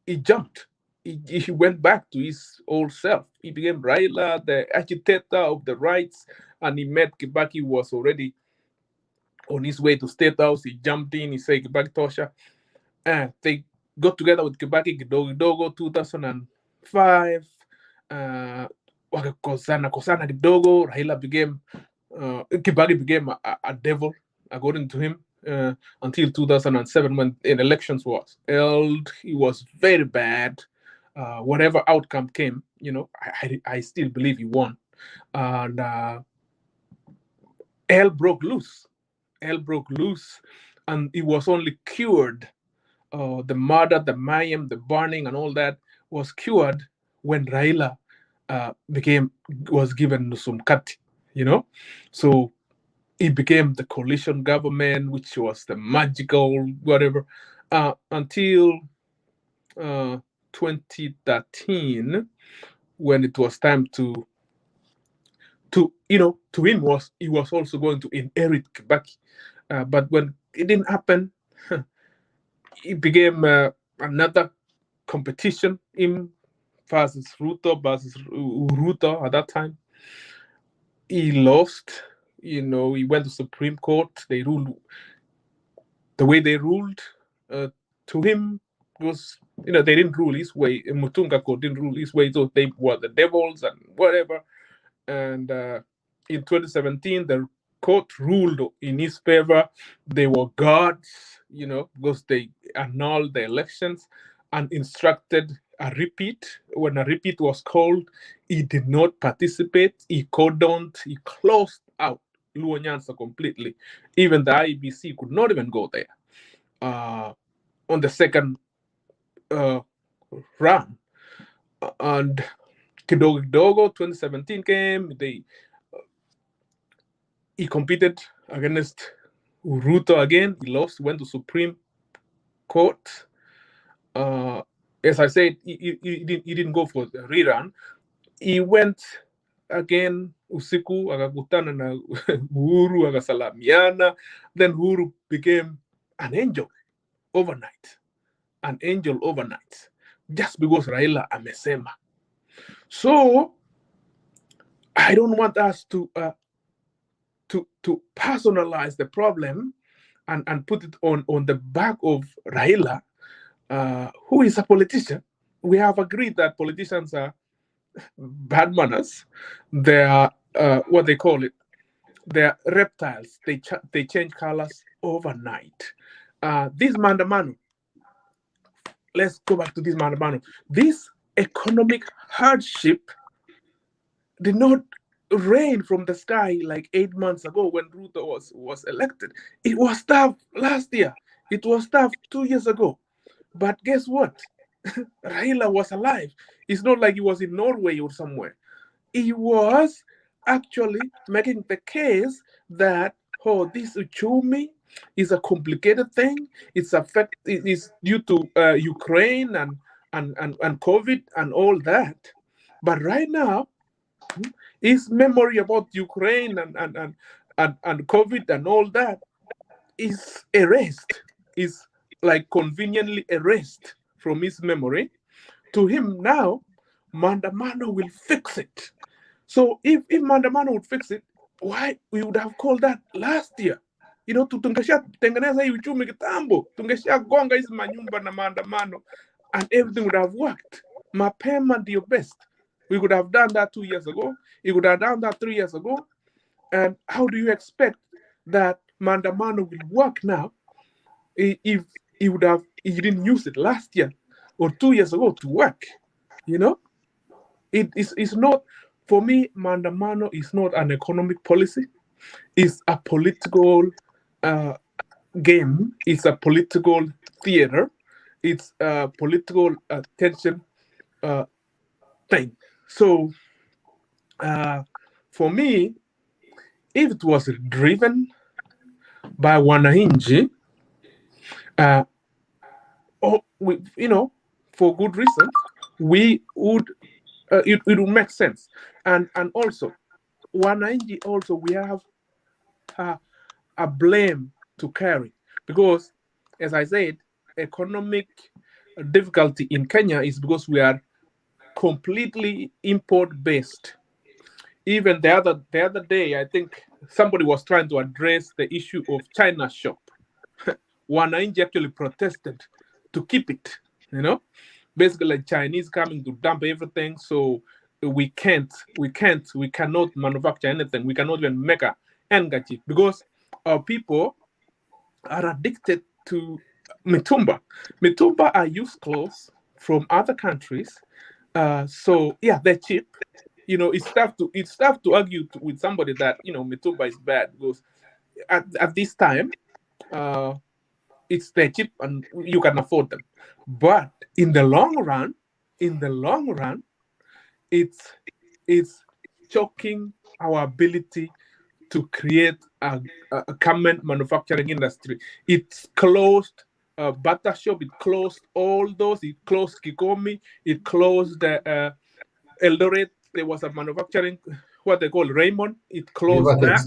he jumped. He went back to his old self. He became Raila, the agitator of the rights, and he met Kibaki, who was already on his way to State House. He jumped in, he said, Kibaki Tosha. And they got together with Kibaki, Kidogo, 2005. Wakakosana kidogo. Raila became, Kibaki became a devil, according to him. Until 2007, when elections was held, he was very bad. Whatever outcome came, I still believe he won. And hell broke loose. And he was only cured. The murder, the mayhem, the burning, and all that was cured when Raila was given Nusumkati. So it became the coalition government, which was the magical whatever, until 2013, when it was time to him he was also going to inherit Kibaki, but when it didn't happen, it became another competition, him versus Ruto at that time. He lost. He went to Supreme Court. They ruled the way they ruled. To him was, they didn't rule his way. Mutunga Court didn't rule his way, so they were the devils and whatever. And in 2017, the court ruled in his favor. They were gods, because they annulled the elections and instructed a repeat. When a repeat was called, he did not participate. He cordoned, he closed out Luo Nyanza completely. Even the IEBC could not even go there on the second run. And Kidogo 2017 came. He competed against Ruto again. He lost, went to Supreme Court. As I said, he didn't go for the rerun. He went again usiku, akakutana na Uhuru, akasalamiana. Then Uhuru became an angel overnight. Just because Raila amesema. So I don't want us to personalize the problem and put it on the back of Raila, who is a politician. we have agreed that politicians are bad manners. They are what they call it. They are reptiles. They change colors overnight. This Maandamano, let's go back to this Maandamano. This economic hardship did not rain from the sky like 8 months ago when Ruto was elected. It was tough last year. It was tough 2 years ago. But guess what? Raila was alive. It's not like he was in Norway or somewhere. He was actually making the case that, oh, this uchumi is a complicated thing. It is due to Ukraine and COVID and all that. But right now, his memory about Ukraine and COVID and all that is erased. Is like conveniently erased from his memory. To him now, Maandamano will fix it. So if Maandamano would fix it, why we would have called that last year? You know, tungesha tengeneza hii uchumi kitambo, tungesha gonga hizi manyumba na maandamano, and everything would have worked. Mapema ndio best. We could have done that 2 years ago. We could have done that 3 years ago. And how do you expect that Maandamano will work now if he didn't use it last year or 2 years ago to work? You know, it's not, for me, Maandamano is not an economic policy. It's a political game. It's a political theater. It's a political tension thing. So for me, if it was driven by wananchi, for good reasons, we would it would make sense. And also, wananchi also, we have a blame to carry, because, as I said, economic difficulty in Kenya is because we are completely import based. Even the other day, I think somebody was trying to address the issue of China shop. Wananchi actually protested to keep it, you know, basically like Chinese coming to dump everything. So we cannot manufacture anything. We cannot even make a handkerchief because our people are addicted to mitumba. Mitumba are used clothes from other countries. So yeah, they're cheap. You know, it's tough to argue with somebody that, you know, mitumba is bad, because at this time, they're cheap and you can afford them. But in the long run, it's choking our ability to create a garment manufacturing industry. It's closed Bata shop. It closed all those. It closed Kikomi. It closed Eldoret. There was a manufacturing, what they call Raymond. It closed that.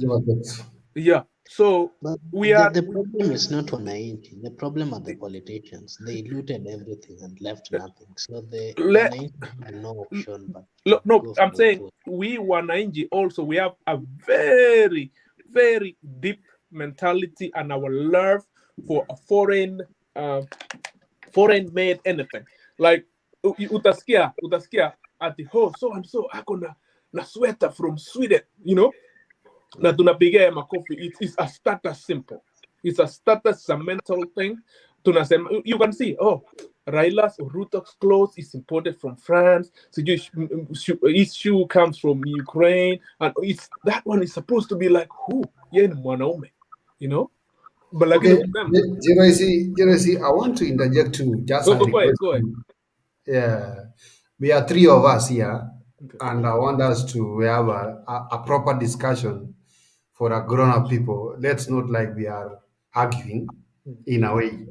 Yeah. So But the problem is not wananchi. The problem are the politicians. They looted everything and left nothing. So the wananchi have no option but no. I'm saying we wananchi also, we have a very, very deep mentality and our love for a foreign made anything. Like utasikia at the so and so akona na sweater from Sweden, you know. Na tunapigia makofi. It's a status symbol. It's a status, it's a mental thing. You can see, oh, Raila's or Ruto's clothes is imported from France. So his shoe comes from Ukraine, and that one is supposed to be like, who? Yeah, mwanaume, you know. But like, okay, JYC, I want to interject too. Just a request. Go ahead. Yeah, we are three of us here, and I want us to have a proper discussion for a grown-up people. Let's not like we are arguing in a way.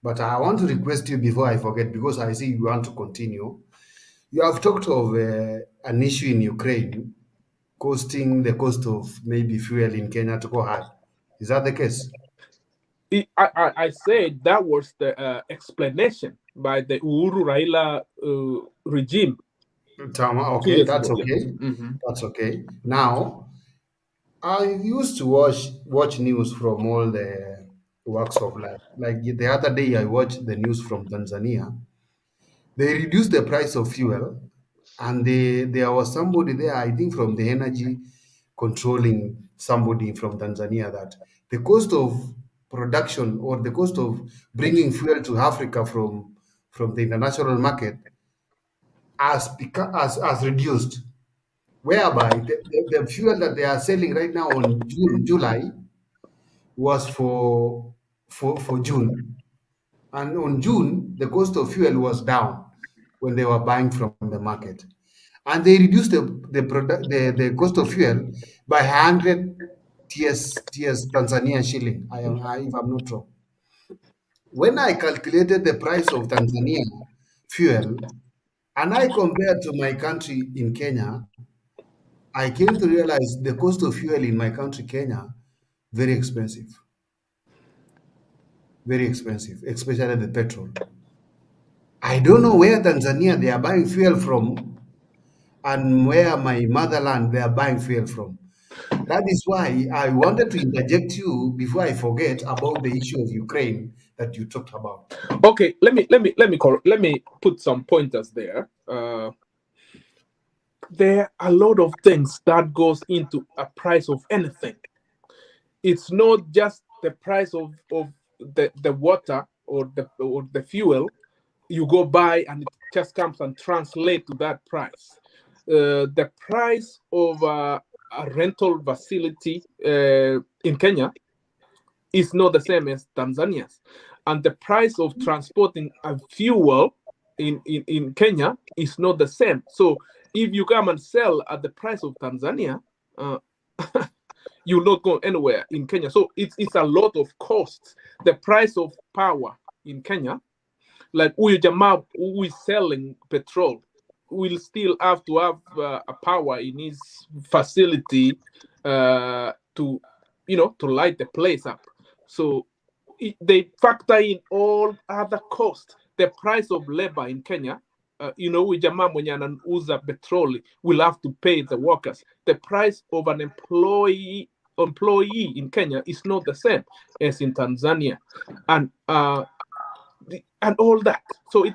But I want to request you before I forget, because I see you want to continue. You have talked of an issue in Ukraine costing the cost of maybe fuel in Kenya to go high. Is that the case? I said that was the explanation by the Uhuru Raila regime. Okay, that's okay. That's okay. Now, I used to watch news from all the walks of life. Like the other day, I watched the news from Tanzania. They reduced the price of fuel, and there was somebody there, I think from the energy controlling somebody from Tanzania, that the cost of production or the cost of bringing fuel to Africa from the international market has reduced, whereby the fuel that they are selling right now on July was for June, and on June the cost of fuel was down when they were buying from the market, and they reduced the cost of fuel by 100 TS Tanzania shilling. If I'm not wrong. When I calculated the price of Tanzania fuel and I compared to my country in Kenya, I came to realize the cost of fuel in my country, Kenya, very expensive. Very expensive, especially the petrol. I don't know where Tanzania they are buying fuel from and where my motherland they are buying fuel from. That is why I wanted to interject you before I forget about the issue of Ukraine that you talked about. Okay, let me put some pointers there. There are a lot of things that goes into a price of anything. It's not just the price of the water or the fuel you go buy and it just comes and translate to that price. The price of a rental facility in Kenya is not the same as Tanzania's, and the price of transporting a fuel in Kenya is not the same. So if you come and sell at the price of Tanzania, you'll not go anywhere in Kenya. So it's a lot of costs. The price of power in Kenya, like Uyu Jamaa who is selling petrol, will still have to have a power in his facility to light the place up. So they factor in all other costs. The price of labor in Kenya, Uyu Jamaa mwenye anauza petroli will have to pay the workers. The price of an employee in Kenya is not the same as in Tanzania, and all that. So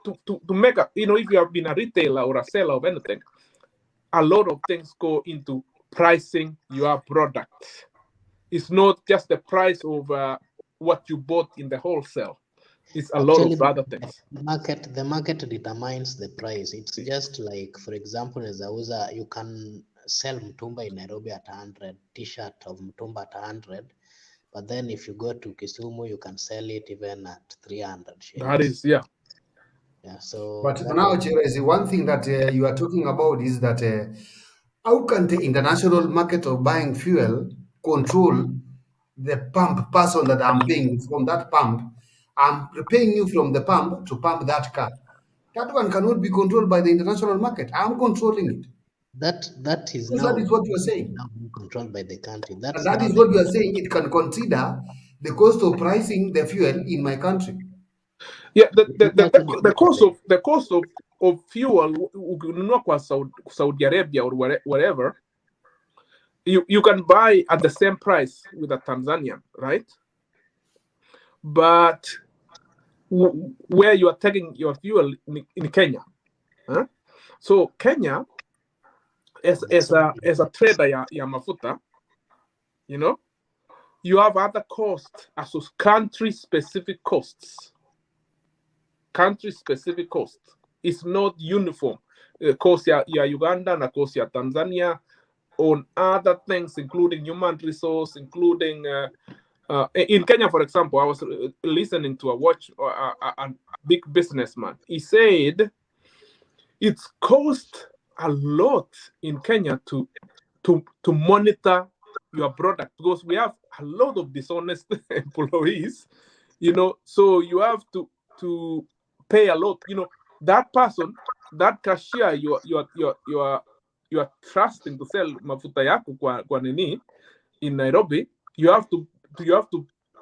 to make a, if you have been a retailer or a seller of anything, a lot of things go into pricing your product. It's not just the price of what you bought in the wholesale. It's a lot Actually, of other things. The market determines the price. It's just like, for example, as Auza, you can sell mtumba in Nairobi at 100, t-shirt of mtumba at 100, but then if you go to Kisumu, you can sell it even at 300 shillings. That is, yeah. Yeah, so. But now, Chirezi, one thing that you are talking about is that how can the international market of buying fuel control the pump person that I'm paying from that pump? I'm paying you from the pump to pump that car. That one cannot be controlled by the international market. I'm controlling it. That is Because now, that is what you are saying. now being controlled by the country. And That's that now is what you are saying. It can consider the cost of pricing the fuel in my country. Yeah, the cost of fuel ukinunua kwa Saudi Arabia or wherever, you can buy at the same price with a Tanzanian, right? But where you are taking your fuel in Kenya, huh? So Kenya, as a trader ya mafuta, you have other costs as country-specific costs. Country-specific costs. It's not uniform. Cost ya Uganda and cost ya Tanzania on other things, including human resource, including in Kenya, for example, I was listening to a big businessman. He said it's cost a lot in Kenya to monitor your product, because we have a lot of dishonest employees, so you have to pay a lot. That person, that cashier you are trusting to sell mafuta yako kwa nini in Nairobi, you have to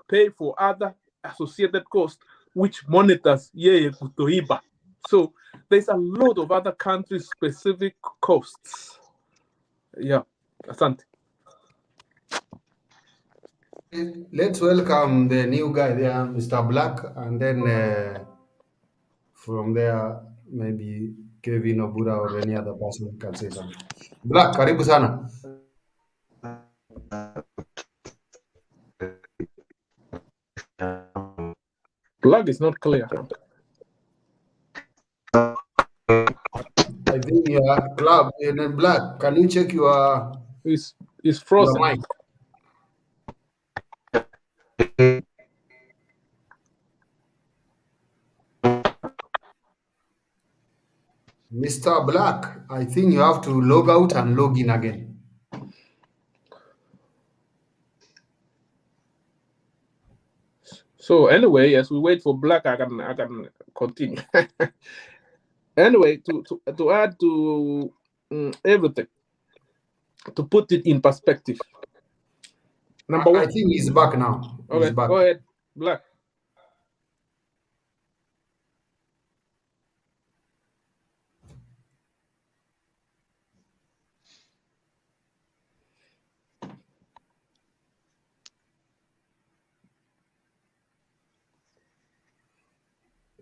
pay for other associated costs which monitors yeye kutoiba. So there's a lot of other country specific costs. Yeah, asante. Let's welcome the new guy there, Mr. Black, and then From there, maybe Kevin Obura or any other person can say something. Black, karibu sana. Plug is not clear. I think your club in Black. Can you check your? It's frozen. Your mic. Mr. Black, I think you have to log out and log in again. So anyway, as we wait for Black, I can continue. Anyway, to add to everything, to put it in perspective. Number one, I think he's back now. Okay, He's back. go ahead, Black.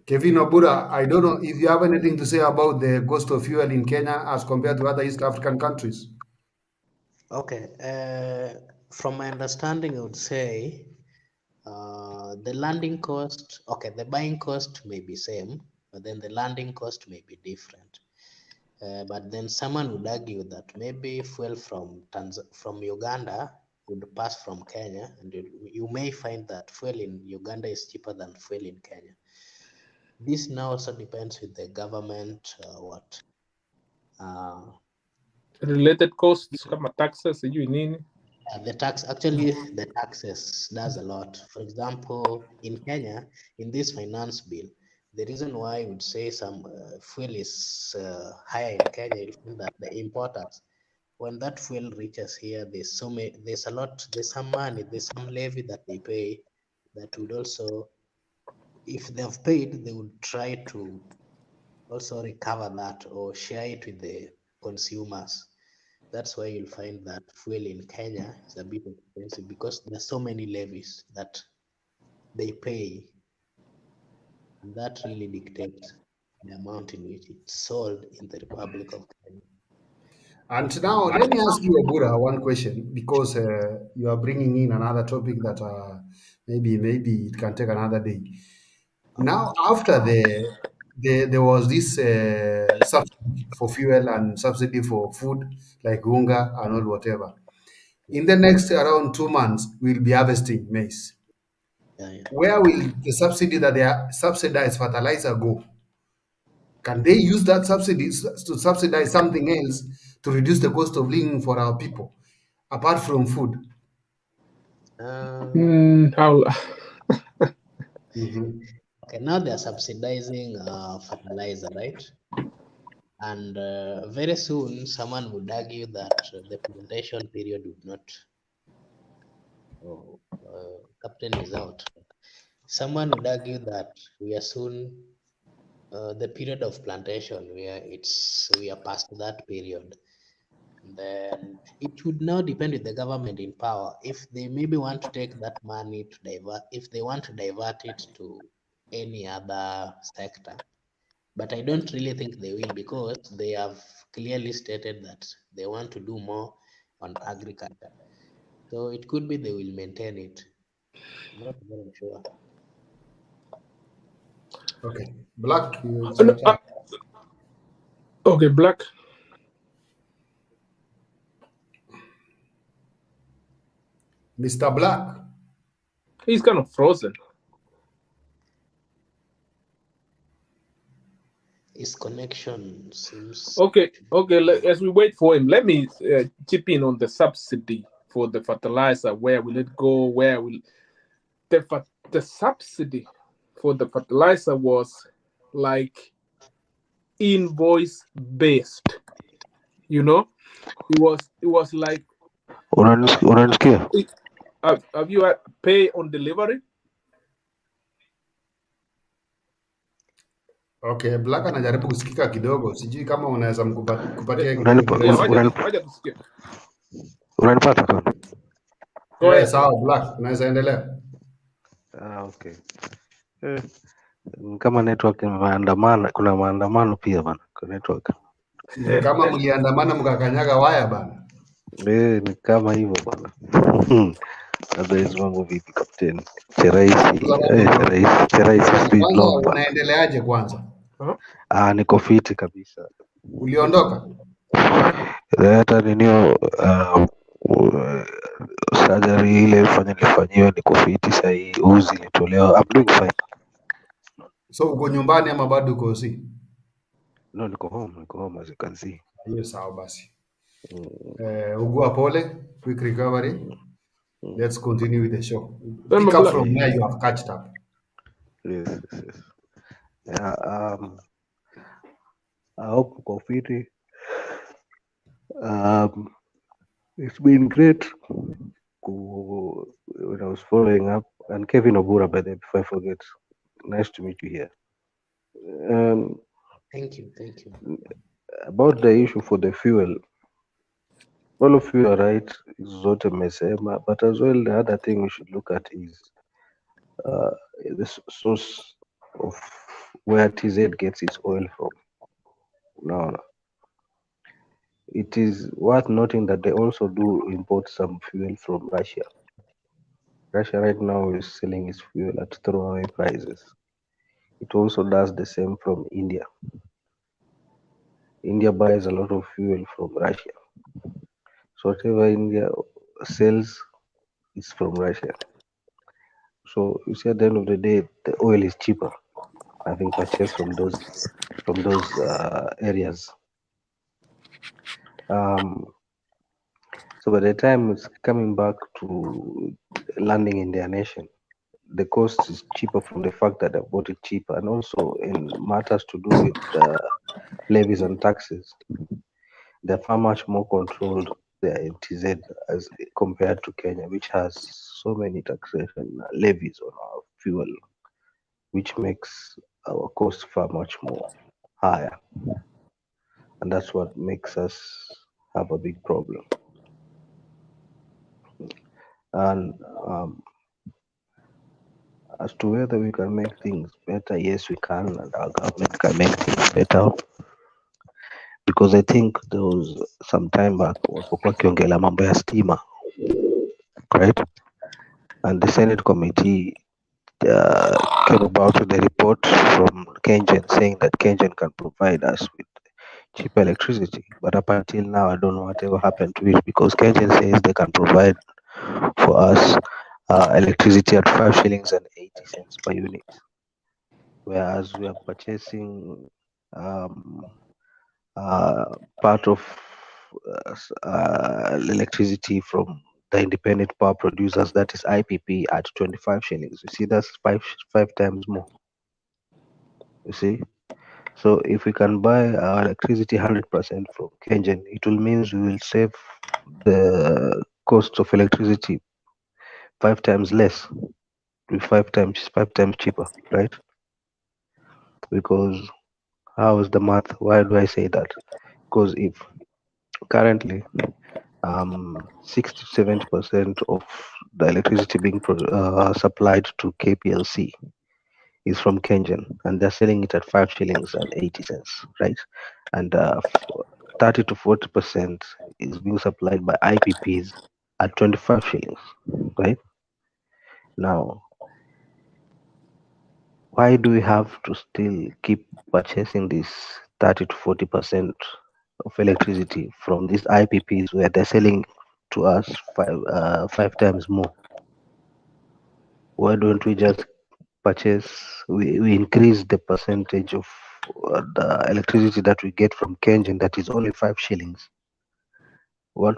Kevin Obura, I don't know if you have anything to say about the cost of fuel in Kenya as compared to other East African countries. Okay, from my understanding, I would say the landing cost, okay, the buying cost may be same, but then the landing cost may be different. But then someone would argue that maybe fuel from Uganda would pass from Kenya, and you may find that fuel in Uganda is cheaper than fuel in Kenya. This now also depends with the government, Related costs, kama taxes, sijui nini. The taxes does a lot. For example, in Kenya, in this finance bill, the reason why I would say some fuel is higher in Kenya is that the importers, when that fuel reaches here, there's some money, there's some levy that they pay that would also, if they've paid, they would try to also recover that or share it with the consumers. That's why you'll find that fuel in Kenya is a bit expensive because there's so many levies that they pay. And that really dictates the amount in which it's sold in the Republic of Kenya. And now let me ask you, Obura, one question, because you are bringing in another topic that maybe it can take another day. Now, after there was this subsidy for fuel and subsidy for food like unga and all whatever. In the next around 2 months, we'll be harvesting maize. Where will the subsidy that they are subsidized fertilizer go? Can they use that subsidy to subsidize something else to reduce the cost of living for our people, apart from food? How? Okay, now they're subsidizing fertilizer, right? And very soon, someone would argue that the plantation period would not. Captain is out. Someone would argue that we are soon the period of plantation where we are past that period. Then it would now depend with the government in power if they maybe want to take that money to divert, if they want to divert it to any other sector. But I don't really think they will because they have clearly stated that they want to do more on agriculture. So it could be they will maintain it. I'm not very sure. Okay, Black. Okay, Black. Mr. Black. He's kind of frozen. His connection seems... Okay. As we wait for him, let me chip in on the subsidy for the fertilizer. Where will it go? Where will the subsidy for the fertilizer was like invoice based? You know, it was like. Have you pay on delivery? Okay, Black anajaribu kusikika kidogo, sijui kama unaweza kupatia unanipata kama? Sawa, Black, unaweza endelea. Okay. Kama network maandamano, kuna maandamano pia bana kwa network. Ni kama mliandamana mkakanyaga waya bana. Ni kama hivyo bana. Otherwise mambo vipi kapteni? Cheraisi, cheraisi speed Kwanza long bana. unaendeleaje kwanza? Niko fiti kabisa. Uliondoka? Hata ninio surgery ile nilifanyiwa niko fiti sahii, uzi ilitolewa. I'm doing fine. So uko nyumbani ama bado uko si? No, niko home as you can see. Hiyo sawa basi. Ugua pole, quick recovery. Let's continue with the show. Pick up from where you have catched up. Yes. Yeah, I hope uko fiti. It's been great when I was following up, and Kevin Obura, by the way, before I forget, nice to meet you here. Thank you. About the issue for the fuel, all of you are right, zote mmesema, but as well the other thing we should look at is the source of where TZ gets its oil from. Now, it is worth noting that they also do import some fuel from Russia. Russia right now is selling its fuel at throwaway prices. It also does the same from India. India buys a lot of fuel from Russia. So whatever India sells is from Russia. So you see, at the end of the day, the oil is cheaper having purchased from those areas. So by the time it's coming back to landing in their nation, the cost is cheaper from the fact that they bought it cheaper, and also in matters to do with levies and taxes, they're far much more controlled there in TZ as compared to Kenya, which has so many taxation levies on our fuel, which makes our cost far much more higher, and that's what makes us have a big problem. And as to whether we can make things better, yes, we can, and our government can make things better. Because I think there was some time back walipokuwa wakiongelea mambo ya stima, right? And the Senate committee came about with a report from KenGen saying that KenGen can provide us with cheap electricity. But up until now, I don't know whatever happened to it, because KenGen says they can provide for us electricity at 5 shillings and 80 cents per unit, whereas we are purchasing part of electricity from the independent power producers, that is IPP, at 25 shillings. You see, that's five times more. You see, so if we can buy our electricity 100% from KenGen, it will means we will save the cost of electricity 5 times less, with 5 times cheaper, right? Because how is the math? Why do I say that? Because if currently 60-70% of the electricity being supplied to KPLC is from KenGen, and they're selling it at 5 shillings and 80 cents, right? And 30 to 40% is being supplied by IPPs at 25 shillings, right? Now, why do we have to still keep purchasing this 30 to 40% of electricity from these IPPs where they're selling to us 5 times more? Why don't we just purchase, we increase the percentage of the electricity that we get from KenGen, that is only 5 shillings. What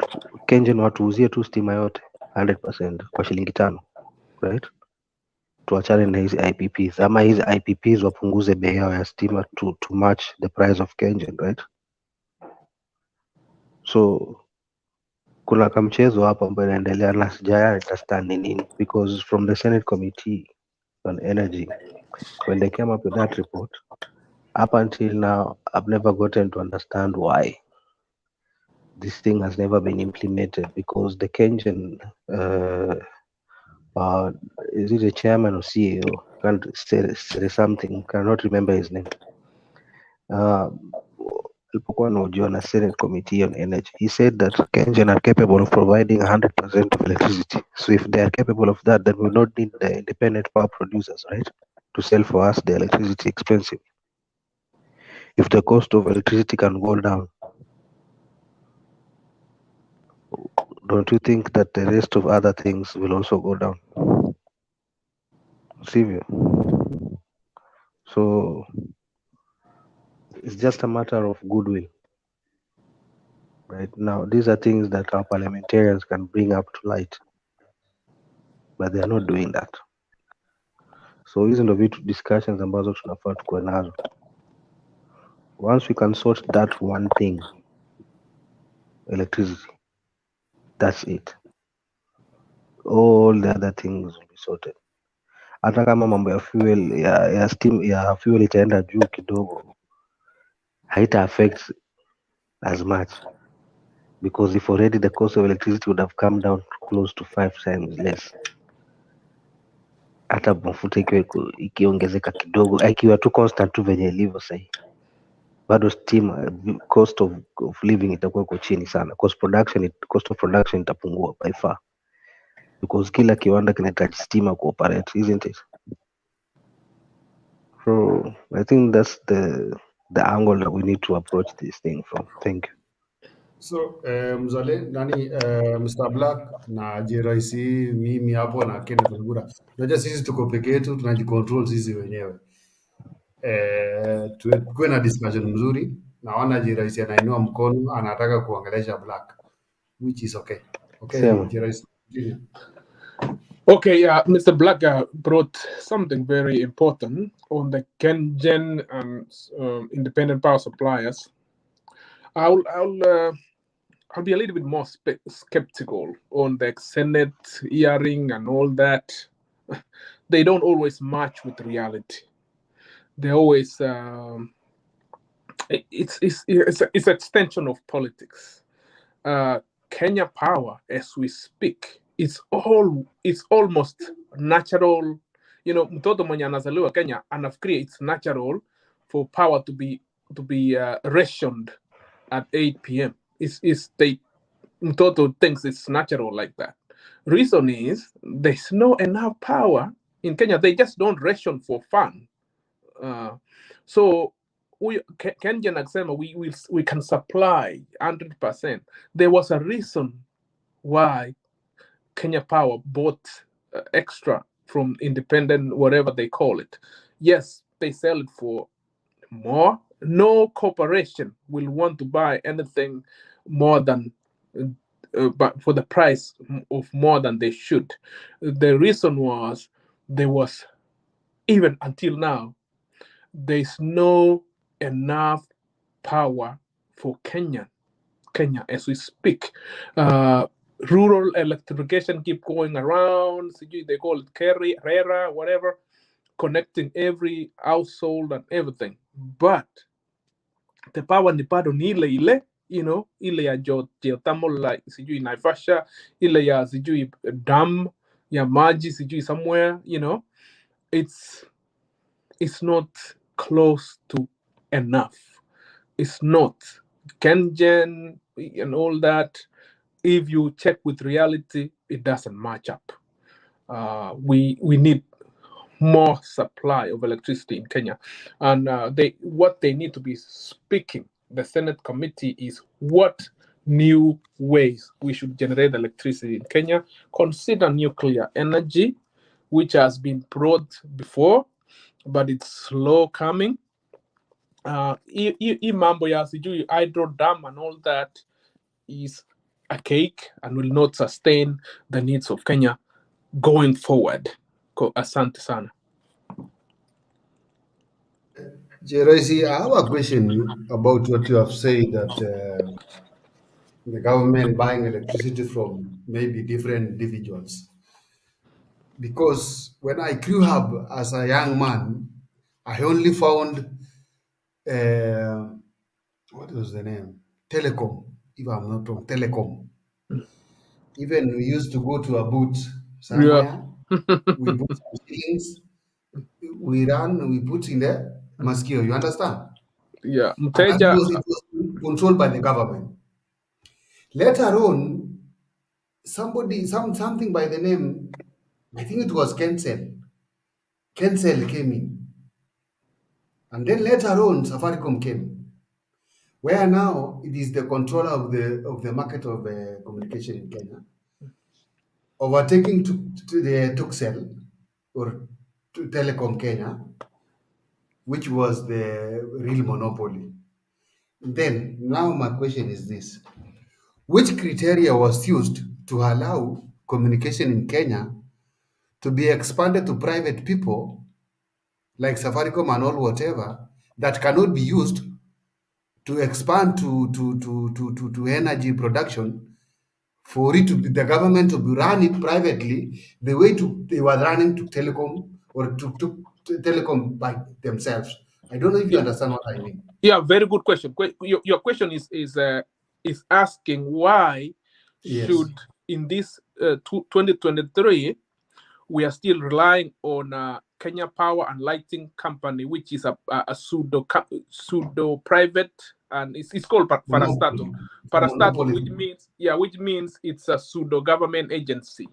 KenGen watuuzie tu stima yote 100% kwa shilingi 5, right? Tuachane na hizi IPPs, ama hizi IPPs wapunguze bei yao ya stima to match the price of KenGen, right? So kuna kamchezo hapa ambayo inaendelea na sijaya understand ni nini, because from the Senate Committee on Energy, when they came up with that report, up until now I've never gotten to understand why this thing has never been implemented, because the KenGen Is it a chairman or CEO? Can't say something. Cannot remember his name. Alipokuwa anahojiwa na Senate Committee on Energy, he said that Kenyan are capable of providing 100% of electricity. So if they are capable of that, then we don't need the independent power producers, right, to sell for us the electricity expensive. If the cost of electricity can go down, don't you think that the rest of other things will also go down? Sivyo? So it's just a matter of goodwill. Right now, these are things that our parliamentarians can bring up to light, but they are not doing that. So hizi ndo vitu discussions ambazo tunafaa tukuwe nazo. Once we can sort that one thing, electricity, that's it. All the other things will be sorted. Hata kama mambo ya fuel ya steam ya fuel itaenda juu kidogo, haita affect as much, because if already the cost of electricity would have come down close to 5 times less. Hata mafuta ikiongezeka kidogo, ikiwa tu constant tu venye ilivyo sahi, bado steam cost of living itakuwa iko chini sana, cost of production itapungua by far, because kila kiwanda kinahitaji stima kuoperate, isn't it? So I think that's the angle that we need to approach this thing from. Thank you. So mzale nani Mr. Black na JRC, mimi hapo na Kenneth Wangura, unajua sisi tuko peke yetu, tunajicontrol sisi wenyewe. Tuwe na discussion mzuri. Naona JRC anainua mkono, anataka kuongelesha Black, which is okay. Okay, Sema. JRC. Okay, Mr. Black brought something very important on the Kenyan and independent power suppliers. I'll be a little bit more skeptical on the Senate hearing and all that. They don't always match with reality. They always it's extension of politics. Kenya Power, as we speak, it's almost natural. You know, mtoto mwenye anazaliwa Kenya anafikiria it's natural for power to be rationed at 8 p.m. Mtoto thinks it's natural like that. Reason is there's no enough power in Kenya. They just don't ration for fun. So Kenyan Aksema, we can supply 100%. There was a reason why Kenya Power bought extra from independent, whatever they call it. Yes, they sell it for more. No corporation will want to buy anything more than, but for the price of more than they should. The reason was there was, even until now, there's no enough power for Kenya as we speak. Rural electrification keep going around. They call it RERA, whatever, connecting every household and everything. But the power ni bado ni ile, you know, ile ya geothermal, like sijui Naivasha, ile ya sijui dam ya maji sijui somewhere, you know, it's not close to enough. It's not. Kenyan and all that, if you check with reality, it doesn't match up. We need more supply of electricity in Kenya. And what they need to be speaking, the Senate committee, is what new ways we should generate electricity in Kenya. Consider nuclear energy, which has been brought before, but it's slow coming. Mambo ya sijui hydro dam and all that is a cake and will not sustain the needs of Kenya going forward. Asante sana. JRC, I have a question about what you have said, that the government buying electricity from maybe different individuals. Because when I grew up as a young man, I only found, what was the name? Telecom, if I'm not wrong, Telecom. Even we used to go to a booth somewhere, We put some shillings, we run, we put in the mosquito. You understand? Yeah, And that Mteja. it was controlled by the government. Later on, something by the name, I think it was Kensel. Kensel came in. And then later on, Safaricom came, where now it is the controller of the market of communication in Kenya, overtaking to the Tuxel or to Telecom Kenya, which was the real monopoly. Then now my question is this: which criteria was used to allow communication in Kenya to be expanded to private people like Safaricom and all whatever that cannot be used to expand to energy production for it to be the government to be run it privately the way they were running to telecom or to telecom by themselves. I don't know if you understand what I mean. Yeah, very good question. Your question is asking why Yes. should in this 2023 we are still relying on Kenya Power and Lighting Company, which is a pseudo private, and it's called Parastato. Parastato, which means it's a pseudo government agency.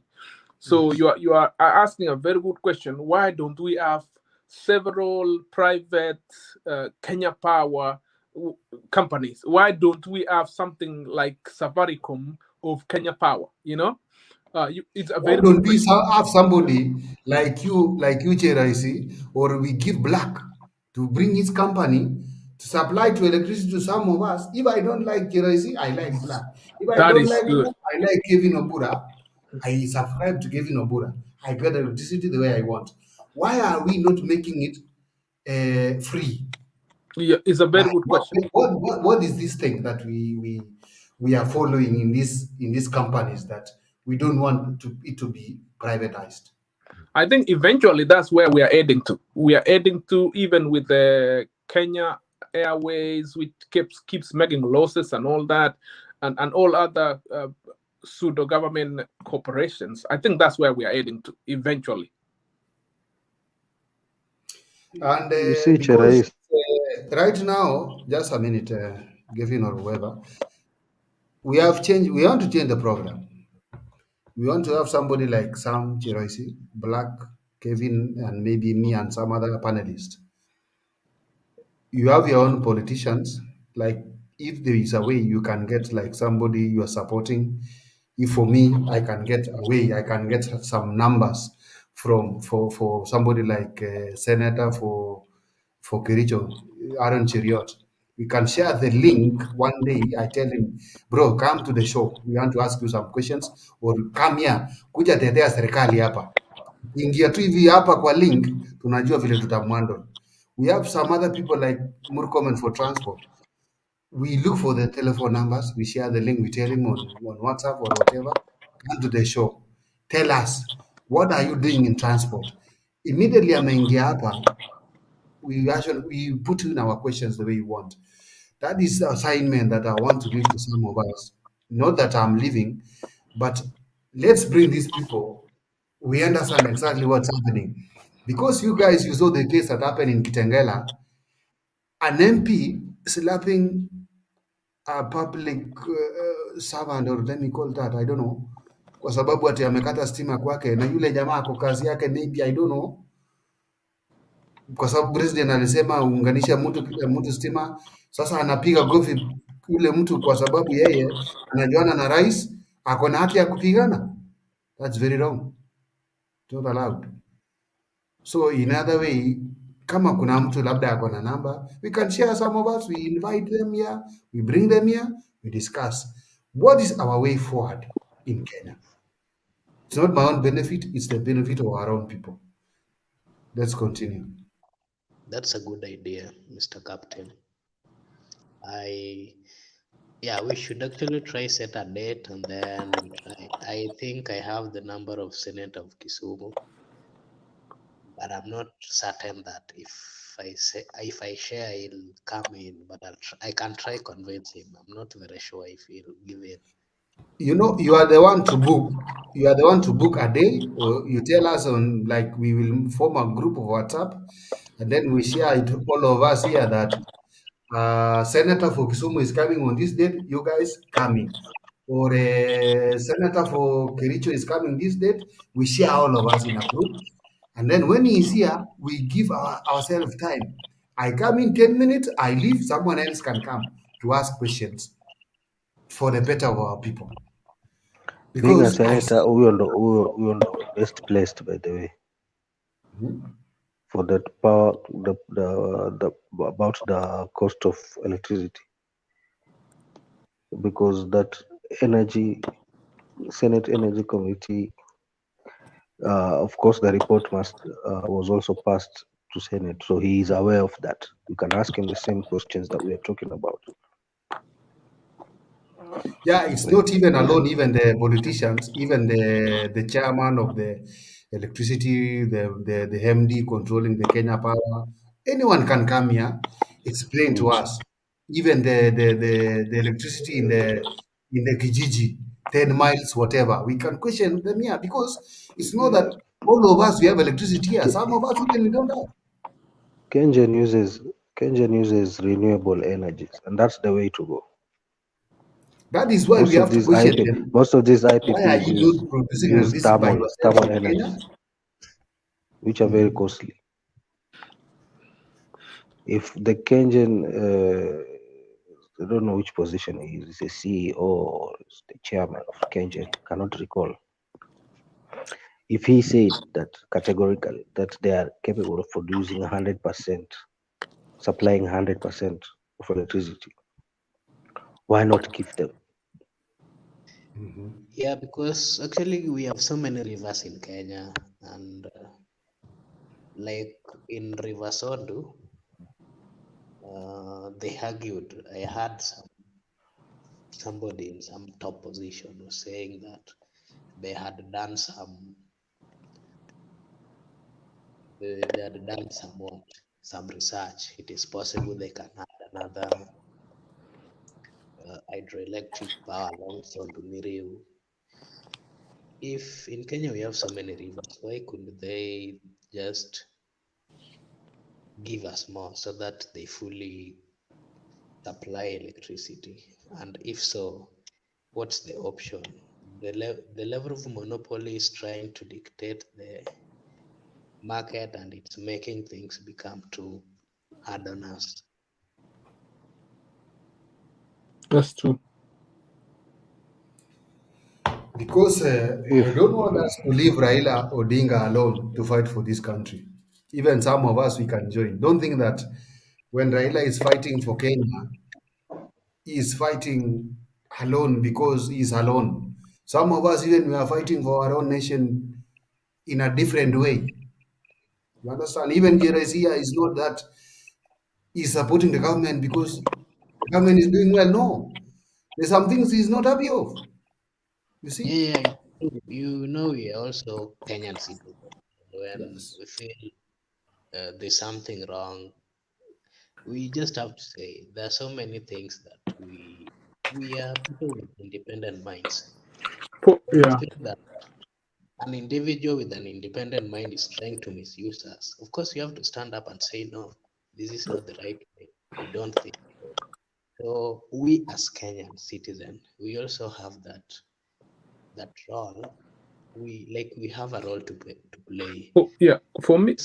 So you are asking a very good question. Why don't we have several private Kenya Power companies? Why don't we have something like Safaricom of Kenya Power? It's a Why very don't good we question. have somebody like you, JRIC, or we give Black to bring his company to supply to electricity to some of us? If I don't like JRIC, I like Black. If I That don't is like good. Black, I like Kevin Obura. I subscribe to Kevin Obura. I get electricity the way I want. Why are we not making it free? Yeah, it's a very good question. What is this thing that we are following in these companies that we don't want it to be privatized? I think eventually that's where we are heading to. We are heading to, even with the Kenya Airways, which keeps making losses and all that, and all other pseudo government corporations. I think that's where we are heading to eventually. And You see, because Cherais, right now, just a minute, Gavin or whoever, we want to change the program. We want to have somebody like Sam Chiroisi, Black, Kevin, and maybe me and some other panelists. You have your own politicians. Like, if there is a way you can get like somebody you are supporting, if for me I can get a way, I can get some numbers for somebody like Senator for Kericho, Aaron Cheriot. We can share the link one day. I tell him, bro, come to the show. We want to ask you some questions, or come here, kuja tetea serikali hapa. Ingia tu hivi hapa kwa link, tunajua vile tutamwandle. We have some other people like Murkomen for transport. We look for the telephone numbers, we share the link, we tell him on WhatsApp or whatever, come to the show. Tell us, what are you doing in transport? Immediately ameingia hapa, we put in our questions the way you want. That is the assignment that I want to give to some of us. Not that I'm leaving, but let's bring these people. We understand exactly what's happening. Because you guys, you saw the case that happened in Kitengela, an MP slapping a public servant, or let me call that, I don't know, kwa sababu ati amekata stima kwake na yule jamaa ako kazi yake, maybe I don't know, kwa sababu president alisema unganisha mtu stima. Sasa anapiga gofi yule mtu kwa sababu yeye anajuana na rais, ako na haki ya kupigana. That's very wrong, not allowed. So in other way, kama kuna mtu labda ako na namba, we can share some of us, we invite them here, we bring them here, we discuss what is our way forward in Kenya. It's not my own benefit, it's the benefit of our own people. Let's continue. That's a good idea, Mr. Captain. Yeah, we should actually try set a date, and then I think I have the number of Senator of Kisumu, but I'm not certain that if I share he'll come in, but I can try convince him. I'm not very sure if he'll give in. You know, you are the one to book. You are the one to book a day, or you tell us on, like, we will form a group of WhatsApp, and then we share it, all of us here, that Senator for Kisumu is coming on this date. You guys coming, or Senator for Kericho is coming this date. We share all of us in a group, and then when he's here, we give ourselves time. I come in 10 minutes. I leave. Someone else can come to ask questions for the better of our people. Being a Because I senator, see. we are best placed, by the way, for that power, the about the cost of electricity, because that energy, Senate Energy Committee, of course, the report was also passed to Senate, so he is aware of that. You can ask him the same questions that we are talking about. Yeah, it's not even alone, even the politicians, even the chairman of the electricity, the MD controlling the Kenya Power, anyone can come here, explain to us. Even the electricity in the Kijiji, 10 miles, whatever, we can question them here, because it's not that all of us we have electricity here. Some of us even we don't have. Kenyan uses renewable energies, and that's the way to go. That is why we have to question them. Most of these Why are IPPs you not producing this by yourself thermal in Kenya? energies, which are very costly. If the Kenyan, I don't know which position he is, the CEO or the chairman of Kenyan, cannot recall. If he said that categorically that they are capable of producing 100%, supplying 100% of electricity, why not give them? Yeah, because actually we have so many rivers in Kenya, and like in River Sondu, they argued. I had somebody in some top position was saying that they had done some research. It is possible they can add another hydroelectric power along Sondu Miriu. If in Kenya we have so many rivers, why couldn't they just give us more so that they fully supply electricity? And if so, what's the option? The level of monopoly is trying to dictate the market, and it's making things become too hard on us. That's true. Because I don't want us to leave Raila Odinga alone to fight for this country. Even some of us, we can join. Don't think that when Raila is fighting for Kenya, he is fighting alone because he is alone. Some of us, even we are fighting for our own nation in a different way. You understand? Even Jerezia is not that he's supporting the government because the government is doing well. No. There's some things he's not happy of. You see? Yeah, you know, we are also Kenyan citizens. When we feel there's something wrong, we just have to say there are so many things that we are people with independent minds. When we Yeah. feel that an individual with an independent mind is trying to misuse us, of course you have to stand up and say, no, this is not the right way. We don't think so. So we as Kenyan citizens, we also have that role. We have a role to play. Oh, yeah. For me,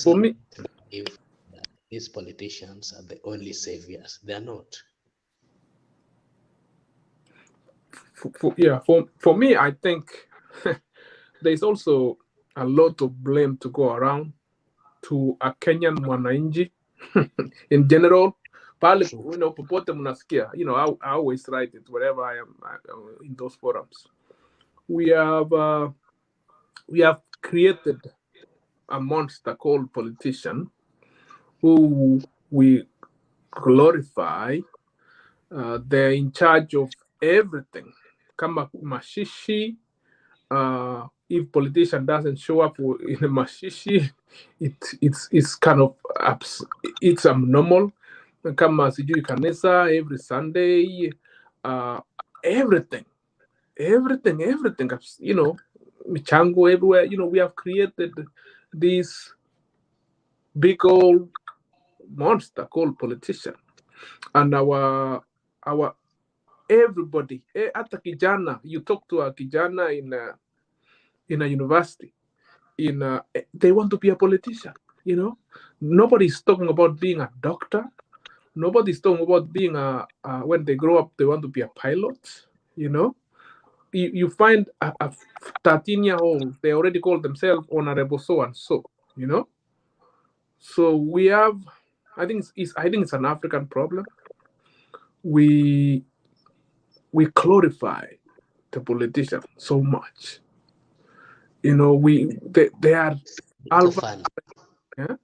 If these politicians are the only saviors, they're not. For me, I think there's also a lot of blame to go around to a Kenyan mwananchi in general. Pale, popote mnasikia, I always write it wherever I am in those forums. We have created a monster called politician who we glorify. They're in charge of everything. Kama mashishi, if politician doesn't show up in a mashishi, it's kind of it's abnormal. Kama sijui kanisa every Sunday, everything everything, you know, michango everywhere. You know, we have created this big old monster called politician, and our everybody, hata kijana, you talk to a kijana in a university, they want to be a politician. You know, nobody's talking about being a doctor. Nobody's talking about being when they grow up, they want to be a pilot. You know, you find a 13-year-old, they already call themselves honorable so and so. You know, so we have, I think it's an African problem. We glorify the politician so much. You know, they are alpha. Sycophant. Yeah?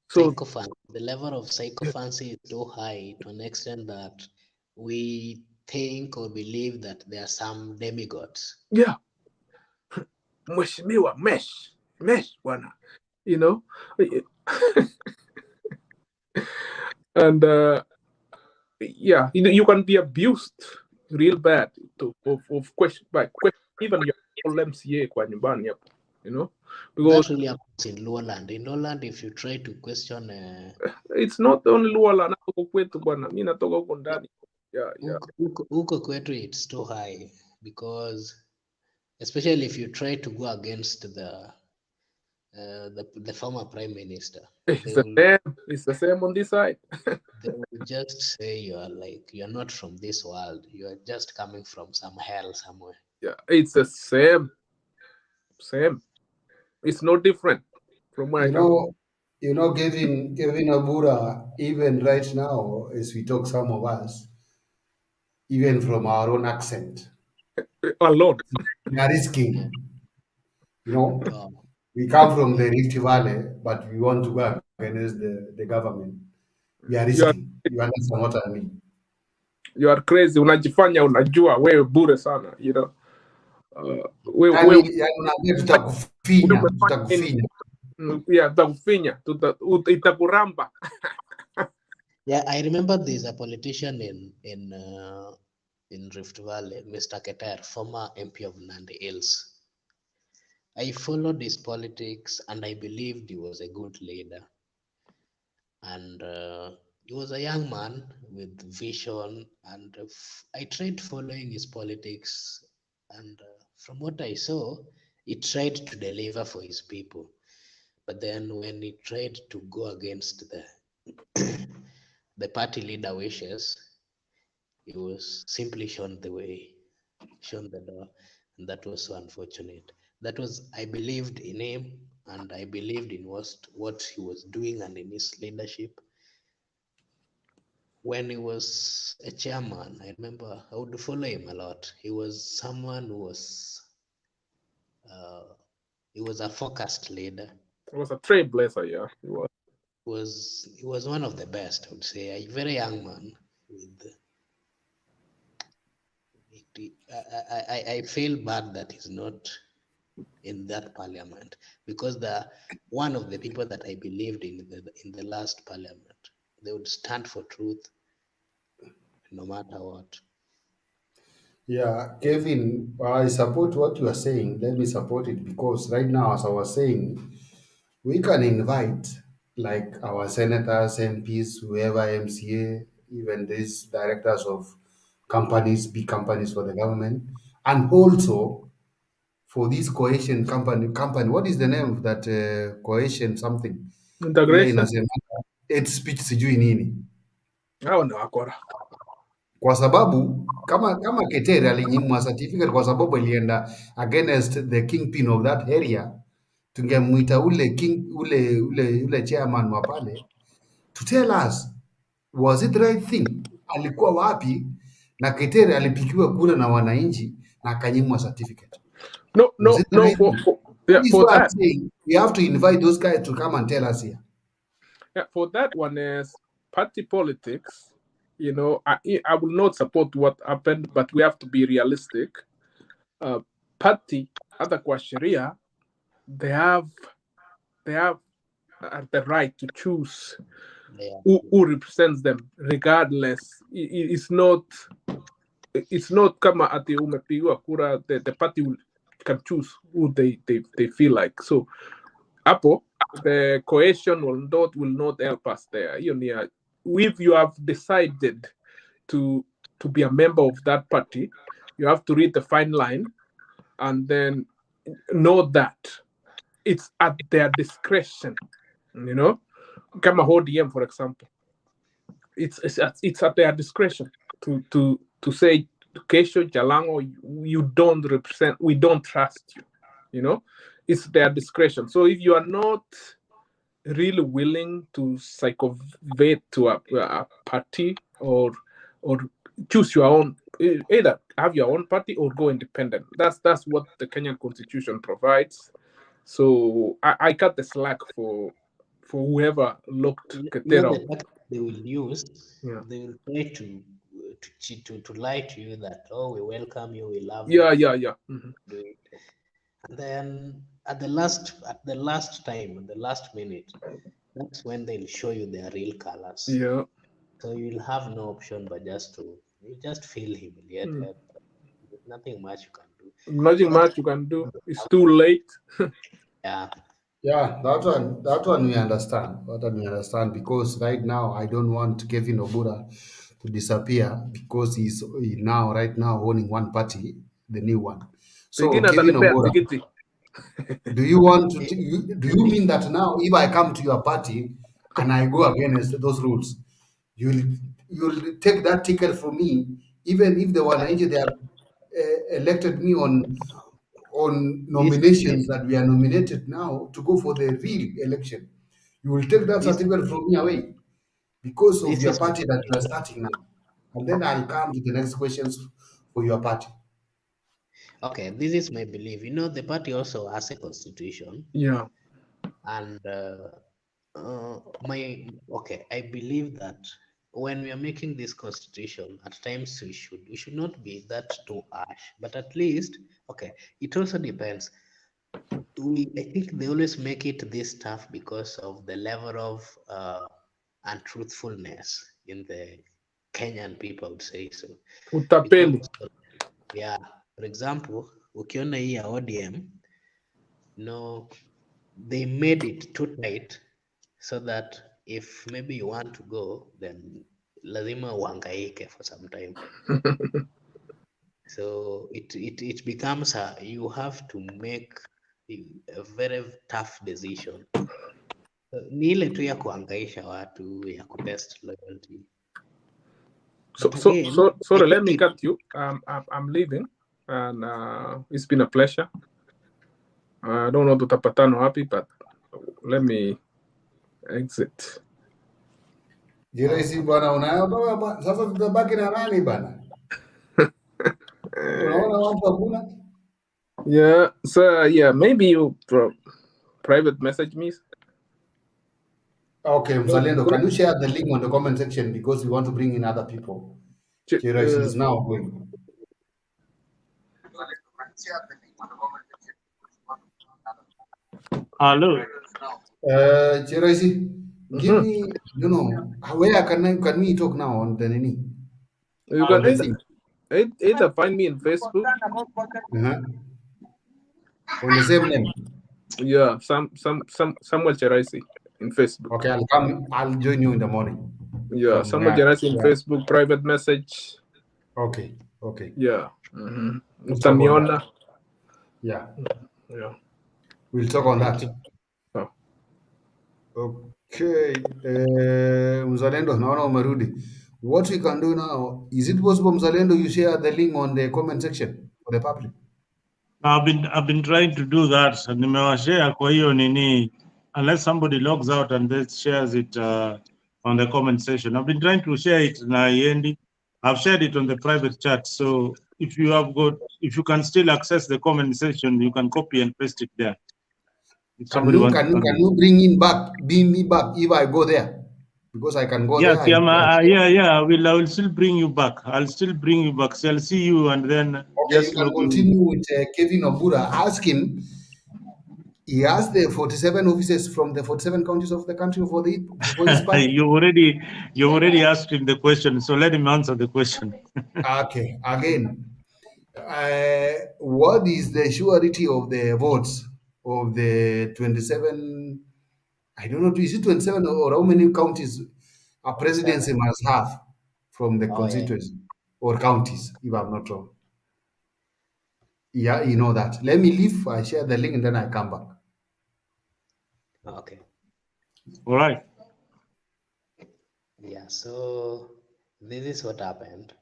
So Sycophant. The level of sycophancy is so high to an extent that we think or believe that there are some demigods. yeah, mheshimiwa mesh bwana, you know, and yeah, you can be abused real bad of question by question, even your whole MCA kwa nyumbani hapo, you know, because that really happens in Lowland. In Lowland, if you try to question, it's not only Luala, huko kwetu bwana, mimi natoka huko ndani. Yeah. Huko kwetu it's too high, because especially if you try to go against the former prime minister, it's the same on this side. They will just say you're not from this world. You are just coming from some hell somewhere. Yeah, it's the same. It's no different from where I come. You know, Kevin Abura, even right now, as we talk, some of us, even from our own accent, alone, we are risking. You know, we come from the Rift Valley, but we want to go against the government. We are risking. You understand what I mean? You are crazy. Unajifanya unajua wewe bure sana, you know. Tutakufinya, itakuramba. Yeah, I remember there's a politician in Rift Valley, Mr. Keter, former MP of Nandi Hills. I followed his politics and I believed he was a good leader. And he was a young man with vision, and I tried following his politics, and from what I saw, he tried to deliver for his people. But then when he tried to go against the party leader wishes, he was simply shown the way, shown the door, and that was so unfortunate. That was, I believed in him, and I believed in what he was doing and in his leadership. When he was a chairman, I remember I would follow him a lot. He was someone who was, he was a focused leader. He was a trailblazer, yeah. He was one of the best, I would say. A very young man with. I feel bad that he's not in that parliament, because one of the people that I believed in the last parliament, they would stand for truth no matter what. Yeah, Kevin, I support what you are saying. Let me support it, because right now, as I was saying, we can invite like our senators, MPs, whoever, MCA, even these directors of companies, big companies for the government, and also for this cohesion company. What is the name of that cohesion something? Integration. It's speech sijui nini. Hao ndio wakora. Kwa sababu kama Ketere alinyimwa certificate kwa sababu alienda against the kingpin of that area, tungemuita ule chairman wa pale to tell us, was it the right thing? Alikuwa wapi? Na Ketere alipigiwa kura na wananchi na akanyimwa certificate. No, right for that, saying, we have to invite those guys to come and tell us here. Yeah, for that one is party politics. You know, I will not support what happened, but we have to be realistic. Party, hata kwa sheria, they have the right to choose who represents them, regardless. It's not it's not kama ati umepigwa kura, the party can choose who they feel like. So hapo the cohesion will not help us there. If you have decided to be a member of that party, you have to read the fine line and then know that it's at their discretion. Kama ODM, for example, it's at their discretion to say, Kesho Jalango, you don't represent, we don't trust you. It's their discretion. So if you are not really willing to psychovate to a party or choose your own, either have your own party or go independent. That's what the Kenyan Constitution provides. So I cut the slack for whoever looked Ketera. The tactic they will use, they will try to cheat, to lie to you that, oh, we welcome you, we love you. Yeah. And then at the last time, at the last minute, that's when they'll show you their real colors. Yeah. So you'll have no option but you just feel humiliated. There's nothing much you can do. Nothing much you can do. It's too late. Yeah, that one we understand. That one we understand, because right now I don't want Kevin Obura to disappear, because he's right now owning one party, the new one. So Kevin Obura, do you want to? Do you mean that now if I come to your party and I go against those rules, you'll take that ticket from me, even if the Wananchi they have elected me on nominations that we are nominated now to go for the real election? You will take that certificate from me away because of your party that you are starting now. And then I'll come to the next questions for your party. Okay, this is my belief. The party also has a constitution. Yeah. And I believe that when we are making this constitution, at times we should not be that too harsh, but at least, it also depends. I think they always make it this tough because of the level of untruthfulness in the Kenyan people, I would say so. Utapeli. Yeah, for example, ukiona hii ya ODM, they made it too tight so that if maybe you want to go, then lazima uhangaike for some time. So it becomes you have to make a very tough decision. Ni ile tu ya kuhangaisha watu, ya kutest loyalty. Sorry, let me cut you. I'm leaving, and it's been a pleasure. I don't know tutapatana wapi, but let me exit. Jirahisi bwana, unaona sasa tutabaki na nani bana? Unaona watu hakuna? Yeah, so maybe you private message me. Okay, Mzalendo, can you share the link on the comment section, because we want to bring in other people? Jirahisi is now going. Hello. Jirahisi, give me, where can we talk now on the Nini? You can either find me in Facebook. On the same name? Yeah, Samuel Cheraisi in Facebook. Okay, I'll join you in the morning. Yeah, Samuel Cheraisi in Facebook, private message. Okay. Yeah. Utaniona. Yeah. Yeah. We'll talk on that. Okay. Mzalendo, naona umerudi. What we can do now, is it possible, Mzalendo, you share the link on the comment section for the public? I've been trying to do that. Nimewashare kwa hiyo nini, unless somebody logs out and then shares it on the comment section. I've been trying to share it na iendi. I've shared it on the private chat. So if you can still access the comment section, you can copy and paste it there. Can you bring me back if I go there? Because I can go there. Yeah. I will still bring you back. I'll still bring you back. So I'll see you and then just you can continue with Kevin Obura. Ask him He asked the 47 officers from the 47 counties of the country for his part. You already asked him the question, so let him answer the question. Okay, again, what is the surety of the votes of the 27? I don't know, is it 27 or how many counties a presidency 47. must have from the Oh, yeah. constituency or counties, if I'm not wrong? Yeah, you know that. Let me leave, I share the link and then I come back. Okay. All right. Yeah, so this is what happened.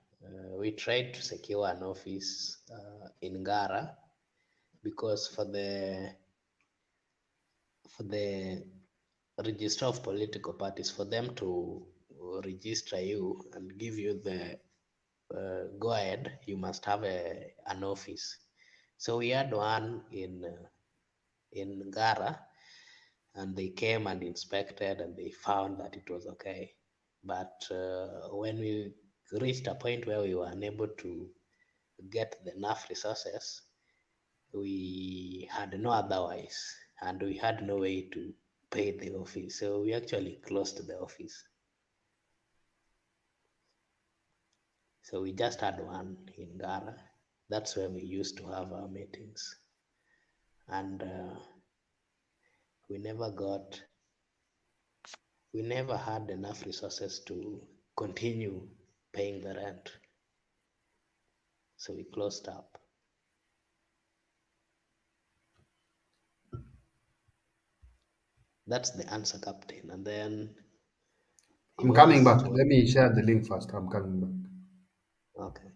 We tried to secure an office in Gara because for the register of political parties, for them to register you and give you the go ahead, you must have an office. So we had one in Gara, and they came and inspected and they found that it was okay. But when we reached a point where we were unable to get the enough resources, we had no otherwise, and we had no way to pay the office. So we actually closed the office. So we just had one in Gara. That's where we used to have our meetings. And we never had enough resources to continue paying the rent. So we closed up. That's the answer, Captain. And then I'm coming back. Let me share the link first. I'm coming back. Okay.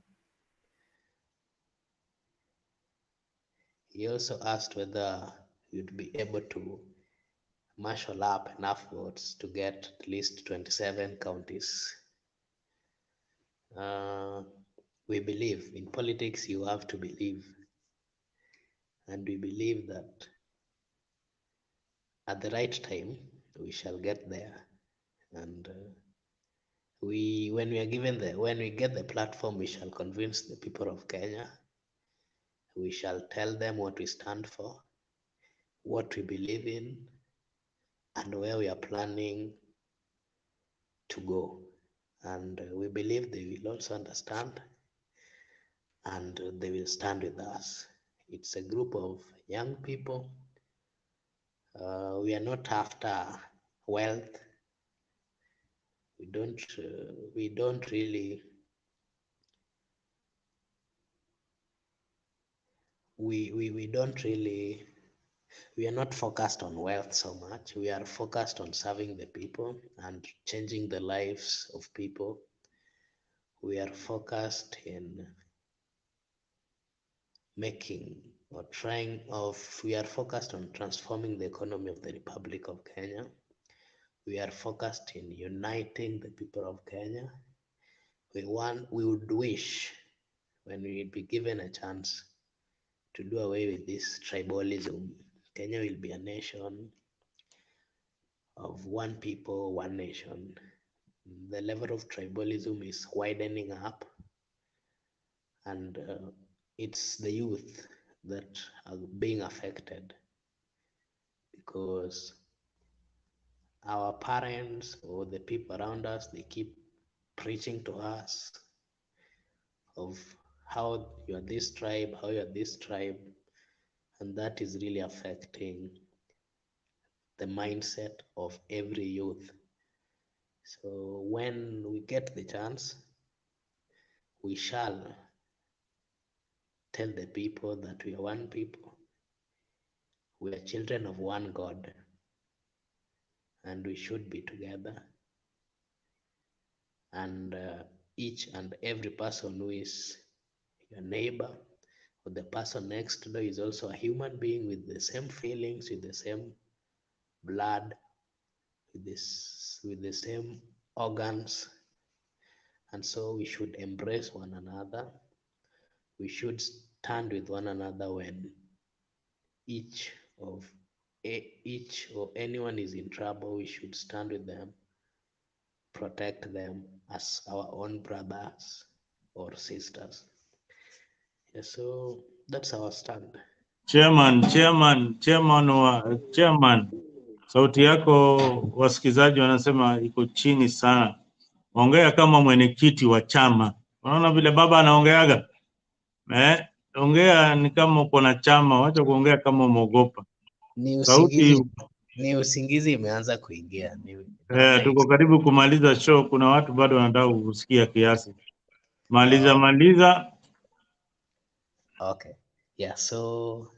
He also asked whether you'd be able to marshal up enough votes to get at least 27 counties. We believe in politics, you have to believe. And we believe that at the right time, we shall get there. And when we get the platform, we shall convince the people of Kenya. We shall tell them what we stand for, what we believe in, and where we are planning to go. And we believe they will also understand, and they will stand with us. It's a group of young people. We are not after wealth. We don't really we are not focused on wealth so much. We are focused on serving the people and changing the lives of people. We are focused in we are focused on transforming the economy of the Republic of Kenya. We are focused in uniting the people of Kenya. We would wish, when we be given a chance, to do away with this tribalism. Kenya will be a nation of one people, one nation. The level of tribalism is widening up, and it's the youth that are being affected, because our parents or the people around us, they keep preaching to us of how you are this tribe, how you are this tribe, and that is really affecting the mindset of every youth. So when we get the chance, we shall tell the people that we are one people, we are children of one God, and we should be together. And each and every person who is your neighbor or the person next door is also a human being with the same feelings, with the same blood, with the same organs. And so we should embrace one another. We should stand with one another when each or anyone is in trouble. We should stand with them, protect them as our own brothers or sisters. Yeah, so that's our stand. Chairman, sauti yako wasikizaji wanasema iko chini sana. Ongea kama mwenyekiti wa chama. Unaona vile baba anaongeaga? Ongea ni kama uko na chama, wacha kuongea kama umeogopa. Sauti Ni usingizi imeanza kuingia. tuko karibu kumaliza show, kuna watu bado wanataka kusikia kiasi. Maliza. Okay. Yeah, so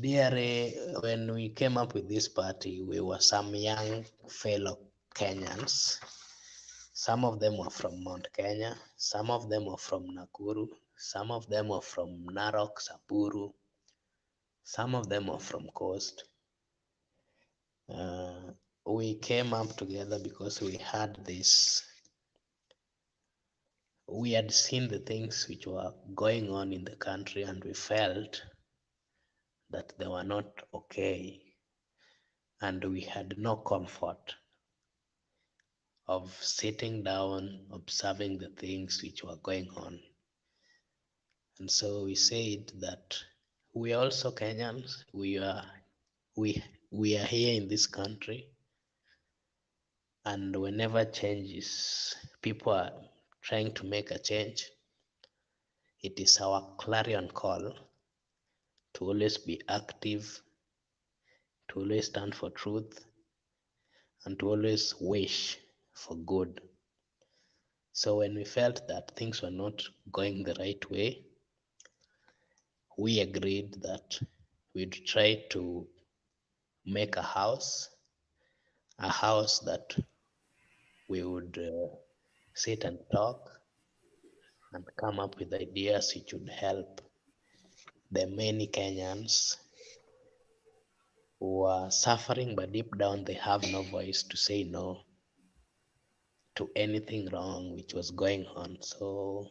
dear, when we came up with this party, we were some young fellow Kenyans. Some of them were from Mount Kenya, some of them were from Nakuru, some of them were from Narok, Samburu, some of them were from Coast. We came up together because we had seen the things which were going on in the country, and we felt that they were not okay, and we had no comfort of sitting down observing the things which were going on. And so we said that we are also Kenyans. We are here in this country, and whenever people are trying to make a change, it is our clarion call to always be active, to always stand for truth, and to always wish for good. So when we felt that things were not going the right way, we agreed that we'd try to make a house that we would sit and talk and come up with ideas which would help the many Kenyans who are suffering, but deep down they have no voice to say no to anything wrong which was going on. So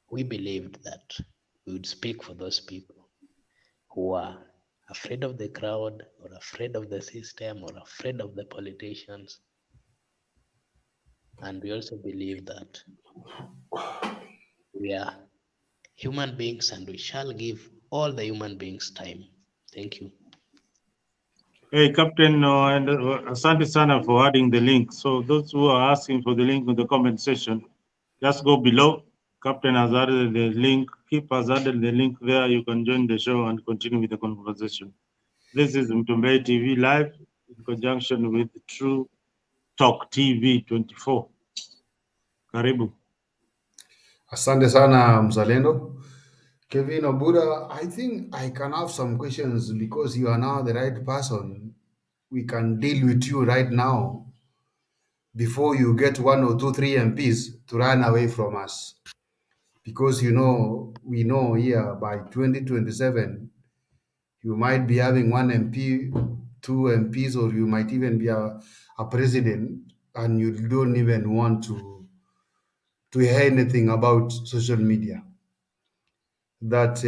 we believed that we would speak for those people who are afraid of the crowd, or afraid of the system, or afraid of the politicians. And we also believe that we are human beings, and we shall give all the human beings time. Thank you. Hey, Captain, and asante sana for adding the link. So those who are asking for the link in the comment section, just go below. Captain has added the link. Keep has added the link there. You can join the show and continue with the conversation. This is Mtumbei TV Live in conjunction with True Talk TV 24. Karibu. Asante sana Mzalendo. Kevin Obuda, I think I can have some questions because you are now the right person. We can deal with you right now before you get 1 or 2, 3 MPs to run away from us. Because we know here by 2027, you might be having 1 MP, 2 MPs, or you might even be a president, and you don't even want to hear anything about social media. That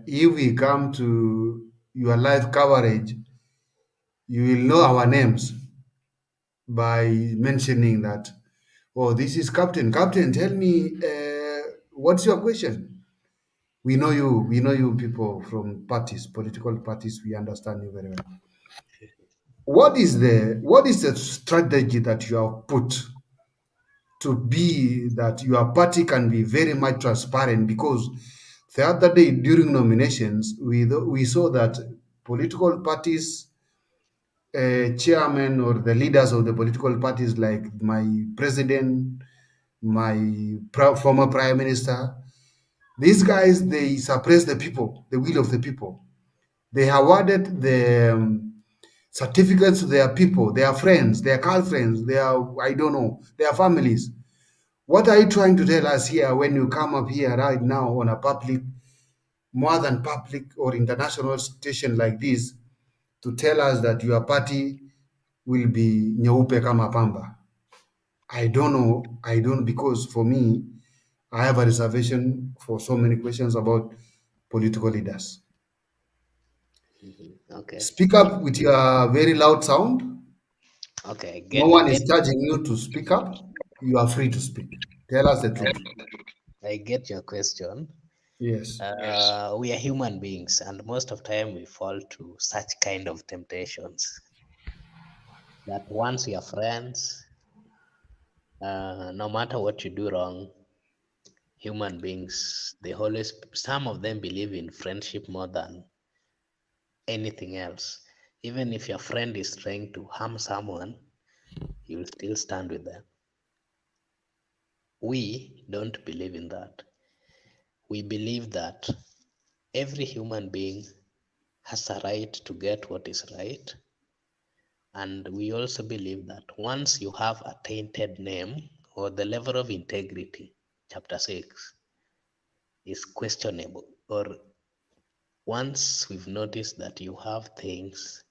if we come to your live coverage, you will know our names by mentioning that, oh, this is Captain. Captain, tell me, what's your question? We know you people from parties, political parties, we understand you very well. What is the strategy that you have put to be that your party can be very much transparent? Because the other day during nominations, we saw that political parties, chairmen or the leaders of the political parties, like my president, my former prime minister, these guys, they suppress the people, the will of the people. They awarded the certificates to their people, their friends, their girlfriends, their families. What are you trying to tell us here when you come up here right now on a public, more than public or international station like this, to tell us that your party will be nyeupe kama pamba? I don't know, because for me, I have a reservation for so many questions about political leaders. Okay. Speak up with your very loud sound. Okay. No one is charging you to speak up. You are free to speak. Tell us the truth. I get your question. Yes. We are human beings, and most of the time we fall to such kind of temptations. That once we are friends, no matter what you do wrong, human beings, they always, some of them believe in friendship more than anything else. Even if your friend is trying to harm someone, you will still stand with them. We don't believe in that. We believe that every human being has a right to get what is right. And we also believe that once you have a tainted name or the level of integrity, chapter 6, is questionable, or once we've noticed that you have things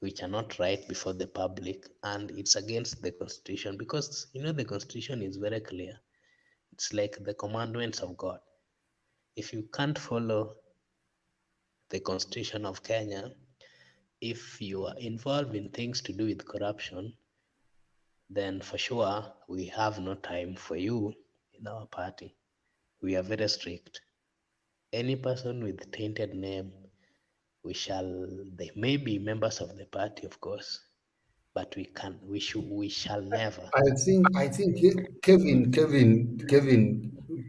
which are not right before the public and it's against the constitution, because the constitution is very clear. It's like the commandments of God. If you can't follow the constitution of Kenya, if you are involved in things to do with corruption, then for sure we have no time for you in our party. We are very strict. Any person with tainted name, they may be members of the party, of course, but we shall never. I think Kevin,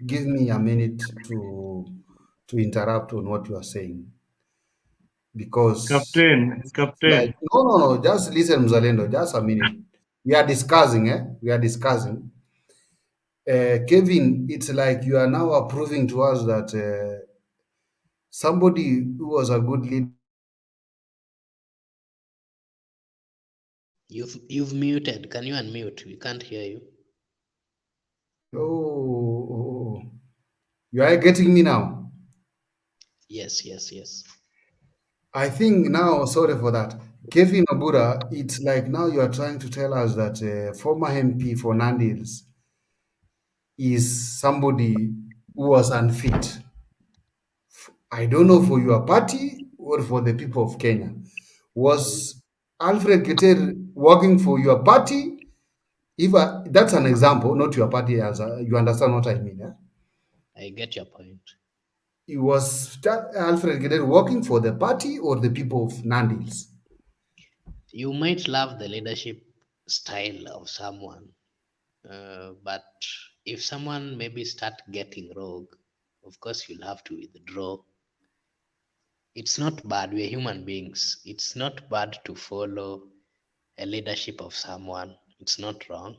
give me a minute to interrupt on what you are saying, because like Captain. no, just listen, Mzalendo, just a minute. We are discussing, We are discussing. Kevin, it's like you are now approving to us that somebody who was a good leader. You've muted. Can you unmute? We can't hear you. Oh, you are getting me now? Yes. I think now, sorry for that. Kevin Abura, it's like now you are trying to tell us that former MP for Nandils is somebody who was unfit. I don't know for your party or for the people of Kenya. Was Alfred Keter working for your party? That's an example, not your party, you understand what I mean. I get your point. Was Alfred Keter working for the party or the people of Nandils? You might love the leadership style of someone, but if someone maybe start getting rogue, of course you'll have to withdraw. It's not bad. We're human beings. It's not bad to follow a leadership of someone. It's not wrong.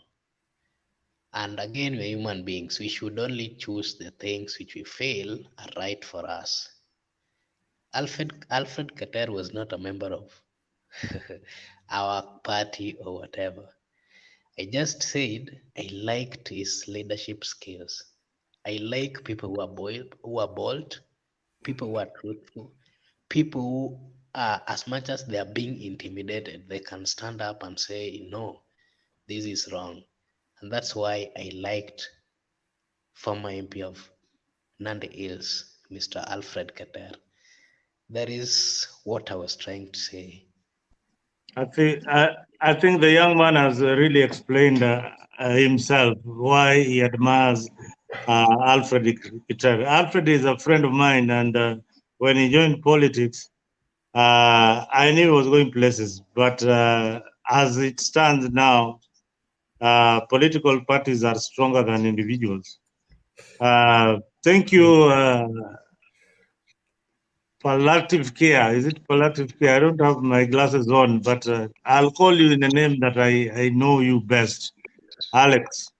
And again, we're human beings. We should only choose the things which we feel are right for us. Alfred Keter was not a member of our party or whatever. I just said I liked his leadership skills. I like people who are bold, people who are truthful, people who are, as much as they are being intimidated, they can stand up and say, no, this is wrong. And that's why I liked former MP of Nandi Hills, Mr. Alfred Keter. That is what I was trying to say. I think the young man has really explained himself why he admires Alfred Keter. Alfred is a friend of mine, and when he joined politics, I knew he was going places. But as it stands now, political parties are stronger than individuals. Thank you, palliative care. Is it palliative care? I don't have my glasses on, but I'll call you in the name that I know you best. Alex.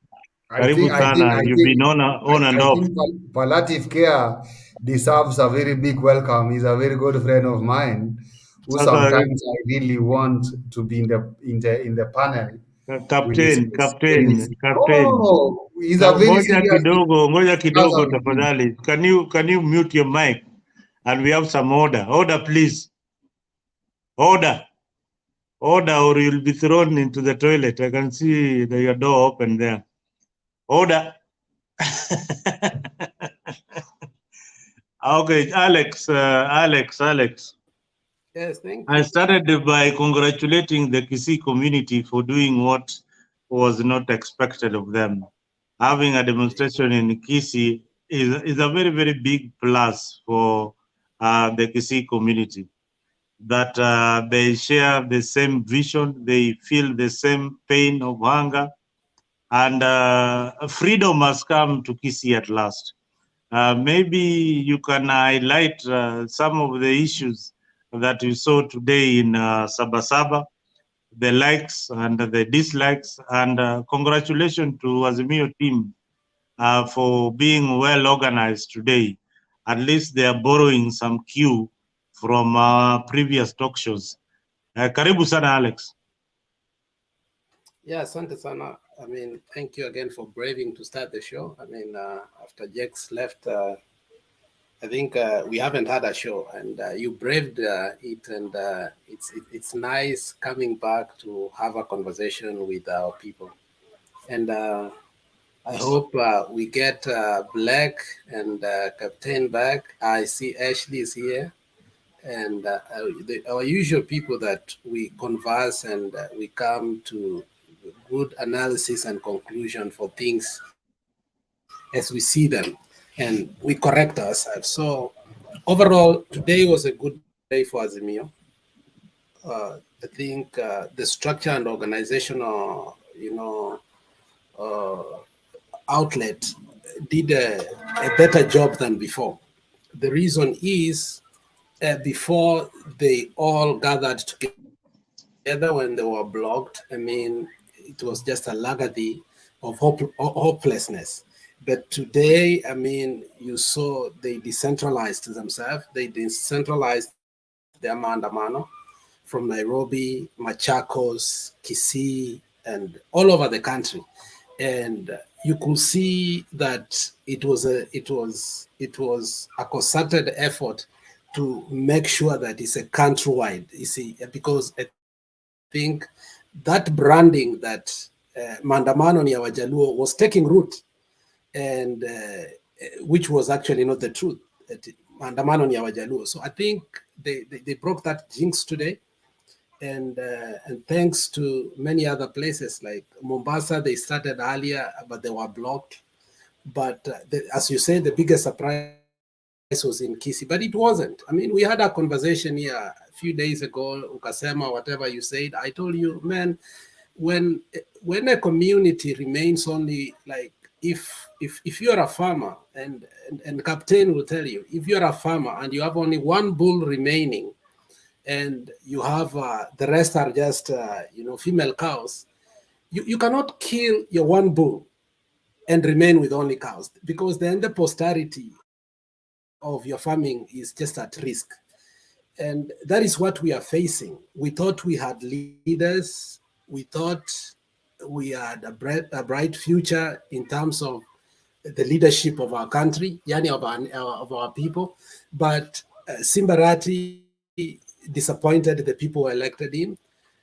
Karibu sana. You've been on and off. Palliative care deserves a very big welcome. He's a very good friend of mine, who sometimes I really want to be in the panel. Captain. No. He's a very serious. Ngoja kidogo tafadhali. Can you mute your mic? And we have some order. Order, please. Order, or you'll be thrown into the toilet. I can see your door open there. Order. Okay, Alex. Yes, thank you. I started by congratulating the Kissi community for doing what was not expected of them. Having a demonstration in Kissi is a very, very big plus for the Kissi community, that they share the same vision, they feel the same pain of hunger, and freedom has come to Kissi at last. Maybe you can highlight some of the issues that you saw today in Sabasaba, the likes and the dislikes, and congratulations to Azimio team for being well organized today. At least they are borrowing some cue from previous talk shows. Karibu sana, Alex. Yeah, asante sana. I mean, thank you again for braving to start the show. I mean, after Jax left, I think we haven't had a show, and you braved it, and it's nice coming back to have a conversation with our people. And I hope we get Black and Captain back. I see Ashley is here, and our usual people that we converse and we come to good analysis and conclusion for things as we see them, and we correct ourselves. So overall, today was a good day for Azimio. I think the structure and organizational, outlet did a better job than before. The reason is before they all gathered together when they were blocked, I mean, it was just a legacy of hopelessness. But today, I mean, you saw they decentralized themselves. They decentralized their Maandamano from Nairobi, Machakos, Kissi, and all over the country. And you could see that it was a concerted effort to make sure that it's a countrywide. You see, because I think that branding that Maandamano ni ya Wajaluo was taking root, and which was actually not the truth. Maandamano ni ya Wajaluo. So I think they broke that jinx today. And thanks to many other places like Mombasa, they started earlier, but they were blocked. But as you said, the biggest surprise was in Kissi, but it wasn't. I mean, we had a conversation here a few days ago, Ukasema, whatever you said. I told you, man, when a community remains only like, if you're a farmer, and Captain will tell you, if you're a farmer and you have only one bull remaining, and you have the rest are just female cows, you cannot kill your one bull and remain with only cows, because then the posterity of your farming is just at risk. And that is what we are facing. We thought we had leaders, we thought we had a bright future in terms of the leadership of our country, yani of our people, but Simbarati disappointed the people who elected him.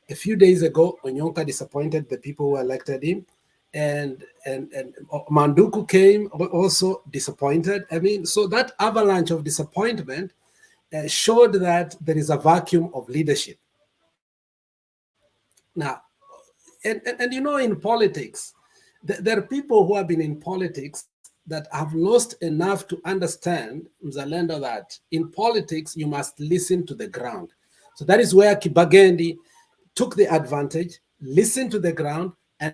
A few days ago, Onyonka disappointed the people who elected him, and Manduku came also disappointed. I mean, so that avalanche of disappointment showed that there is a vacuum of leadership. Now, and in politics, there are people who have been in politics that have lost enough to understand, Mzalendo, that in politics, you must listen to the ground. So that is where Kibagendi took the advantage, listened to the ground, and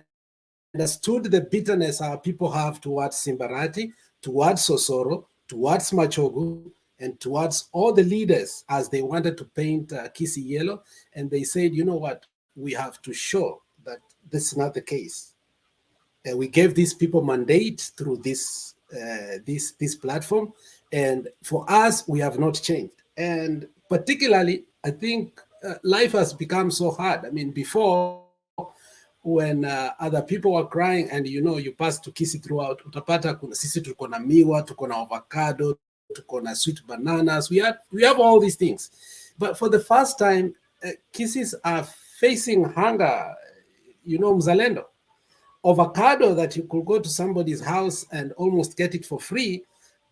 understood the bitterness our people have towards Simbarati, towards Sosoro, towards Machogu, and towards all the leaders as they wanted to paint Kissi yellow. And they said, you know what, we have to show that this is not the case. We gave these people mandate through this platform, and for us, we have not changed. And particularly, I think life has become so hard. I mean, before, when other people were crying, and you pass to Kissi throughout, utapata kuna sisi tuko na miwa, tuko na avocado, tuko na sweet bananas. We have all these things, but for the first time, Kissis are facing hunger. Mzalendo. Avocado that you could go to somebody's house and almost get it for free.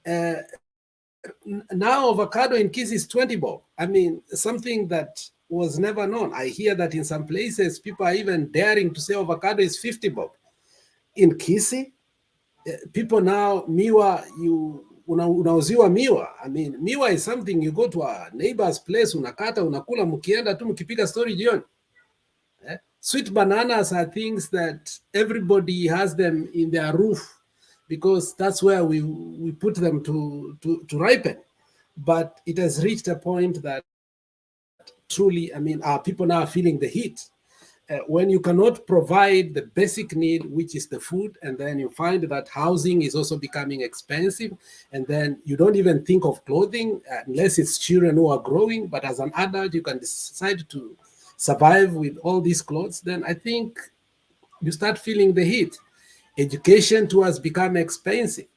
Now avocado in Kissi is 20 bob. I mean, something that was never known. I hear that in some places, people are even daring to say avocado is 50 bob. In Kissi, people now, miwa, unauziwa miwa. I mean, miwa is something you go to a neighbor's place, unakata, unakula, mkienda tu mkipiga story jioni. Sweet bananas are things that everybody has them in their roof because that's where we put them to ripen. But it has reached a point that truly, I mean, our people now are feeling the heat. When you cannot provide the basic need, which is the food, and then you find that housing is also becoming expensive, and then you don't even think of clothing unless it's children who are growing, but as an adult, you can decide to survive with all these clothes, then I think you start feeling the heat. Education too has become expensive.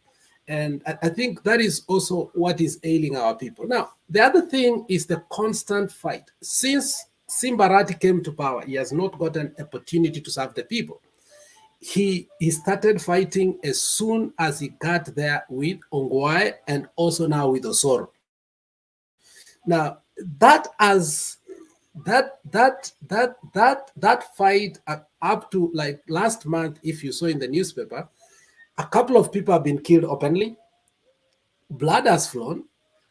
And I think that is also what is ailing our people. Now, the other thing is the constant fight. Since Simbarati came to power, he has not gotten an opportunity to serve the people. He started fighting as soon as he got there with Ongwae and also now with Osoro. Now, that fight up to like last month, if you saw in the newspaper, a couple of people have been killed openly. Blood has flown.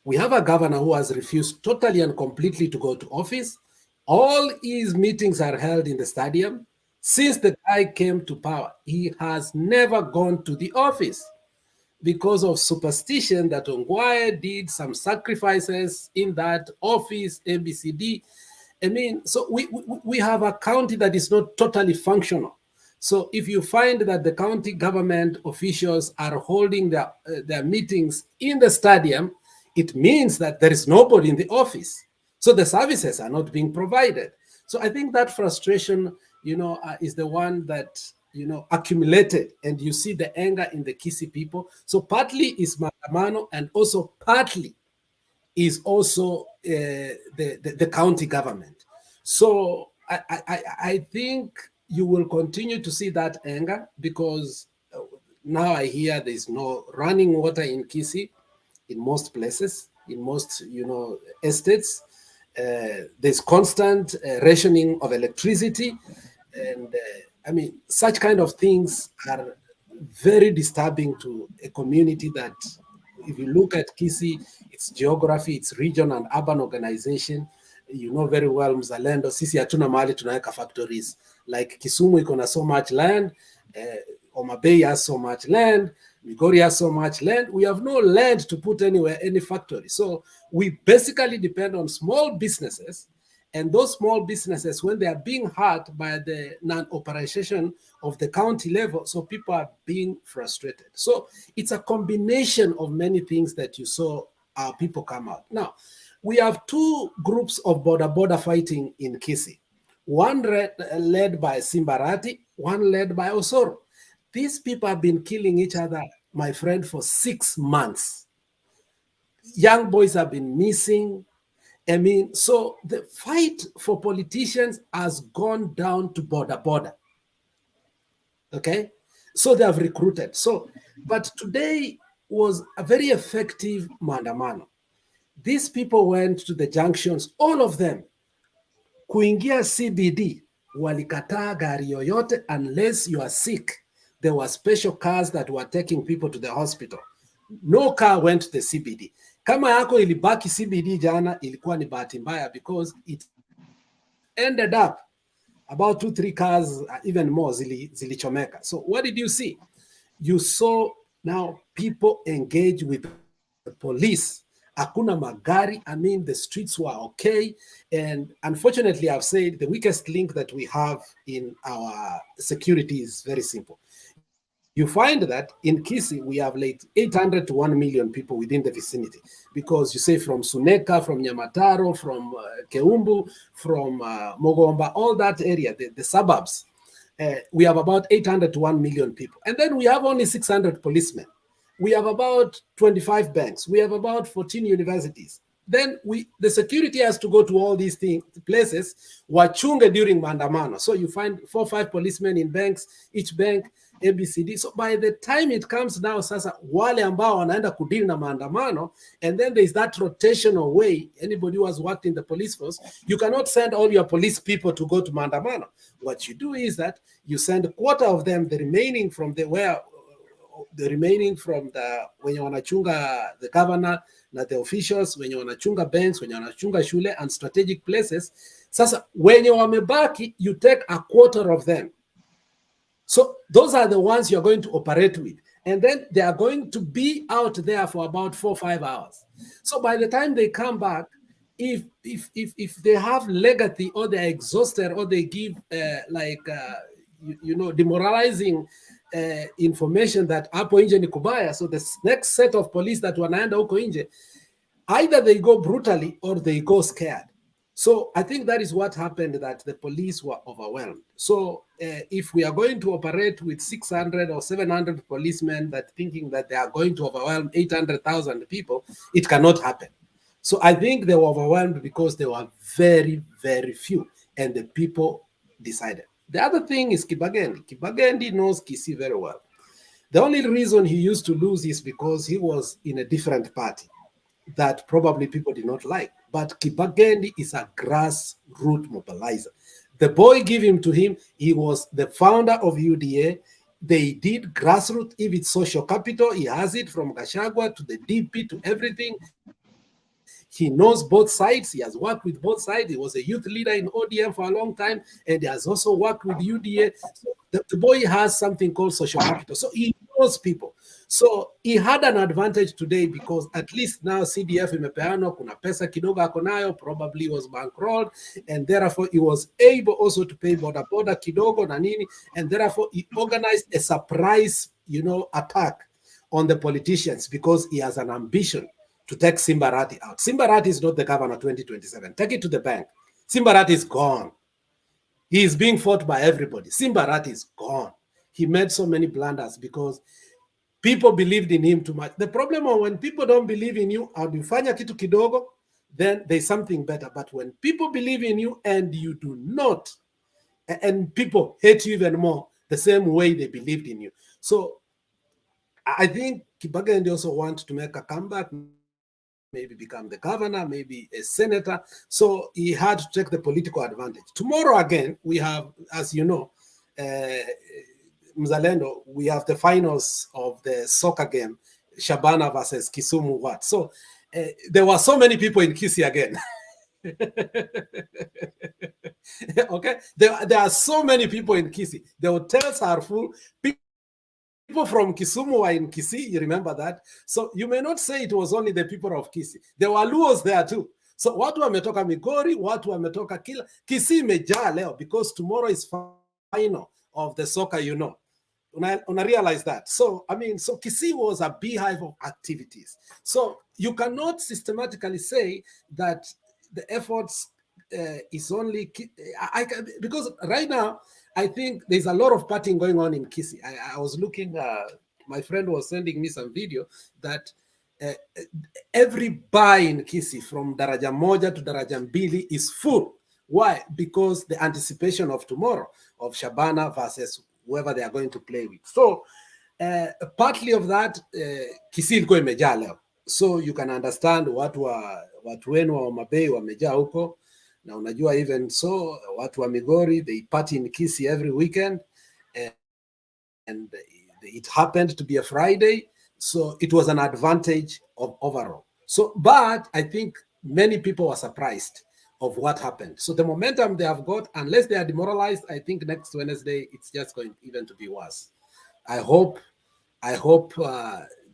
We have a governor who has refused totally and completely to go to office. All his meetings are held in the stadium. Since the guy came to power, he has never gone to the office because of superstition that Ongwae did some sacrifices in that office, ABCD. I mean, so we have a county that is not totally functional. So if you find that the county government officials are holding their meetings in the stadium, it means that there is nobody in the office. So the services are not being provided. So I think that frustration, is the one that, accumulated, and you see the anger in the Kissi people. So partly is Maandamano, and also partly is also the county government. So I think you will continue to see that anger because now I hear there's no running water in Kissi in most places, in most estates. There's constant rationing of electricity, and I mean, such kind of things are very disturbing to a community that, if you look at Kissi, its geography, its region and urban organization, you know very well, Mzalendo, sisi hatuna mahali tunaweka factories. Like Kisumu iko na so much land, Homa Bay has so much land, Migori has so much land. We have no land to put anywhere, any factory. So we basically depend on small businesses, and those small businesses, when they are being hurt by the non-operation of the county level, so people are being frustrated. So it's a combination of many things that you saw our people come out. Now, we have two groups of border fighting in Kissi. One led by Simbarati, one led by Osoro. These people have been killing each other, my friend, for 6 months. Young boys have been missing. I mean, so the fight for politicians has gone down to border. Okay? So they have recruited. So, but today was a very effective Maandamano. These people went to the junctions, all of them. Kuingia CBD, walikataa gari yoyote unless you are sick. There were special cars that were taking people to the hospital. No car went to the CBD. Kama yako ilibaki CBD jana, ilikuwa ni bahati mbaya because it ended up about 2-3 cars, even more, zilichomeka. So what did you see? You saw now people engage with the police. Hakuna magari. I mean, the streets were okay. And unfortunately, I've said the weakest link that we have in our security is very simple. You find that in Kissi, we have like 800 to 1 million people within the vicinity, because you say from Suneka, from Nyamataro, from Keumbu, from Mogomba, all that area, the suburbs, we have about 800 to 1 million people. And then we have only 600 policemen. We have about 25 banks. We have about 14 universities. Then the security has to go to all these places, wachunge during Maandamano. So you find 4 or 5 policemen in banks, each bank, ABCD. So by the time it comes now, sasa wale ambao wanaenda kudeal na Maandamano, and then there's that rotational way. Anybody who has worked in the police force, you cannot send all your police people to go to Maandamano. What you do is that you send a quarter of them, the remaining from the where the remaining from the wenye wanachunga the governor na the officials, wenye wanachunga banks, wenye wanachunga shule and strategic places. Sasa wenye wamebaki, you take a quarter of them. So those are the ones you're going to operate with. And then they are going to be out there for about 4 or 5 hours. So by the time they come back, if they have legacy or they're exhausted or they give demoralizing information that hapo nje ni kubaya, so the next set of police that wanaenda huko nje, either they go brutally or they go scared. So I think that is what happened, that the police were overwhelmed. So if we are going to operate with 600 or 700 policemen that thinking that they are going to overwhelm 800,000 people, it cannot happen. So I think they were overwhelmed because they were very, very few, and the people decided. The other thing is Kibagendi. Kibagendi knows Kissi very well. The only reason he used to lose is because he was in a different party that probably people did not like. But Kibagendi is a grassroots mobilizer. The boy gave him to him. He was the founder of UDA. They did grassroots, if it's social capital, he has it from Gachagua to the DP to everything. He knows both sides. He has worked with both sides. He was a youth leader in ODM for a long time, and he has also worked with UDA. So the boy has something called social capital. So he knows people. So he had an advantage today because at least now CDF imepeano, kuna pesa kidogo ako nayo, probably was bankrolled, and therefore he was able also to pay boda kidogo na nini, and therefore he organized a surprise, attack on the politicians because he has an ambition to take Simbarati out. Simbarati is not the governor 2027. Take it to the bank. Simbarati is gone. He is being fought by everybody. Simbarati is gone. He made so many blunders because people believed in him too much. The problem is when people don't believe in you, or you fanya kitu kidogo, then there's something better. But when people believe in you and you do not, and people hate you even more the same way they believed in you. So I think Kibagendi also wants to make a comeback, maybe become the governor, maybe a senator. So he had to take the political advantage. Tomorrow again, we have, as you know, Mzalendo, we have the finals of the soccer game, Shabana versus Kisumu Wat. So there were so many people in Kissi again. Okay, there are so many people in Kissi. The hotels are full. People from Kisumu were in Kissi, you remember that? So you may not say it was only the people of Kissi. There were Luos there too. So watu wametoka Migori, watu wametoka kila. Kissi imejaa leo because tomorrow is final of the soccer, Una realize that. So, so Kissi was a beehive of activities. So you cannot systematically say that the efforts is only, because right now, I think there's a lot of partying going on in Kissi. I was looking, my friend was sending me some video that every bar in Kissi from Daraja Moja to Daraja Mbili is full. Why? Because the anticipation of tomorrow, of Shabana versus whoever they are going to play with. So partly of that, Kissi ilikuwa imejaa leo. So you can understand watu wenu wa Mabei wamejaa huko. Na unajua even so, watu wa Migori, they party in Kissi every weekend. And it happened to be a Friday. So it was an advantage of overall. So, but I think many people were surprised of what happened. So the momentum they have got, unless they are demoralized, I think next Wednesday, it's just going even to be worse. I hope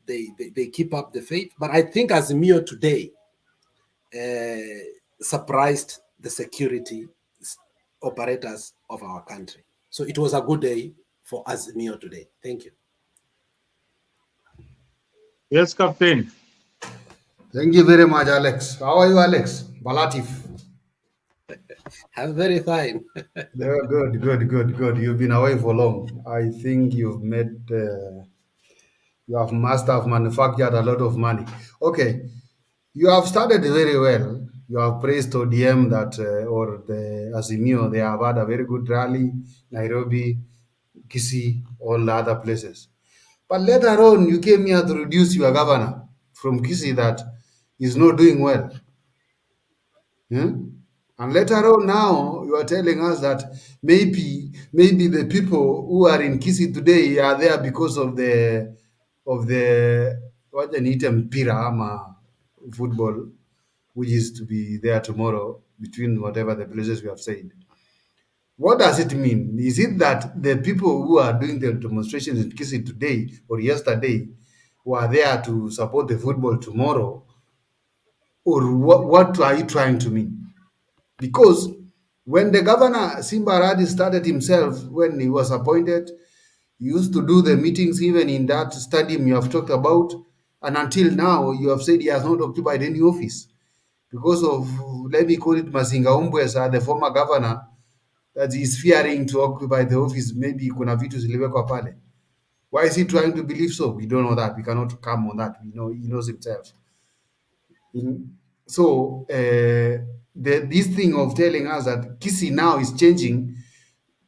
they keep up the faith. But I think Azimio today surprised the security operators of our country. So it was a good day for Azimio today. Thank you. Yes, Captain. Thank you very much, Alex. How are you, Alex? Balatif. I'm very fine. Yeah, good. You've been away for long. I think you've made, you must have manufactured a lot of money. Okay, you have started very well. You have praised ODM that, or the Azimio, they have had a very good rally, Nairobi, Kissi, all the other places. But later on, you came here to reduce your governor from Kissi that is not doing well. And later on now, you are telling us that maybe the people who are in Kissi today are there because of the of the what they need mpira ama football, which is to be there tomorrow between whatever the places we have said. What does it mean? Is it that the people who are doing the demonstrations in Kissi today or yesterday were there to support the football tomorrow? Or what are you trying to mean? Because when the governor Simba Arati started himself, when he was appointed, he used to do the meetings even in that stadium you have talked about, and until now you have said he has not occupied any office because of, let me call it Mazinga Umbwesa, the former governor, that he is fearing to occupy the office. Maybe kuna vitu ziliwekwa pale. Why is he trying to believe so? We don't know that. We cannot come on that. We know he knows himself. So this thing of telling us that Kissi now is changing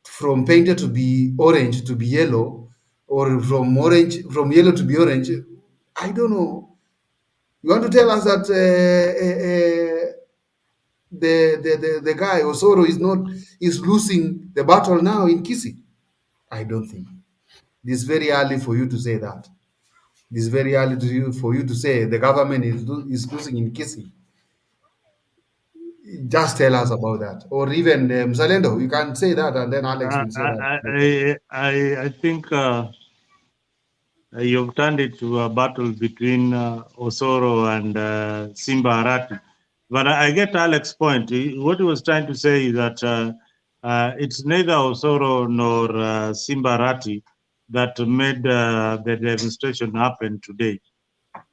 from painted to be orange to be yellow, or from yellow to be orange, I don't know. You want to tell us that the guy Osoro is losing the battle now in Kissi? I don't think. It's very early for you to say that. It's very early for you to say the government is losing in Kissi. Just tell us about that, or even Mzalendo, you can say that, and then Alex will say that. I think you've turned it to a battle between Osoro and Simba Arati. But I get Alex's point. What he was trying to say is that it's neither Osoro nor Simba Arati that made the demonstration happen today.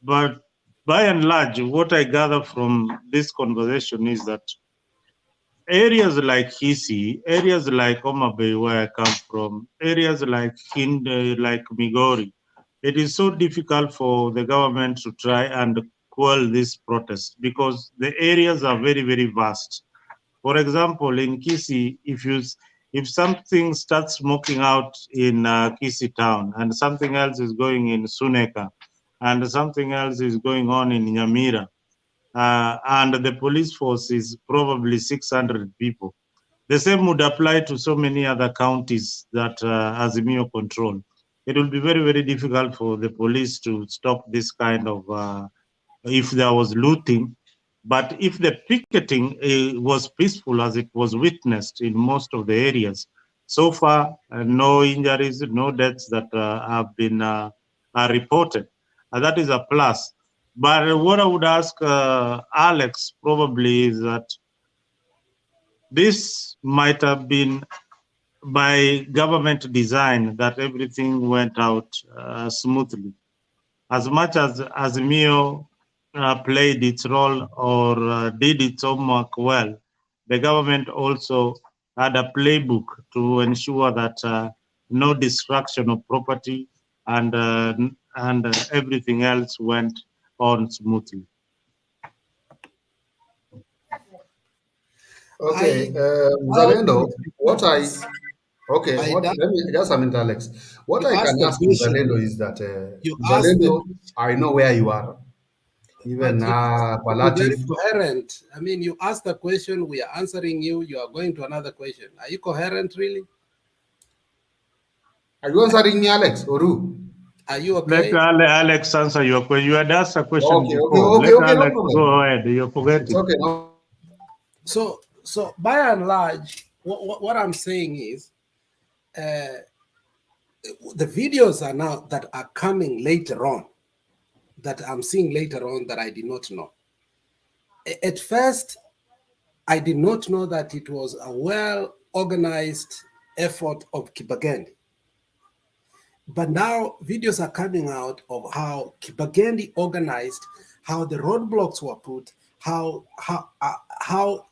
But by and large, what I gather from this conversation is that areas like Kissi, areas like Homa Bay, where I come from, areas like like Migori, it is so difficult for the government to try and quell this protest because the areas are very, very vast. For example, in Kissi, if something starts smoking out in Kissi town and something else is going in Suneka and something else is going on in Nyamira, and the police force is probably 600 people. The same would apply to so many other counties that Azimio control. It will be very, very difficult for the police to stop this kind of, if there was looting. But if the picketing was peaceful as it was witnessed in most of the areas, so far, no injuries, no deaths that have been reported. That is a plus. But what I would ask Alex probably is that this might have been by government design that everything went out smoothly. As much as Azimio played its role or did its homework well, the government also had a playbook to ensure that no destruction of property and everything else went on smoothly. Okay, Zalendo, let me just a minute, Alex. What I can ask Zalendo is that Zalendo, I know where you are. Even very coherent. I mean, you asked a question, we are answering you. You are going to another question. Are you coherent, really? Are you answering me, Alex, or who? Are you okay? Let Alex answer your question. You had asked a question before. Okay, Let Alex no go ahead. You're forgetting. It's okay. No. So by and large, what I'm saying is, the videos are now that are coming later on, that I'm seeing later on that I did not know. At first, I did not know that it was a well-organized effort of Kibagendi. But now videos are coming out of how Kibagendi organized, how the roadblocks were put, how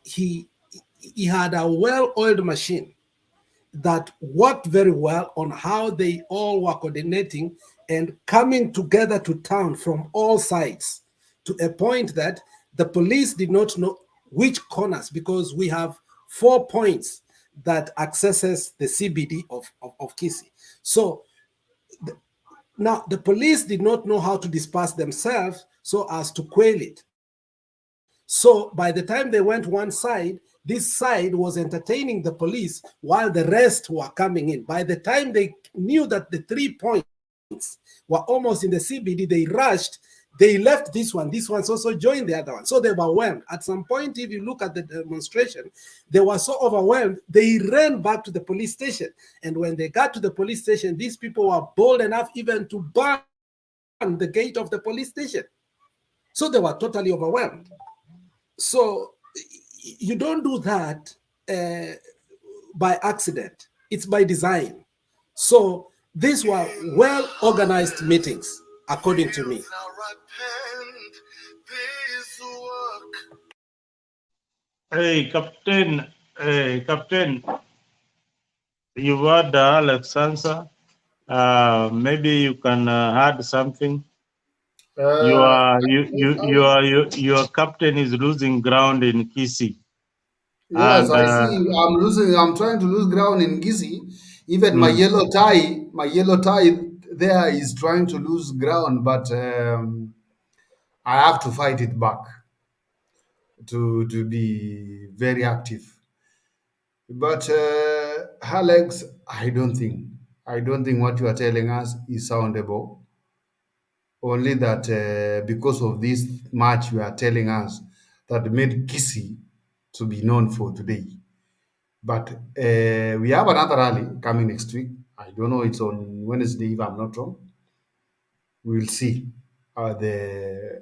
he had a well-oiled machine that worked very well on how they all were coordinating and coming together to town from all sides, to a point that the police did not know which corners, because we have 4 points that accesses the CBD of Kissi. So now the police did not know how to disperse themselves so as to quell it. So by the time they went one side, this side was entertaining the police while the rest were coming in. By the time they knew that the 3 points were almost in the CBD. They rushed. They left this one. This one's also joined the other one. So they were overwhelmed. At some point, if you look at the demonstration, they were so overwhelmed, they ran back to the police station. And when they got to the police station, these people were bold enough even to burn the gate of the police station. So they were totally overwhelmed. So you don't do that by accident. It's by design. So these were well-organized meetings, according to me. Hey, Captain, you've heard Alex answer. Maybe you can add something. Your captain is losing ground in Kissi. Yes, And I see. I'm trying to lose ground in Kissi. Even my yellow tie there is trying to lose ground, but I have to fight it back to be very active. But Alex, I don't think what you are telling us is soundable. Only that because of this match you are telling us that made Kissi to be known for today. But we have another rally coming next week. I don't know, it's on Wednesday if I'm not wrong. We'll see the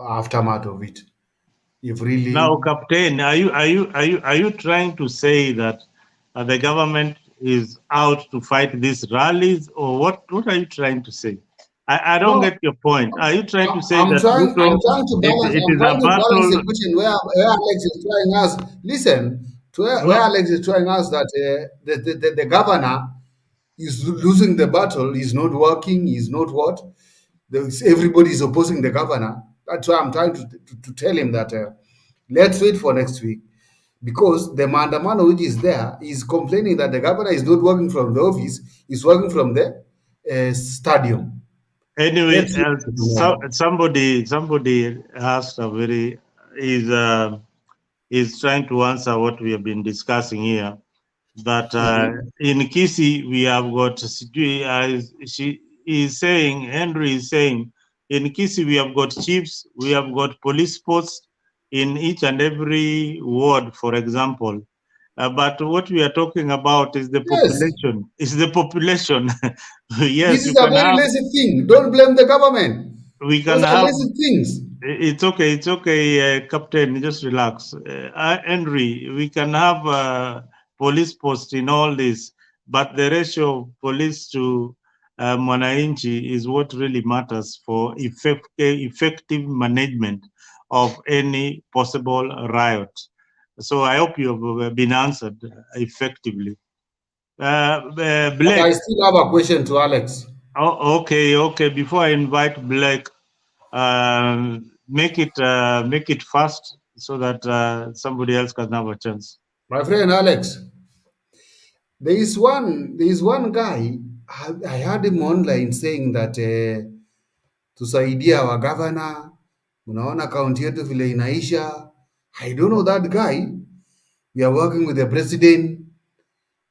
aftermath of it. If really now, Captain, are you trying to say that the government is out to fight these rallies, or what are you trying to say? I don't get your point. Are you trying to say that I'm Ruto, trying to balance. it I'm is a trying to balance the battle? question where Alex is trying us. Listen to where Alex is trying us that the governor is losing the battle. He's not working. He's not what. Everybody is opposing the governor. That's why I'm trying to tell him that let's wait for next week, because the Maandamano which is there is complaining that the governor is not working from the office. He's working from the stadium. Anyway, somebody asked a very is trying to answer what we have been discussing here. That in Kissi we have got she is saying, Henry is saying, in Kissi we have got chiefs, we have got police posts in each and every ward, for example. But what we are talking about is the population. Is the population. Yes, this is a very lazy thing. Don't blame the government. We can Those are have lazy things. It's okay, Captain. Just relax, Henry. We can have police posts in all this, but the ratio of police to Mwananchi is what really matters for effective management of any possible riot. So I hope you have been answered effectively. Blake. But I still have a question to Alex. Oh, okay. Before I invite Blake, make it fast so that somebody else can have a chance. My friend Alex, there is one guy, I heard him online saying that tusaidia wa governor, unaona kaunti yetu vile inaisha. I don't know that guy. We are working with the president.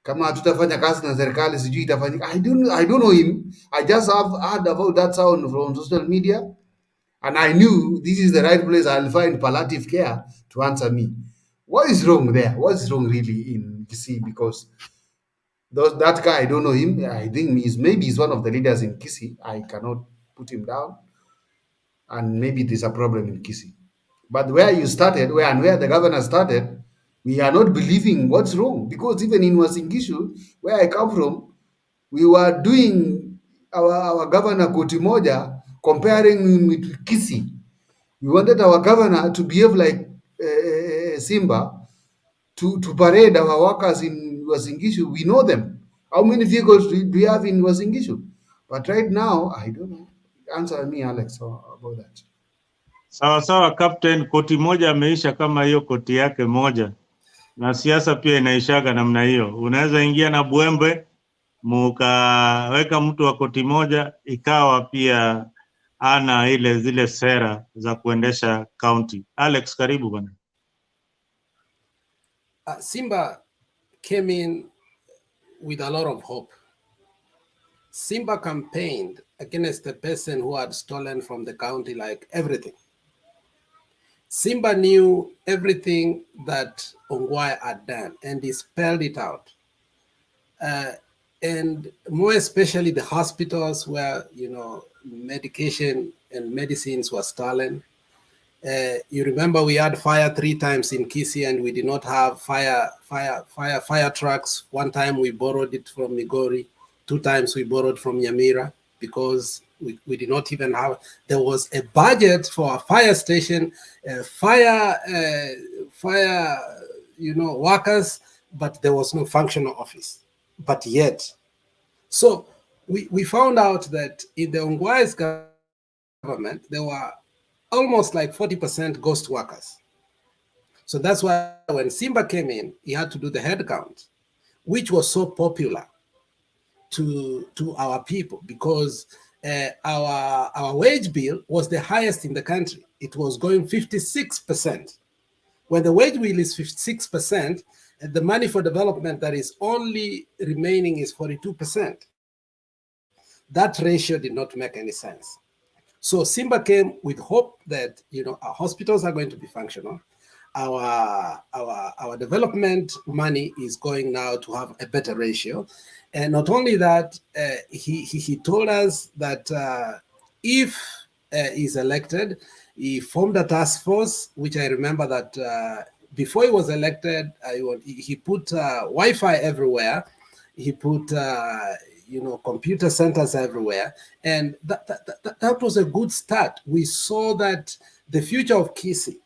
Kama hatutafanya kazi na serikali sijui itafanyika. I don't know him. I just have heard about that sound from social media, and I knew this is the right place. I'll find palliative care to answer me. What is wrong there? What is wrong really in Kissi? Because that guy, I don't know him. I think maybe he's one of the leaders in Kissi. I cannot put him down, and maybe there's a problem in Kissi. But where you started, where the governor started, we are not believing what's wrong, because even in Wasingishu, where I come from, we were doing our governor koti moja, comparing him with Kissi. We wanted our governor to behave like Simba, to parade our workers in Wasingishu. We know them. How many vehicles do we have in Wasingishu? But right now, I don't know. Answer me, Alex, about that. Sawa, Captain. Koti moja ameisha kama hiyo koti yake moja, na siasa pia inaishaga namna hiyo. Unaweza ingia na bwembe mukaweka mtu wa koti moja, ikawa pia ana zile sera za kuendesha county. Alex, karibu bwana. Simba came in with a lot of hope. Simba campaigned against the person who had stolen from the county like everything. Simba knew everything that Ongwae had done, and he spelled it out. And more especially the hospitals where, you know, medication and medicines were stolen. You remember we had fire 3 times in Kissi, and we did not have fire trucks. One time we borrowed it from Migori. 2 times we borrowed from Nyamira because we did not even have. There was a budget for a fire station, fire, you know, workers, but there was no functional office. But yet, so we found out that in the Ongwae's government there were almost like 40% ghost workers. So that's why when Simba came in, he had to do the head count, which was so popular to our people because our wage bill was the highest in the country. It was going 56%. When the wage bill is 56%, the money for development that is only remaining is 42%. That ratio did not make any sense. So Simba came with hope that, you know, our hospitals are going to be functional. Our development money is going now to have a better ratio. And not only that, he told us that if he's elected, he formed a task force, which I remember that before he was elected, he put Wi-Fi everywhere. He put you know, computer centers everywhere, and that was a good start. We saw that the future of Kissi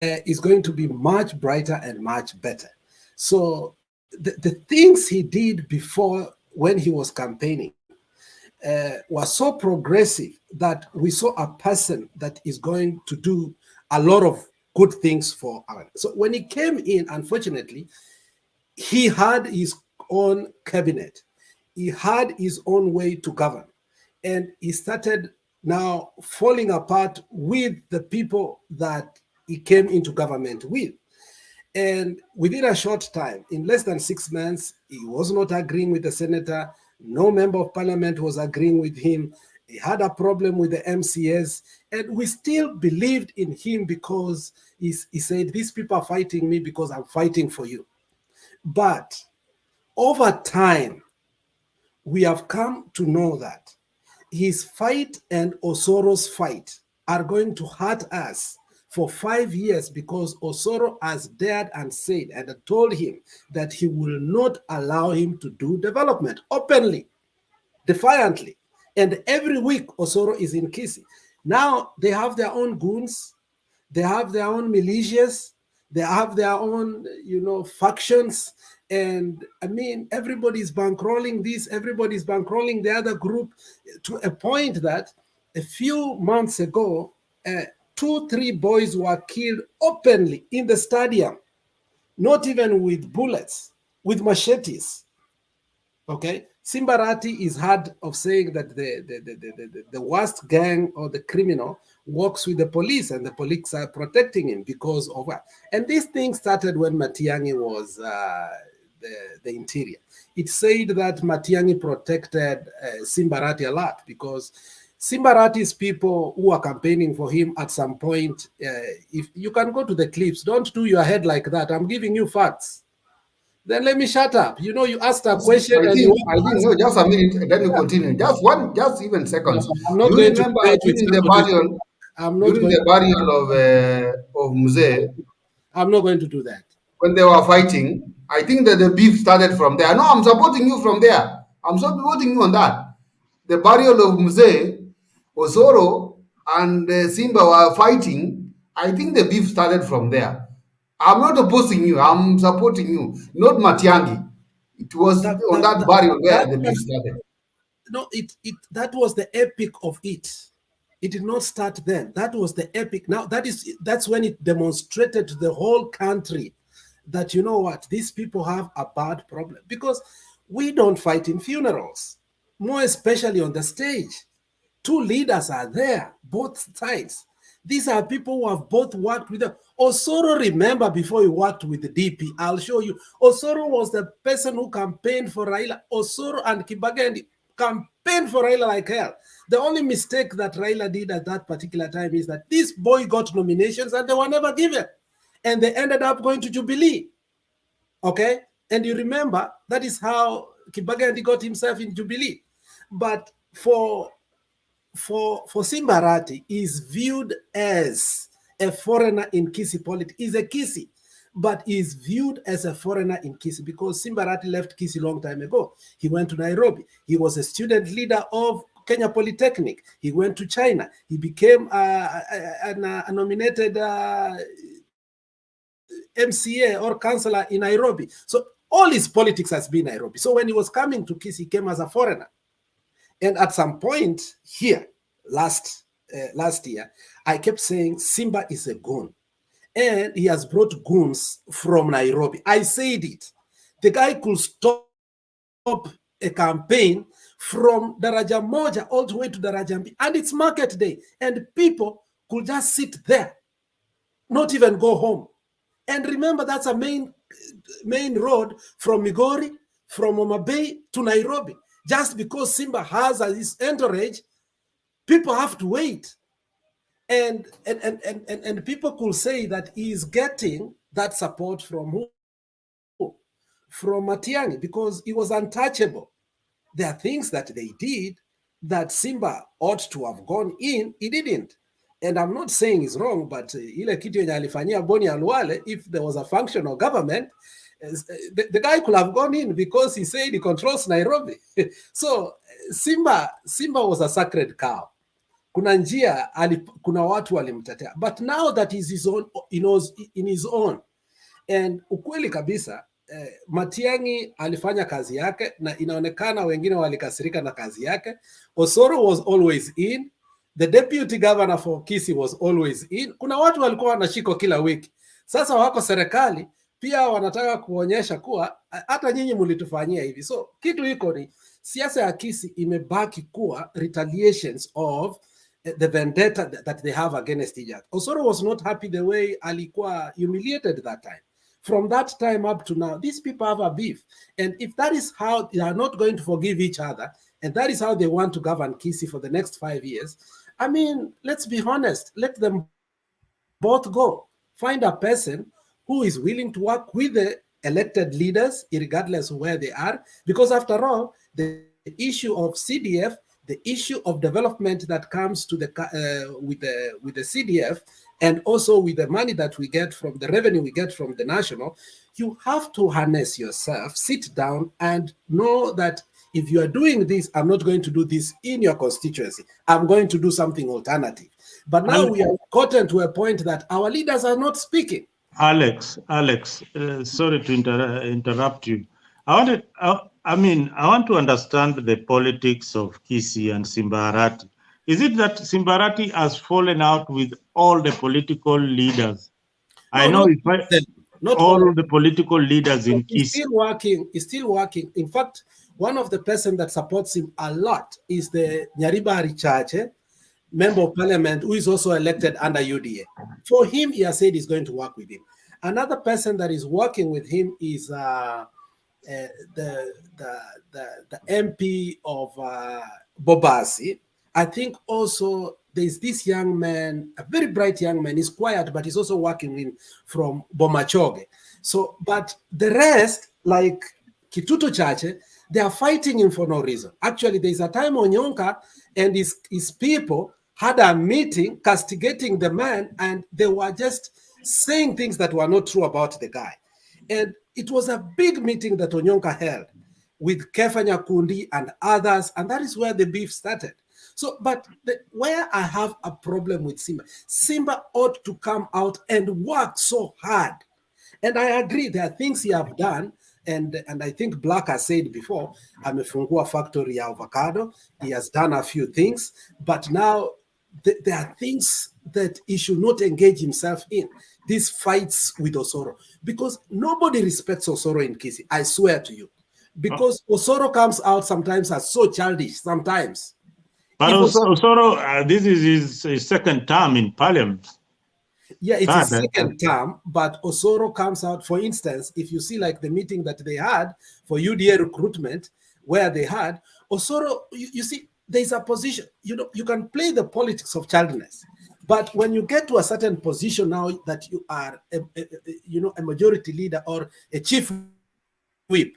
is going to be much brighter and much better. So the things he did before when he was campaigning was so progressive that we saw a person that is going to do a lot of good things for our. So when he came in, unfortunately, he had his own cabinet. He had his own way to govern. And he started now falling apart with the people that he came into government with. And within a short time, in less than 6 months, he was not agreeing with the senator. No member of parliament was agreeing with him. He had a problem with the MCS. And we still believed in him because he said, these people are fighting me because I'm fighting for you. But over time, we have come to know that his fight and Osoro's fight are going to hurt us for 5 years because Osoro has dared and said and told him that he will not allow him to do development openly, defiantly. And every week, Osoro is in Kissi. Now they have their own goons, they have their own militias, they have their own, you know, factions. And I mean, everybody's bankrolling this, everybody's bankrolling the other group to a point that a few months ago, 2-3 boys were killed openly in the stadium, not even with bullets, with machetes. Okay, Simbarati is heard of saying that the worst gang or the criminal works with the police, and the police are protecting him because of that. And this thing started when Matiang'i was the interior. It said that Matiang'i protected Simbarati a lot because Simbarati's people who are campaigning for him at some point, if you can go to the clips, don't do your head like that. I'm giving you facts. Then let me shut up. You know, you asked a question I and think, you no, just a minute, then you continue. Just even seconds. I'm not You going to remember debate with during the somebody. burial, I'm not during going the burial of Mzee, I'm not going to do that. when they were fighting, I think that the beef started from there. No, I'm supporting you from there. I'm supporting you on that. The burial of Mzee, Osoro, and Simba were fighting. I think the beef started from there. I'm not opposing you. I'm supporting you, not Matiang'i. It was on that burial where the beef started. No, that was the epic of it. It did not start then. That was the epic. Now that's when it demonstrated to the whole country that, you know what, these people have a bad problem because we don't fight in funerals, more especially on the stage. Two leaders are there, both sides. These are people who have both worked with them. Osoro, remember, before he worked with the DP, I'll show you. Osoro was the person who campaigned for Raila. Osoro and Kibagandi campaigned for Raila like hell. The only mistake that Raila did at that particular time is that this boy got nominations and they were never given. And they ended up going to Jubilee. Okay? And you remember, that is how Kibagandi got himself in Jubilee. But for Simba Arati, is viewed as a foreigner in Kissi politics. He's a Kissi, but is viewed as a foreigner in Kissi because Simba Arati left Kissi long time ago. He went to Nairobi. He was a student leader of Kenya Polytechnic. He went to China. He became a nominated MCA or councillor in Nairobi. So all his politics has been Nairobi. So when he was coming to Kissi, he came as a foreigner. And at some point here, last year, I kept saying Simba is a goon. And he has brought goons from Nairobi. I said it. The guy could stop a campaign from Daraja Moja all the way to Daraja Mbi. And it's market day. And people could just sit there, not even go home. And remember, that's a main road from Migori, from Homa Bay to Nairobi. Just because Simba has his entourage, people have to wait. And people could say that he is getting that support from who? From Matiang'i, because he was untouchable. There are things that they did that Simba ought to have gone in, he didn't. And I'm not saying it's wrong, but ile kitu yenye alifanyia Boni Alwale, if there was a functional government, the guy could have gone in because he said he controls Nairobi. So Simba was a sacred cow. Kuna njia, kuna watu walimtetea. But now that he's his own, he knows in his own. And ukweli kabisa, Matiang'i alifanya kazi yake na inaonekana wengine walikasirika na kazi yake. Osoro was always in. The deputy governor for Kissi was always in. Kuna watu walikuwa wanashikwa kila wiki. Sasa wako serikali pia wanataka kuonyesha kuwa hata nyinyi mlitufanyia hivi. So kitu iko ni siasa ya Kissi imebaki kuwa retaliations of the vendetta that they have against each other. Osoro was not happy the way alikuwa humiliated that time. From that time up to now, these people have a beef. And if that is how they are not going to forgive each other, and that is how they want to govern Kissi for the next 5 years, I mean, let's be honest, let them both go. Find a person who is willing to work with the elected leaders, regardless of where they are, because after all, the issue of CDF, the issue of development that comes to with the CDF, and also with the money that we get from the revenue we get from the national, you have to harness yourself, sit down and know that if you are doing this, I'm not going to do this in your constituency. I'm going to do something alternative. But now we have gotten to a point that our leaders are not speaking. Alex, sorry to interrupt you. I want to understand the politics of Kissi and Simba Arati. Is it that Simba Arati has fallen out with all the political leaders? I know not all the political leaders in Kissi. He's still working. In fact, one of the person that supports him a lot is the Nyaribari Chache, member of parliament, who is also elected under UDA. For him, he has said he's going to work with him. Another person that is working with him is the MP of Bobasi. I think also there's this young man, a very bright young man. He's quiet, but he's also working with from Bomachoge. So, but the rest, like Kituto Chache, they are fighting him for no reason. Actually, there's a time Onyonka and his people had a meeting castigating the man, and they were just saying things that were not true about the guy. And it was a big meeting that Onyonka held with Kefanya Kundi and others, and that is where the beef started. So, but where I have a problem with Simba ought to come out and work so hard. And I agree, there are things he have done, and I think Black has said before, amefungua factory ya avocado, he has done a few things, but now there are things that he should not engage himself in. These fights with Osoro, because nobody respects Osoro in Kissi, I swear to you. Because Osoro comes out sometimes as so childish, sometimes. But Osoro, this is his second term in parliament. Yeah, it's his second term, but Osoro comes out, for instance, if you see like the meeting that they had for UDA recruitment, where they had, Osoro, you see, there's a position, you know, you can play the politics of childness, but when you get to a certain position now that you are, a majority leader or a chief whip,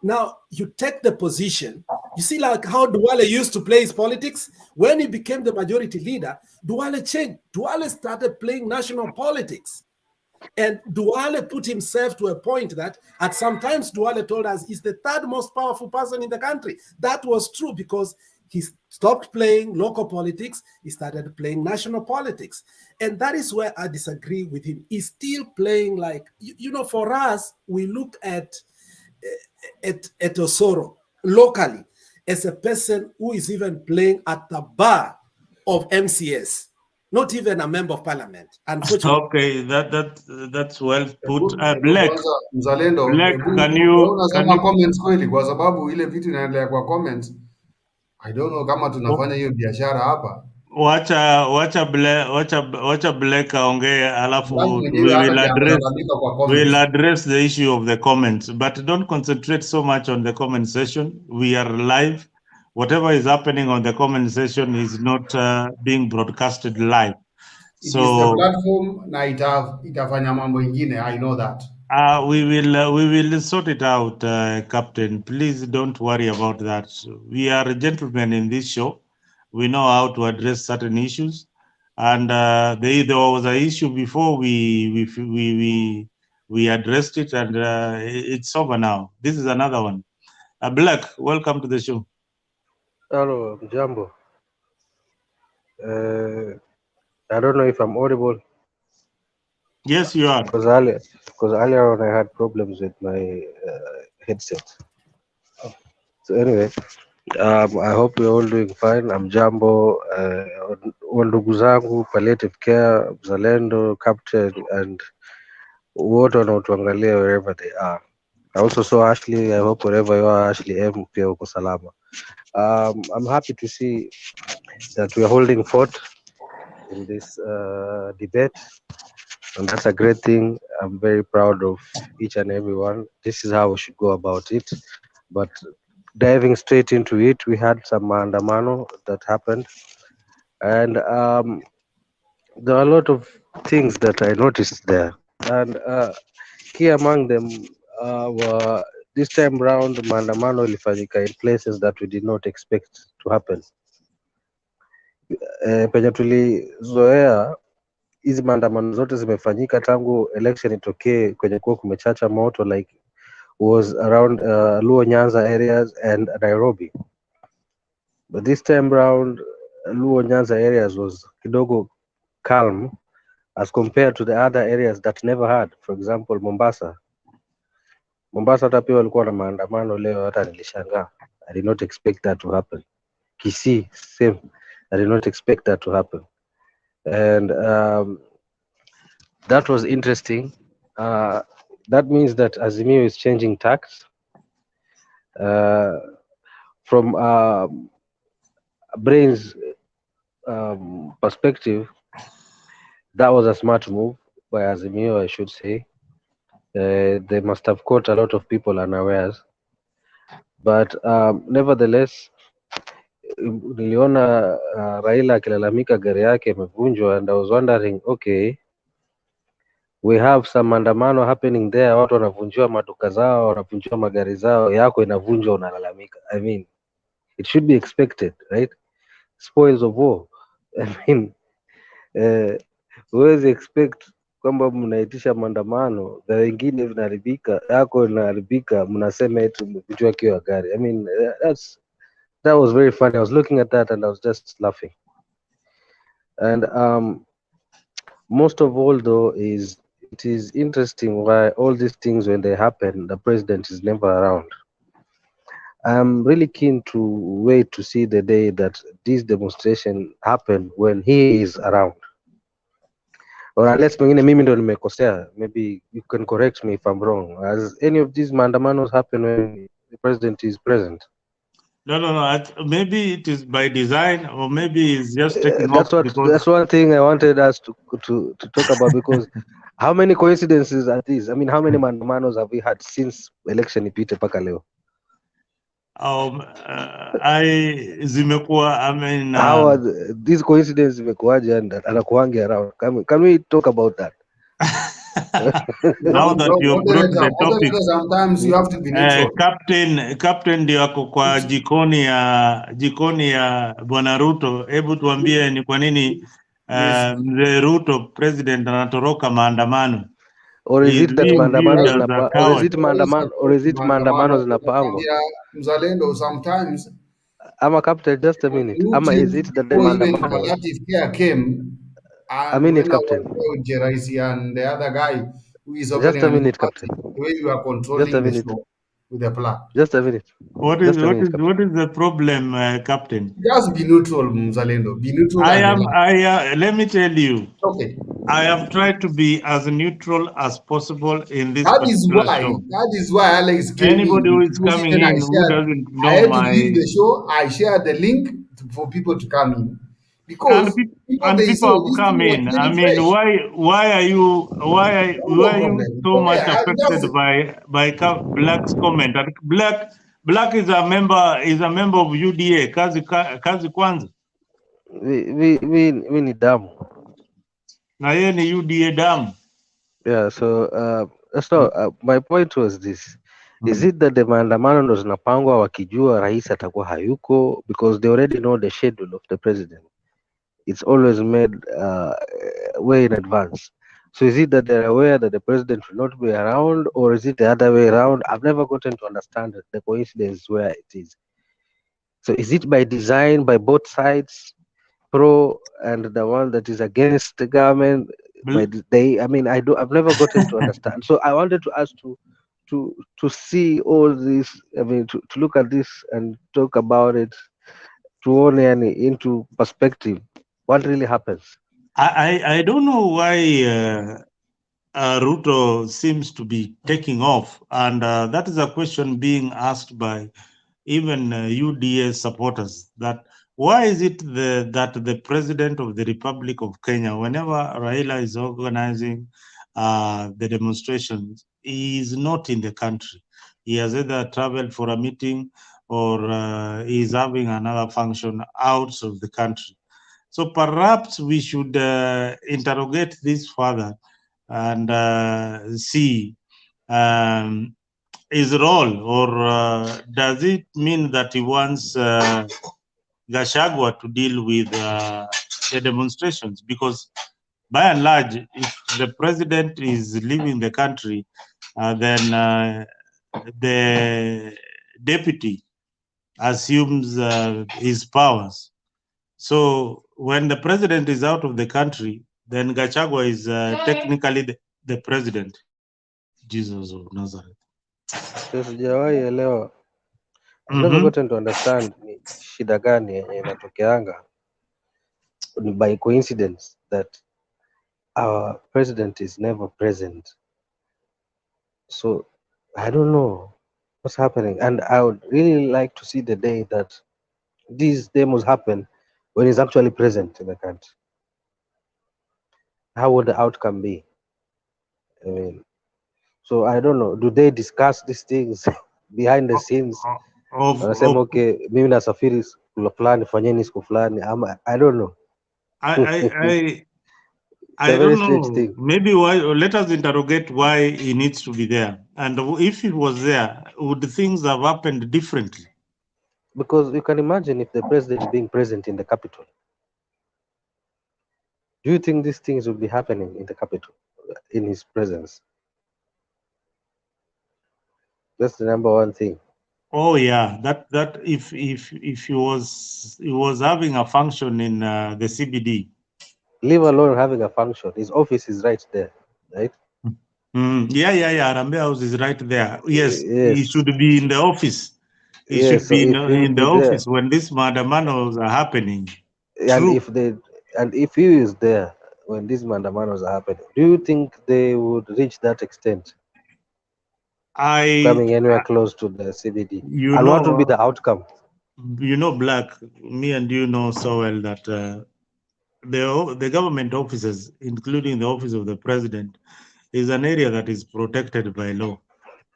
now you take the position. You see, like how Duale used to play his politics. When he became the majority leader, Duale changed. Duale started playing national politics. And Duale put himself to a point that at some times Duale told us he's the third most powerful person in the country. That was true because he stopped playing local politics. He started playing national politics. And that is where I disagree with him. He's still playing like, for us, we look at Osoro locally as a person who is even playing at the bar of MCS, not even a member of parliament. Unfortunately. Okay, that's well put. Black, Mzalendo, Black, can you comments kweli, kwa sababu ile vitu inaendelea kwa comments. I don't know kama tunafanya hiyo biashara hapa. Wacha Black aongee, alafu we'll address the issue of the comments, but don't concentrate so much on the comment section. We are live. Whatever is happening on the comment section is not being broadcasted live. It is the platform na itafanya mambo ingine. I know that. We will sort it out, Captain. Please don't worry about that. We are gentlemen in this show. We know how to address certain issues, and there was an issue before we addressed it, and it's over now. This is another one. Black, welcome to the show. Hello, Jambo. I don't know if I'm audible. Yes, you are. Because earlier on I had problems with my headset. So anyway, I hope we're all doing fine. I'm Jambo, ndugu zangu, palliative care, Mzalendo, Captain, and wote wanaotuangalia wherever they are. I also saw Ashley. I hope wherever you are, Ashley M, pia uko salama. I'm happy to see that we are holding forth in this debate, and that's a great thing. I'm very proud of each and every one. This is how we should go about it. But diving straight into it, we had some maandamano that happened, and there are a lot of things that I noticed there, and key among them were this time round maandamano ilifanyika in places that we did not expect to happen. Penye tulizoea hizi maandamano zote zimefanyika tangu election itokee, kwenye kuwa kumechacha moto, like was around Luo Nyanza areas and Nairobi. But this time round, Luo Nyanza areas was kidogo calm as compared to the other areas that never had. For example, Mombasa hata pia walikuwa na maandamano leo, hata nilishangaa. I did not expect that to happen. Kissi, same. I did not expect that to happen. And that was interesting. That means that Azimio is changing tacks. From Brain's perspective, that was a smart move by Azimio, I should say. They must have caught a lot of people unawares. But nevertheless, niliona Raila akilalamika gari yake imevunjwa, and I was wondering, okay, we have some maandamano happening there, watu wanavunjiwa maduka zao, wanavunjiwa magari zao, yako inavunjwa unalalamika. I mean, it should be expected, right? Spoils of war. I mean, huwezi expect kwamba mnaitisha maandamano na wengine vinaharibika, yako inaharibika, mnasema eti umevunjiwa kioo gari. I mean, that was very funny. I was looking at that and I was just laughing. And most of all though, it is interesting why all these things, when they happen, the president is never around. I'm really keen to wait to see the day that this demonstration happen when he is around. Or unless pengine mimi ndo nimekosea, maybe you can correct me if I'm wrong. Has any of these maandamanos happen when the president is present? No. Maybe it is by design, or maybe it's just taking off That's because. one thing I wanted us to talk about, because how many coincidences are these? I mean, how many maandamanos have we had since election ipite paka leo? Zimekuwa, I mean, How are these coincidences zimekuwaje and anakuangi around? Can we talk about that? now that you brought the topic, sometimes you have to be neutral. Captain ndio ako kwa jikoni ya Bwana Ruto. Hebu tuambie ni kwa nini mzee Ruto president anatoroka maandamano? Or is it that maandamano zinapangwa? Mzalendo, sometimes Ama Captain, just a minute. Ama is it that the maandamano? Palliative care came, and a minute, when I Captain. was Jeraisi and the other guy who is Just opening a a new minute, party, Captain. the way you are controlling the show with the plan. Just a minute. What is the problem, Captain? Just be neutral, Mzalendo. Be neutral. Let me tell you. Okay. I have tried to be as neutral as possible in this That particular show. is why Alex came Anybody in. who is coming in who doesn't I know had to my leave the show. I shared the link for people to come in, because people have come in. I mean, why are you so much affected by Black's comment? Black is a member of UDA. Kazi kwanza. We ni damu. Na yeye ni UDA damu. Yeah, so my point was this. Is it that the maandamano ndo zinapangwa wakijua rais atakuwa hayuko, because they already know the schedule of the president? It's always made way in advance. So is it that they're aware that the president will not be around, or is it the other way around? I've never gotten to understand the coincidence where it is. So is it by design by both sides, pro and the one that is against the government? I've never gotten to understand. So I wanted to ask to see all this. I mean, to look at this and talk about it, to own into perspective. What really happens? I don't know why Ruto seems to be taking off, and that is a question being asked by even UDA supporters, that why is it that the president of the Republic of Kenya, whenever Raila is organizing the demonstrations, he is not in the country. He has either traveled for a meeting or he is having another function out of the country. So perhaps we should interrogate this further and see his role, or does it mean that he wants Gachagua to deal with the demonstrations? Because by and large, if the president is leaving the country, then the deputy assumes his powers. So when the president is out of the country, then Gachagua is technically the president. Jesus of Nazareth. Sijawahi elewa. I've never gotten to understand ni shida gani yenye inatokeanga by coincidence that our president is never present. So I don't know what's happening, and I would really like to see the day that these demos happen when he's actually present in the country. How would the outcome be? I mean, so I don't know. Do they discuss these things behind the scenes? Wanasema okay, mimi nasafiri siku fulani, fanyeni siku fulani. I don't know. I don't know. Maybe why? Let us interrogate why he needs to be there, and if he was there, would things have happened differently? Because you can imagine if the president being present in the capital. Do you think these things would be happening in the capital, in his presence? That's the number one thing. Oh yeah, that if he was having a function in the CBD. Leave alone having a function. His office is right there, right? Yeah. Harambee House is right there. Yes, he should be in the office. He should be in the office when these maandamanos are happening. And if he is there when these maandamanos are happening, do you think they would reach that extent? Coming anywhere close to the CBD. And what would be the outcome? You know, Black, me and you know so well that the government offices, including the office of the president, is an area that is protected by law.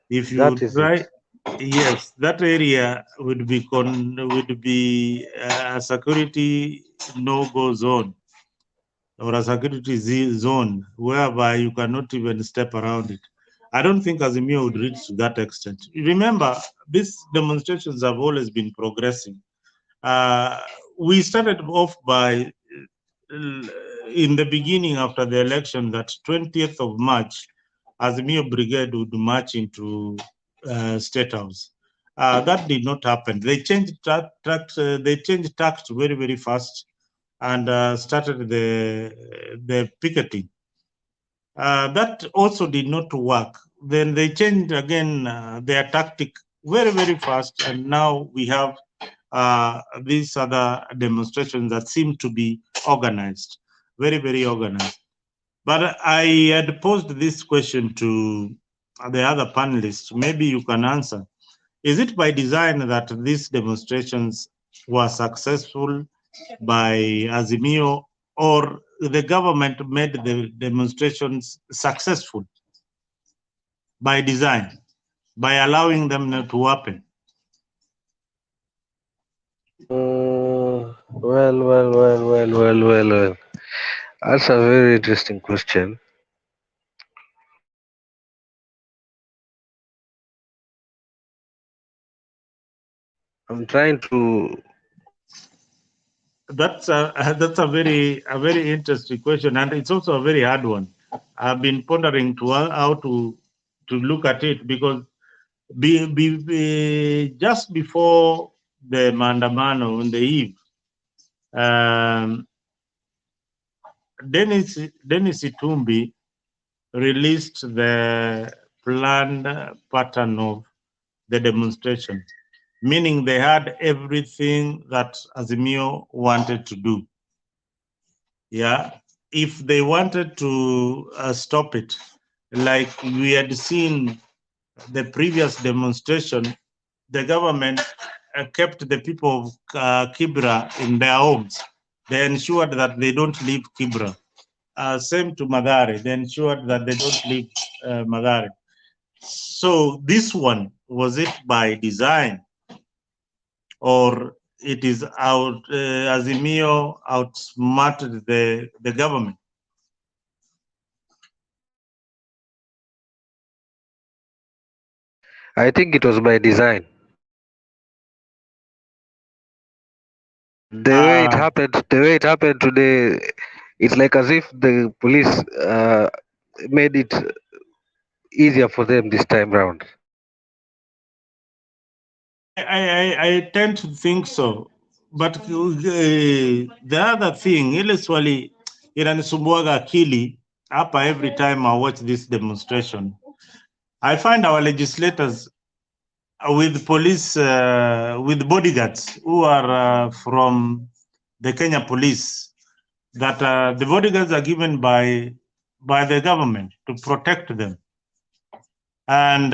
If you That is try, it. yes, that area would be a security no-go zone or a security zone whereby you cannot even step around it. I don't think Azimio would reach to that extent. Remember, these demonstrations have always been progressing. We started off by, in the beginning after the election, that 20th of March, Azimio Brigade would march into State House. That did not happen. They changed tact very, very fast and started the picketing. That also did not work. Then they changed again their tactic very, very fast, and now we have these other demonstrations that seem to be organized, very, very organized. But I had posed this question to the other panelists. Maybe you can answer. Is it by design that these demonstrations were successful by Azimio, or the government made the demonstrations successful by design, by allowing them to happen? Well. That's a very interesting question. I'm trying to. That's a very interesting question, and it's also a very hard one. I've been pondering how to look at it, because just before the Maandamano on the eve, Dennis Itumbi released the planned pattern of the demonstration, meaning they had everything that Azimio wanted to do. Yeah, if they wanted to stop it, like we had seen the previous demonstration, the government kept the people of Kibra in their homes. They ensured that they don't leave Kibra. Same to Madare, they ensured that they don't leave Madare. So this one, was it by design, or it is Azimio outsmarted the government? I think it was by design. The way it happened today, it's like as if the police made it easier for them this time round. I tend to think so, but the other thing, ile swali inanisumbuaga akili hapa every time I watch this demonstration. I find our legislators with police, with bodyguards who are from the Kenya police, that the bodyguards are given by the government to protect them. And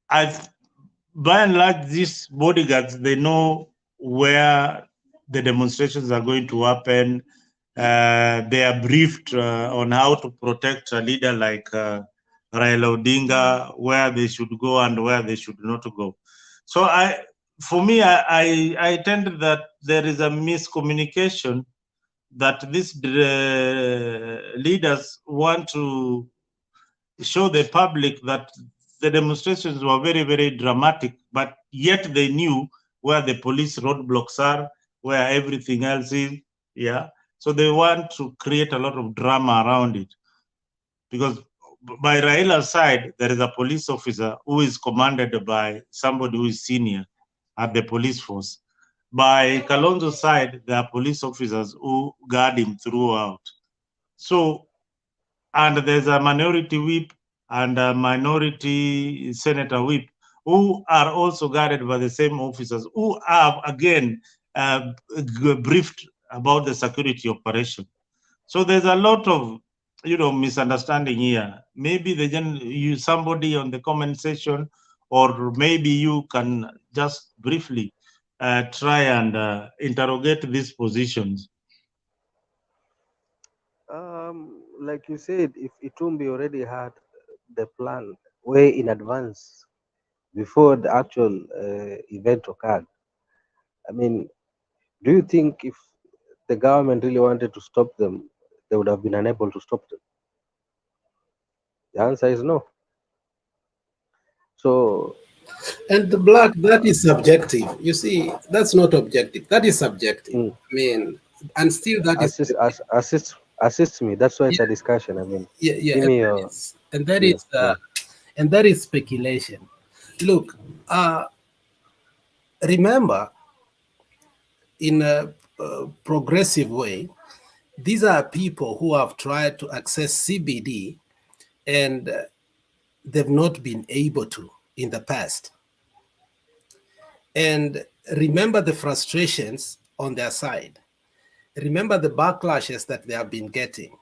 by and large, these bodyguards, they know where the demonstrations are going to happen. They are briefed on how to protect a leader like Raila Odinga, where they should go and where they should not go. So for me, I tend that there is a miscommunication, that these leaders want to show the public that the demonstrations were very, very dramatic, but yet they knew where the police roadblocks are, where everything else is. Yeah. So they want to create a lot of drama around it. Because by Raila's side, there is a police officer who is commanded by somebody who is senior at the police force. By Kalonzo's side, there are police officers who guard him throughout. So, and there's a minority whip and a minority senator whip who are also guarded by the same officers who have again briefed about the security operation. So there's a lot of misunderstanding here. Maybe somebody on the comment section or maybe you can just briefly try and interrogate these positions. Like you said, if Itumbi already had the plan way in advance before the actual event occurred, I mean, do you think if the government really wanted to stop them, they would have been unable to stop them? The answer is no. So, and the black, that is subjective. You see, that's not objective. That is subjective. I mean, and still that is assist me. That's why it's a discussion. I mean, give me your and that is speculation. Look, remember, in a progressive way, these are people who have tried to access CBD and they've not been able to in the past. And remember the frustrations on their side. Remember the backlashes that they have been getting.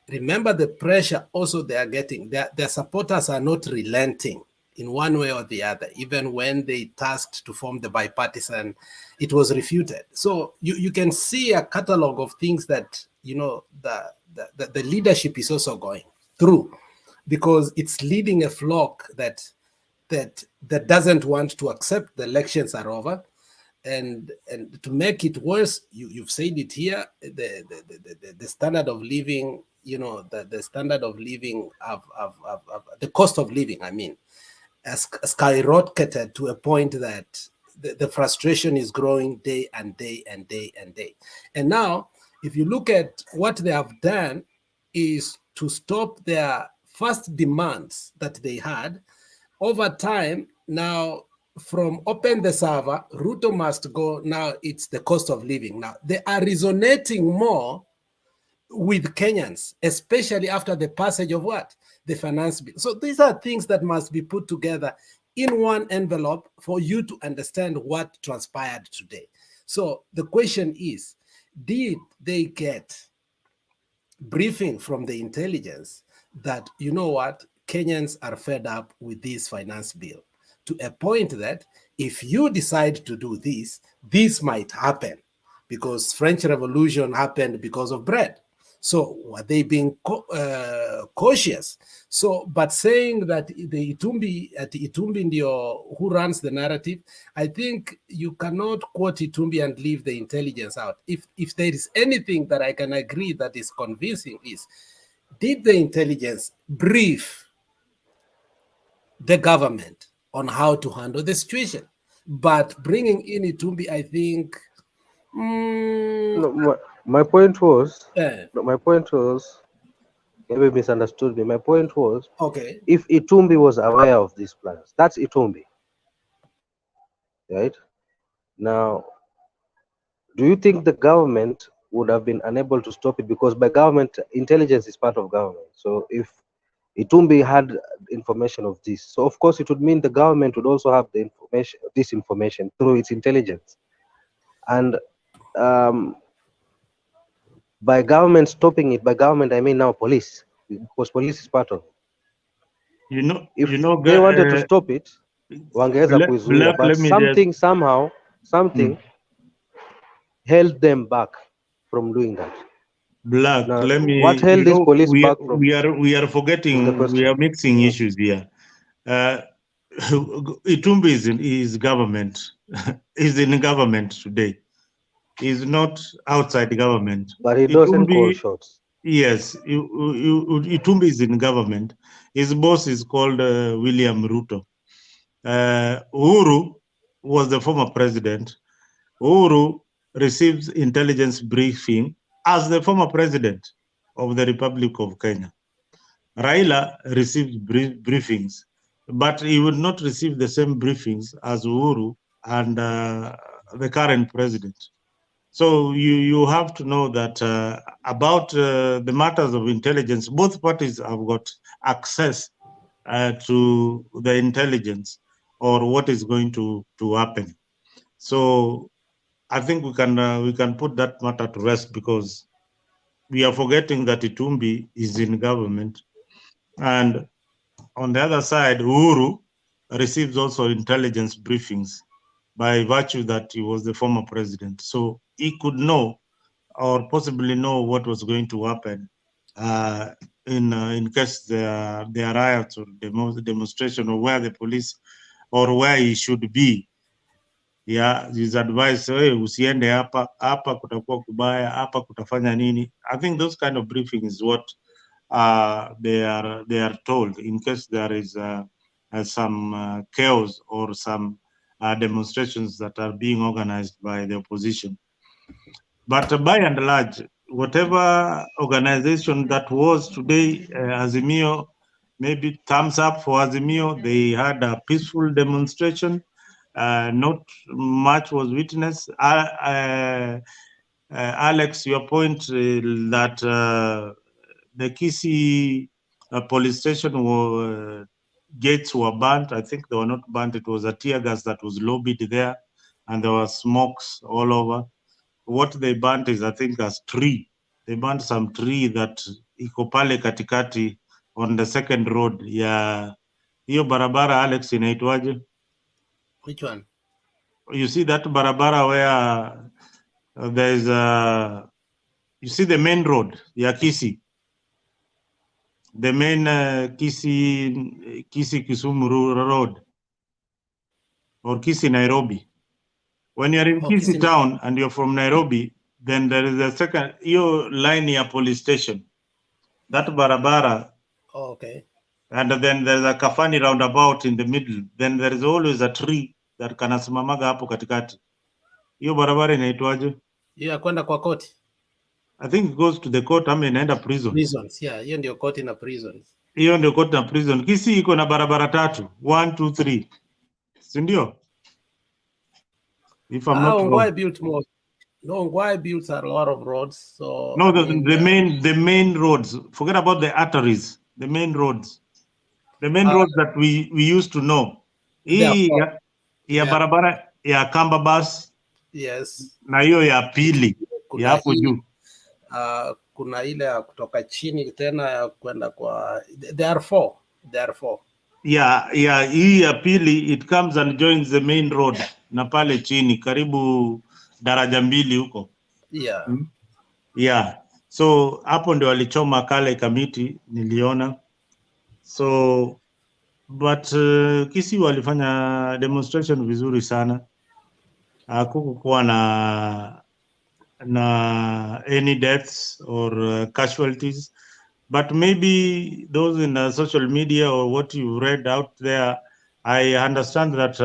Remember the pressure also they are getting. Their supporters are not relenting in one way or the other. Even when they tasked to form the bipartisan, it was refuted. So you can see a catalog of things that, you know, the leadership is also going through, because it's leading a flock that doesn't want to accept the elections are over. And to make it worse, you've said it here, the standard of living, you know, the standard of living, the cost of living, I mean, has skyrocketed to a point that the frustration is growing day and day and day and day. And now, if you look at what they have done, is to stop their first demands that they had. Over time, now, from open the server, Ruto must go. Now it's the cost of living. Now they are resonating more with Kenyans, especially after the passage of what? The finance bill. So these are things that must be put together in one envelope for you to understand what transpired today. So the question is, did they get briefing from the intelligence that, you know what, Kenyans are fed up with this finance bill, to a point that if you decide to do this, this might happen, because French Revolution happened because of bread. So were they being cautious? So, but saying that the Itumbi who runs the narrative, I think you cannot quote Itumbi and leave the intelligence out. If there is anything that I can agree that is convincing is, did the intelligence brief the government on how to handle the situation? But bringing in Itumbi, I think. No, my point was, maybe misunderstood me. My point was, okay, if Itumbi was aware of these plans, that's Itumbi, right? Now, do you think the government would have been unable to stop it? Because by government, intelligence is part of government. So if Itumbi had information of this, so of course it would mean the government would also have the information, this information through its intelligence. And by government stopping it, by government I mean now police, because police is part of it. If they wanted to stop it, wangeweza kuizuia, but something held them back from doing that. Black, now, let me. What held this police back from? We are forgetting. We are mixing issues here. Itumbi is government. Is in government today. He's not outside government. But he doesn't call shots. Yes, Itumbi is in government. His boss is called William Ruto. Uhuru was the former president. Uhuru receives intelligence briefing as the former president of the Republic of Kenya. Raila received briefings, but he would not receive the same briefings as Uhuru and the current president. So you have to know that about the matters of intelligence, both parties have got access to the intelligence or what is going to happen. So I think we can put that matter to rest, because we are forgetting that Itumbi is in government, and on the other side, Uhuru receives also intelligence briefings by virtue that he was the former president. So he could know or possibly know what was going to happen in case there are riots or demonstration, or where the police or where he should be. Yeah, his advice, hey, usiende hapa, hapa kutakuwa kubaya, hapa kutafanya nini. I think those kind of briefings is what they are told in case there is some chaos or some demonstrations that are being organized by the opposition. But by and large, whatever organization that was today, Azimio, maybe thumbs up for Azimio. They had a peaceful demonstration. Not much was witnessed. Alex, your point that the Kissi police station gates were burnt. I think they were not burnt. It was a tear gas that was lobbied there, and there were smokes all over. What they burnt is, I think, a tree. They burnt some tree that iko pale katikati on the second road ya hiyo barabara. Alex, inaitwaje? Which one? You see that barabara where there's you see the main road ya Kissi, the main Kissi Kisumu road, or Kissi Nairobi. When you're in Kissi town and you're from Nairobi, then there is a second line ya police station, that barabara. Oh, okay. And then there's a Kafani roundabout in the middle. Then there is always a tree that kanasimamaga hapo katikati. Hiyo barabara inaitwaje? Yeah, kwenda kwa koti. I think it goes to the court ama inaenda prisons. Prisons, yeah, hiyo ndio koti na prisons. Hiyo ndio court na prison. Kisii iko na barabara 3, 1, 2, 3. Si ndio? If I'm not wrong. Ongwae built more. No, Ongwae built a lot of roads. So no, the main roads. Forget about the arteries. The main roads. The main roads that we used to know. Hii ya barabara ya Kamba bus. Yes. Na hiyo ya pili ya hapo juu. Kuna ile ya kutoka chini tena ya kwenda kwa there are four. Yeah, hii ya pili it comes and joins the main road na pale chini karibu daraja mbili huko. Yeah. Yeah. So hapo ndio walichoma kale kamiti niliona. So but Kisii walifanya demonstration vizuri sana. Hakukuwa na any deaths or casualties, but maybe those in social media or what you read out there, I understand that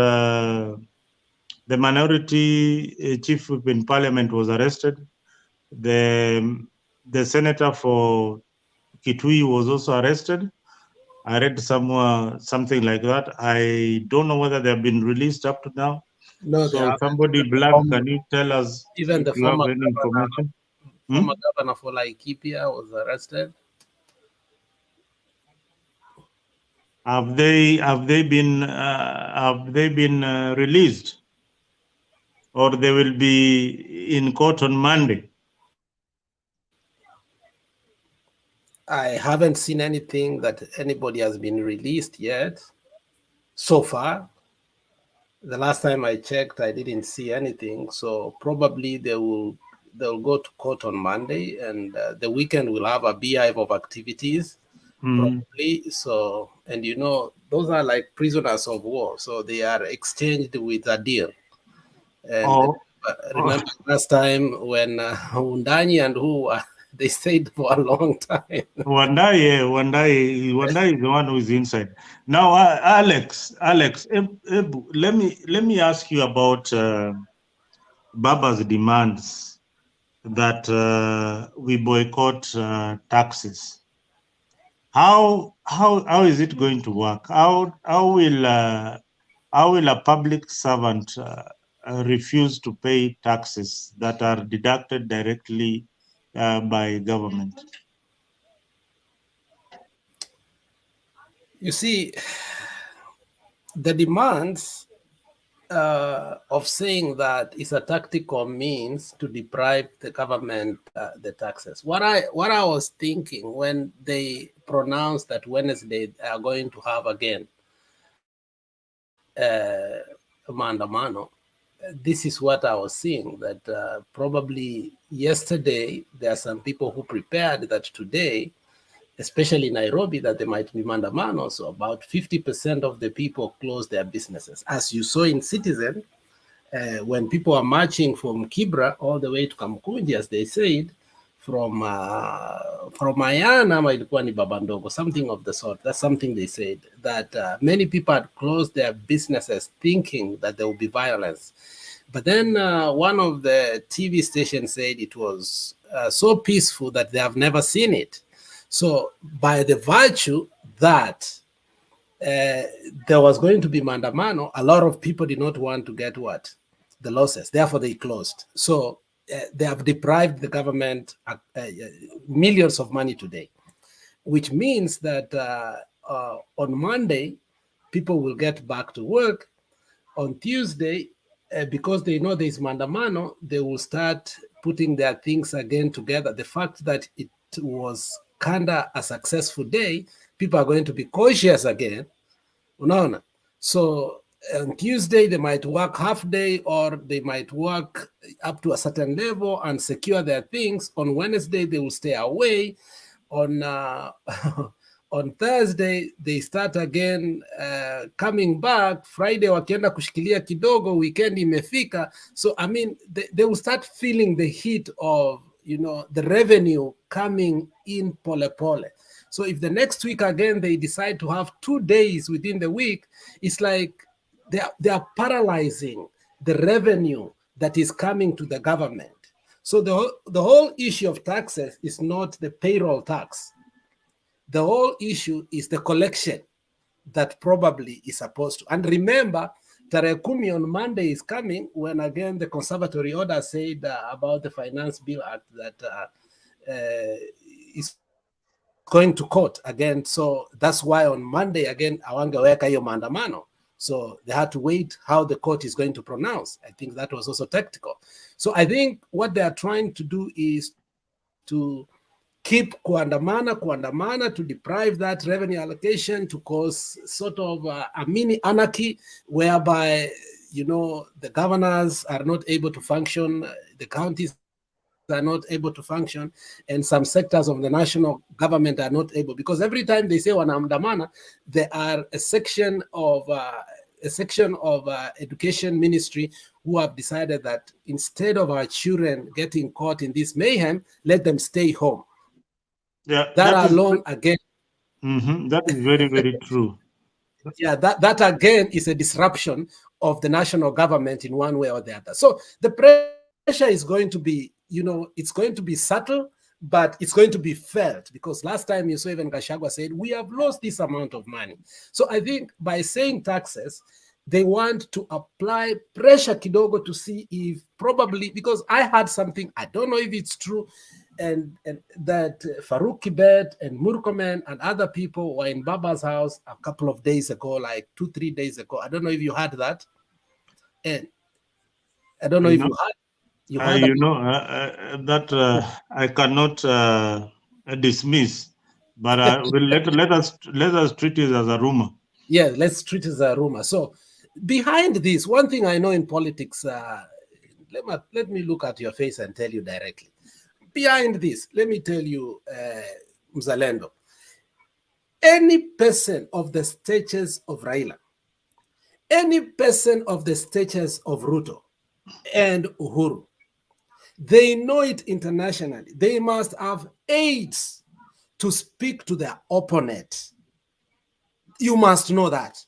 the minority chief whip in parliament was arrested. The senator for Kitui was also arrested. I read somewhere something like that. I don't know whether they have been released up to now. No, so somebody black, can you tell us even the if you have former any information? Former governor for Laikipia was arrested. Have they been released, or they will be in court on Monday? I haven't seen anything that anybody has been released yet so far. The last time I checked, I didn't see anything. So probably they'll go to court on Monday, and the weekend will have a beehive of activities. Probably. So, and those are like prisoners of war, so they are exchanged with a deal. And remember last time when Undanyi and who they stayed for a long time. Wandai is the one who is inside. Now, Alex, let me ask you about Baba's demands that we boycott taxes. How is it going to work? How will a public servant refuse to pay taxes that are deducted directly by government? You see, the demands of saying that is a tactical means to deprive the government the taxes. What I was thinking when they pronounced that Wednesday they are going to have again Maandamano, this is what I was seeing, that probably yesterday there are some people who prepared that today, especially in Nairobi, that there might be Maandamano. So about 50% of the people closed their businesses. As you saw in Citizen, when people are marching from Kibra all the way to Kamkunji, as they said, from Mayana, ilikuwa ni Babandogo, something of the sort. That's something they said, that many people had closed their businesses thinking that there will be violence. But then one of the TV stations said it was so peaceful that they have never seen it. So by the virtue that there was going to be Maandamano, a lot of people did not want to get what? The losses. Therefore, they closed. So they have deprived the government millions of money today, which means that on Monday, people will get back to work. On Tuesday, because they know there's Maandamano, they will start putting their things again together. The fact that it was kind of a successful day, people are going to be cautious again. Unaona? So on Tuesday, they might work half day, or they might work up to a certain level and secure their things. On Wednesday, they will stay away. On on Thursday, they start again coming back. Friday, wakienda kushikilia kidogo, weekend imefika. So, I mean, they will start feeling the heat of, you know, the revenue coming in pole pole. So if the next week again, they decide to have 2 days within the week, it's like they are paralyzing the revenue that is coming to the government. So the whole issue of taxes is not the payroll tax. The whole issue is the collection that probably is supposed to. And remember, Tarehe Kumi on Monday is coming, when again the conservatory order said about the Finance Bill Act that is going to court again. So that's why on Monday again, awangeweka hiyo maandamano. So they had to wait how the court is going to pronounce. I think that was also tactical. So I think what they are trying to do is to keep kuandamana, to deprive that revenue allocation, to cause sort of a mini anarchy whereby, you know, the governors are not able to function, the counties are not able to function, and some sectors of the national government are not able, because every time they say wanaandamana, there are a section of education ministry who have decided that instead of our children getting caught in this mayhem, let them stay home. Yeah, that alone again. That is very, very true. Yeah, that again is a disruption of the national government in one way or the other. So the pressure is going to be, you know, it's going to be subtle, but it's going to be felt, because last time you saw even Gachagua said, we have lost this amount of money. So I think by saying taxes, they want to apply pressure kidogo to see if probably, because I heard something, I don't know if it's true, and that Farouk Kibet and Murkomen and other people were in Baba's house a couple of days ago, like 2-3 days ago. I don't know if you heard that. And I don't know if you heard that I cannot dismiss, but we'll let us treat it as a rumor. Yeah, let's treat it as a rumor. So behind this, one thing I know in politics, let me look at your face and tell you directly. Behind this, let me tell you, Mzalendo, any person of the status of Raila, any person of the status of Ruto and Uhuru, they know it internationally. They must have aids to speak to their opponent. You must know that.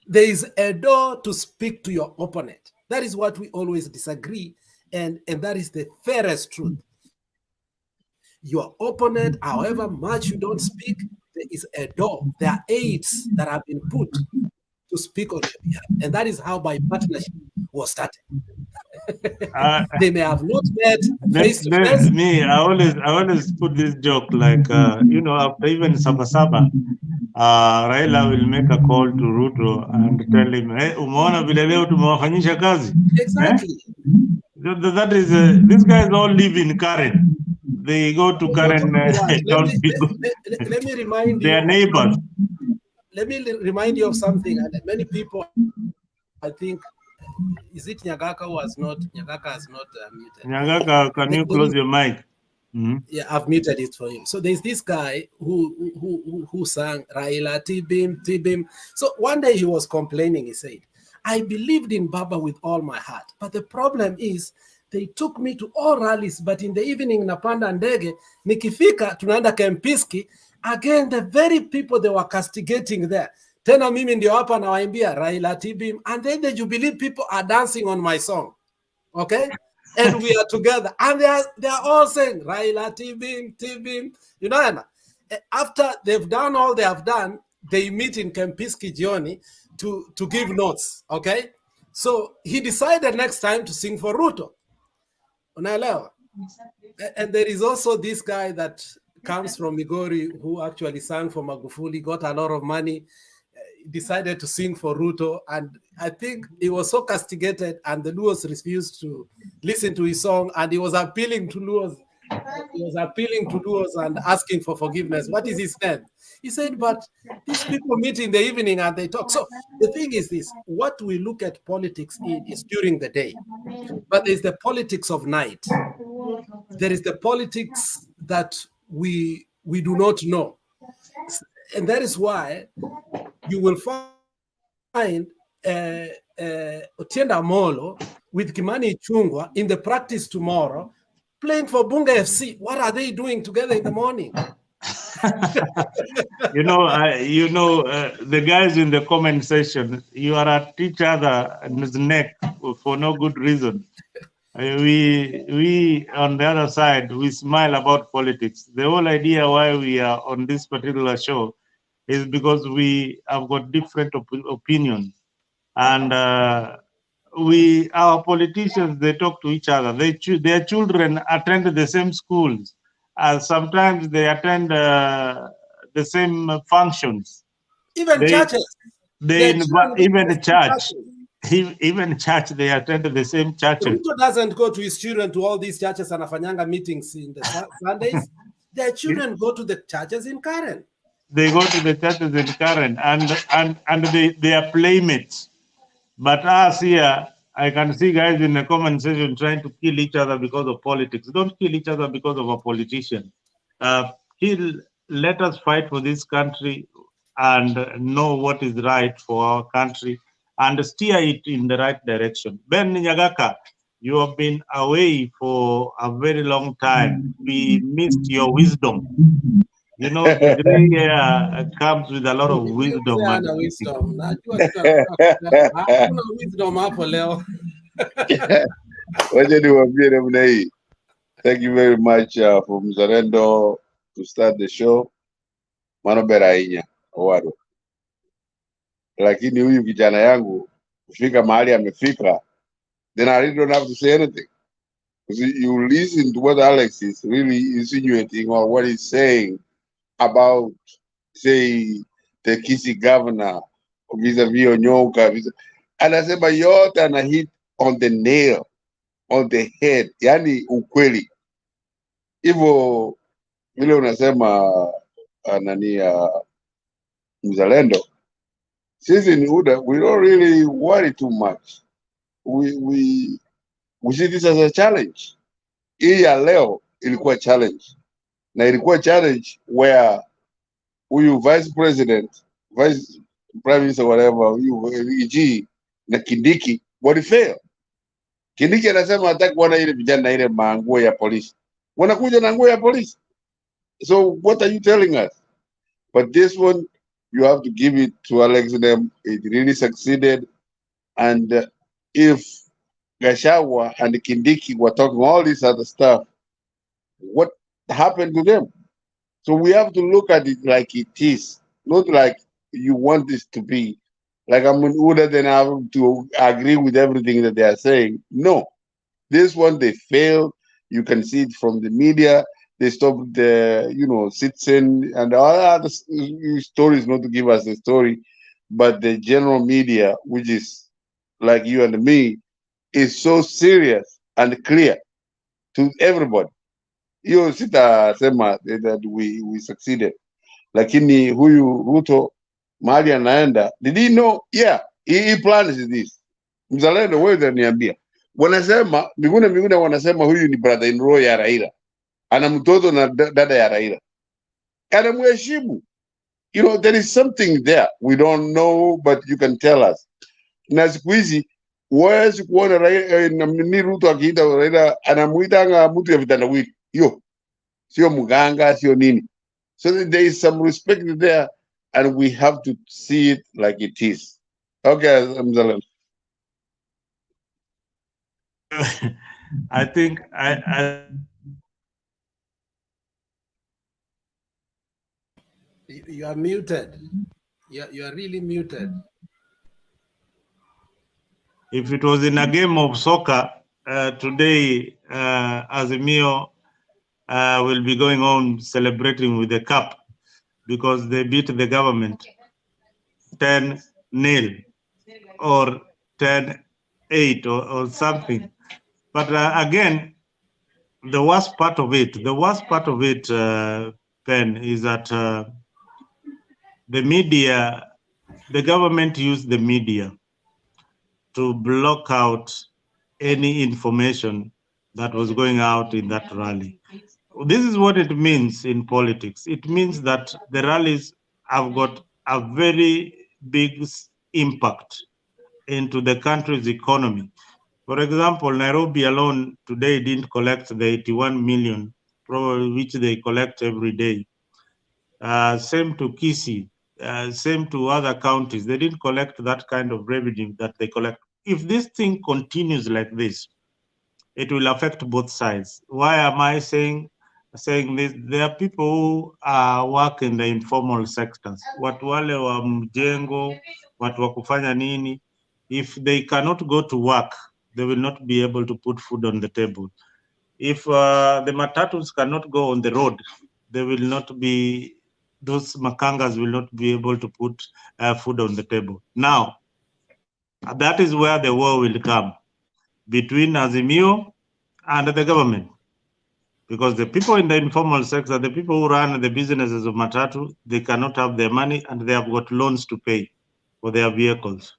There is a door to speak to your opponent. That is what we always disagree, and that is the fairest truth. Your opponent, however much you don't speak, there is a door. There are aids that have been put to speak on your behalf. And that is how my partnership was started. They may have not met face to face. I always put this joke, like, you know, after even Sabasaba, Raila will make a call to Ruto and tell him, hey, umeona vile leo tumewafanyisha kazi. Exactly. That is, these guys all live in Karen. They go to Karen. Let me remind you. Their neighbors. Let me remind you of something. And many people I think, is it Nyagaka who has not, Nyagaka has not muted. Nyagaka, can you close your mic? Yeah, I've muted it for him. So there's this guy who sang Raila Tibim Tibim. So one day he was complaining. He said, "I believed in Baba with all my heart, but the problem is they took me to all rallies, but in the evening napanda ndege nikifika tunaenda Kempiski again, the very people they were castigating there. Tena mimi ndio hapa nawaimbia Raila Tibim, and then the Jubilee people are dancing on my song, okay?" And we are together, and they are all saying Raila Tibim Tibim. You know, and after they've done all they have done, they meet in Kempiski Jioni to give notes. Okay, so he decided next time to sing for Ruto. Unaelewa? And there is also this guy that comes from Migori who actually sang for Magufuli, got a lot of money, decided to sing for Ruto, and I think he was so castigated, and the Luos refused to listen to his song, and he was appealing to Luos. He was appealing to Luos and asking for forgiveness. What is his name? He said, but these people meet in the evening and they talk. So the thing is this: what we look at politics in is during the day, but there's the politics of night. There is the politics that we do not know, and that is why you will find Otienda Molo with Kimani Chungwa in the practice tomorrow playing for Bunga FC. What are they doing together in the morning? The guys in the comment section, you are at each other's neck for no good reason. We on the other side, we smile about politics. The whole idea why we are on this particular show is because we have got different opinions, and our politicians, they talk to each other. Their children attend the same schools. Sometimes they attend the same functions. Even churches. Even church. Even church, they attend the same churches. Ruto doesn't go to his children to all these churches and afanyanga meetings in the Sundays. Their children go to the churches in Karen. They go to the churches in Karen, and they are playmates. But us here, I can see guys in the comment section trying to kill each other because of politics. Don't kill each other because of a politician. Let us fight for this country and know what is right for our country and steer it in the right direction. Ben Nyagaka, you have been away for a very long time. We missed your wisdom. You know, the gray hair comes with a lot of wisdom. Thank you very much for Mzalendo to start the show. Manobera inya wado. Lakini huyu kijana yangu kufika mahali amefika, then I really don't have to say anything. You listen to what Alex is really insinuating or what he's saying about, say, the Kissi governor vis-a-vis Onyonka, anasema yote ana hit on the nail, on the head, yani ukweli. Hivyo vile unasema Mzalendo, sisi ni UDA, we don't really worry too much. We see this as a challenge. Hii ya leo ilikuwa challenge. Na ilikuwa challenge where huyu vice prime minister whatever, huyu EG na Kindiki walifail. Kindiki anasema hataki kuona ile vijana na ile manguo ya polisi. Wanakuja na nguo ya polisi. So what are you telling us? But this one, you have to give it to Alex and them. It really succeeded. And if Gachagua and Kindiki were talking all this other stuff, what happened to them? So we have to look at it like it is, not like you want this to be. Like I'm in order, then I have to agree with everything that they are saying. No, this one they failed. You can see it from the media. They stopped the, Citizen and all other stories, not to give us the story, but the general media, which is like you and me, is so serious and clear to everybody. Hiyo sitasema that we succeeded, lakini huyu Ruto mahali anaenda, did he know? Yeah, he plans this. Mzalendo wewe unaniambia. Wanasema Miguna wanasema huyu ni brother in law ya Raila. Ana mtoto na dada ya Raila. Anamheshimu. You know, there is something there. We don't know, but you can tell us. Na siku hizi huwezi kuona Raila ni Ruto akiita Raila anamuitanga mtu ya vitandawili. Hiyo sio mganga, sio nini. So there is some respect there, and we have to see it like it is. Okay, Mzalendo. I think I You are muted. You are really muted. if it was in a game of soccer, today Azimio will be going on celebrating with the cup because they beat the government 10-0 or 10-8 or something. But again, the worst part of it, Ben, is that the media, the government used the media to block out any information that was going out in that rally. This is what it means in politics. It means that the rallies have got a very big impact into the country's economy. For example, Nairobi alone today didn't collect the 81 million, probably which they collect every day. Same to Kissi, same to other counties. They didn't collect that kind of revenue that they collect. If this thing continues like this, it will affect both sides. Why am I saying this? There are people who work in the informal sectors. Watu wale wa mjengo, watu wa kufanya nini, if they cannot go to work, they will not be able to put food on the table. If the matatus cannot go on the road, they will not be, those makangas will not be able to put food on the table. Now, that is where the war will come between Azimio and the government. Because the people in the informal sector, the people who run the businesses of matatu, they cannot have their money and they have got loans to pay for their vehicles.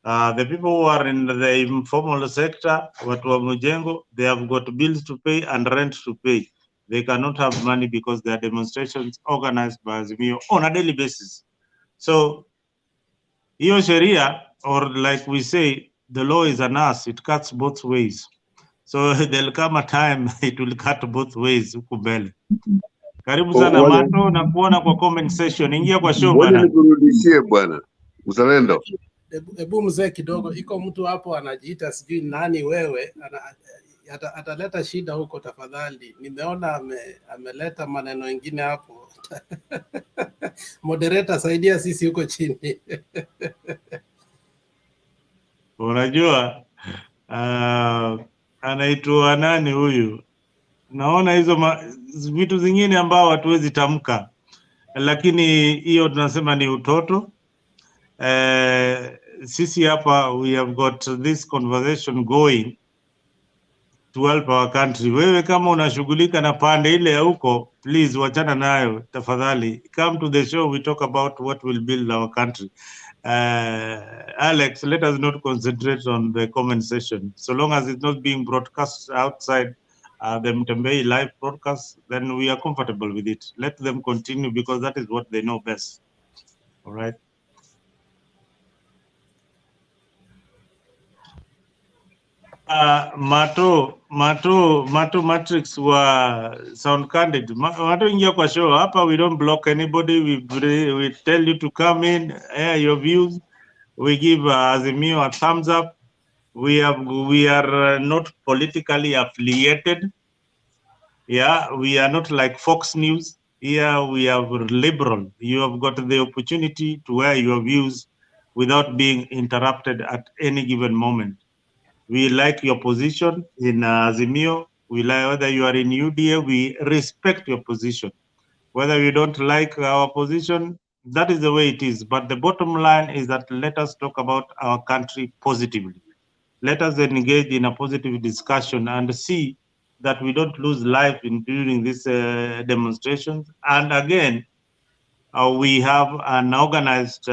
The people who are in the informal sector, watu wa mjengo, they have got bills to pay and rent to pay. They cannot have money because there are demonstrations organized by Azimio on a daily basis. So, hiyo sheria, or like we say, the law is an ass, it cuts both ways. So there'll come a time it will cut both ways huku mbele. Karibu sana Mato na kuona kwa comment section. Ingia kwa show bana. Ngoja nikurudishie bwana. Uzalendo. Ebu mzee kidogo, iko mtu hapo anajiita sijui nani wewe, ataleta shida huko tafadhali. Nimeona ameleta maneno mengine hapo. Moderator, saidia sisi huko chini. Unajua anaitwa nani huyu? Naona hizo vitu zingine ambao hatuwezi tamka, lakini hiyo tunasema ni utoto. Sisi hapa we have got this conversation going to help our country. Wewe kama unashughulika na pande ile ya huko, please wachana nayo tafadhali. Come to the show, we talk about what will build our country. Alex, let us not concentrate on the comment section. So long as it's not being broadcast outside the Mtembei live broadcast, then we are comfortable with it. Let them continue because that is what they know best. All right. Mato Matrix wa sound candid. Mato ingia kwa show. Hapa we don't block anybody. We tell you to come in, air your views. We give Azimio a thumbs up. We are not politically affiliated. Yeah, we are not like Fox News. Here we are liberal. You have got the opportunity to air your views without being interrupted at any given moment. We like your position in Azimio. We like whether you are in UDA, we respect your position. Whether you don't like our position, that is the way it is. But the bottom line is that let us talk about our country positively. Let us engage in a positive discussion and see that we don't lose life during these demonstrations. And again, we have an organized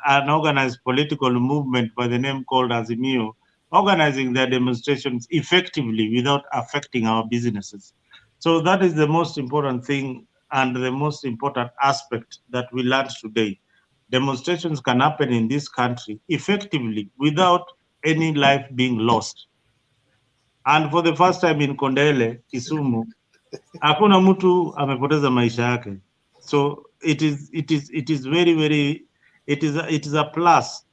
an organized political movement by the name called Azimio, organizing their demonstrations effectively without affecting our businesses. So that is the most important thing and the most important aspect that we learned today. Demonstrations can happen in this country effectively without any life being lost. And for the first time in Kondele, Kisumu, hakuna mtu amepoteza maisha yake. So it is very, it is a plus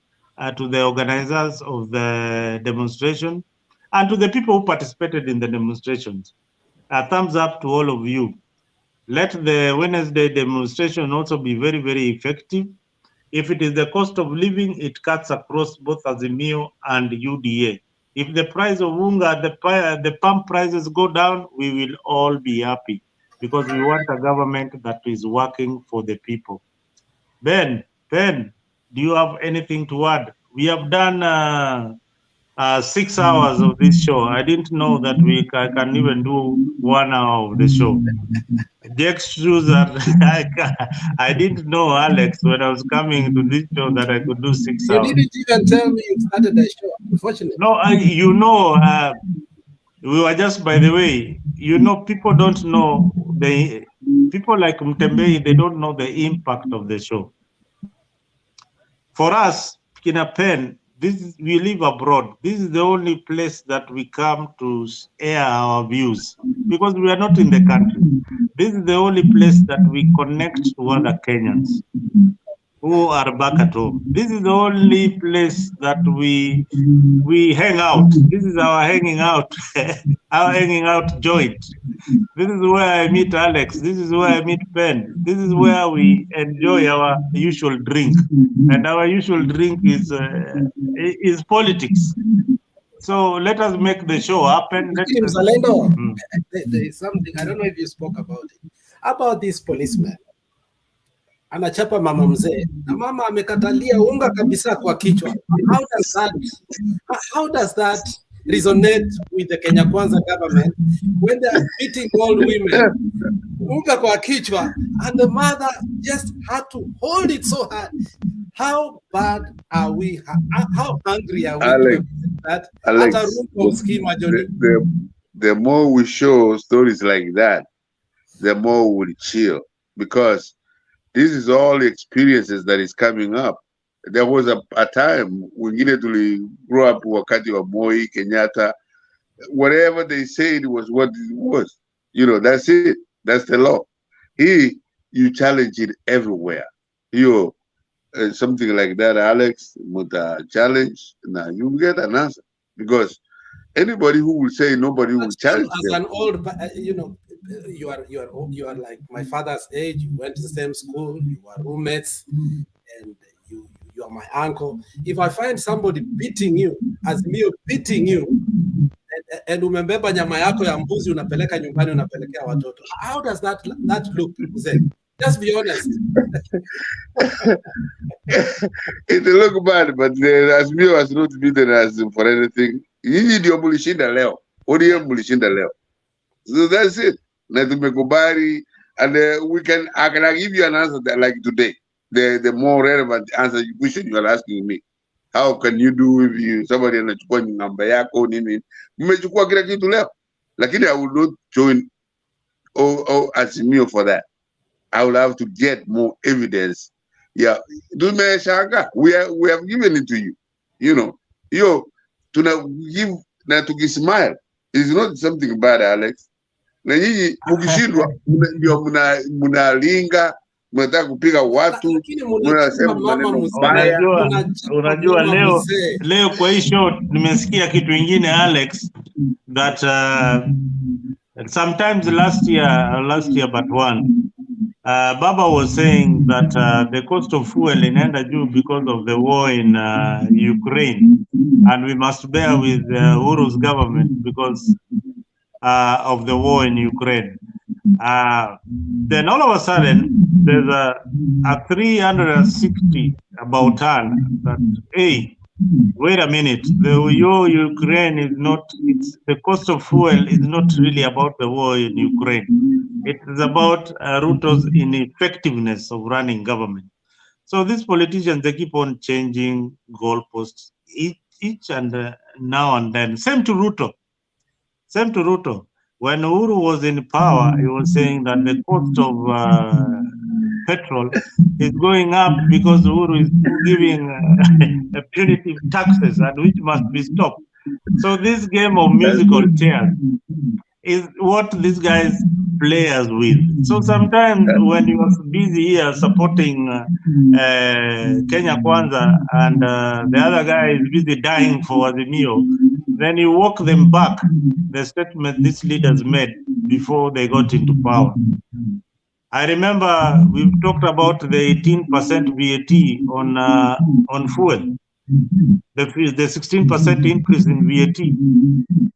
to the organizers of the demonstration and to the people who participated in the demonstrations. A thumbs up to all of you. Let the Wednesday demonstration also be very, very effective. If it is the cost of living, it cuts across both Azimio and UDA. If the price of unga, the pump prices go down, we will all be happy because we want a government that is working for the people. Ben, do you have anything to add? We have done 6 hours of this show. I didn't know that we can even do 1 hour of the show. Jake's shoes are, I didn't know, Alex, when I was coming to this show that I could do 6 hours. You didn't even tell me you started the show, unfortunately. No, we were just, by the way, people don't know, people like Mtembei, they don't know the impact of the show. For us, Kina Pen, we live abroad. This is the only place that we come to air our views because we are not in the country. This is the only place that we connect to other Kenyans who are back at home. This is the only place that we hang out. This is our hanging out, our hanging out joint. This is where I meet Alex. This is where I meet Ben. This is where we enjoy our usual drink, and our usual drink is politics. So let us make the show happen. There is something, I don't know if you spoke about it, about this policeman. Anachapa mama mzee na mama amekatalia unga kabisa kwa kichwa. How does that resonate with the Kenya Kwanza government when they are beating old women unga kwa kichwa and the mother just had to hold it so hard? How bad are we? How hungry are we? Alex, the more we show stories like that, the more we'll chill because this is all experiences that is coming up. There was a time wengine tuli grow up wakati wa Moi, Kenyatta, whatever they said was what it was. That's it. That's the law. Here, you challenge it everywhere. Something like that, Alex, with a challenge, now you get an answer. Because anybody who will say nobody will challenge as them. An old, you are like my father's age. You went to the same school. You were roommates, and you are my uncle. If I find somebody beating you, as me beating you, and umebeba nyama yako ya mbuzi unapeleka nyumbani unapelekea watoto, how does that look? Just be honest. It look bad, but as me was not beaten as for anything. You need your bulishinda leo. ODM bulishinda leo. So that's it. And I can give you an answer that like today. The more relevant answer question you are asking me. How can you do if somebody anachukua namba yako nini? Mmechukua kila kitu leo. Lakini I will not join Azimio for that. I will have to get more evidence. Yeah, we have given it to you. To smile is not something bad, Alex. Na nyinyi mkishindwa ndio mnalinga, mnataka kupiga watu, mnasema maneno mbaya. Unajua leo kwa hii show nimesikia kitu kingine, Alex, that sometimes last year but one Baba was saying that the cost of fuel inaenda juu because of the war in Ukraine, and we must bear with Uru's government because of the war in Ukraine. Then all of a sudden, there's a 360 about ton that, hey, wait a minute, your Ukraine is not, the cost of fuel is not really about the war in Ukraine. It is about Ruto's ineffectiveness of running government. So these politicians, they keep on changing goalposts each and now and then. Same to Ruto. Same to Ruto. When Uhuru was in power, he was saying that the cost of petrol is going up because Uhuru is giving punitive taxes, and which must be stopped. So this game of musical chairs is what these guys play us with. So sometimes when you are busy here supporting Kenya Kwanza and the other guy is busy dying for Azimio, then you walk them back the statement these leaders made before they got into power. I remember we've talked about the 18% VAT on fuel, the 16% increase in VAT.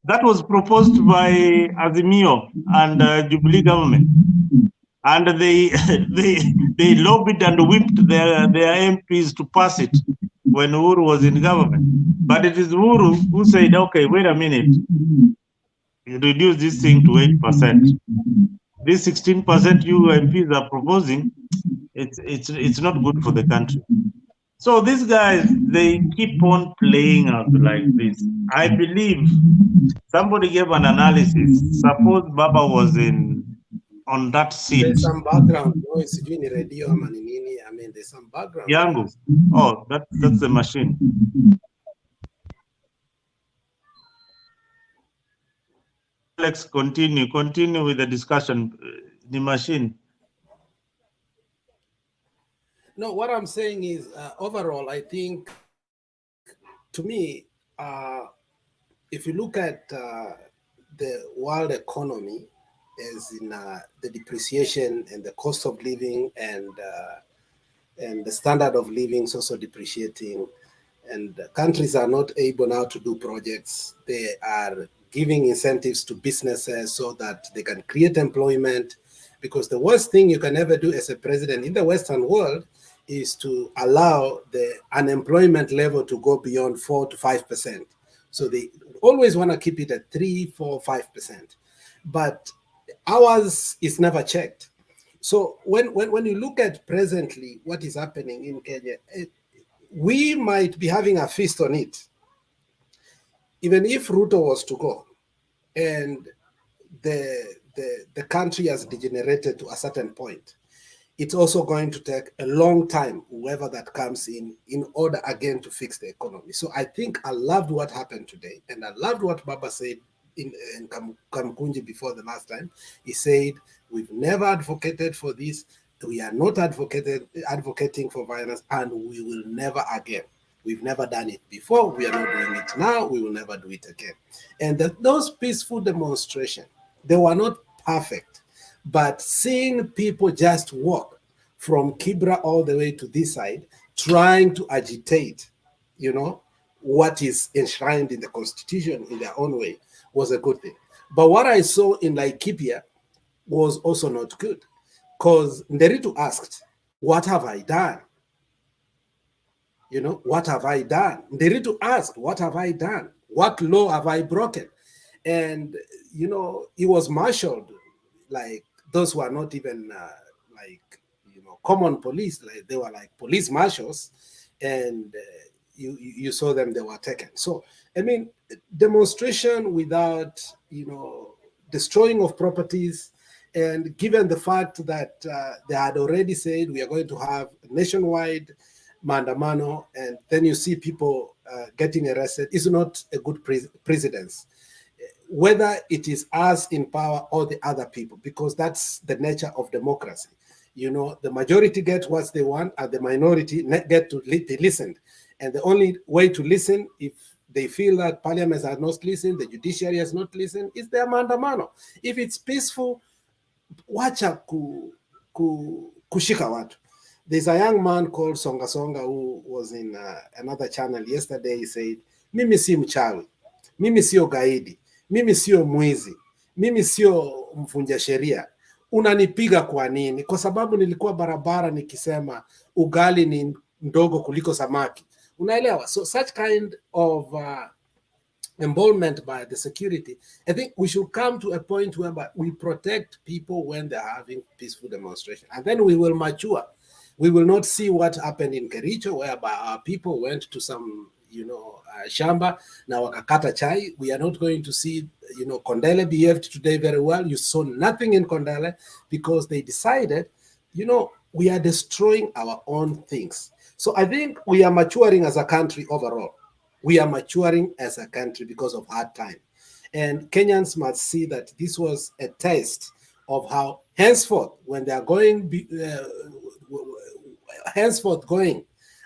That was proposed by Azimio and Jubilee government, and they they lobbied and whipped their MPs to pass it when Uhuru was in government. But it is Uhuru who said, "Okay, wait a minute, reduce this thing to 8%. This 16% you MPs are proposing, it's not good for the country." So these guys, they keep on playing out like this. I believe somebody gave an analysis. Suppose Baba was on that seat. There's some background noise. If you need radio, I mean, there's some background Yangu. noise. Oh, that's the machine. Alex, continue with the discussion. The machine. No, what I'm saying is, overall, I think, to me, if you look at the world economy, as in the depreciation and the cost of living and the standard of living is also depreciating, and countries are not able now to do projects. They are giving incentives to businesses so that they can create employment, because the worst thing you can ever do as a president in the Western world is to allow the unemployment level to go beyond 4 to 5%. So they always want to keep it at 3, 4, 5%. But ours is never checked. So when you look at presently what is happening in Kenya, we might be having a feast on it. Even if Ruto was to go and the country has degenerated to a certain point, it's also going to take a long time, whoever that comes in order again to fix the economy. So I think I loved what happened today, and I loved what Baba said in Kamkunji before the last time. He said, we've never advocated for this, we are not advocating for violence, and we will never again. We've never done it before, we are not doing it now, we will never do it again. And those peaceful demonstrations, they were not perfect, but seeing people just walk from Kibra all the way to this side, trying to agitate, what is enshrined in the Constitution in their own way, was a good thing. But what I saw in Laikipia was also not good, because Nderitu asked, what have I done? What have I done? Nderitu asked, what have I done? What law have I broken? And, he was marshaled like those who are not even common police, like they were like police marshals, and you saw them, they were taken. So, I mean, demonstration without, destroying of properties, and given the fact that they had already said we are going to have nationwide Maandamano, and then you see people getting arrested, is not a good precedence. Whether it is us in power or the other people, because that's the nature of democracy. The majority get what they want, and the minority get to be listened. And the only way to listen, if they feel that parliament has not listened, the judiciary has not listened, is their Maandamano. If it's peaceful, wacha kushika watu. There's a young man called Songa Songa who was in another channel yesterday. He said, mimi si mchawi, mimi sio gaidi, mimi sio mwizi, mimi sio mvunja sheria. Unanipiga kwa nini? Kwa sababu nilikuwa barabara nikisema ugali ni ndogo kuliko samaki. Unaelewa? So such kind of involvement by the security, I think we should come to a point where we protect people when they're having peaceful demonstration, and then we will mature. We will not see what happened in Kericho, whereby our people went to some, shamba, na wakakata chai. We are not going to see, Kondele behaved today very well. You saw nothing in Kondele because they decided, we are destroying our own things. So I think we are maturing as a country overall. We are maturing as a country because of hard time. And Kenyans must see that this was a test of how henceforth, when they are going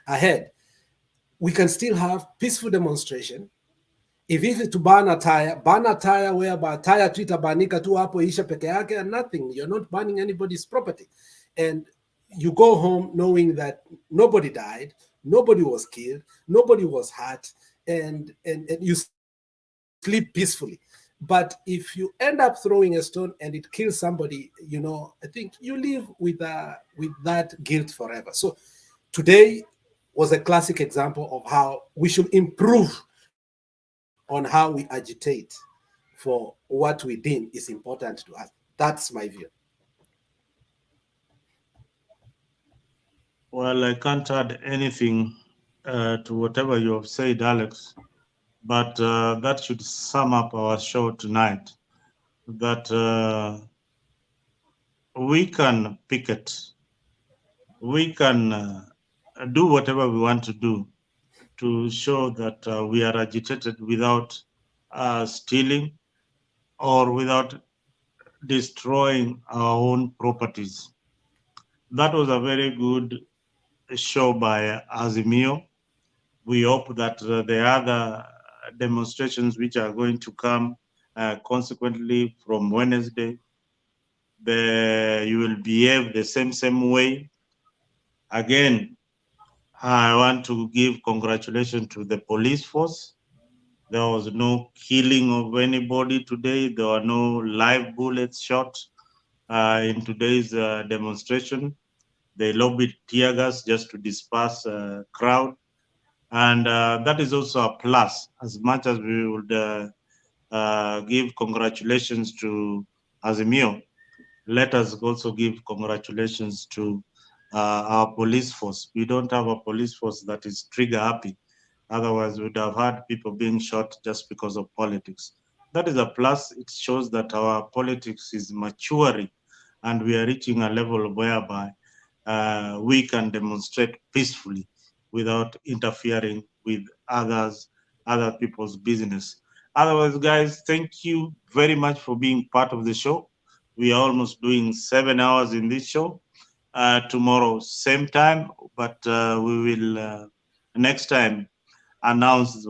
ahead, we can still have peaceful demonstration. If it's to ban a tire whereby tire Twitter banika tu hapo isha peke yake and nothing. You're not banning anybody's property. And you go home knowing that nobody died, nobody was killed, nobody was hurt, and you sleep peacefully. But if you end up throwing a stone and it kills somebody, I think you live with that guilt forever. So today was a classic example of how we should improve on how we agitate for what we deem is important to us. That's my view. Well, I can't add anything to whatever you have said, Alex, but that should sum up our show tonight, that we can picket, we can do whatever we want to do to show that we are agitated without stealing or without destroying our own properties. That was a very good show by Azimio. We hope that the other demonstrations which are going to come consequently from Wednesday, you will behave the same way. Again, I want to give congratulations to the police force. There was no killing of anybody today. There were no live bullets shot in today's demonstration. They lobbied tear gas just to disperse crowd. And that is also a plus. As much as we would give congratulations to Azimio, let us also give congratulations to our police force. We don't have a police force that is trigger happy. Otherwise, we would have had people being shot just because of politics. That is a plus. It shows that our politics is maturing and we are reaching a level whereby we can demonstrate peacefully without interfering with other people's business. Otherwise, guys, thank you very much for being part of the show. We are almost doing 7 hours in this show. Tomorrow, same time, but we will next time announce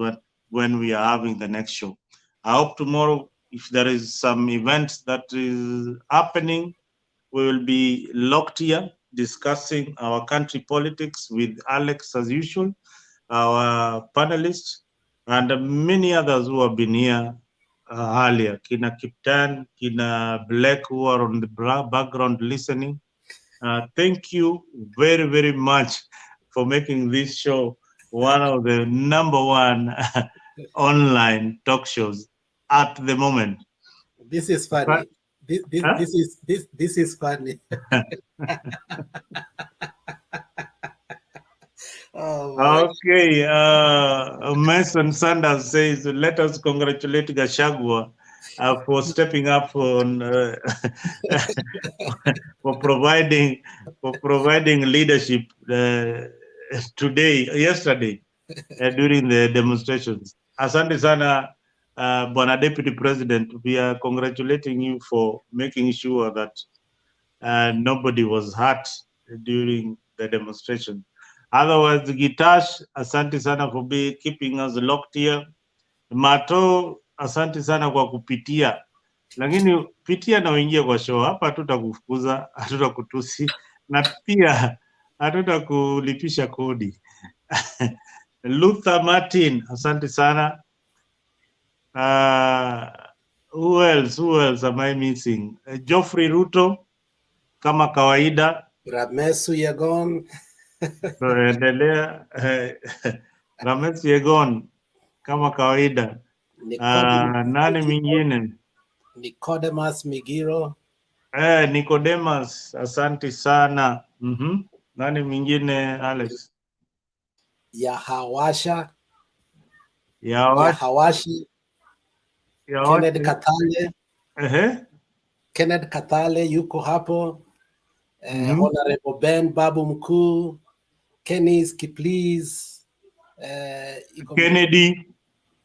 when we are having the next show. I hope tomorrow, if there is some event that is happening, we will be locked here discussing our country politics with Alex as usual, our panelists, and many others who have been here earlier. Kina Kiptan, Kina Black, who are on the background listening. Thank you very, very much for making this show one of the #1 online talk shows at the moment. This is funny. This is funny. Okay, Mason Sanders says, let us congratulate Gachagua for stepping up on for providing leadership yesterday during the demonstrations. Asante sana, Bwana Deputy President, we are congratulating you for making sure that nobody was hurt during the demonstration. Otherwise, Gitash, asante sana for keeping us locked here. Mato, asante sana kwa kupitia. Lakini pitia na uingie kwa show. Hapa hatutakufukuza, hatutakutusi na pia hatutakulipisha kodi. Luther Martin, asante sana. Who else am I missing? Geoffrey Ruto, kama kawaida. Ramesu Yegon. Endelea. Ramesu Yegon, kama kawaida. Nani mwingine? Nicodemus Migiro. Nicodemus, asante sana. Nani mwingine Alex? Yahawasha, Yawashi. Yahawashi, Kenneth Katale. Kenneth Katale yuko hapo. Honorable Ben Babu Mkuu, Kenneth Kiplis,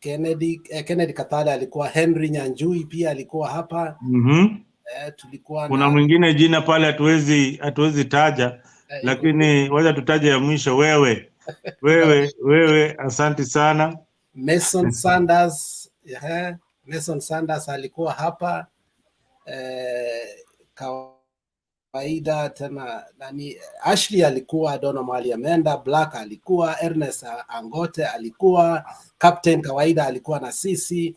Kennedy Katale alikuwa, Henry Nyanjui pia alikuwa hapa. Tulikuwa kuna na mwingine jina pale hatuwezi taja, lakini wacha tutaje ya mwisho. Wewe asante sana. Mason Sanders, Mason Sanders alikuwa hapa. Kawaida tena nani, Ashley alikuwa, Donna Mali Amenda, Black alikuwa, Ernest Angote alikuwa, Captain Kawaida alikuwa na sisi,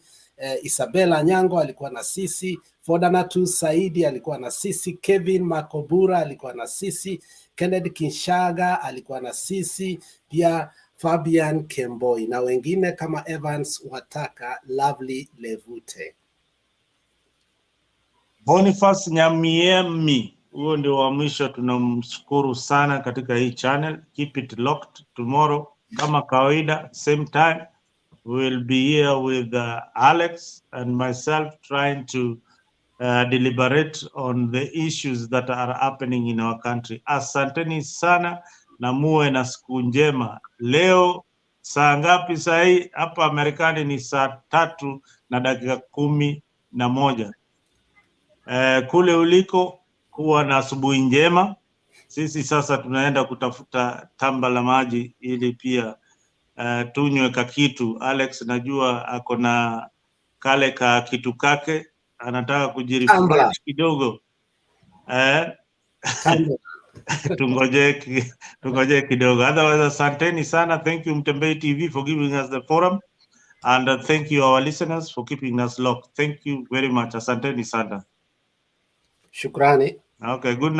Isabella Nyango alikuwa na sisi, Fodanatu Saidi alikuwa na sisi, Kevin Makobura alikuwa na sisi, Kennedy Kinshaga alikuwa na sisi, pia Fabian Kemboi na wengine kama Evans Wataka, Lovely Levute. Boniface Nyamiemi, huo ndio wa mwisho. Tunamshukuru sana katika hii channel. Keep it locked. Tomorrow kama kawaida same time we'll be here with Alex and myself trying to deliberate on the issues that are happening in our country. Asanteni sana na muwe na siku njema. Leo saa ngapi sahi? Hapa Marekani ni saa 3:11. Kule uliko kuwa na asubuhi njema. Sisi sasa tunaenda kutafuta tamba la maji ili pia tunywe kakitu. Alex najua ako na kale ka kitu kake, anataka kujirefresh kidogo. Tungoje kidogo. Otherwise, asanteni sana. Thank you Mtembei TV for giving us the forum, and thank you our listeners for keeping us locked. Thank you very much. Asanteni sana. Shukrani. Okay, good night.